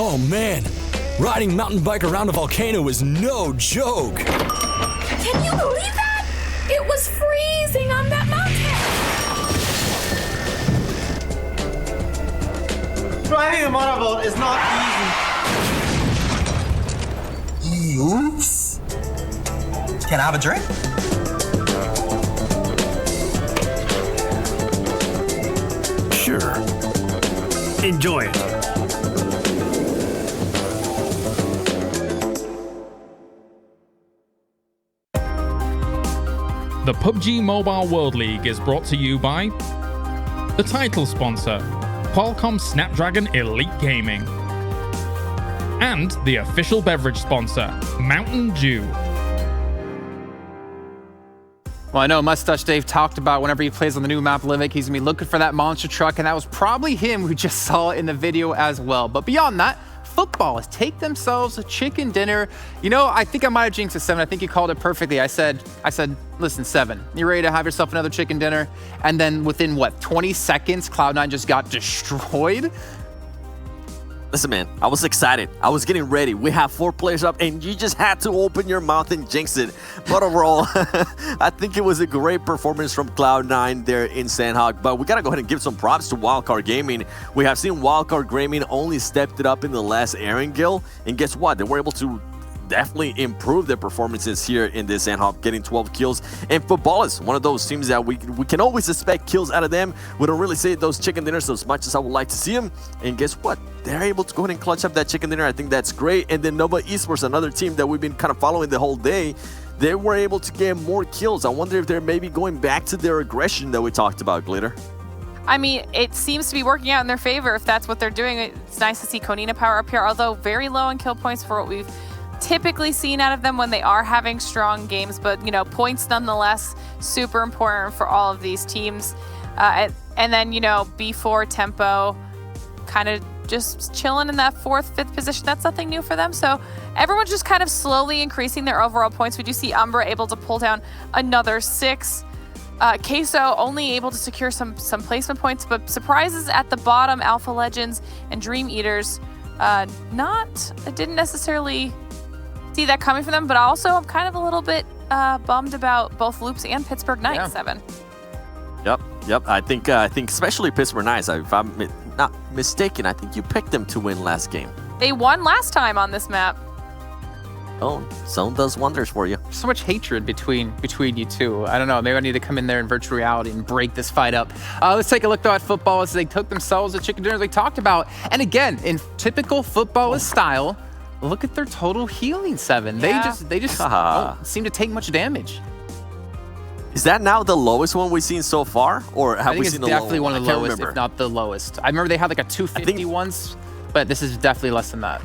Oh man, riding mountain bike around a volcano is no joke. Can you believe that? It was freezing on that mountain. Driving a motorboat is not easy. Oops. Can I have a drink? Sure. Enjoy it. The PUBG Mobile World League is brought to you by the title sponsor, Qualcomm Snapdragon Elite Gaming, and the official beverage sponsor, Mountain Dew. Well, I know Mustache Dave talked about whenever he plays on the new map Limerick, he's going to be looking for that monster truck, and that was probably him who just saw it in the video as well. But beyond that, football is take themselves a chicken dinner. You know, I think I might have jinxed it, 7. I think you called it perfectly. I said, listen, 7, you ready to have yourself another chicken dinner? And then within, what, 20 seconds, Cloud9 just got destroyed? Listen, man, I was excited. I was getting ready. We have 4 players up, and you just had to open your mouth and jinx it. But overall, I think it was a great performance from Cloud9 there in Sanhok. But we got to go ahead and give some props to Wildcard Gaming. We have seen Wildcard Gaming only stepped it up in the last Erangel. And guess what? They were able to definitely improve their performances here in this Sanhok, getting 12 kills. And Football is one of those teams that we can always expect kills out of them. We don't really see those chicken dinners as much as I would like to see them. And guess what? They're able to go ahead and clutch up that chicken dinner. I think that's great. And then Nova Esports, another team that we've been kind of following the whole day, they were able to get more kills. I wonder if they're maybe going back to their aggression that we talked about, Glitter. I mean, it seems to be working out in their favor if that's what they're doing. It's nice to see Konina power up here, although very low in kill points for what we've typically seen out of them when they are having strong games. But, you know, points nonetheless, super important for all of these teams. And then, you know, B4 tempo kind of just chilling in that 4th, 5th position. That's nothing new for them. So everyone's just kind of slowly increasing their overall points. We do see Umbra able to pull down another 6. Queso only able to secure some placement points, but surprises at the bottom. Alpha Legends and Dream Eaters, I didn't necessarily see that coming from them, but also I'm kind of a little bit bummed about both Loops and Pittsburgh Knights, 7. Yep. I think especially Pittsburgh Knights, if I'm not mistaken, I think you picked them to win last game. They won last time on this map. Oh, Zone does wonders for you. So much hatred between you two. I don't know. Maybe I need to come in there in virtual reality and break this fight up. Let's take a look though at Football as they took themselves a chicken dinner they talked about. And again, in typical Footballist style, look at their total healing, 7. Yeah. They just don't seem to take much damage. Is that now the lowest one we've seen so far, or have we seen the lowest? Definitely one of the lowest, if not the lowest. I remember they had like a 250 once, but this is definitely less than that.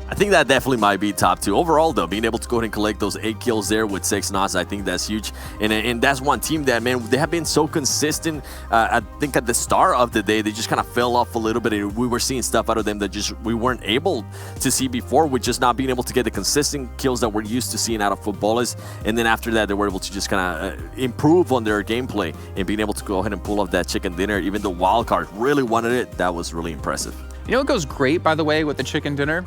I think that definitely might be top 2. Overall, though, being able to go ahead and collect those 8 kills there with 6 knots, I think that's huge. And that's one team that, man, they have been so consistent. I think at the start of the day, they just kind of fell off a little bit. And we were seeing stuff out of them that just we weren't able to see before, with just not being able to get the consistent kills that we're used to seeing out of Footballers. And then after that, they were able to just kind of improve on their gameplay and being able to go ahead and pull off that chicken dinner. Even the Wildcard really wanted it. That was really impressive. You know what goes great, by the way, with the chicken dinner?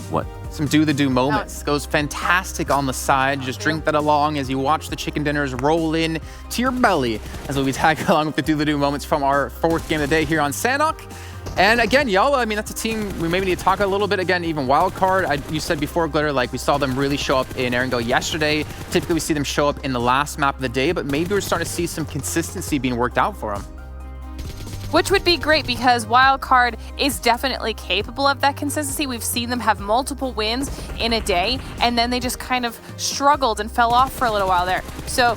What? Some do moments. Goes fantastic on the side. Just drink that along as you watch the chicken dinners roll in to your belly as we tag along with the do moments from our 4th game of the day here on Sanhok. And again, Yala, I mean, that's a team we maybe need to talk a little bit. Again, even Wildcard, you said before, Glitter, like we saw them really show up in Erangel yesterday. Typically, we see them show up in the last map of the day, but maybe we're starting to see some consistency being worked out for them. Which would be great because Wildcard is definitely capable of that consistency. We've seen them have multiple wins in a day, and then they just kind of struggled and fell off for a little while there. So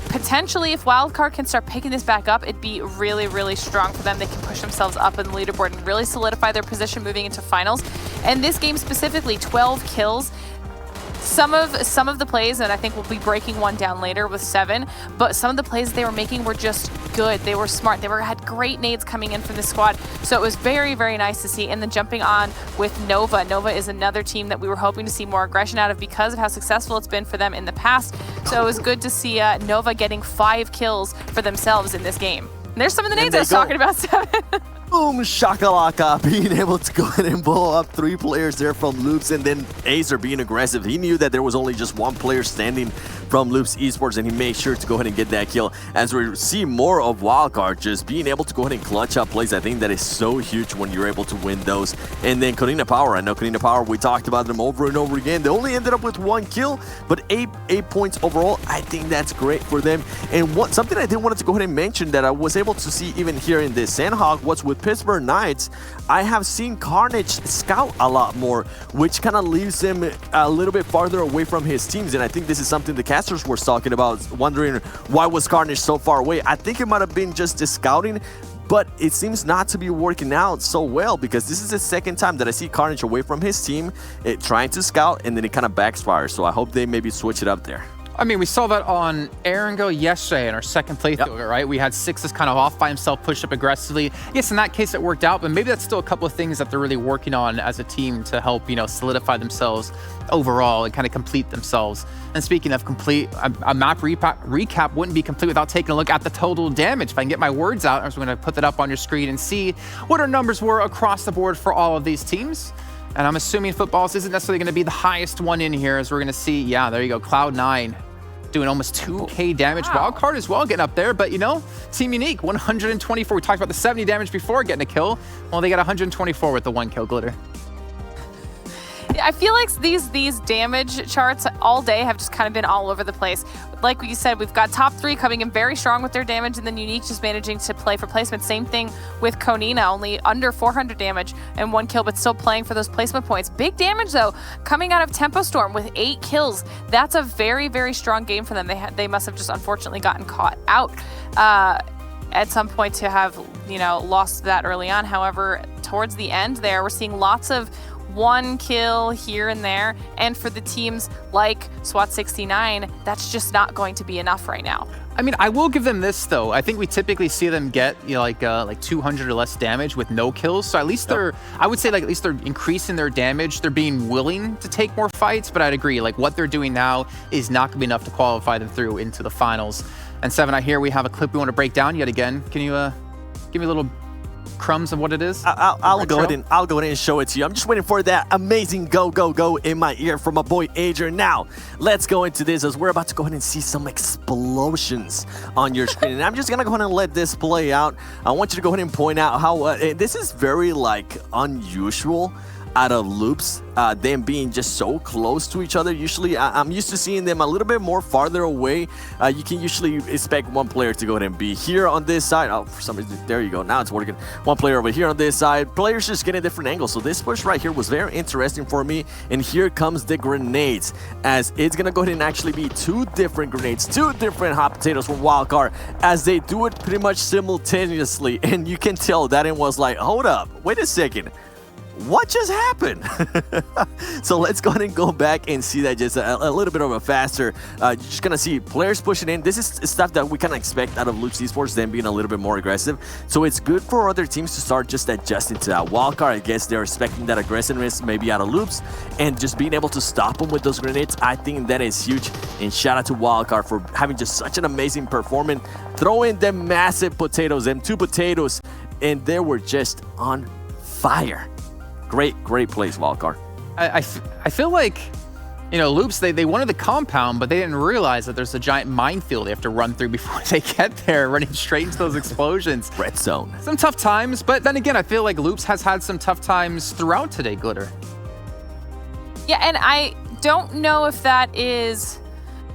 potentially, if Wildcard can start picking this back up, it'd be really, really strong for them. They can push themselves up in the leaderboard and really solidify their position moving into finals. And this game specifically, 12 kills. Some of the plays, and I think we'll be breaking one down later with 7, but some of the plays they were making were just good. They were smart. They had great nades coming in from the squad. So it was very, very nice to see. And then jumping on with Nova. Nova is another team that we were hoping to see more aggression out of because of how successful it's been for them in the past. So it was good to see Nova getting 5 kills for themselves in this game. And there's some of the nades I was talking about, 7. Boom shakalaka, being able to go ahead and blow up 3 players there from Loops, and then Acer being aggressive. He knew that there was only just 1 player standing from Loops Esports, and he made sure to go ahead and get that kill. As we see more of Wildcard just being able to go ahead and clutch up plays, I think that is so huge when you're able to win those. And then Corina Power, I know Corina Power, we talked about them over and over again. They only ended up with 1 kill, but 8 points overall. I think that's great for them. And something I did wanted to go ahead and mention that I was able to see even here in this Sanhok was with Pittsburgh Knights. I have seen Carnage scout a lot more, which kind of leaves him a little bit farther away from his teams. And I think this is something the casters were talking about, wondering why was Carnage so far away. I think it might have been just the scouting, but it seems not to be working out so well, because this is the second time that I see Carnage away from his team, trying to scout, and then it kind of backfires. So I hope they maybe switch it up there. I mean, we saw that on Erangel yesterday in our second playthrough of it, right? We had Sixes kind of off by himself, pushed up aggressively. Yes, in that case it worked out, but maybe that's still a couple of things that they're really working on as a team to help, you know, solidify themselves overall and kind of complete themselves. And speaking of complete, a map recap wouldn't be complete without taking a look at the total damage. If I can get my words out, I'm just going to put that up on your screen and see what our numbers were across the board for all of these teams. And I'm assuming Footballs isn't necessarily going to be the highest one in here, as we're going to see, yeah, there you go, Cloud9 doing almost 2k damage. Wow. Wildcard as well getting up there, but you know, Team Unique 124. We talked about the 70 damage before getting a kill. Well, they got 124 with the 1 kill, Glitter. I feel like these damage charts all day have just kind of been all over the place. Like you said, we've got top 3 coming in very strong with their damage, and then Unique just managing to play for placement. Same thing with Konina, only under 400 damage and 1 kill, but still playing for those placement points. Big damage though, coming out of Tempo Storm with 8 kills. That's a very, very strong game for them. They must have just unfortunately gotten caught out at some point to have, you know, lost that early on. However, towards the end there, we're seeing lots of 1 kill here and there, and for the teams like SWAT 69, that's just not going to be enough right now. I mean, I will give them this though. I think we typically see them get, you know, like 200 or less damage with no kills. So at least they're, I would say, like, at least they're increasing their damage. They're being willing to take more fights, but I'd agree, like, what they're doing now is not gonna be enough to qualify them through into the finals. And Seven, I hear we have a clip we want to break down yet again. Can you give me a little crumbs of what it is? I'll go ahead and show it to you. I'm just waiting for that amazing go in my ear from my boy Adrian. Now let's go into this, as we're about to go ahead and see some explosions on your screen. And I'm just gonna go ahead and let this play out. I want you to go ahead and point out how this is very like unusual out of Loops, them being just so close to each other. Usually I'm used to seeing them a little bit more farther away. You can usually expect 1 player to go ahead and be here on this side. Oh, for some reason, there you go, now it's working. 1 player over here on this side. Players just getting different angles. So this push right here was very interesting for me. And here comes the grenades, as it's gonna go ahead and actually be 2 different grenades, 2 different hot potatoes from Wildcard, as they do it pretty much simultaneously. And you can tell that it was like, hold up, wait a second, what just happened? So let's go ahead and go back and see that just a little bit of a faster. You're just gonna see players pushing in. This is stuff that we kind of expect out of Loops Esports, them being a little bit more aggressive. So it's good for other teams to start just adjusting to that. Wildcard, I guess they're expecting that aggressiveness maybe out of Loops, and just being able to stop them with those grenades, I think that is huge. And shout out to Wildcard for having just such an amazing performance, throwing them massive potatoes, them 2 potatoes, and they were just on fire. Great plays, Wildcard. I feel like, you know, Loops, they wanted the compound, but they didn't realize that there's a giant minefield they have to run through before they get there, running straight into those explosions. Red zone. Some tough times, but then again, I feel like Loops has had some tough times throughout today, Glitter. Yeah, and I don't know if that is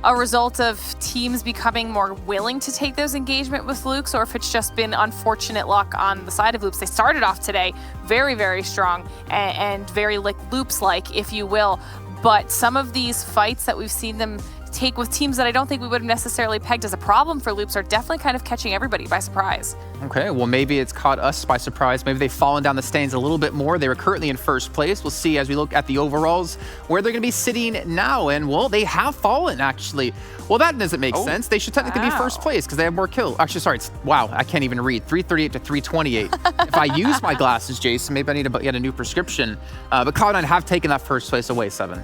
a result of teams becoming more willing to take those engagement with Loops, or if it's just been unfortunate luck on the side of Loops. They started off today very, very strong and very like Loops-like, if you will. But some of these fights that we've seen them take with teams that I don't think we would have necessarily pegged as a problem for Loops are definitely kind of catching everybody by surprise. Okay, well, maybe it's caught us by surprise. Maybe they've fallen down the stands a little bit more. They were currently in first place. We'll see as we look at the overalls where they're going to be sitting now. And, well, they have fallen, actually. Well, that doesn't make sense. They should technically be first place because they have more kills. Actually, sorry, wow, I can't even read. 338 to 328. If I use my glasses, Jason, maybe I need to get a new prescription. But Cloud9 have taken that first place away, Seven.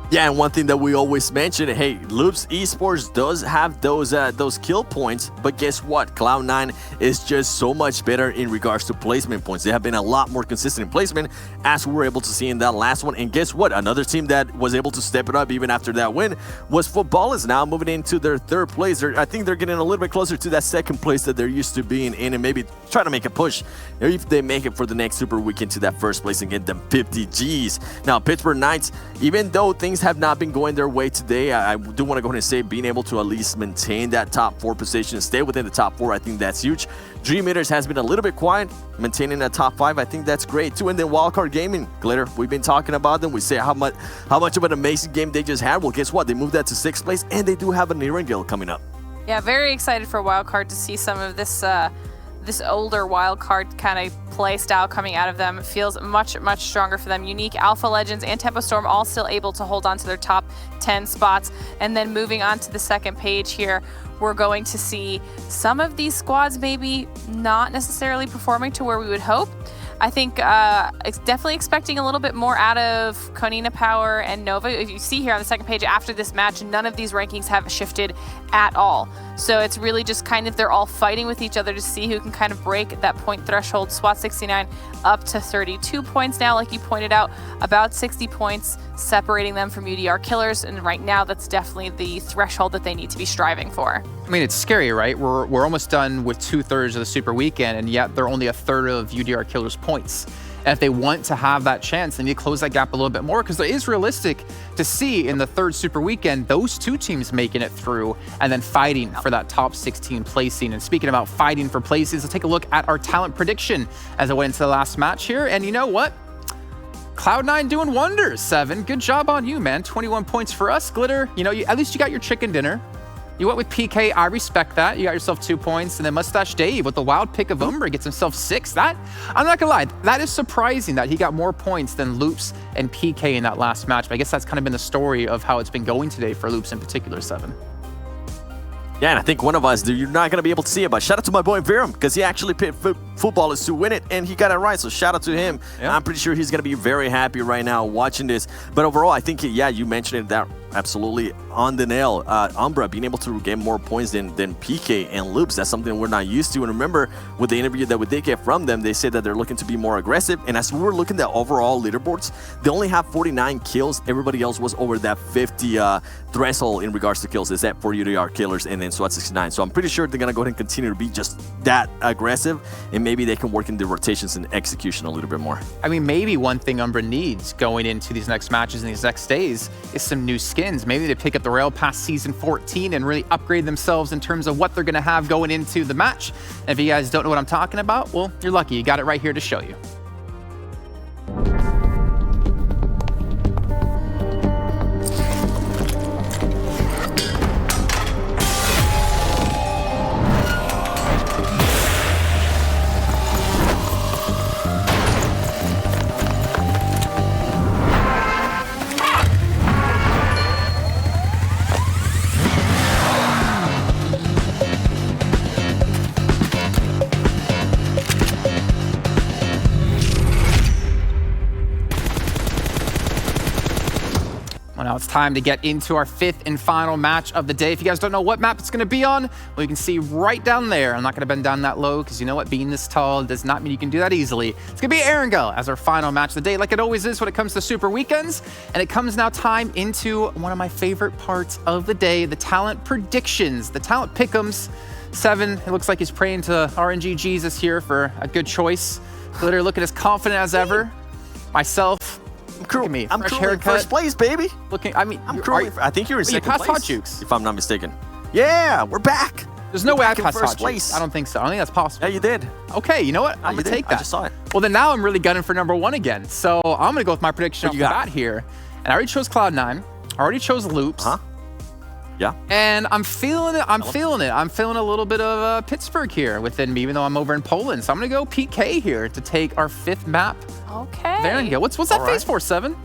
Yeah, and one thing that we always mention, hey, Loops Esports does have those kill points, but guess what? Cloud9 is just so much better in regards to placement points. They have been a lot more consistent in placement, as we were able to see in that last one. And guess what? Another team that was able to step it up even after that win was Football, is now moving into their third place. I think they're getting a little bit closer to that second place that they're used to being in, and maybe try to make a push if they make it for the next Super Weekend to that first place and get them 50 Gs. Now, Pittsburgh Knights, even though things have not been going their way today, I do want to go ahead and say being able to at least maintain that top 4 position, stay within the top 4, I think that's huge. Dream Eaters has been a little bit quiet, maintaining that top 5, I think that's great too. And then Wildcard Gaming, Glitter, we've been talking about them. We say how much of an amazing game they just had. Well, guess what? They moved that to 6th place, and they do have an Erangel coming up. Yeah, very excited for Wildcard to see some of this this older Wildcard kind of play style coming out of them. It feels much stronger for them. Unique, Alpha Legends, and Tempo Storm all still able to hold on to their top 10 spots. And then moving on to the second page here, we're going to see some of these squads maybe not necessarily performing to where we would hope. I think definitely expecting a little bit more out of Konina Power and Nova. If you see here on the second page, after this match, none of these rankings have shifted at all. So it's really just kind of they're all fighting with each other to see who can kind of break that point threshold. SWAT 69 up to 32 points now, like you pointed out, about 60 points separating them from UDR Killers. And right now, that's definitely the threshold that they need to be striving for. I mean, it's scary, right? We're almost done with 2/3 of the Super Weekend, and yet they're only 1/3 of UDR Killers' points. And if they want to have that chance, they need to close that gap a little bit more, because it is realistic to see in the 3rd Super Weekend those 2 teams making it through and then fighting for that top 16 placing. And speaking about fighting for places, let's take a look at our talent prediction as I went into the last match here. And you know what? Cloud9 doing wonders, 7. Good job on you, man. 21 points for us. Glitter, you know, at least you got your chicken dinner. You went with PK, I respect that. You got yourself 2 points. And then Mustache Dave with the wild pick of Umbra gets himself 6. That, I'm not gonna lie, that is surprising that he got more points than Loops and PK in that last match. But I guess that's kind of been the story of how it's been going today for Loops in particular, 7. Yeah, and I think one of us, you're not going to be able to see it, but shout out to my boy Viram, because he actually picked Footballers to win it, and he got it right, so shout out to him. Yeah. I'm pretty sure he's going to be very happy right now watching this. But overall, I think, yeah, you mentioned it, that absolutely on the nail. Umbra being able to get more points than PK and Loops, that's something we're not used to. And remember, with the interview that we did get from them, they said that they're looking to be more aggressive. And as we were looking at overall leaderboards, they only have 49 kills. Everybody else was over that 50 threshold in regards to kills, except for UDR Killers and then SWAT 69. So I'm pretty sure they're going to go ahead and continue to be just that aggressive, and maybe they can work in the rotations and execution a little bit more. I mean, maybe one thing Umbra needs going into these next matches and these next days is some new skins. Maybe they pick up the Royale Pass Season 14 and really upgrade themselves in terms of what they're going to have going into the match. And if you guys don't know what I'm talking about, well, you're lucky. You got it right here to show you. Now it's time to get into our 5th and final match of the day. If you guys don't know what map it's going to be on, well, you can see right down there. I'm not going to bend down that low because you know what? Being this tall does not mean you can do that easily. It's going to be Erangel as our final match of the day, like it always is when it comes to Super Weekends. And it comes now time into one of my favorite parts of the day, the talent predictions, the talent pick'ems. 7, it looks like he's praying to RNG Jesus here for a good choice. Glitter looking as confident as ever. Myself, look at me. I'm currently first place, baby. Looking, I mean, I'm currently. I think you're in second place. You passed Hot Jukes, if I'm not mistaken. Yeah, we're back. There's no way I passed first Hot place. Jukes. I don't think so. I don't think that's possible. Yeah, you did. Okay, you know what? I'm gonna take that. I just saw it. Well, then now I'm really gunning for number 1 again. So I'm gonna go with my prediction off the bat here. And I already chose Cloud9. I already chose Loops. Huh? Yeah. And I'm feeling it. I'm feeling a little bit of Pittsburgh here within me, even though I'm over in Poland. So I'm gonna go PK here to take our 5th map. Okay. There you go. What's that face for, 7?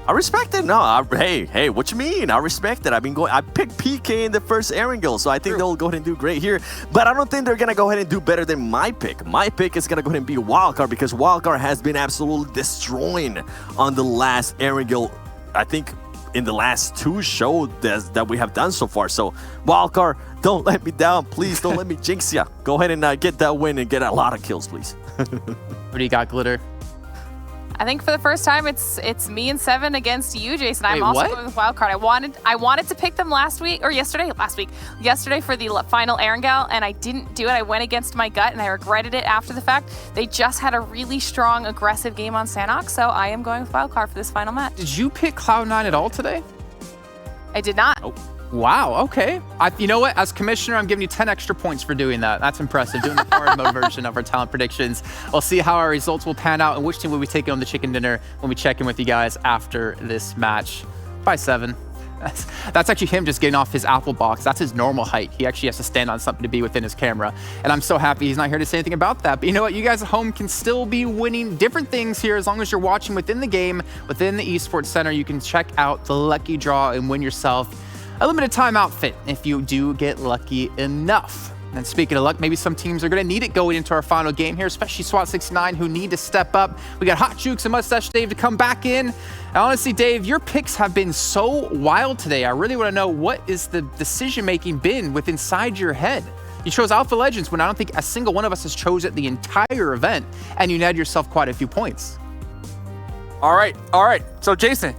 I respect it. No, hey, what you mean? I respect it. I picked PK in the first Erangel, so I think they'll go ahead and do great here. But I don't think they're gonna go ahead and do better than my pick. My pick is gonna go ahead and be Wildcard, because Wildcard has been absolutely destroying on the last Erangel. I think in the last 2 shows that we have done so far. So Wildcard, don't let me down, please. Don't let me jinx ya. Go ahead and get that win and get a lot of kills, please. What do you got, Glitter? I think for the first time, it's me and Seven against you, Jason. I'm Wait, also what? going with Wildcard. I wanted to pick them yesterday for the final Erangel, and I didn't do it. I went against my gut, and I regretted it after the fact. They just had a really strong, aggressive game on Sanhok, so I am going with Wildcard for this final match. Did you pick Cloud9 at all today? I did not. Oh. Wow, okay. You know what? As commissioner, I'm giving you 10 extra points for doing that. That's impressive. Doing the hard mode version of our talent predictions. We'll see how our results will pan out and which team will be taking on the chicken dinner when we check in with you guys after this match. Bye, Seven. That's actually him just getting off his Apple box. That's his normal height. He actually has to stand on something to be within his camera. And I'm so happy he's not here to say anything about that. But you know what? You guys at home can still be winning different things here as long as you're watching within the game, within the Esports Center. You can check out the lucky draw and win yourself a limited time outfit if you do get lucky enough. And speaking of luck, maybe some teams are going to need it going into our final game here, especially SWAT 69, who need to step up. We got Hot Jukes and Mustache Dave to come back in. And honestly, Dave, your picks have been so wild today. I really want to know, what is the decision-making been with inside your head? You chose Alpha Legends when I don't think a single one of us has chose it the entire event, and you netted yourself quite a few points. All right. So Jason,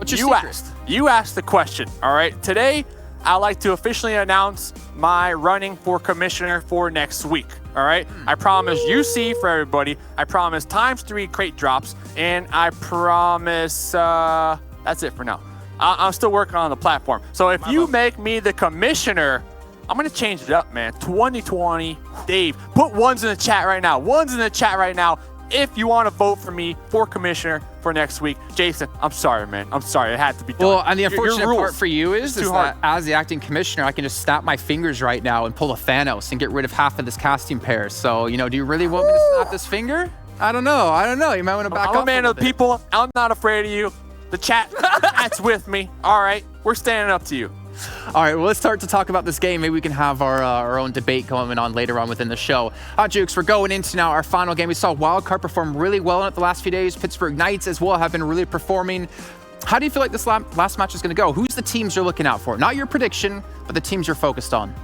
you asked the question. All right. Today, I'd like to officially announce my running for commissioner for next week. All right. I promise UC for everybody. I promise ×3 crate drops, and I promise that's it for now. I'm still working on the platform. So if you make me the commissioner, I'm gonna change it up, man. 2020, Dave. Put ones in the chat right now. Ones in the chat right now. If you want to vote for me for commissioner for next week. Jason, I'm sorry, man. I'm sorry. It had to be done. Well, and the unfortunate part for you is that as the acting commissioner, I can just snap my fingers right now and pull a Thanos and get rid of half of this casting pair. So, you know, do you really want me to snap this finger? I don't know. You might want to back up. I'm a man of the people. I'm not afraid of you. The chat's with me. All right. We're standing up to you. All right, well, let's start to talk about this game. Maybe we can have our own debate going on later on within the show. Jukes, we're going into now our final game. We saw Wildcard perform really well in it the last few days. Pittsburgh Knights as well have been really performing. How do you feel like this last match is going to go? Who's the teams you're looking out for? Not your prediction, but the teams you're focused on.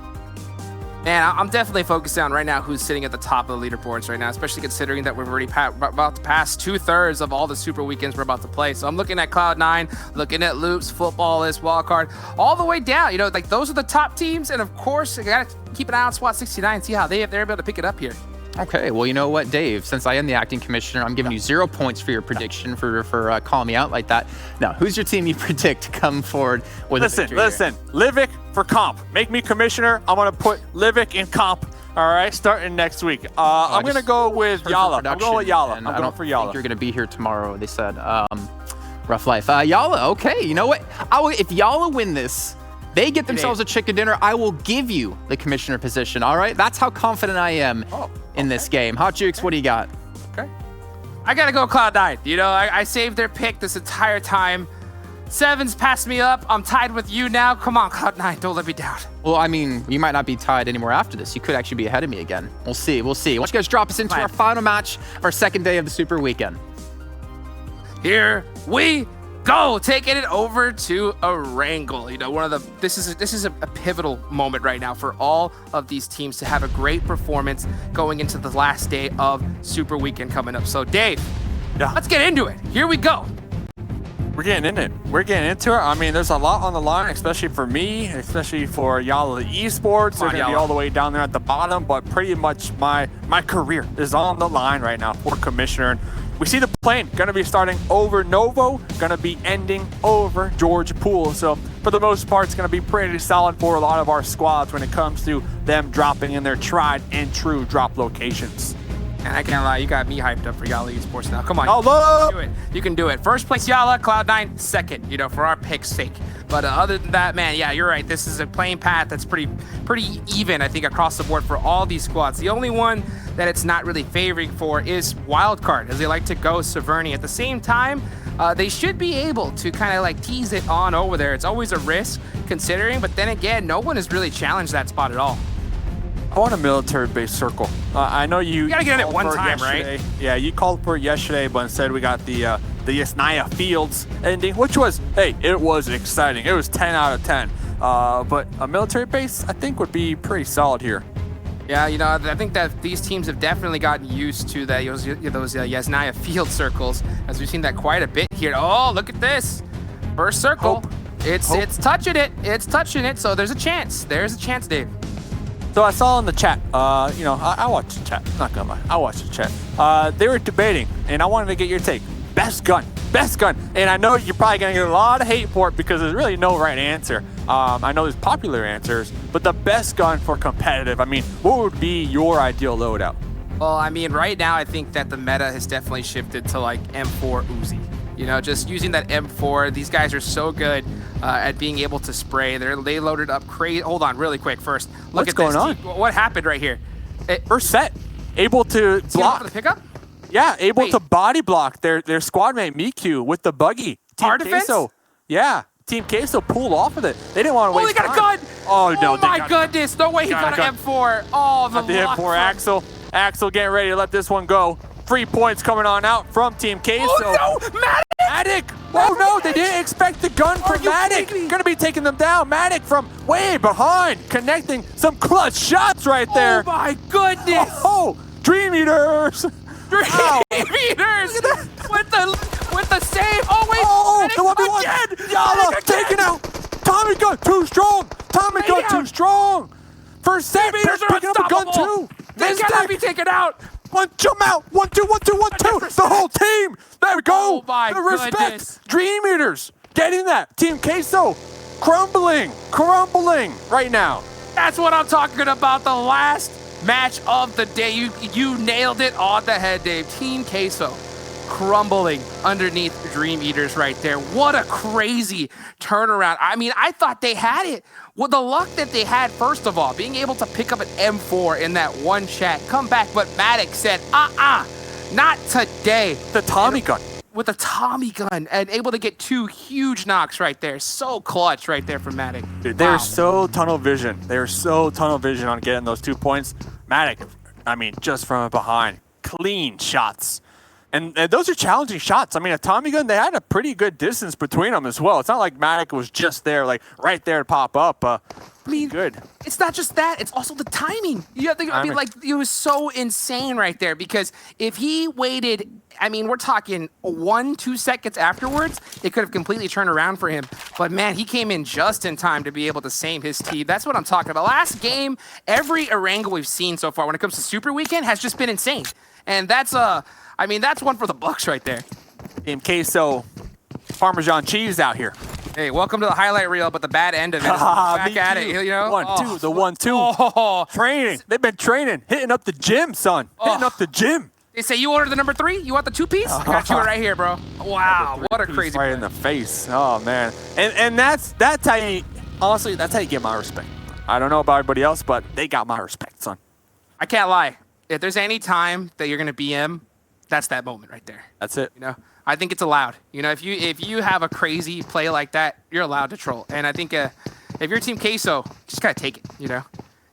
Man, I'm definitely focused on right now who's sitting at the top of the leaderboards right now, especially considering that we've already about to pass 2/3 of all the super weekends we're about to play. So I'm looking at Cloud9, looking at Loops, Footballist, Wildcard, all the way down. You know, like those are the top teams. And of course, you got to keep an eye on SWAT 69, see how they're able to pick it up here. Okay, well, you know what, Dave? Since I am the acting commissioner, I'm giving you 0 points for your prediction for calling me out like that. Now, who's your team you predict to come forward with a victory? Listen, Livik for comp. Make me commissioner. I'm going to put Livik in comp. All right, starting next week. I'm going to go with Yala. I'm going with Yala. I'm going for Yala. I think you're going to be here tomorrow, they said. Rough life. Yala, okay, you know what? If Yala win this, they get themselves a chicken dinner, I will give you the commissioner position, all right? That's how confident I am in this game. Hot Jukes, what do you got? Okay. I got to go Cloud9. You know, I saved their pick this entire time. Seven's passed me up. I'm tied with you now. Come on, Cloud9, don't let me down. Well, I mean, you might not be tied anymore after this. You could actually be ahead of me again. We'll see. Why don't you guys drop us into our final match of our second day of the Super Weekend. Here we go, taking it over to Erangel. You know, this is a pivotal moment right now for all of these teams to have a great performance going into the last day of Super Weekend coming up. So, Dave, let's get into it. Here we go. We're getting in it. We're getting into it. I mean, there's a lot on the line, especially for me, especially for Yala Esports. They're going to be all the way down there at the bottom, but pretty much my career is on the line right now for commissioner. And we see the plane going to be starting over Novo, going to be ending over George Pool. So for the most part, it's going to be pretty solid for a lot of our squads when it comes to them dropping in their tried and true drop locations. And I can't lie, you got me hyped up for Yala Esports now. Come on, you can do it. You can do it. First place Yala, Cloud9 second, you know, for our pick's sake. But other than that, man, yeah, you're right. This is a playing path that's pretty even, I think, across the board for all these squads. The only one that it's not really favoring for is Wildcard, as they like to go Severny. At the same time, they should be able to kind of like tease it on over there. It's always a risk considering, but then again, no one has really challenged that spot at all. I want a military-based circle. I know you gotta get in it one time, right? Yeah, you called for it yesterday, but instead we got the the Yasnaya Fields ending, which was, hey, it was exciting. It was 10 out of 10. But a military base, I think, would be pretty solid here. Yeah, you know, I think that these teams have definitely gotten used to that, those Yasnaya field circles, as we've seen that quite a bit here. Oh, look at this. First circle. It's touching it. It's touching it. So there's a chance. There's a chance, Dave. So I saw in the chat, you know, I watched the chat, not gonna lie, I watched the chat. They were debating, and I wanted to get your take. Best gun. And I know you're probably gonna get a lot of hate for it because there's really no right answer. I know there's popular answers, but the best gun for competitive, I mean, what would be your ideal loadout? Well, I mean, right now, I think that the meta has definitely shifted to like M4 Uzi. You know, just using that M4, these guys are so good at being able to spray. They loaded up crazy. Hold on, really quick first. Look What's going on? What happened right here? First set, able to block. For the pickup? Yeah, able to body block their squad mate Miku with the buggy. Tar defense? Queso, yeah, Team Queso pulled off of it. They didn't want to waste they got time. a gun! Oh, no. Oh, my goodness. No way he got an M4. Oh, the M4 Axel. Axel getting ready to let this one go. 3 points coming on out from Team Queso. Oh, no! Matic! Oh, no, they didn't expect the gun from Matic. Gonna be taking them down. Matic from way behind, connecting some clutch shots right there. Oh, my goodness! Oh, Dream Eaters! Dream Eaters! With the save! Oh, wait! Oh, the 1v1! Yala taken out! Tommy gun too strong! Tommy gun too strong! First set, picking up a gun too! They cannot be taken out! One, jump out! 1, 2, 1, 2, 1, 2! The whole team! There we go! Oh my Respect! goodness. Dream Eaters! Getting that! Team Queso crumbling right now. That's what I'm talking about. The last match of the day. You nailed it on the head, Dave. Team Queso crumbling underneath Dream Eaters right there. What a crazy turnaround. I mean, I thought they had it. Well, the luck that they had, first of all, being able to pick up an M4 in that one chat, come back, but Matic said, not today. The Tommy gun. With the Tommy gun, and able to get 2 huge knocks right there. So clutch right there from Matic. Dude, they're so tunnel vision. They're so tunnel vision on getting those 2 points. Matic, I mean, just from behind, clean shots. And those are challenging shots. I mean, a Tommy gun, they had a pretty good distance between them as well. It's not like Matic was just there, like right there to pop up. I mean, good. It's not just that, it's also the timing. You have to, I mean, like, it was so insane right there because if he waited, I mean, we're talking 1-2 seconds afterwards, it could have completely turned around for him. But man, he came in just in time to be able to save his team. That's what I'm talking about. Last game, every Erangel we've seen so far when it comes to Super Weekend has just been insane. And that's I mean, that's one for the books right there. Team Queso, Parmesan cheese out here. Hey, welcome to the highlight reel, but the bad end of it is back at it, you know? 1-2, the 1-2. Training. They've been training, hitting up the gym, son. Hitting up the gym. They say you ordered the number 3? You want the 2-piece? I got you right here, bro. Wow, what a crazy right in the face. Oh, man. And that's how you, honestly, that's how you get my respect. I don't know about everybody else, but they got my respect, son. I can't lie. If there's any time that you're going to BM, that's that moment right there. That's it. You know, I think it's allowed. You know, if you have a crazy play like that, you're allowed to troll. And I think if you're Team Queso, just gotta take it. You know.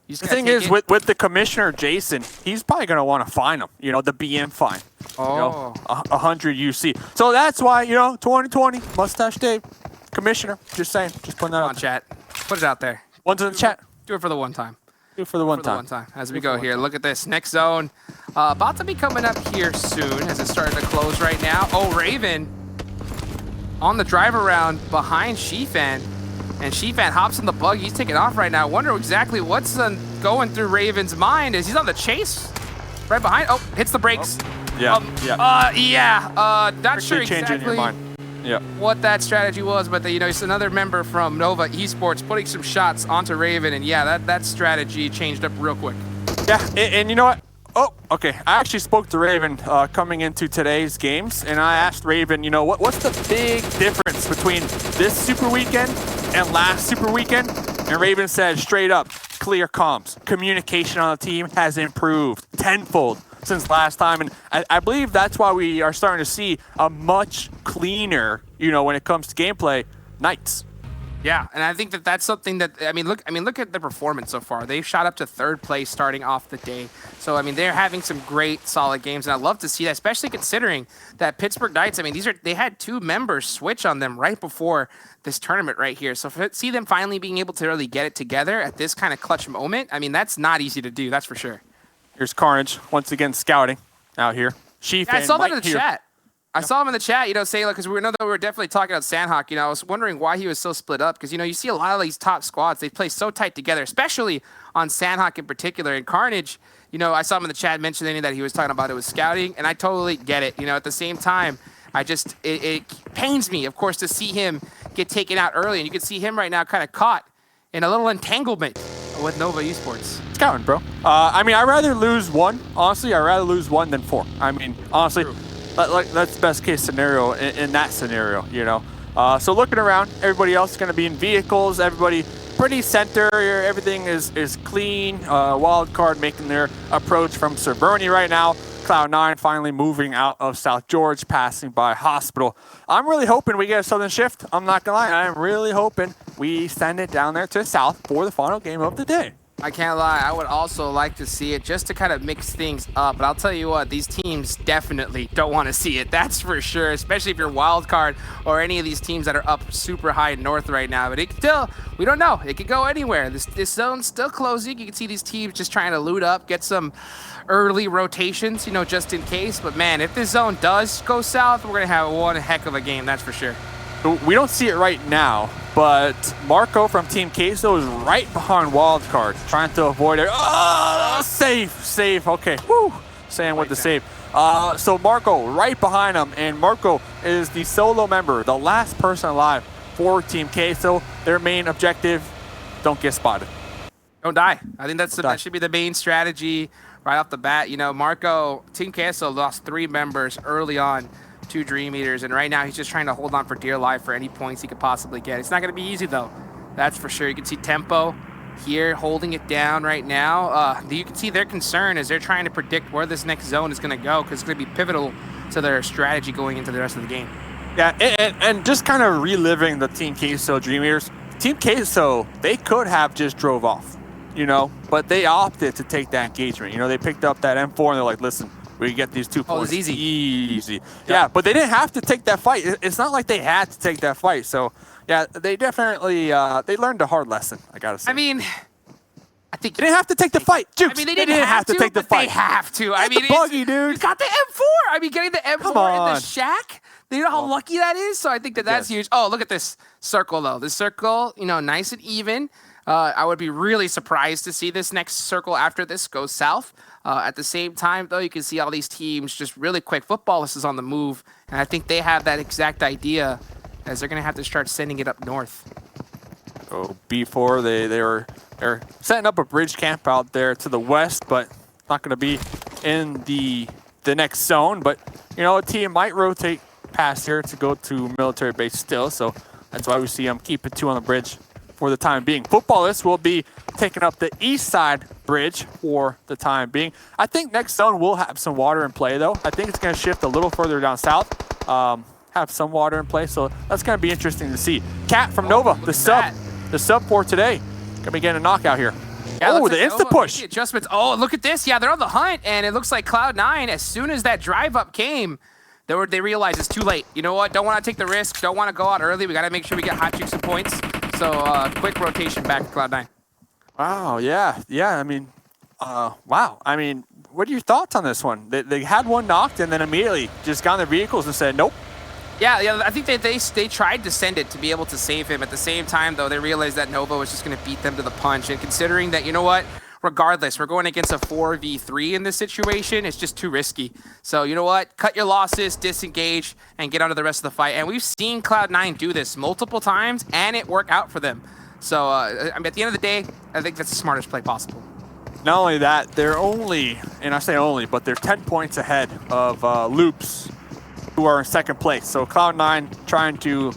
The thing is, with the commissioner Jason, he's probably gonna want to fine him. You know, the BM fine. Oh. You know, 100 UC. So that's why 2020 Mustache Dave, commissioner. Just saying. Just putting that on chat. Put it out there. One's in the chat. Do it for the one time. Do it for the one time. As we go here, look at this next zone. About to be coming up here soon as it's starting to close right now. Oh, Raven on the drive around behind Shifan. And Shifan hops in the bug. He's taking off right now. Wonder exactly what's going through Raven's mind as he's on the chase. Right behind. Oh, hits the brakes. Yeah. Not sure exactly what that strategy was, but it's another member from Nova Esports putting some shots onto Raven, and that strategy changed up real quick. Yeah, and you know what? Oh, okay. I actually spoke to Raven coming into today's games, and I asked Raven, what's the big difference between this Super Weekend and last Super Weekend? And Raven said straight up, clear comms. Communication on the team has improved tenfold since last time, and I believe that's why we are starting to see a much cleaner, when it comes to gameplay, nights. Yeah, and I think that that's something that look at the performance so far. They've shot up to 3rd place starting off the day. So I mean, they're having some great, solid games, and I love to see that, especially considering that Pittsburgh Knights. I mean, they had 2 members switch on them right before this tournament right here. So see them finally being able to really get it together at this kind of clutch moment. I mean, that's not easy to do. That's for sure. Here's Carnage once again scouting out here. Yeah, I saw that in the chat. I saw him in the chat, saying, because we know that we were definitely talking about Sanhok. I was wondering why he was so split up, because, you see a lot of these top squads, they play so tight together, especially on Sanhok in particular. And Carnage, I saw him in the chat mentioning that he was talking about it was scouting, and I totally get it. At the same time, it pains me, of course, to see him get taken out early. And you can see him right now kind of caught in a little entanglement with Nova Esports. Scouting, bro. I'd rather lose 1. Honestly, I'd rather lose 1 than 4. Honestly. True. That's the best case scenario in that scenario, So looking around, everybody else is going to be in vehicles. Everybody pretty center. Everything is clean. Wildcard making their approach from Cerberni right now. Cloud9 finally moving out of South George, passing by Hospital. I'm really hoping we get a Southern shift. I'm not going to lie. I'm really hoping we send it down there to South for the final game of the day. I can't lie, I would also like to see it just to kind of mix things up. But I'll tell you what, these teams definitely don't want to see it. That's for sure, especially if you're Wildcard or any of these teams that are up super high north right now. But we don't know. It could go anywhere. This zone's still closing. You can see these teams just trying to loot up, get some early rotations, just in case. But man, if this zone does go south, we're going to have one heck of a game, that's for sure. We don't see it right now, but Marco from Team Queso is right behind Wildcard, trying to avoid it. Oh, safe. Okay, woo. Saying with the save. So Marco right behind him, and Marco is the solo member, the last person alive for Team Queso. Their main objective, don't get spotted. Don't die. I think that should be the main strategy right off the bat. Marco, Team Queso lost 3 members early on. 2 Dream Eaters, and right now he's just trying to hold on for dear life for any points he could possibly get. It's not going to be easy though, that's for sure. You can see Tempo here holding it down right now. You can see their concern as they're trying to predict where this next zone is going to go, because it's going to be pivotal to their strategy going into the rest of the game. Yeah, and just kind of reliving the Team Queso Dream Eaters. Team Queso, they could have just drove off, but they opted to take that engagement. They picked up that M4 and they're like, listen, we get these 2 points. It's easy. Yeah, but they didn't have to take that fight. It's not like they had to take that fight. So, yeah, they definitely they learned a hard lesson, I got to say. I think they didn't have to take the fight. Jukes, they didn't have to take the fight. They have to. The buggy, dude. You got the M4. Getting the M4 in the shack. Do you know how lucky that is? So I think that's huge. Oh, look at this circle, though. This circle, nice and even. I would be really surprised to see this next circle after this go south. At the same time, though, you can see all these teams just really quick. Footballist is on the move, and I think they have that exact idea as they're going to have to start sending it up north. Oh, B4, they're setting up a bridge camp out there to the west, but not going to be in the next zone. But, a team might rotate past here to go to military base still, so that's why we see them keeping 2 on the bridge for the time being. Footballists will be taking up the east side bridge for the time being. I think next zone will have some water in play, though. I think it's going to shift a little further down south, have some water in play, so that's going to be interesting to see. Cat from Nova, the sub for today, going to be getting a knockout here. Yeah, the insta push. The adjustments. Oh, look at this. Yeah, they're on the hunt, and it looks like Cloud9, as soon as that drive up came, they realized it's too late. You know what? Don't want to take the risk. Don't want to go out early. We got to make sure we get Hot Juke some points. So quick rotation back to Cloud9. Wow, yeah. Wow. What are your thoughts on this one? They had one knocked and then immediately just got in their vehicles and said, nope. Yeah, I think they tried to send it to be able to save him. At the same time, though, they realized that Nova was just going to beat them to the punch. And considering that, regardless, we're going against a 4v3 in this situation, it's just too risky. So, you know what? Cut your losses, disengage, and get onto the rest of the fight. And we've seen Cloud9 do this multiple times, and it worked out for them. So, at the end of the day, I think that's the smartest play possible. Not only that, they're only, and I say only, but they're 10 points ahead of Loops, who are in second place. So Cloud9 trying to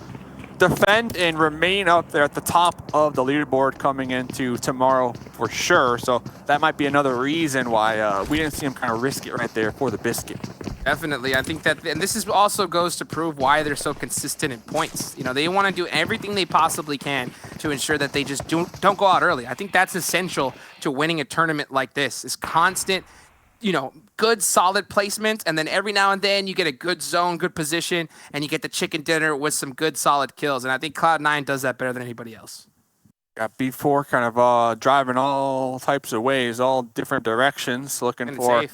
defend and remain up there at the top of the leaderboard coming into tomorrow for sure. So that might be another reason why we didn't see him kind of risk it right there for the biscuit. Definitely. I think that, and this is also goes to prove why they're so consistent in points. You know, they want to do everything they possibly can to ensure that they just don't go out early. I think that's essential to winning a tournament like this, is constant, you know, good solid placement, and then every now and then you get a good zone, good position, and you get the chicken dinner with some good solid kills. And I think Cloud9 does that better than anybody else. Got B4 kind of driving all types of ways, all different directions, looking for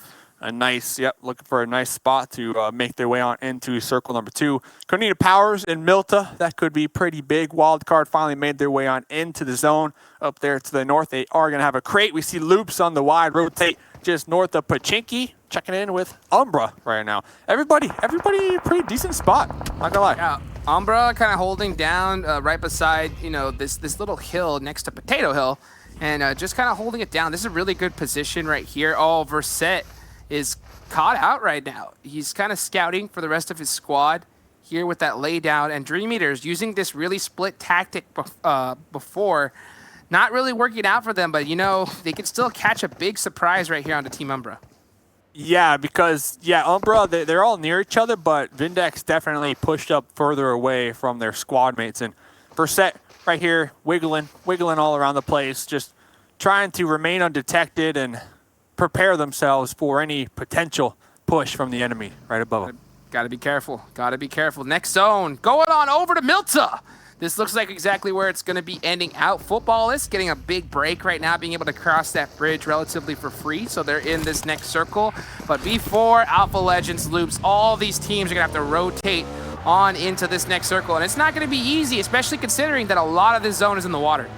a nice, looking for a nice spot to make their way on into circle number 2. Konita Powers and Milta, that could be pretty big. Wildcard finally made their way on into the zone up there to the north. They are going to have a crate. We see Loops on the wide rotate just north of Pachinki, checking in with Umbra right now. Everybody, pretty decent spot, not gonna lie. Yeah, Umbra kind of holding down right beside, you know, this little hill next to Potato Hill, and just kind of holding it down. This is a really good position right here. Oh, Verset is caught out right now. He's kind of scouting for the rest of his squad here with that laydown, and Dream Eaters using this really split tactic before, not really working out for them, but you know, they can still catch a big surprise right here on the Team Umbra. Yeah, because, Umbra, they're all near each other, but Vindex definitely pushed up further away from their squad mates. And Verset right here, wiggling all around the place, just trying to remain undetected and prepare themselves for any potential push from the enemy right above them. Gotta be careful. Gotta be careful. Next zone, going on over to Milta. This looks like exactly where it's going to be ending out. Football is getting a big break right now, being able to cross that bridge relatively for free. So they're in this next circle. But before Alpha Legends, Loops, all these teams are going to have to rotate on into this next circle. And it's not going to be easy, especially considering that a lot of this zone is in the water.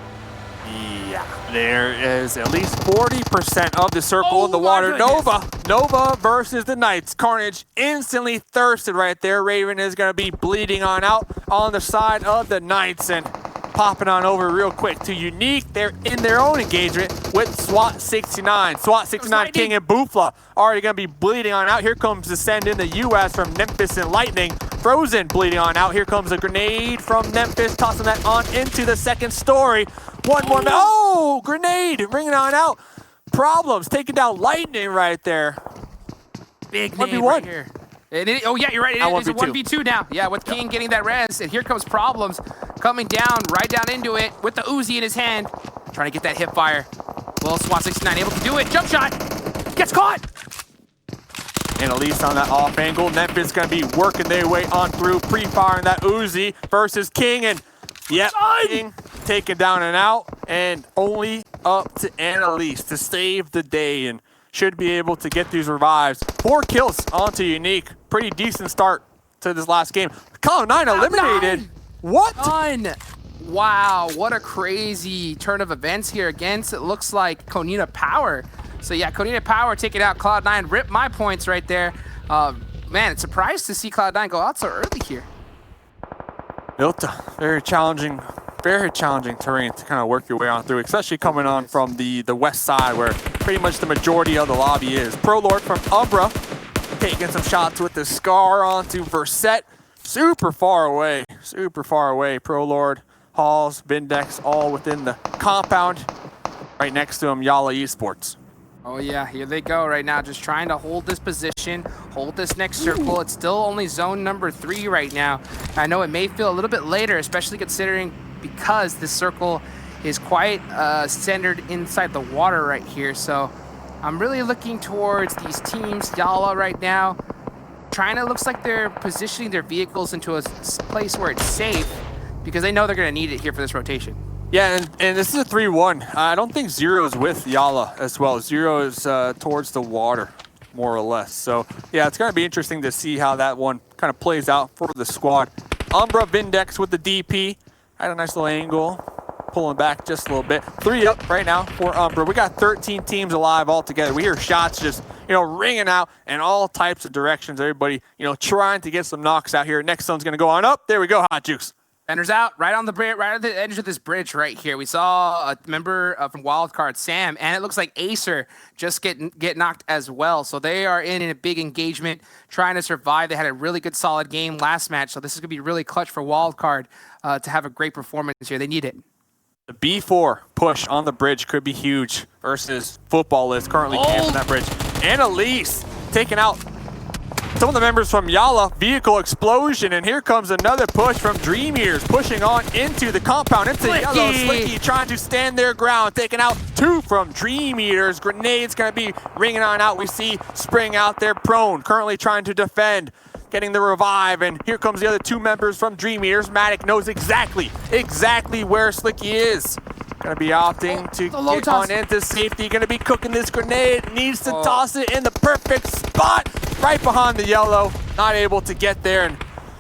Yeah, there is at least 40% of the circle in the water. Nova versus the Knights. Carnage instantly thirsted right there. Raven is going to be bleeding on out on the side of the Knights and popping on over real quick to Unique. They're in their own engagement with SWAT 69. SWAT 69 King and Boofla already going to be bleeding on out. Here comes the send in the U.S. from Memphis and Lightning. Frozen bleeding on out. Here comes a grenade from Memphis, tossing that on into the second story. One more. Oh, grenade bringing on out. Problems taking down Lightning right there. Big name right here. Oh, yeah, you're right. It is a 1v2 now. Yeah, with King getting that res. And here comes Problems coming down, right down into it with the Uzi in his hand. Trying to get that hip fire. Will SWAT 69 able to do it. Jump shot. Gets caught. And Elise on that off angle. Memphis going to be working their way on through, pre-firing that Uzi versus King. And King taken down and out. And only up to Annalise to save the day. And should be able to get these revives. 4 kills onto Unique. Pretty decent start to this last game. Cloud9 eliminated. What? Done. Wow, what a crazy turn of events here against, it looks like, Konita Power. So yeah, Konita Power taking out Cloud9. Rip my points right there. Man, it's surprised to see Cloud9 go out so early here. Milta, very challenging terrain to kind of work your way on through, especially coming on from the west side where pretty much the majority of the lobby is. Prolord from Umbra taking some shots with the Scar onto Verset. Super far away. Prolord, Halls, Vindex, all within the compound. Right next to him, Yala Esports. Oh yeah, here they go right now, just trying to hold this position, hold this next circle. It's still only zone number 3 right now. I know it may feel a little bit later, especially considering because this circle is quite centered inside the water right here. So I'm really looking towards these teams. Yala right now, looks like they're positioning their vehicles into a place where it's safe because they know they're gonna need it here for this rotation. Yeah, and this is a 3-1. I don't think Zero is with Yala as well. Zero is towards the water, more or less. So, yeah, it's going to be interesting to see how that one kind of plays out for the squad. Umbra Vindex with the DP. Had a nice little angle, pulling back just a little bit. 3 up right now for Umbra. We got 13 teams alive altogether. We hear shots just, ringing out in all types of directions. Everybody, trying to get some knocks out here. Next one's going to go on up. There we go, Hot Juice. Defenders out, right on the bridge, right at the edge of this bridge right here. We saw a member from Wildcard, Sam, and it looks like Acer just get knocked as well. So they are in a big engagement, trying to survive. They had a really good, solid game last match, so this is going to be really clutch for Wildcard to have a great performance here. They need it. The B4 push on the bridge could be huge versus Football is currently camping that bridge. Annalise taking out some of the members from Yala, vehicle explosion, and here comes another push from Dream Eaters, pushing on into the compound, into Yellow. Slicky trying to stand their ground, taking out 2 from Dream Eaters. Grenades gonna be ringing on out. We see Spring out there prone, currently trying to defend, getting the revive, and here comes the other 2 members from Dream Eaters. Matic knows exactly where Slicky is. Gonna be opting to get on into safety. Gonna be cooking this grenade. Needs to toss it in the perfect spot, right behind the Yellow. Not able to get there, and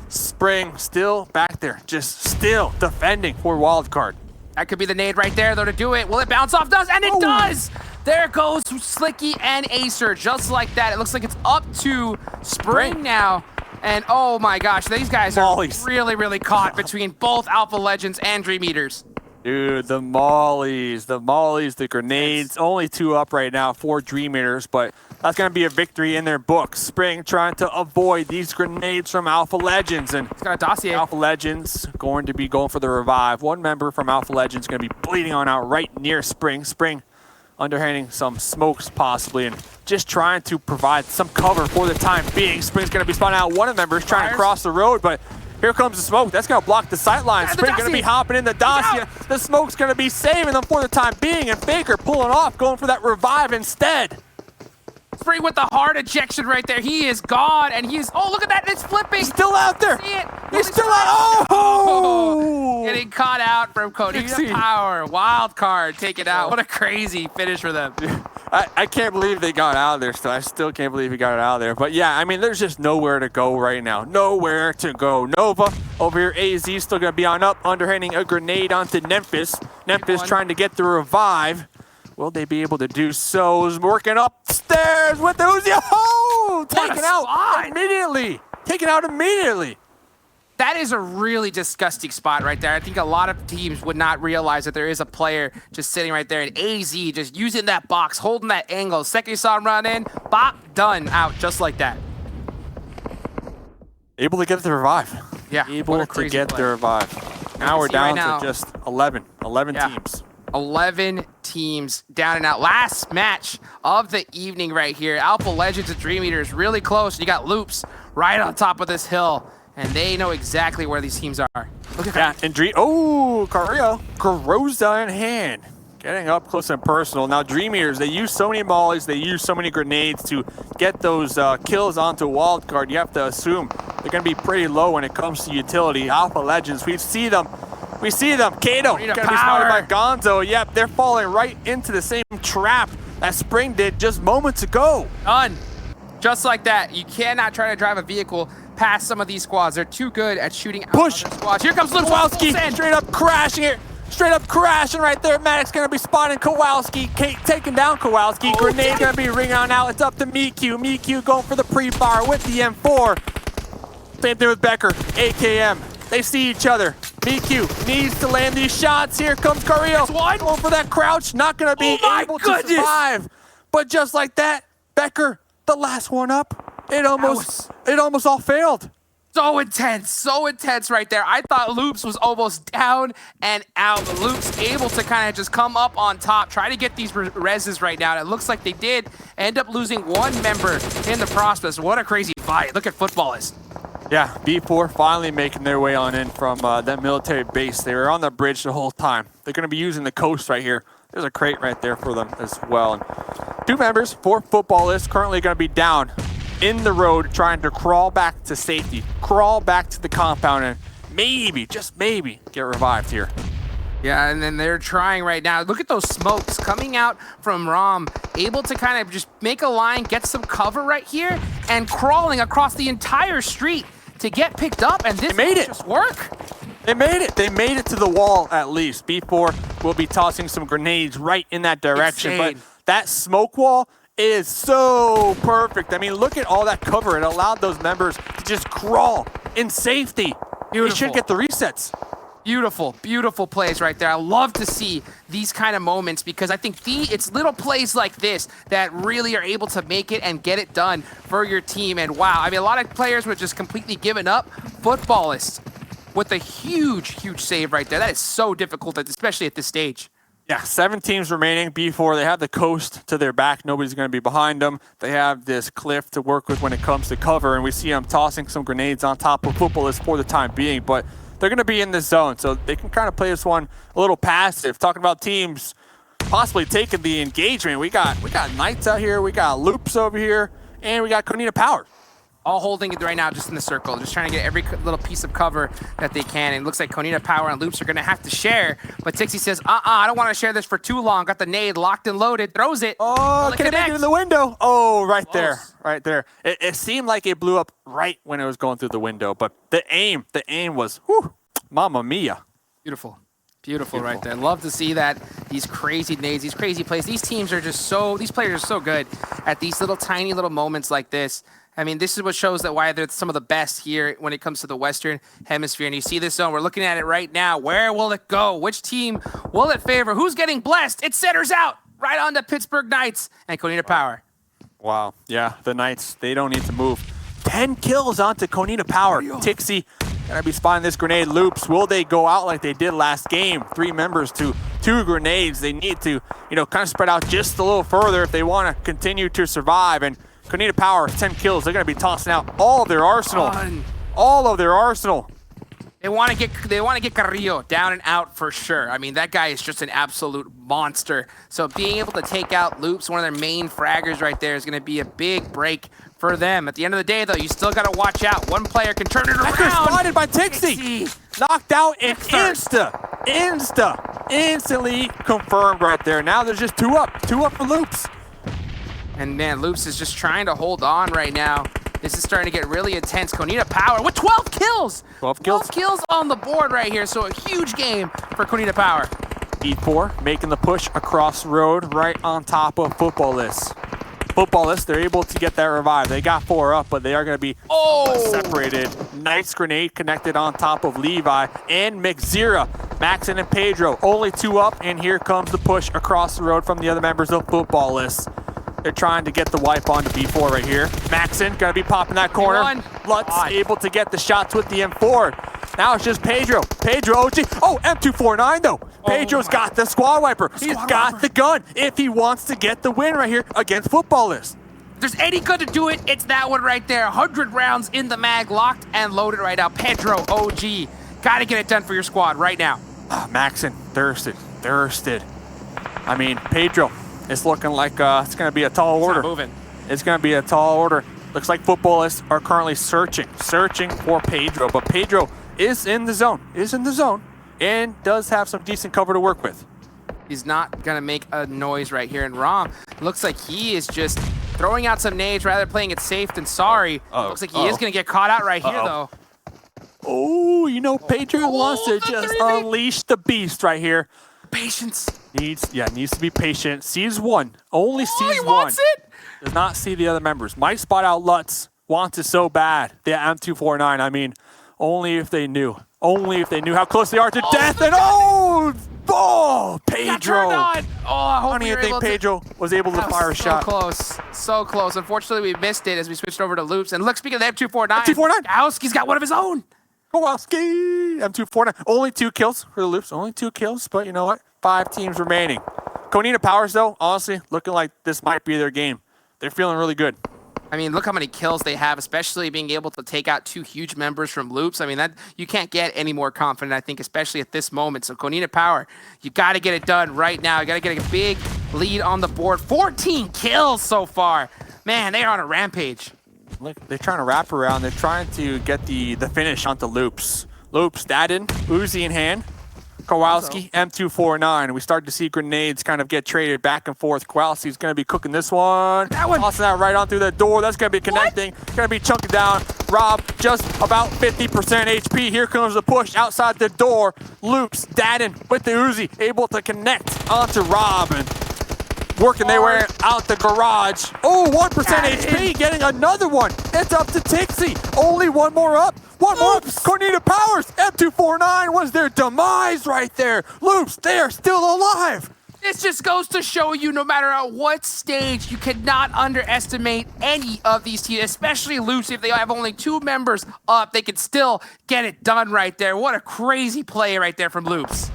Spring still back there, just still defending for wildcard. That could be the nade right there, though, to do it. Will it bounce off? Does, and it does! There goes Slicky and Acer, just like that. It looks like it's up to Spring now. And oh my gosh, these guys are really, really caught between both Alpha Legends and Dream Eaters. Dude, the mollies, the grenades, only 2 up right now for Dream Eaters, but that's going to be a victory in their books. Spring trying to avoid these grenades from Alpha Legends, and he's got a dossier. Alpha Legends going to be going for the revive. 1 member from Alpha Legends going to be bleeding on out right near Spring. Spring underhanding some smokes possibly, and just trying to provide some cover for the time being. Spring's going to be spawning out. One of the members trying to cross the road, but here comes the smoke. That's going to block the sight line. Spring going to be hopping in the Dacia. The smoke's going to be saving them for the time being, and Faker pulling off, going for that revive instead. Spring with the hard ejection right there. He is gone, and he's, oh, look at that, it's flipping. He's still out there. See it. He's still out. Oh! Getting caught out from Kodita Power. Wild card, take it out. What a crazy finish for them. I can't believe they got out of there still. I still can't believe he got it out of there. But yeah, I mean, there's just nowhere to go right now. Nowhere to go. Nova over here, AZ still going to be on up, underhanding a grenade onto Memphis. Memphis trying to get the revive. Will they be able to do so? Is working upstairs with the Uzi. Oh! Taken out immediately. Taken out immediately. That is a really disgusting spot right there. I think a lot of teams would not realize that there is a player just sitting right there, and AZ just using that box, holding that angle. Second you saw him run in, bop, done, out, just like that. Able to get the revive. Yeah, able to get the revive. Now we're down to just 11 teams. 11 teams down and out. Last match of the evening right here. Alpha Legends and Dream Eaters really close. You got Loops right on top of this hill, and they know exactly where these teams are. Look at that. And Dream, oh, Carosa in hand. Getting up close and personal. Now Dream Eaters, they use so many mollies, they use so many grenades to get those kills onto wildcard. You have to assume they're going to be pretty low when it comes to utility. Alpha Legends, we see them. Kato going to be spotted by Gonzo. Yep, they're falling right into the same trap that Spring did just moments ago. Done. Just like that. You cannot try to drive a vehicle past some of these squads. They're too good at shooting out other squads. Here comes Kowalski, straight up crashing it. Straight up crashing right there. Maddox going to be spotting Kowalski, taking down Kowalski. Grenade going to be ringing on out. It's up to Miku. Miku going for the pre-fire with the M4. Same thing with Becker, AKM. They see each other. Miku needs to land these shots. Here comes Carrillo. Going for that crouch. Not going to be able to survive. But just like that, Becker, the last one up, it almost all failed. So intense right there. I thought Loops was almost down and out. But Loops able to kind of just come up on top, try to get these reses right now. And it looks like they did end up losing 1 member in the process. What a crazy fight. Look at Footballist. Yeah, B4 finally making their way on in from that military base. They were on the bridge the whole time. They're going to be using the coast right here. There's a crate right there for them as well. And 2 members, 4 Footballists, currently going to be down in the road trying to crawl back to safety, crawl back to the compound, and maybe, just maybe, get revived here. Yeah, and then they're trying right now. Look at those smokes coming out from Rom, able to kind of just make a line, get some cover right here, and crawling across the entire street to get picked up, and this made it just work. They made it. They made it to the wall at least. B4 will be tossing some grenades right in that direction, but that smoke wall is so perfect. I mean, look at all that cover. It allowed those members to just crawl in safety. Beautiful. They should get the resets. Beautiful plays right there. I love to see these kind of moments because I think it's little plays like this that really are able to make it and get it done for your team. And wow, I mean, a lot of players were just completely given up. Footballists with a huge save right there. That is so difficult, especially at this stage. Yeah, 7 teams remaining. B4, they have the coast to their back. Nobody's going to be behind them. They have this cliff to work with when it comes to cover, and we see them tossing some grenades on top of footballists for the time being, but they're going to be in this zone, so they can kind of play this one a little passive. Talking about teams possibly taking the engagement, we got Knights out here, we got Loops over here, and we got Konita Power. All holding it right now just in the circle, just trying to get every little piece of cover that they can. And it looks like Konita Power and Loops are going to have to share. But Tixie says, I don't want to share this for too long. Got the nade locked and loaded, throws it. Oh, can it make it in the window? Oh, right there, Close. right there. It seemed like it blew up right when it was going through the window, but the aim was, whew, mamma mia. Beautiful. Beautiful right there. Love to see that. These crazy nades, these crazy plays. These teams are just these players are so good at these little tiny little moments like this. I mean, this is what shows that why they're some of the best here when it comes to the Western Hemisphere. And you see this zone. We're looking at it right now. Where will it go? Which team will it favor? Who's getting blessed? It centers out right on the Pittsburgh Knights and Konita Power. Wow. Yeah, the Knights, they don't need to move. 10 kills onto Konita Power. Tixie gonna be spotting this grenade. Loops, will they go out like they did last game? 3 members to 2 grenades. They need to, kind of spread out just a little further if they want to continue to survive. And Konita Power, 10 kills. They're gonna be tossing out all of their arsenal. All of their arsenal. They want to get Carrillo down and out for sure. I mean, that guy is just an absolute monster. So being able to take out Loops, one of their main fraggers right there, is going to be a big break for them. At the end of the day, though, you still got to watch out. One player can turn it around. Spotted by Tixie. Knocked out and instantly confirmed right there. Now there's just 2 up for Loops. And man, Loops is just trying to hold on right now. This is starting to get really intense. Konita Power with 12 kills. 12 kills. 12 kills on the board right here. So a huge game for Konita Power. E4 making the push across the road right on top of Footballists. Footballists, they're able to get that revive. They got 4 up, but they are going to be separated. Nice grenade connected on top of Levi and McZira. Maxon and Pedro, only 2 up, and here comes the push across the road from the other members of Footballists. They're trying to get the wipe onto B4 right here. Maxon gonna be popping that corner. Lutz able to get the shots with the M4. Now it's just Pedro. Pedro OG. Oh, M249 though. Pedro's got the squad wiper. He's got the gun if he wants to get the win right here against Footballists. If there's any gun to do it, it's that one right there. 100 rounds in the mag, locked and loaded right now. Pedro OG. Gotta get it done for your squad right now. Maxon, thirsted. I mean, Pedro. It's looking like it's going to be a tall order. It's going to be a tall order. Looks like Footballists are currently searching for Pedro, but Pedro is in the zone, and does have some decent cover to work with. He's not going to make a noise right here. And Rom looks like he is just throwing out some nades, rather playing it safe than sorry. Looks like he is going to get caught out right here, though. Oh, Pedro wants to just unleash the beast right here. Patience. Needs to be patient. Sees one. Only sees he one. Wants it? Does not see the other members. Might spot out Lutz. Wants it so bad. The M249. I mean, only if they knew. How close they are to death. And Pedro. I don't even think Pedro was able to fire a shot. So close. Unfortunately, we missed it as we switched over to Loops. And look, speaking of the M249, Kowski's got one of his own. Kowalski, M249. Only 2 kills for the Loops. Only 2 kills, but you know what? 5 teams remaining. Konita Powers, though, honestly, looking like this might be their game. They're feeling really good. I mean, look how many kills they have, especially being able to take out 2 huge members from Loops. I mean, that you can't get any more confident, I think, especially at this moment. So Konita Power, you got to get it done right now. You got to get a big lead on the board. 14 kills so far. Man, they are on a rampage. Look, they're trying to wrap around. They're trying to get the finish onto Loops. Loops, Dadden, Uzi in hand. Kowalski, M249. We start to see grenades kind of get traded back and forth. Kowalski's going to be cooking this one. Tossing that right on through the door. That's going to be connecting. Going to be chunking down. Rob, just about 50% HP. Here comes the push outside the door. Loops, Dadden with the Uzi, able to connect onto Rob and working their way out the garage. 1% HP, getting another one. It's up to Tixie. Only one more up. One more up. Konita Powers. M249 was their demise right there. Loops, they are still alive. This just goes to show you, no matter at what stage, you cannot underestimate any of these teams, especially Loops. If they have only 2 members up, they can still get it done right there. What a crazy play right there from Loops.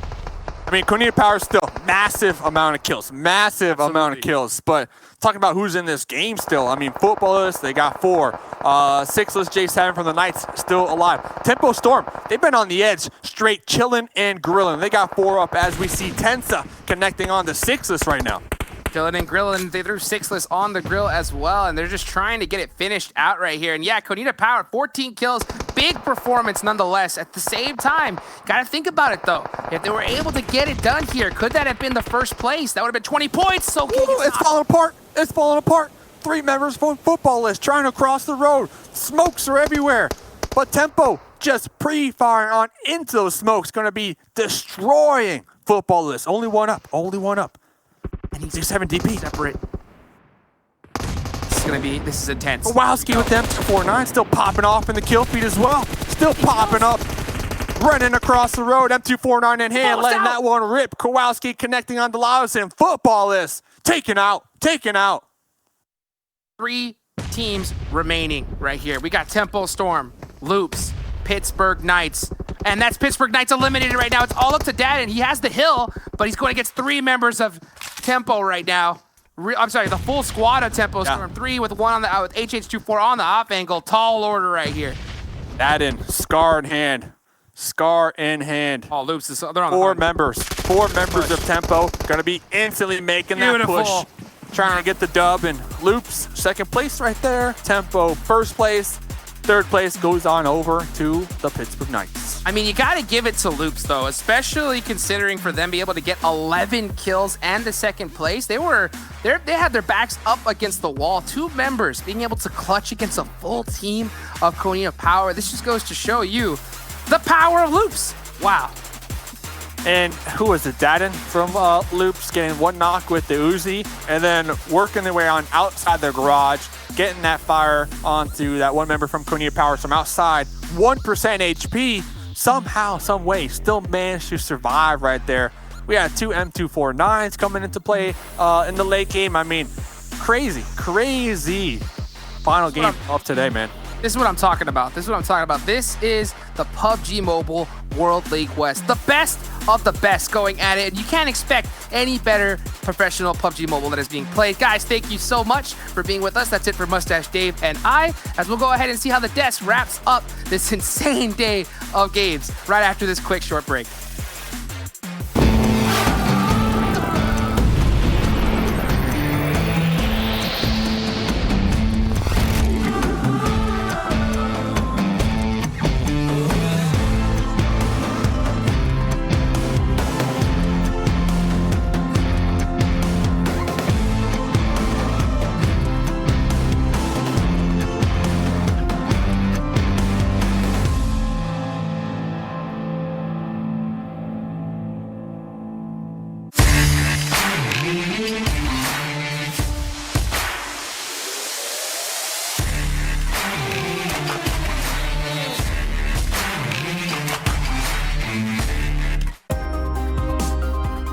I mean, Konita Power still massive amount of kills, amount of kills. But talking about who's in this game still, I mean, Footballers, they got 4. Sixless J7 from the Knights still alive. Tempo Storm, they've been on the edge, straight chilling and grilling. They got 4 up as we see Tensa connecting on to Sixless right now. Chilling and grilling. They threw Sixless on the grill as well, and they're just trying to get it finished out right here. And yeah, Konita Power, 14 kills, big performance nonetheless. At the same time, gotta think about it though. If they were able to get it done here, could that have been the first place? That would have been 20 points. So it's falling apart. It's falling apart. 3 members from Footballers trying to cross the road. Smokes are everywhere. But Tempo just pre-firing on into those smokes, gonna be destroying Footballers. Only one up. Only one up. And he's 7 DP. Separate. This is intense. Kowalski with them, 249, still popping off in the kill feed as well. Still popping up. Running across the road, M249 in hand, letting that one rip. Kowalski connecting on Delaus, and Footballers taken out. 3 teams remaining right here. We got Tempo Storm, Loops, Pittsburgh Knights, and that's Pittsburgh Knights eliminated right now. It's all up to Dad, and he has the hill, but he's going against 3 members of Tempo right now. I'm sorry, the full squad of Tempo Storm. 3 with 1 on the with HH24 on the off angle. Tall order right here. That in Scar in hand. Scar in hand. Oh, Loops is they're on 4 members. 4 members of Tempo gonna be instantly making that push. Trying to get the dub, and Loops 2nd place right there. Tempo 1st place. 3rd place goes on over to the Pittsburgh Knights. I mean, you got to give it to Loops, though, especially considering for them be able to get 11 kills and the 2nd place. They had their backs up against the wall. 2 members being able to clutch against a full team of Konita Power. This just goes to show you the power of Loops. Wow. And who was it? Dadden from Loops getting 1 knock with the Uzi, and then working their way on outside their garage, getting that fire onto that 1 member from Konita Power from outside. 1% HP, somehow, some way, still managed to survive right there. We had 2 M249s coming into play in the late game. I mean, crazy final game of today, man. This is what I'm talking about. This is the PUBG Mobile World League West. The best of the best going at it. And you can't expect any better professional PUBG Mobile that is being played. Guys, thank you so much for being with us. That's it for Mustache Dave and I, as we'll go ahead and see how the desk wraps up this insane day of games right after this quick short break.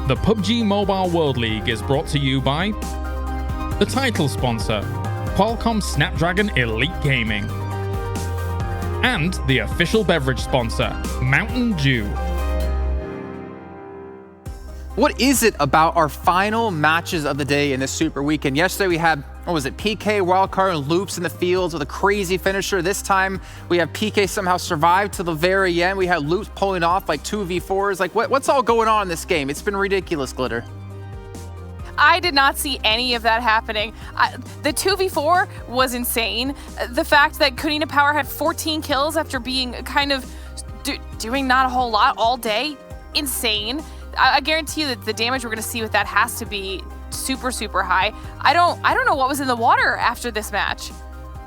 The PUBG Mobile World League is brought to you by the title sponsor, Qualcomm Snapdragon Elite Gaming, and the official beverage sponsor, Mountain Dew. What is it about our final matches of the day in this Super Weekend? Yesterday we had, what was it, PK, Wildcard, and Loops in the fields with a crazy finisher. This time we have PK somehow survived to the very end. We had Loops pulling off like 2v4s. Like, what's all going on in this game? It's been ridiculous, Glitter. I did not see any of that happening. The 2v4 was insane. The fact that Konita Power had 14 kills after being kind of doing not a whole lot all day, insane. I guarantee you that the damage we're going to see with that has to be super, super high. I don't know what was in the water after this match.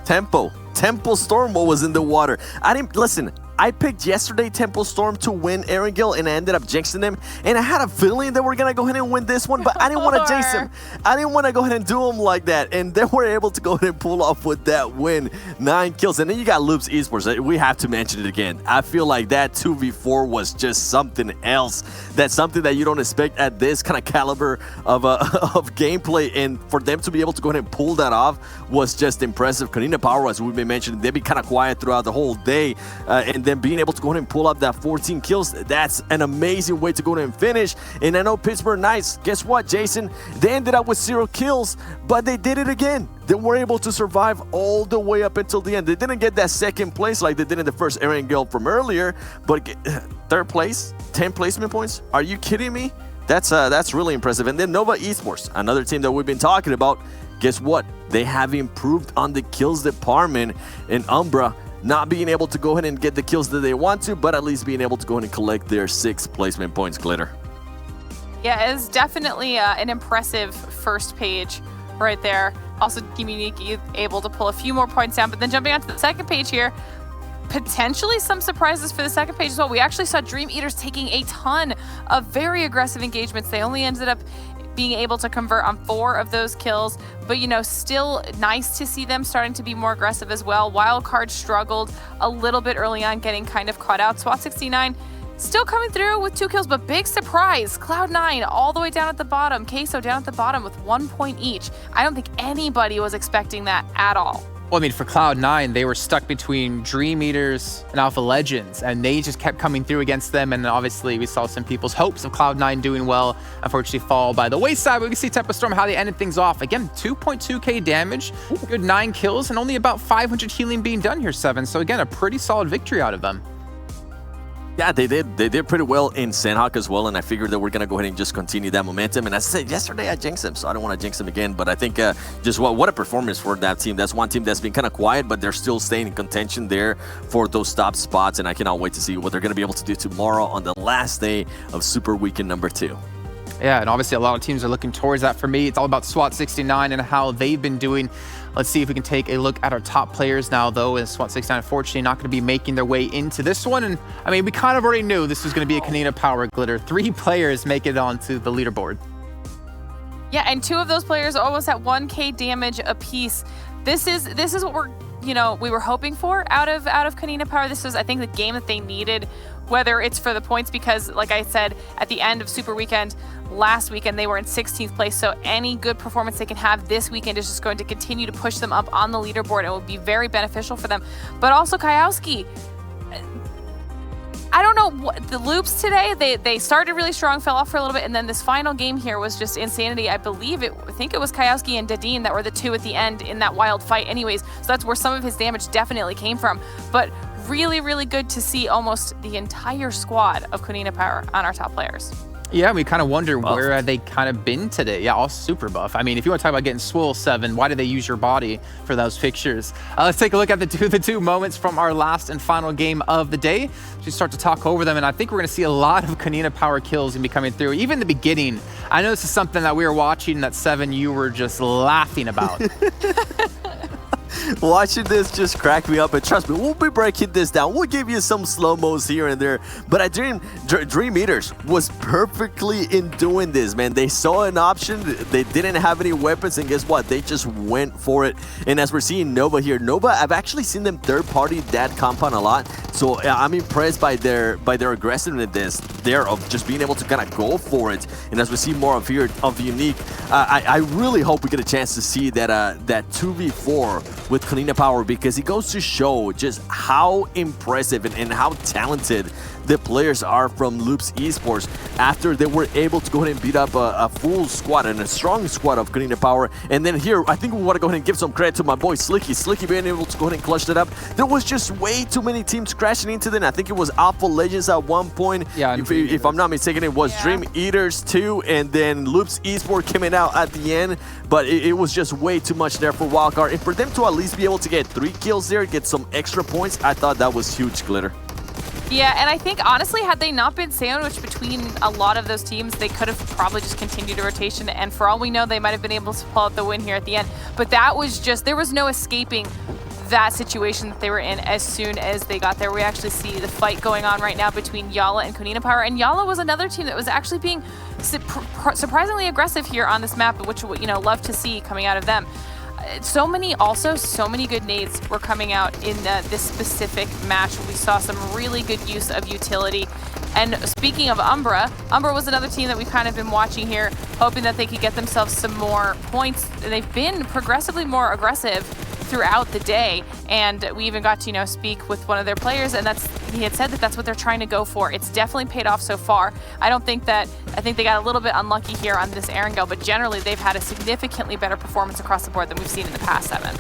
Tempo Storm, what was in the water? I picked yesterday Tempo Storm to win Erangel, and I ended up jinxing them. And I had a feeling that we're going to go ahead and win this one, but I didn't want to jinx him. I didn't want to go ahead and do him like that. And they were able to go ahead and pull off with that win. 9 kills. And then you got Loops Esports. We have to mention it again. I feel like that 2v4 was just something else. That's something that you don't expect at this kind of caliber of gameplay. And for them to be able to go ahead and pull that off was just impressive. Konita Power, as we've been mentioning, they've been kind of quiet throughout the whole day. And and then being able to go ahead and pull up that 14 kills, that's an amazing way to go ahead and finish. And I know Pittsburgh Knights, guess what, Jason? They ended up with 0 kills, but they did it again. They were able to survive all the way up until the end. They didn't get that second place like they did in the first Erangel from earlier, but third place, 10 placement points? Are you kidding me? That's really impressive. And then Nova Esports, another team that we've been talking about, guess what? They have improved on the kills department, and Umbra not being able to go ahead and get the kills that they want to, but at least being able to go ahead and collect their 6 placement points, Glitter. Yeah, it's definitely an impressive first page right there. Also, Team Unique able to pull a few more points down, but then jumping onto the second page here, potentially some surprises for the second page as well. We actually saw Dream Eaters taking a ton of very aggressive engagements. They only ended up being able to convert on 4 of those kills, but you know, still nice to see them starting to be more aggressive as well. Wildcard struggled a little bit early on, getting kind of caught out. SWAT69 still coming through with 2 kills, but big surprise, Cloud9 all the way down at the bottom, Queso down at the bottom with 1 point each. I don't think anybody was expecting that at all. Well, I mean, for Cloud9, they were stuck between Dream Eaters and Alpha Legends, and they just kept coming through against them. And obviously, we saw some people's hopes of Cloud9 doing well, unfortunately, fall by the wayside. But we can see Tempo Storm, how they ended things off. Again, 2.2k damage, good 9 kills, and only about 500 healing being done here, 7. So again, a pretty solid victory out of them. Yeah, they did pretty well in Sanhok as well, and I figured that we're going to go ahead and just continue that momentum. And as I said yesterday, I jinxed them, so I don't want to jinx them again. But I think just what a performance for that team. That's one team that's been kind of quiet, but they're still staying in contention there for those top spots. And I cannot wait to see what they're going to be able to do tomorrow on the last day of Super Weekend number 2. Yeah, and obviously a lot of teams are looking towards that. For me, it's all about SWAT69 and how they've been doing. Let's see if we can take a look at our top players now, though, as SWAT69 unfortunately not going to be making their way into this one. And I mean, we kind of already knew this was going to be a Kanina Power, Glitter. 3 players make it onto the leaderboard. Yeah, and 2 of those players almost at 1k damage apiece. This is what we're, you know, we were hoping for out of Kanina Power. This was, I think, the game that they needed, whether it's for the points, because like I said, at the end of Super Weekend last weekend, they were in 16th place. So any good performance they can have this weekend is just going to continue to push them up on the leaderboard. It will be very beneficial for them. But also Kayowski, I don't know what the loops today, they started really strong, fell off for a little bit, and then this final game here was just insanity. I think it was Kayowski and Dadine that were the 2 at the end in that wild fight anyways. So that's where some of his damage definitely came from. But really, really good to see almost the entire squad of Kanina Power on our top players. Yeah, we kind of wonder where they kind of been today. Yeah, all super buff. I mean, if you want to talk about getting swole, 7, why did they use your body for those pictures? Let's take a look at the two moments from our last and final game of the day. Just start to talk over them, and I think we're going to see a lot of Kanina Power kills going to be coming through. Even the beginning, I know this is something that we were watching that 7 you were just laughing about. Watching this just cracked me up, and trust me, we'll be breaking this down. We'll give you some slow-mos here and there, but I Dream Eaters was perfectly in doing this, man. They saw an option, they didn't have any weapons, and guess what? They just went for it. And as we're seeing Nova here, Nova, I've actually seen them third-party that compound a lot, so I'm impressed by their aggressiveness there of just being able to kind of go for it. And as we see more of here of Unique, I really hope we get a chance to see that 2v4 with Kanina Power, because it goes to show just how impressive and how talented the players are from Loops Esports after they were able to go ahead and beat up a full squad and a strong squad of Kanina Power. And then here, I think we want to go ahead and give some credit to my boy Slicky. Slicky being able to go ahead and clutch that up. There was just way too many teams crashing into them. I think it was Alpha Legends at one point. Yeah, if I'm not mistaken, it was Dream Eaters too, and then Loops Esports coming out at the end. But it was just way too much there for Wildcard. And for them to at least be able to get 3 kills there, get some extra points, I thought that was huge, Glitter. Yeah, and I think, honestly, had they not been sandwiched between a lot of those teams, they could have probably just continued a rotation, and for all we know, they might have been able to pull out the win here at the end. But that was just, there was no escaping that situation that they were in as soon as they got there. We actually see the fight going on right now between Yala and Kanina Power, and Yala was another team that was actually being surprisingly aggressive here on this map, which, you know, love to see coming out of them. So many good nades were coming out in this specific match. We saw some really good use of utility. And speaking of Umbra was another team that we've kind of been watching here, hoping that they could get themselves some more points. They've been progressively more aggressive throughout the day. And we even got to, speak with one of their players, and he had said that that's what they're trying to go for. It's definitely paid off so far. I think they got a little bit unlucky here on this Erangel, but generally they've had a significantly better performance across the board than we've seen in the past 7.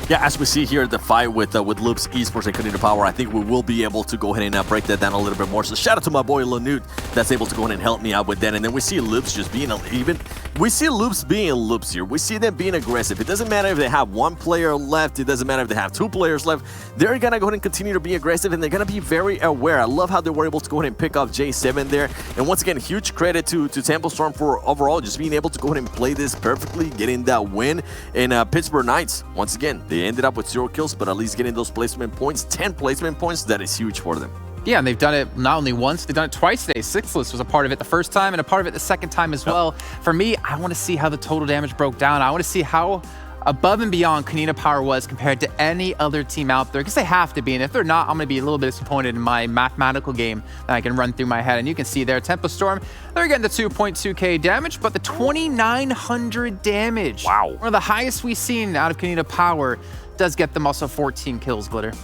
Yeah, as we see here, the fight with Loops Esports and Canadian Power, I think we will be able to go ahead and break that down a little bit more. So shout out to my boy Lanute that's able to go ahead and help me out with that. And then we see Loops just being Loops being Loops here. We see them being aggressive. It doesn't matter if they have 1 player left. It doesn't matter if they have 2 players left. They're going to go ahead and continue to be aggressive, and they're going to be very aware. I love how they were able to go ahead and pick off J7 there. And once again, huge credit to Temple Storm for overall just being able to go ahead and play this perfectly, getting that win. And Pittsburgh Knights, once again, they ended up with 0 kills, but at least getting those placement points, 10 placement points, that is huge for them. Yeah, and they've done it not only once, they've done it twice today. Sixless was a part of it the first time and a part of it the second time as well. For me, I want to see how the total damage broke down. I want to see how above and beyond Canadian Power was compared to any other team out there, because they have to be, and if they're not, I'm going to be a little bit disappointed in my mathematical game that I can run through my head. And you can see there, Temple Storm, they're getting the 2.2k damage, but the 2,900 damage. Wow. One of the highest we've seen out of Canadian Power does get them also 14 kills, Glitter.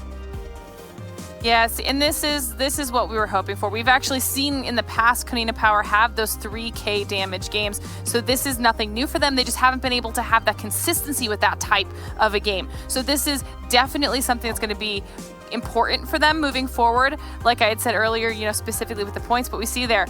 Yes, and this is what we were hoping for. We've actually seen in the past Canadian Power have those 3k damage games, so this is nothing new for them. They just haven't been able to have that consistency with that type of a game. So this is definitely something that's going to be important for them moving forward. Like I had said earlier, specifically with the points, but we see there,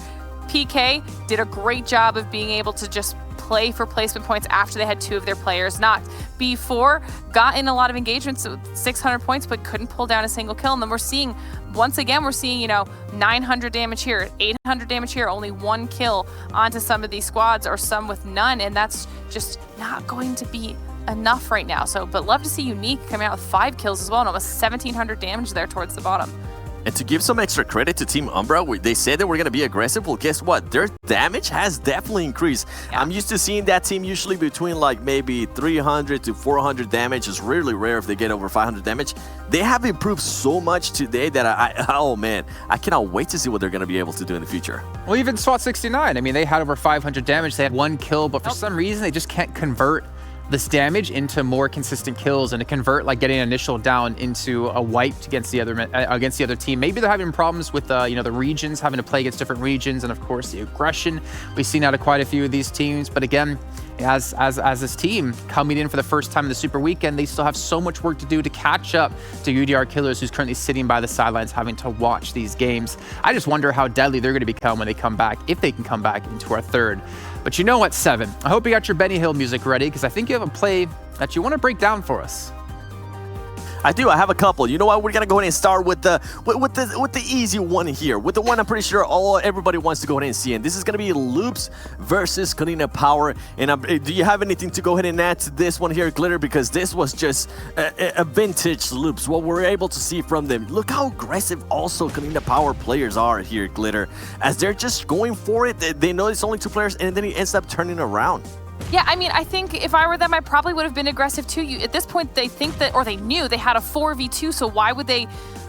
PK did a great job of being able to just play for placement points after they had 2 of their players knocked. B4 got in a lot of engagements with 600 points, but couldn't pull down a single kill. And then we're seeing, 900 damage here, 800 damage here, only 1 kill onto some of these squads, or some with none. And that's just not going to be enough right now. But love to see Unique coming out with 5 kills as well, and almost 1,700 damage there towards the bottom. And to give some extra credit to Team Umbra, they said they were going to be aggressive. Well, guess what? Their damage has definitely increased. Yeah. I'm used to seeing that team usually between like maybe 300 to 400 damage. It's really rare if they get over 500 damage. They have improved so much today that oh man, I cannot wait to see what they're going to be able to do in the future. Well, even SWAT 69, I mean, they had over 500 damage. They had 1 kill, but for some reason, they just can't convert this damage into more consistent kills, and to convert like getting an initial down into a wipe against the other team. Maybe they're having problems with the regions, having to play against different regions, and of course the aggression we've seen out of quite a few of these teams. But again, as this team coming in for the first time in the Super Weekend, they still have so much work to do to catch up to UDR Killers, who's currently sitting by the sidelines having to watch these games. I just wonder how deadly they're going to become when they come back, if they can come back into our third. But you know what, Seven? I hope you got your Benny Hill music ready, because I think you have a play that you want to break down for us. I do. I have a couple. You know what? We're gonna go ahead and start with the easy one here, with the one I'm pretty sure everybody wants to go ahead and see. And this is gonna be Loops versus Canadian Power. And do you have anything to go ahead and add to this one here, Glitter? Because this was just a vintage Loops. What we're able to see from them. Look how aggressive also Canadian Power players are here, Glitter, as they're just going for it. They know it's only 2 players, and then he ends up turning around. Yeah, I mean, I think if I were them, I probably would have been aggressive too. At this point, they think that, or they knew they had a 4v2, so why would they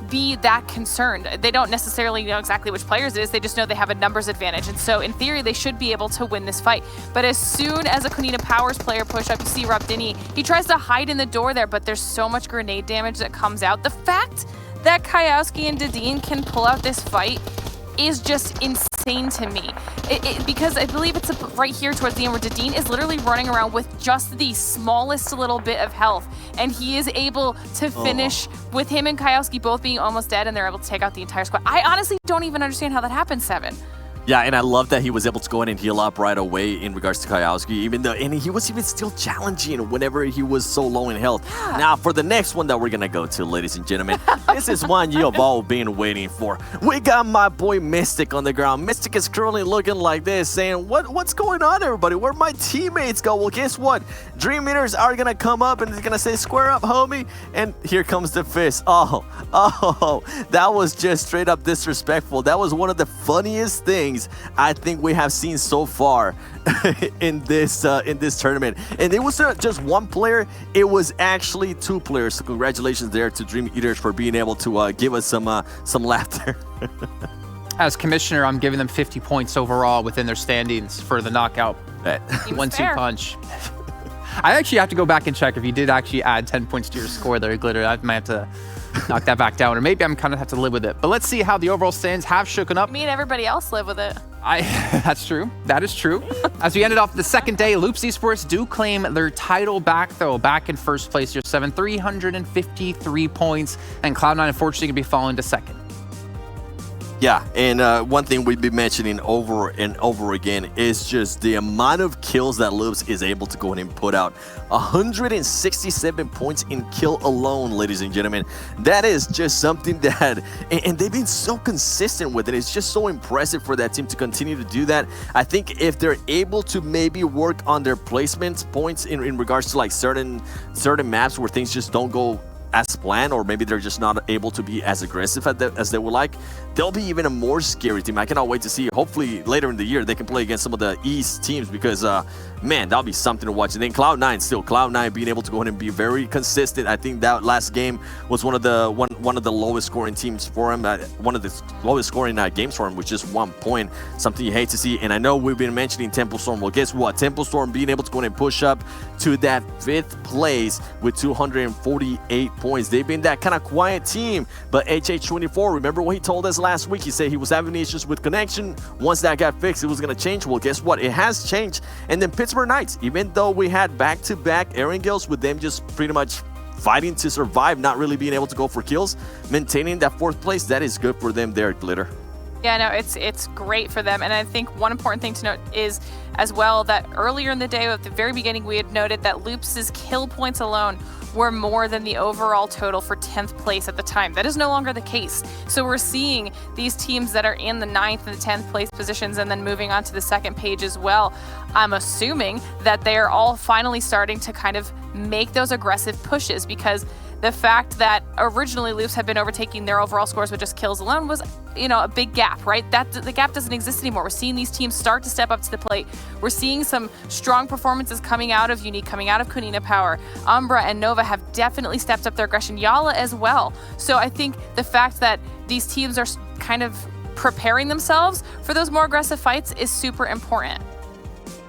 be that concerned? They don't necessarily know exactly which players it is, they just know they have a numbers advantage. And so in theory, they should be able to win this fight. But as soon as a Canadian Powers player push up, you see Rob Dinny, he tries to hide in the door there, but there's so much grenade damage that comes out. The fact that Kayowski and Dadine can pull out this fight is just insane to me. Because I believe it's right here towards the end where Dadine is literally running around with just the smallest little bit of health, and he is able to finish with him and Kayowski both being almost dead, and they're able to take out the entire squad. I honestly don't even understand how that happened, Seven. Yeah, and I love that he was able to go in and heal up right away in regards to Kayowski, and he was even still challenging whenever he was so low in health. Yeah. Now, for the next one that we're going to go to, ladies and gentlemen, this is one you have all been waiting for. We got my boy Mystic on the ground. Mystic is currently looking like this, saying, what's going on, everybody? Where'd my teammates go? Well, guess what? Dream Eaters are going to come up, and they're going to say, square up, homie. And here comes the fist. Oh, that was just straight up disrespectful. That was one of the funniest things I think we have seen so far in this tournament. And it was not just 1 player, it was actually 2 players. So congratulations there to Dream Eaters for being able to give us some laughter. As commissioner, I'm giving them 50 points overall within their standings for the knockout 1-2 punch. I actually have to go back and check if you did actually add 10 points to your score there, Glitter. I might have to knock that back down, or maybe I'm kind of have to live with it. But let's see how the overall stands have shooken up. Me and everybody else live with it. That's true. That is true. As we ended off the second day, Loops Esports do claim their title back, though. Back in first place, you're 353 points, and Cloud9 unfortunately going to be falling to second. Yeah, and one thing we've been mentioning over and over again is just the amount of kills that Loops is able to go ahead and put out. 167 points in kill alone, ladies and gentlemen. That is just something that, and they've been so consistent with it. It's just so impressive for that team to continue to do that. I think if they're able to maybe work on their placement points in regards to like certain maps where things just don't go as planned, or maybe they're just not able to be as aggressive as they would like, they'll be even a more scary team. I cannot wait to see. Hopefully later in the year they can play against some of the East teams, because man, that'll be something to watch. And then Cloud9 being able to go ahead and be very consistent. I think that last game was one of the lowest scoring teams for him, one of the lowest scoring games for him, with just 1 point. Something you hate to see. And I know we've been mentioning Temple Storm. Well, guess what? Temple Storm being able to go ahead and push up to that 5th place with 248 points. They've been that kind of quiet team, but HH24, remember what he told us last week? He said he was having issues with connection. Once that got fixed, it was going to change. Well, guess what? It has changed. And then Pittsburgh Knights, even though we had back-to-back Erangels with them just pretty much fighting to survive, not really being able to go for kills, maintaining that 4th place, that is good for them there, Glitter. Yeah, no, it's great for them. And I think one important thing to note is as well that earlier in the day, at the very beginning, we had noted that Loops' kill points alone were more than the overall total for 10th place at the time. That is no longer the case. So we're seeing these teams that are in the 9th and the 10th place positions and then moving on to the second page as well. I'm assuming that they are all finally starting to kind of make those aggressive pushes, because the fact that originally Loops had been overtaking their overall scores with just kills alone was, a big gap, right? That the gap doesn't exist anymore. We're seeing these teams start to step up to the plate. We're seeing some strong performances coming out of Unique, coming out of Kunina Power. Umbra and Nova have definitely stepped up their aggression. Yala as well. So I think the fact that these teams are kind of preparing themselves for those more aggressive fights is super important.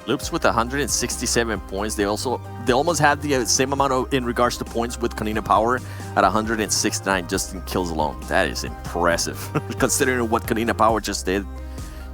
Loops with 167 points. They almost had the same amount in regards to points with Kunina Power at 169 just in kills alone. That is impressive considering what Kunina Power just did.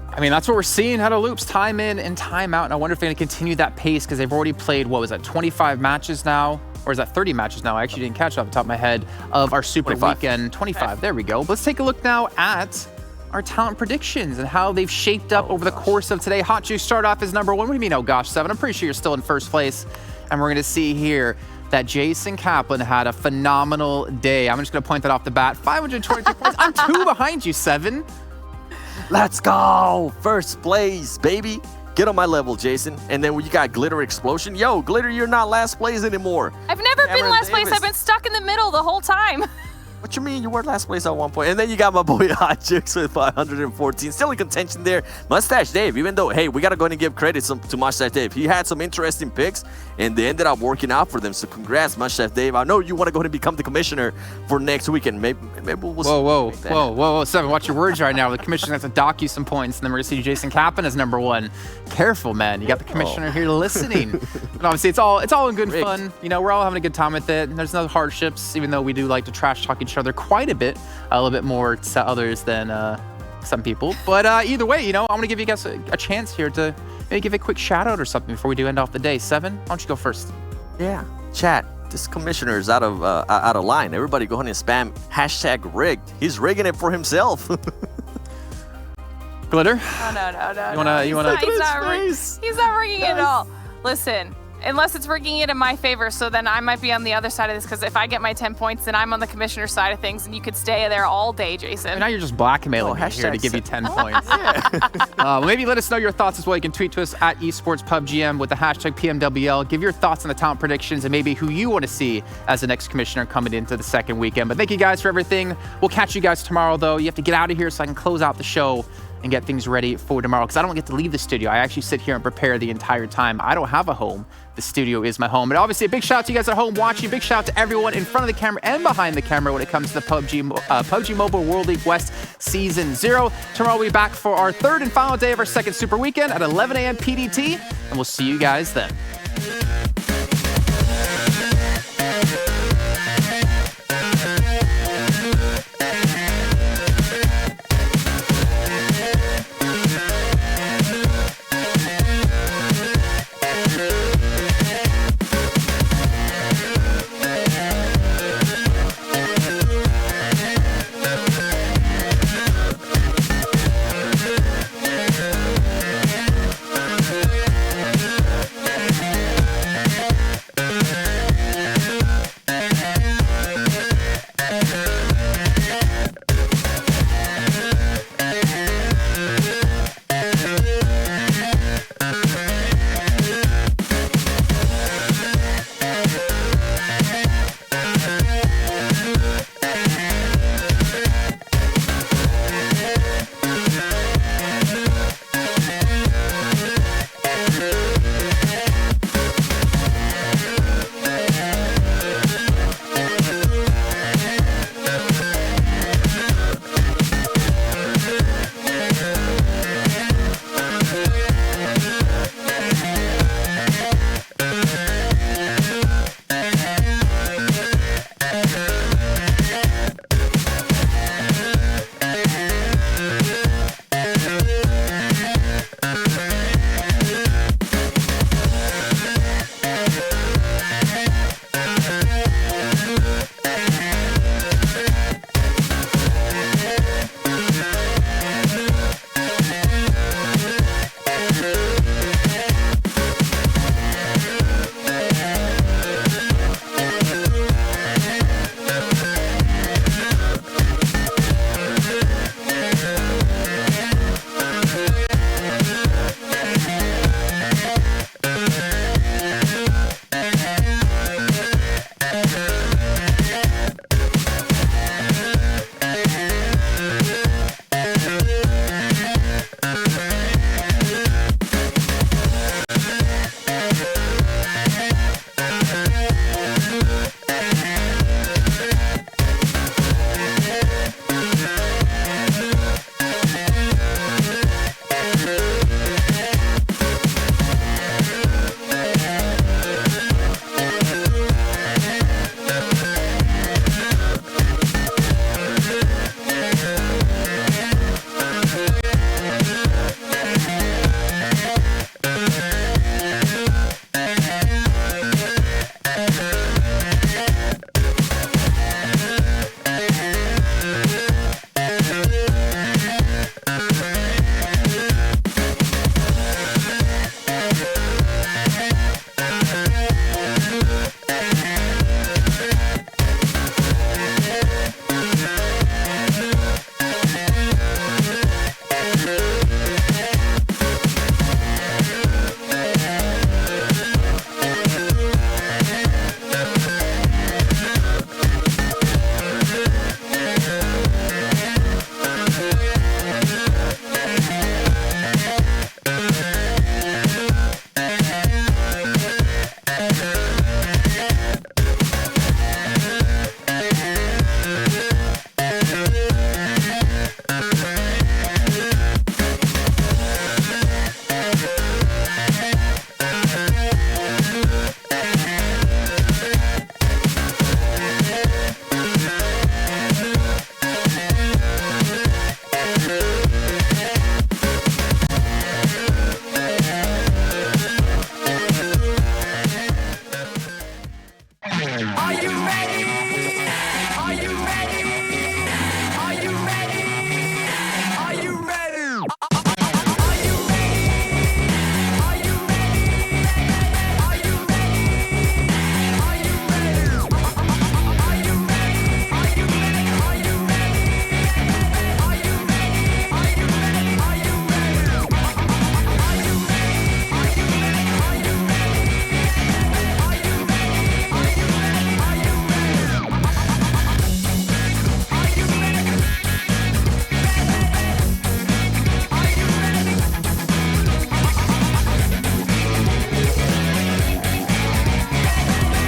I mean, that's what we're seeing out of Loops, time in and time out. And I wonder if they're going to continue that pace, because they've already played, 25 matches now? Or is that 30 matches now? I actually didn't catch it off the top of my head of our Super 25. Weekend. 25, there we go. Let's take a look now at our talent predictions and how they've shaped up over the course of today. Hot Juice start off as number 1. What do you mean, oh gosh, 7? I'm pretty sure you're still in first place. And we're going to see here that Jason Kaplan had a phenomenal day. I'm just going to point that off the bat. 522 points. I'm 2 behind you, 7. Let's go! First place, baby. Get on my level, Jason. And then you got Glitter Explosion. Yo, Glitter, you're not last place anymore. I've never been last place. I've been stuck in the middle the whole time. What you mean? You were last place at one point. And then you got my boy Hot Chicks with 514. Still in contention there. Mustache Dave, even though, hey, we got to go ahead and give credit to Mustache Dave. He had some interesting picks, and they ended up working out for them. So congrats, Mustache Dave. I know you want to go ahead and become the commissioner for next weekend. Maybe we'll Whoa, 7, watch your words right now. The commissioner has to dock you some points, and then we're going to see Jason Kaplan as number 1. Careful, man. You got the commissioner here listening. But obviously, it's all in good fun. We're all having a good time with it. There's no hardships, even though we do like to trash talk each other quite a bit, a little bit more to others than some people. But either way, I'm going to give you guys a chance here to maybe give a quick shout out or something before we do end off the day. 7, why don't you go first? Yeah, chat. This commissioner is out of line. Everybody go ahead and spam #rigged. He's rigging it for himself. Glitter? No. He's not rigging it at all. Listen, unless it's rigging it in my favor, so then I might be on the other side of this, because if I get my 10 points, then I'm on the commissioner's side of things, and you could stay there all day, Jason. And now you're just blackmailing me here to give you 10 points. Maybe let us know your thoughts as well. You can tweet to us at Esports PubGM with the #PMWL. Give your thoughts on the talent predictions and maybe who you want to see as the next commissioner coming into the second weekend. But thank you guys for everything. We'll catch you guys tomorrow, though. You have to get out of here so I can close out the show and get things ready for tomorrow, because I don't get to leave the studio. I actually sit here and prepare the entire time. I don't have a home. The studio is my home. But obviously, a big shout out to you guys at home watching. Big shout out to everyone in front of the camera and behind the camera when it comes to the PUBG Mobile World League West Season 0. Tomorrow we'll be back for our 3rd and final day of our second Super Weekend at 11 a.m. PDT, and we'll see you guys then. Are you ready?